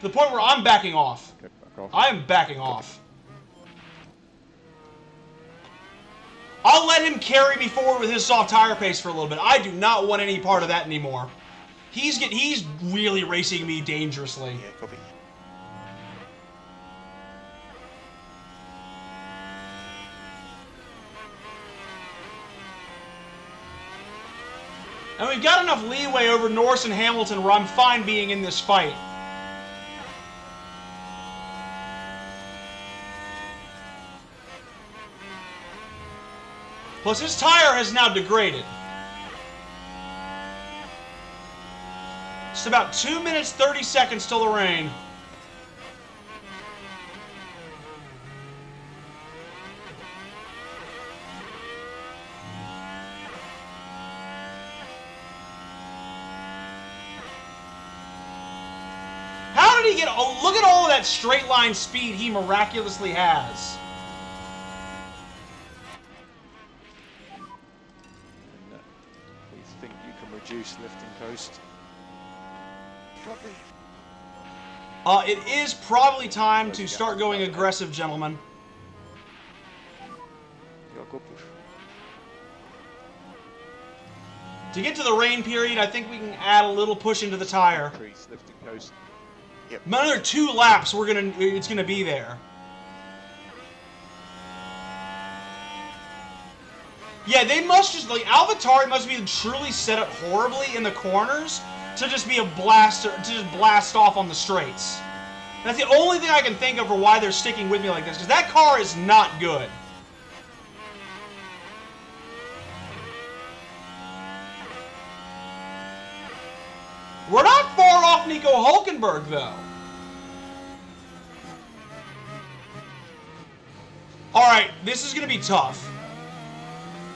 To the point where I'm backing off. Okay, back off. I am backing off. I'll let him carry me forward with his soft tire pace for a little bit. I do not want any part of that anymore. He's really racing me dangerously. Yeah, copy. And we've got enough leeway over Norris and Hamilton where I'm fine being in this fight. Plus, his tire has now degraded. It's about 2 minutes, 30 seconds till the rain. How did he get... Oh, look at all of that straight line speed he miraculously has. We think you can reduce lift and coast. Copy. It is probably time to start going aggressive, gentlemen. You got a good push. To get to the rain period, I think we can add a little push into the tire. Increase lift and coast. Another 2 laps, it's gonna be there. Yeah, they must just, like, AlphaTauri must be truly set up horribly in the corners to just be a blaster, to just blast off on the straights. That's the only thing I can think of for why they're sticking with me like this, because that car is not good. We're not far off Nico Hulkenberg, though. Alright, this is going to be tough.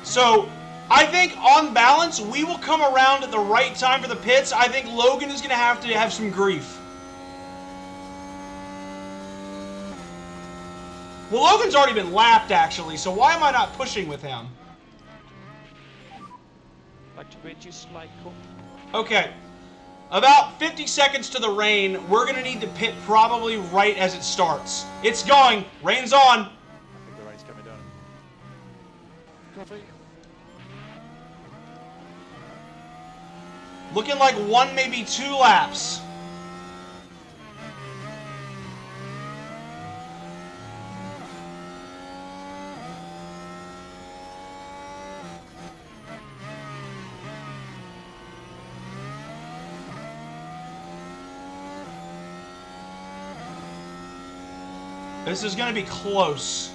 So, I think, on balance, we will come around at the right time for the pits. I think Logan is going to have some grief. Well, Logan's already been lapped, actually, so why am I not pushing with him? Like to reduce light cut. Okay. About 50 seconds to the rain. We're going to need to pit probably right as it starts. It's going. Rain's on. I think the rain's coming down. Copy. Looking like 1, maybe 2 laps. This is going to be close.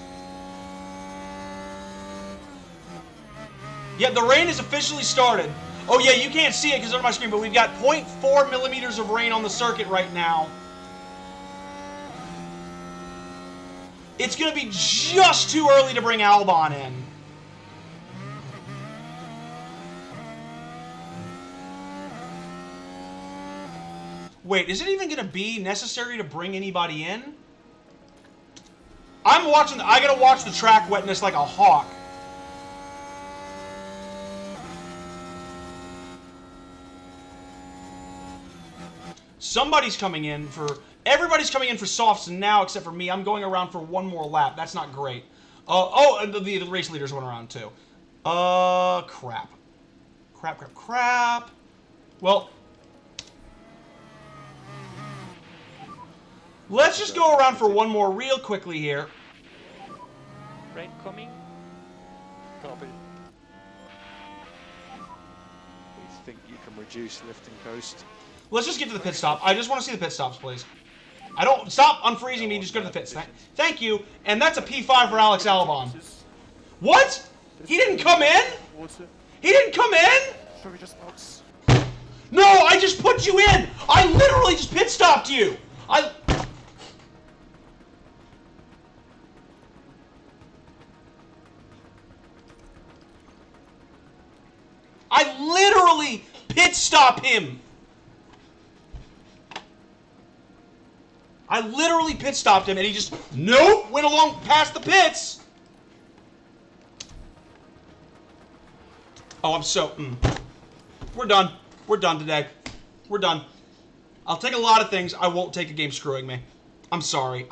Yeah, the rain has officially started. Oh yeah, you can't see it because it's on my screen, but we've got 0.4 millimeters of rain on the circuit right now. It's going to be just too early to bring Albon in. Wait, is it even going to be necessary to bring anybody in? I gotta watch the track wetness like a hawk. Everybody's coming in for softs now except for me. I'm going around for 1 more lap. That's not great. The race leaders went around too. Crap. Crap. Well, let's just go around for 1 more real quickly here. Rain coming. Copy. We think you can reduce lift and coast. Let's just get to the pit stop. I just want to see the pit stops, please. I don't... Stop unfreezing me. Just go to the pits. Thank you. And that's a P5 for Alex Albon. What? He didn't come in? He didn't come in? Probably just box. No, I just put you in. I literally just pit stopped you. I literally pit stop him. I literally pit stopped him and he just, nope, went along past the pits. Oh, I'm so, We're done. We're done today. We're done. I'll take a lot of things. I won't take a game screwing me. I'm sorry.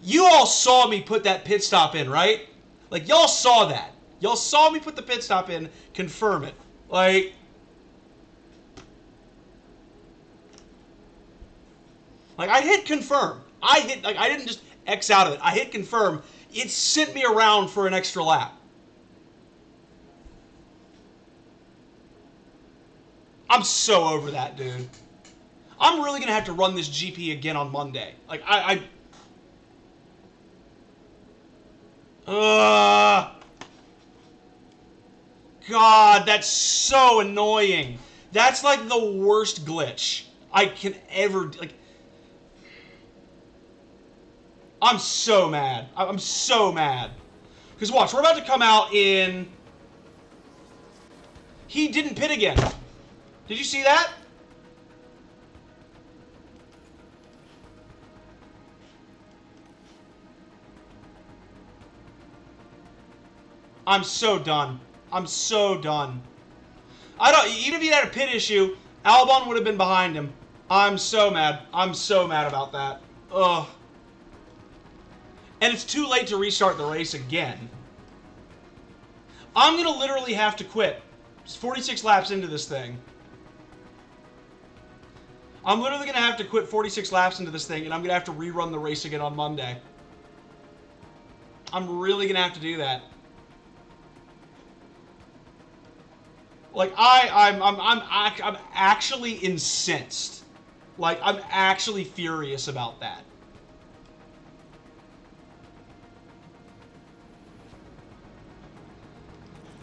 You all saw me put that pit stop in, right? Like, y'all saw that. Y'all saw me put the pit stop in, confirm it. Like, I hit confirm. I didn't just X out of it. I hit confirm. It sent me around for an extra lap. I'm so over that, dude. I'm really going to have to run this GP again on Monday. Like, God, that's so annoying. That's like the worst glitch I can ever, like, I'm so mad. I'm so mad. Because watch, we're about to come out in... He didn't pit again. Did you see that? I'm so done. I'm so done. Even if he had a pit issue, Albon would have been behind him. I'm so mad. I'm so mad about that. Ugh. And it's too late to restart the race again. I'm going to literally have to quit. It's 46 laps into this thing. I'm literally going to have to quit 46 laps into this thing, and I'm going to have to rerun the race again on Monday. I'm really going to have to do that. Like, I'm actually incensed. Like, I'm actually furious about that.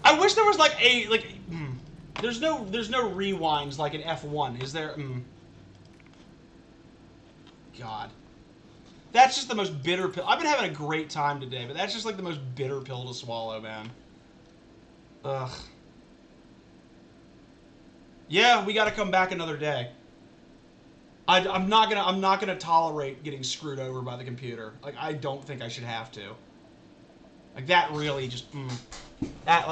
I wish there was like there's no rewinds like in F1, is there? God. That's just the most bitter pill. I've been having a great time today, but that's just like the most bitter pill to swallow, man. Ugh. Yeah, we got to come back another day. I'm not gonna tolerate getting screwed over by the computer. Like, I don't think I should have to. Like, that really just that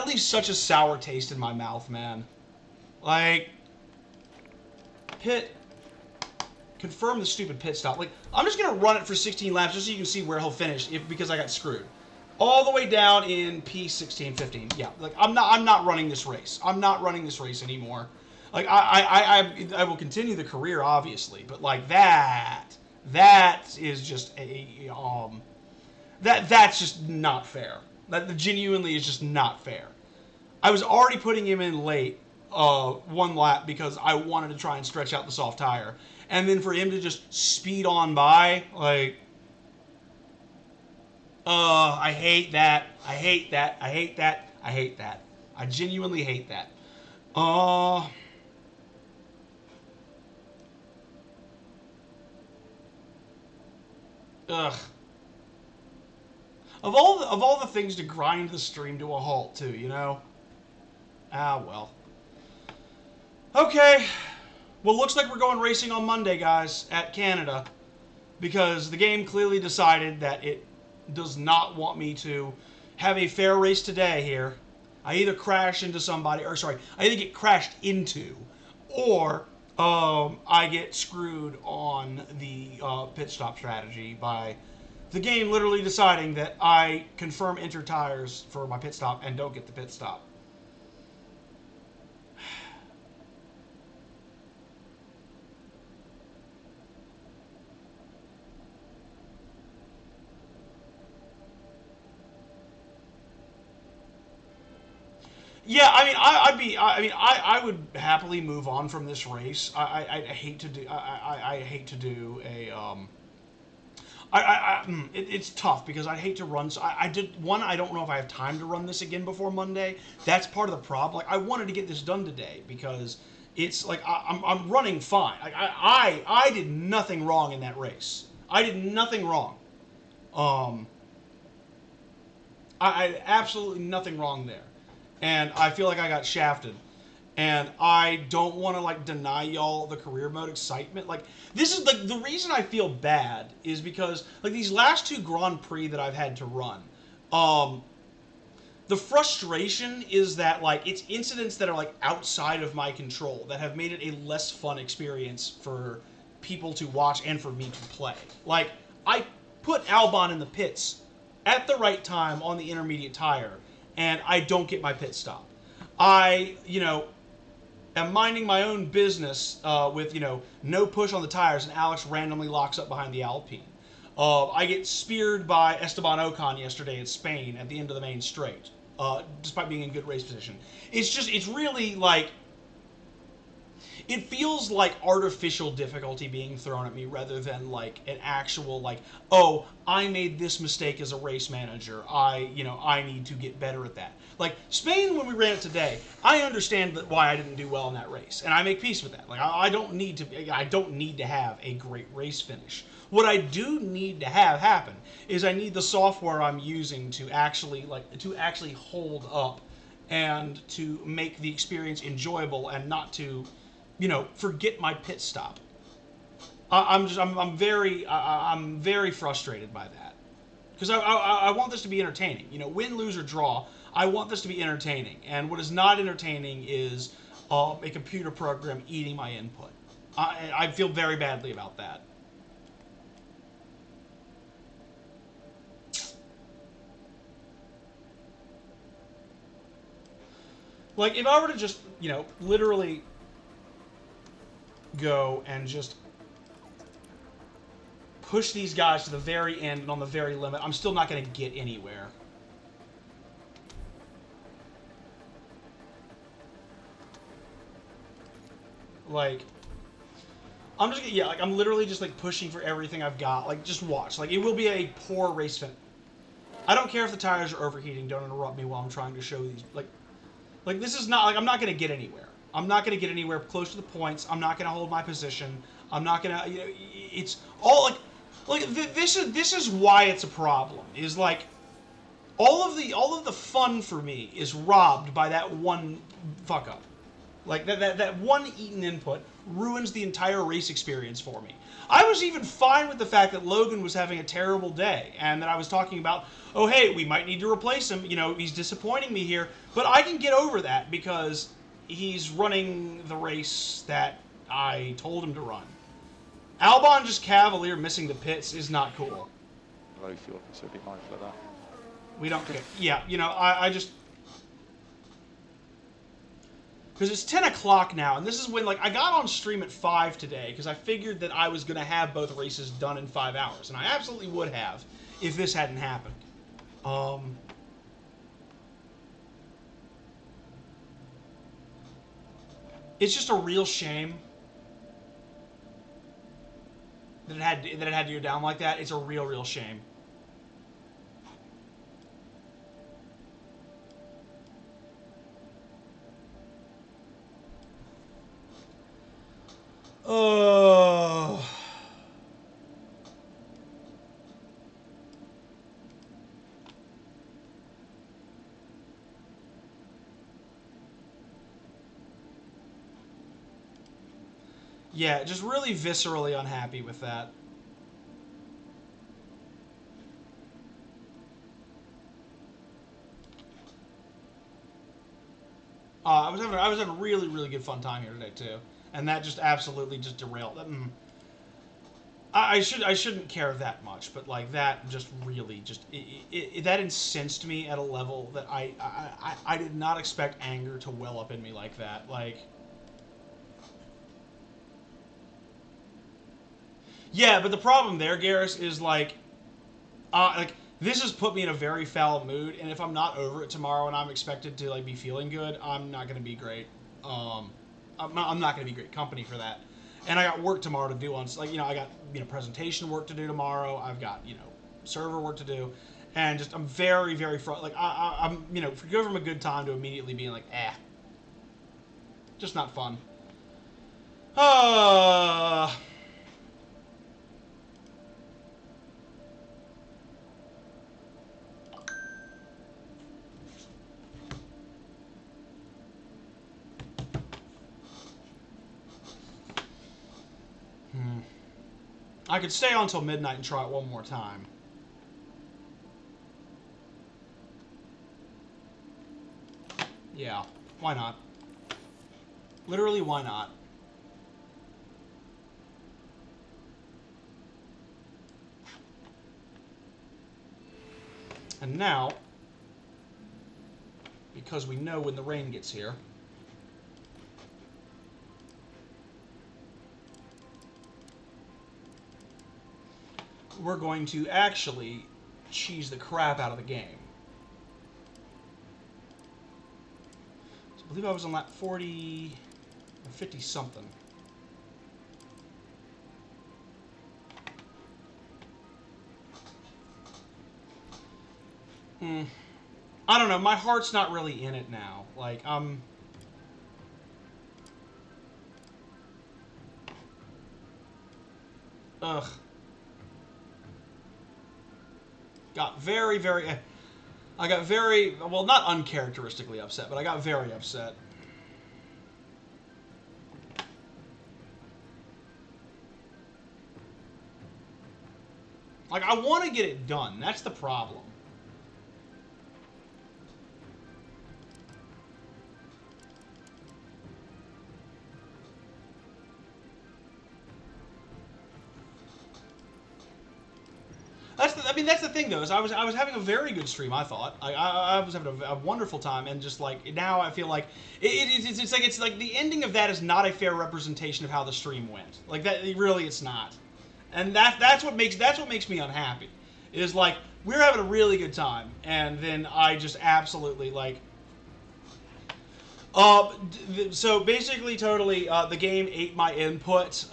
leaves such a sour taste in my mouth, man. Like, confirm the stupid pit stop. Like, I'm just gonna run it for 16 laps just so you can see where he'll finish because I got screwed. All the way down in P16, 15. Yeah, like I'm not running this race. I'm not running this race anymore. Like I will continue the career obviously, but like that is just that's just not fair. That genuinely is just not fair. I was already putting him in late one lap because I wanted to try and stretch out the soft tire, and then for him to just speed on by, like, I hate that. I hate that. I hate that. I hate that. I genuinely hate that. Ugh. Of all the things to grind the stream to a halt too, you know? Ah, well. Okay. Well, looks like we're going racing on Monday, guys, at Canada. Because the game clearly decided that it does not want me to have a fair race today here. I either crash into somebody, or sorry, I either get crashed into, or I get screwed on the pit stop strategy by the game literally deciding that I confirm enter tires for my pit stop and don't get the pit stop. Yeah, I mean, I would happily move on from this race. I hate to do, I hate to do a, it's tough because I hate to run. So I did one. I don't know if I have time to run this again before Monday. That's part of the problem. Like I wanted to get this done today because it's like I'm running fine. Like I did nothing wrong in that race. I did nothing wrong. I absolutely nothing wrong there, and I feel like I got shafted. And I don't want to like deny y'all the career mode excitement. Like this is like the reason I feel bad is because like these last two Grand Prix that I've had to run, the frustration is that like it's incidents that are like outside of my control that have made it a less fun experience for people to watch and for me to play. Like I put Albon in the pits at the right time on the intermediate tire, and I don't get my pit stop. I, am minding my own business with, no push on the tires, and Alex randomly locks up behind the Alpine. I get speared by Esteban Ocon yesterday in Spain at the end of the main straight, despite being in good race position. It's really like, it feels like artificial difficulty being thrown at me rather than like an actual like, oh, I made this mistake as a race manager. I need to get better at that. Like Spain, when we ran it today, I understand why I didn't do well in that race, and I make peace with that. Like I don't need to have a great race finish. What I do need to have happen is I need the software I'm using to actually hold up and to make the experience enjoyable and not to forget my pit stop. I'm very frustrated by that because I want this to be entertaining. Win, lose, or draw. I want this to be entertaining, and what is not entertaining is a computer program eating my input. I feel very badly about that. Like if I were to just literally go and just push these guys to the very end and on the very limit, I'm still not going to get anywhere. Like, I'm literally just like pushing for everything I've got. Like, just watch. Like, it will be a poor race fin. I don't care if the tires are overheating. Don't interrupt me while I'm trying to show these. Like this is not like I'm not going to get anywhere. I'm not going to get anywhere close to the points. I'm not going to hold my position. I'm not going to. It's all like this is why it's a problem. Is like all of the fun for me is robbed by that one fuck up. Like that one eaten input ruins the entire race experience for me. I was even fine with the fact that Logan was having a terrible day and that I was talking about, oh hey, we might need to replace him. He's disappointing me here, but I can get over that because he's running the race that I told him to run. Albon just cavalier missing the pits is not cool. Low fuel, so be mindful of that. We don't care. Yeah, I just... Because it's 10 o'clock now, and this is when, I got on stream at 5 today, because I figured that I was going to have both races done in 5 hours, and I absolutely would have if this hadn't happened. It's just a real shame that it had to go down like that. It's a real shame. Oh. Yeah, just really viscerally unhappy with that. I was having a really good fun time here today too, and that just absolutely just derailed. I shouldn't care that much, but that just really that incensed me at a level that I did not expect anger to well up in me like that. Yeah, but the problem there, Garrus, is this has put me in a very foul mood, and if I'm not over it tomorrow and I'm expected to like be feeling good, I'm not gonna be great. I'm not gonna be great company for that. And I got work tomorrow to do on, like, you know, I got, you know, presentation work to do tomorrow. I've got, you know, server work to do, and just I'm very, very like I'm, you know, go from a good time to immediately being like, just not fun. I could stay on till midnight and try it one more time. Yeah, why not? Literally, why not? And now, because we know when the rain gets here, we're going to actually cheese the crap out of the game. So I believe I was on lap 40 or 50 something. I don't know, my heart's not really in it now. Like, ugh. Got very, very... I got very... Well, not uncharacteristically upset, but I got very upset. Like, I want to get it done. That's the problem. That's the thing, though, is I was having a very good stream, I thought. I was having a wonderful time, and just, like, now I feel like... It's like the ending of that is not a fair representation of how the stream went. Like, that, really, it's not. And that's what makes me unhappy. Is, like, we're having a really good time, and then I just absolutely, like... So, basically, totally, the game ate my input.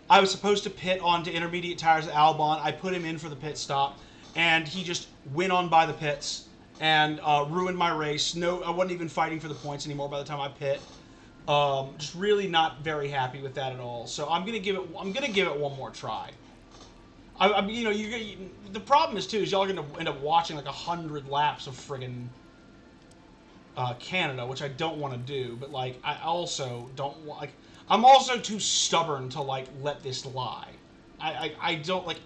I was supposed to pit onto intermediate tires at Albon. I put him in for the pit stop, and he just went on by the pits and ruined my race. No, I wasn't even fighting for the points anymore by the time I pit. Just really not very happy with that at all. So I'm gonna give it one more try. You know, the problem is too is y'all are gonna end up watching like 100 laps of friggin' Canada, which I don't want to do. But like, I also don't want like. I'm also too stubborn to, like, let this lie. I don't, like...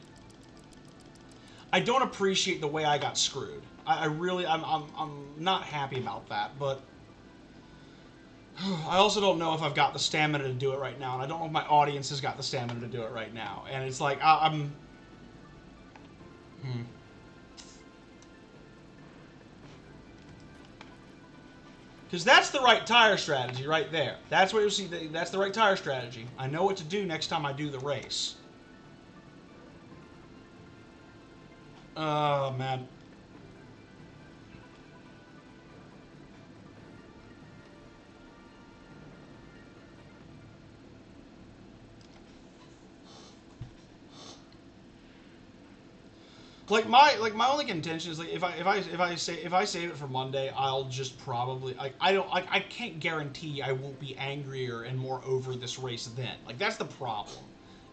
I don't appreciate the way I got screwed. I'm not happy about that, but... I also don't know if I've got the stamina to do it right now, and I don't know if my audience has got the stamina to do it right now. And it's like, I'm... Because that's the right tire strategy right there. That's what you'll see. That's the right tire strategy. I know what to do next time I do the race. Oh, man. Like my only contention is like if I save it for Monday, I'll just probably I can't guarantee I won't be angrier and more over this race then. Like that's the problem.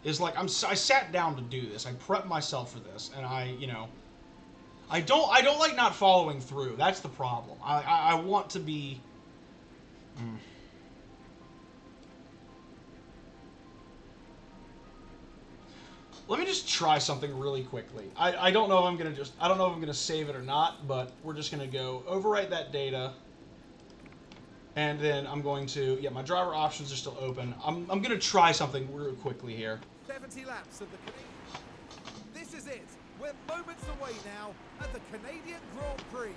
Is like I sat down to do this. I prepped myself for this, and I don't like not following through. That's the problem. I want to be. Let me just try something really quickly. I don't know if I'm gonna save it or not, but we're just gonna go overwrite that data, and then I'm going to my driver options are still open. I'm gonna try something real quickly here. 70 laps of the Canadian. This is it. We're moments away now at the Canadian Grand Prix,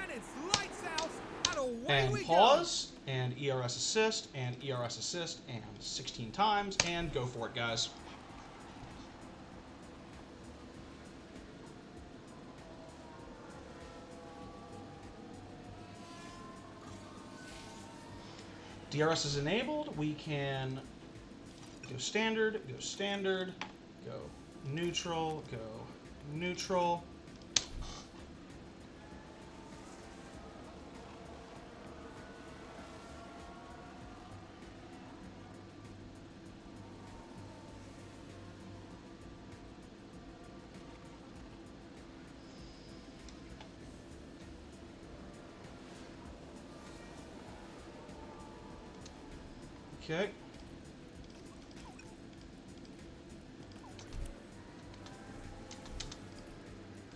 and it's lights out and away we go. And pause. And ERS assist, and 16 times, and go for it, guys. DRS is enabled. We can go standard, go neutral, go neutral. Okay.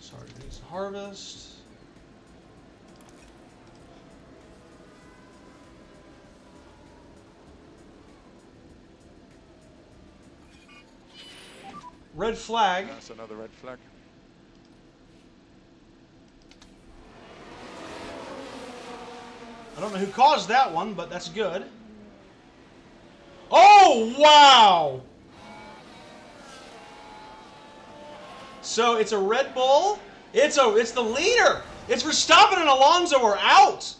Sorry, needs to harvest. Red flag. That's another red flag. I don't know who caused that one, but that's good. Oh, wow! So it's a Red Bull. It's the leader. It's Verstappen and Alonso are out.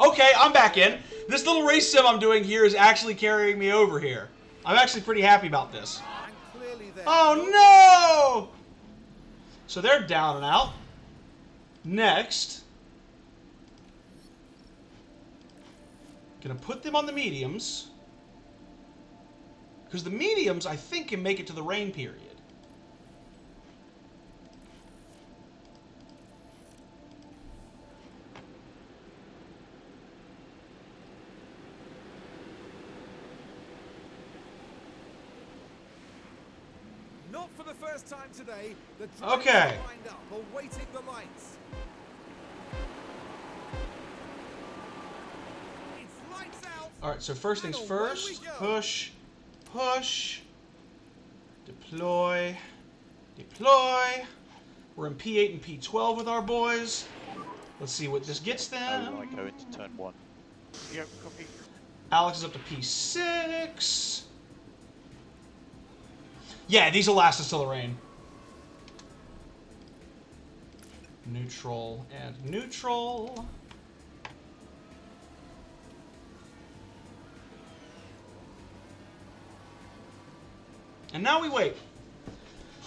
Okay, I'm back in. This little race sim I'm doing here is actually carrying me over here. I'm actually pretty happy about this. And clearly they're Oh no! So they're down and out. Next, gonna put them on the mediums. Because the mediums, I think, can make it to the rain period. not for the first time today. The Okay. drivers lined up, awaiting the lights. It's lights out. All right, so first things And away first, we go. push, push, deploy, deploy. We're in P8 and P12 with our boys. Let's see what this gets Oh, them. I go into turn 1. Yep, copy. Alex is up to P6. Yeah, these will last us till the rain. Neutral and neutral. And now we wait.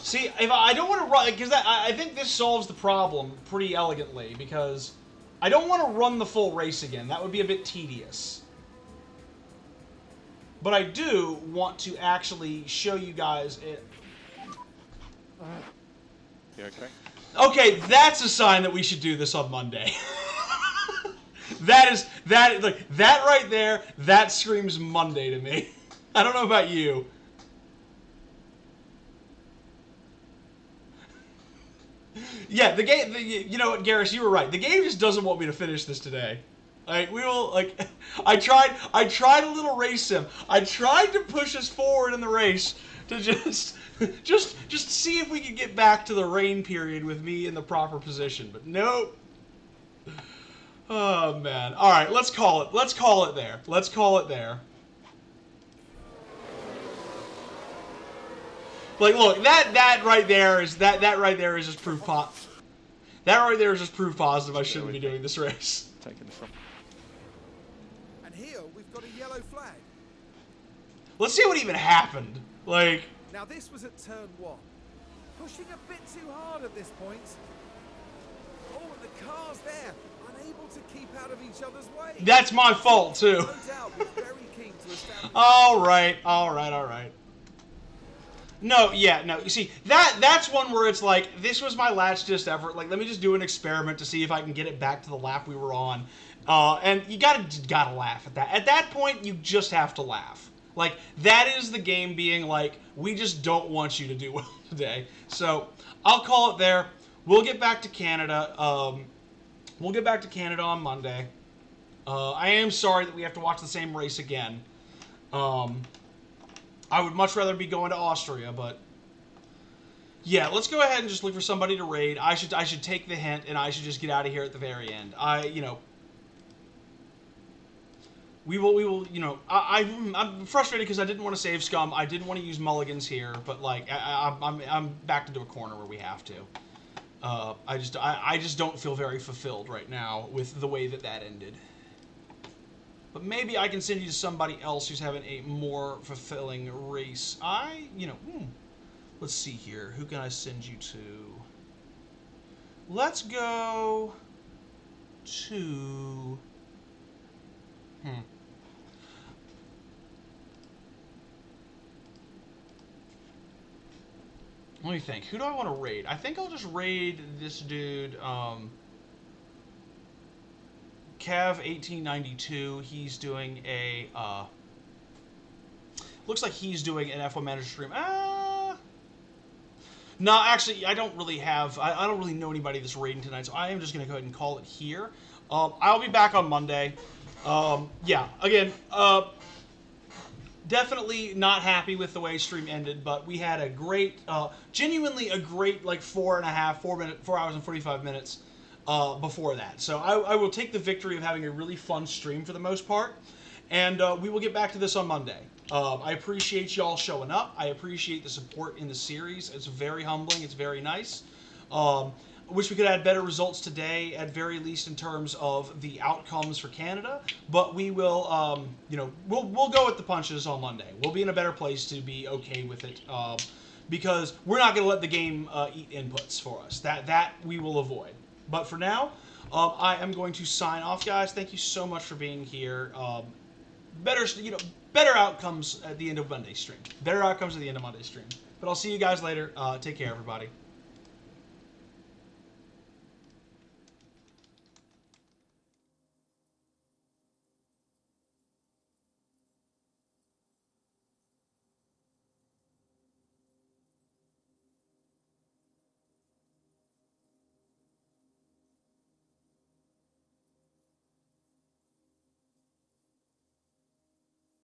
See, if I don't want to run, because I think this solves the problem pretty elegantly, because I don't want to run the full race again. That would be a bit tedious. But I do want to actually show you guys it. You okay? Okay, that's a sign that we should do this on Monday. that right there, that screams Monday to me. I don't know about you. Yeah, the game. You know what, Garrus, you were right. The game just doesn't want me to finish this today. Like we will. Like, I tried a little race sim. I tried to push us forward in the race to just see if we could get back to the rain period with me in the proper position. But nope. Oh man. All right, let's call it. Let's call it there. Let's call it there. Like, look, that right there is that right there is just proof That right there is just proof positive I shouldn't be doing this race. Taking the front. And here we've got a yellow flag. Let's see what even happened. Like, Now this was at turn 1. Pushing a bit too hard at this point. Oh, and the cars there, unable to keep out of each other's way. that's my fault too. No doubt was very keen to establish. All right. No, yeah, no. You see, that's one where it's like, this was my last just effort. Like, let me just do an experiment to see if I can get it back to the lap we were on. And you gotta laugh at that. At that point, you just have to laugh. Like, that is the game being like, we just don't want you to do well today. So, I'll call it there. We'll get back to Canada. We'll get back to Canada on Monday. I am sorry that we have to watch the same race again. I would much rather be going to Austria, but yeah, let's go ahead and just look for somebody to raid. I should take the hint, and I should just get out of here at the very end. We will, I'm frustrated because I didn't want to save scum. I didn't want to use mulligans here, but like I'm backed into a corner where we have to. I just don't feel very fulfilled right now with the way that ended. But maybe I can send you to somebody else who's having a more fulfilling race. Let's see here. Who can I send you to? Let's go to... Let me think. Who do I want to raid? I think I'll just raid this dude, Cav1892. He's doing a, looks like he's doing an F1 Manager stream. No, actually, I don't really have, I don't really know anybody that's raiding tonight, so I am just going to go ahead and call it here. I'll be back on Monday. Yeah, again, definitely not happy with the way stream ended, but we had a great, genuinely a great, like, 4 hours and 45 minutes before that. So I will take the victory of having a really fun stream for the most part, and we will get back to this on Monday. I appreciate y'all showing up. I appreciate the support in the series. It's very humbling. It's very nice. I wish we could have better results today, at very least in terms of the outcomes for Canada. But we will, we'll go with the punches on Monday. We'll be in a better place to be okay with it, because we're not going to let the game eat inputs for us. That we will avoid. But for now, I am going to sign off, guys. Thank you so much for being here. Better outcomes at the end of Monday's stream. Better outcomes at the end of Monday's stream. But I'll see you guys later. Take care, everybody.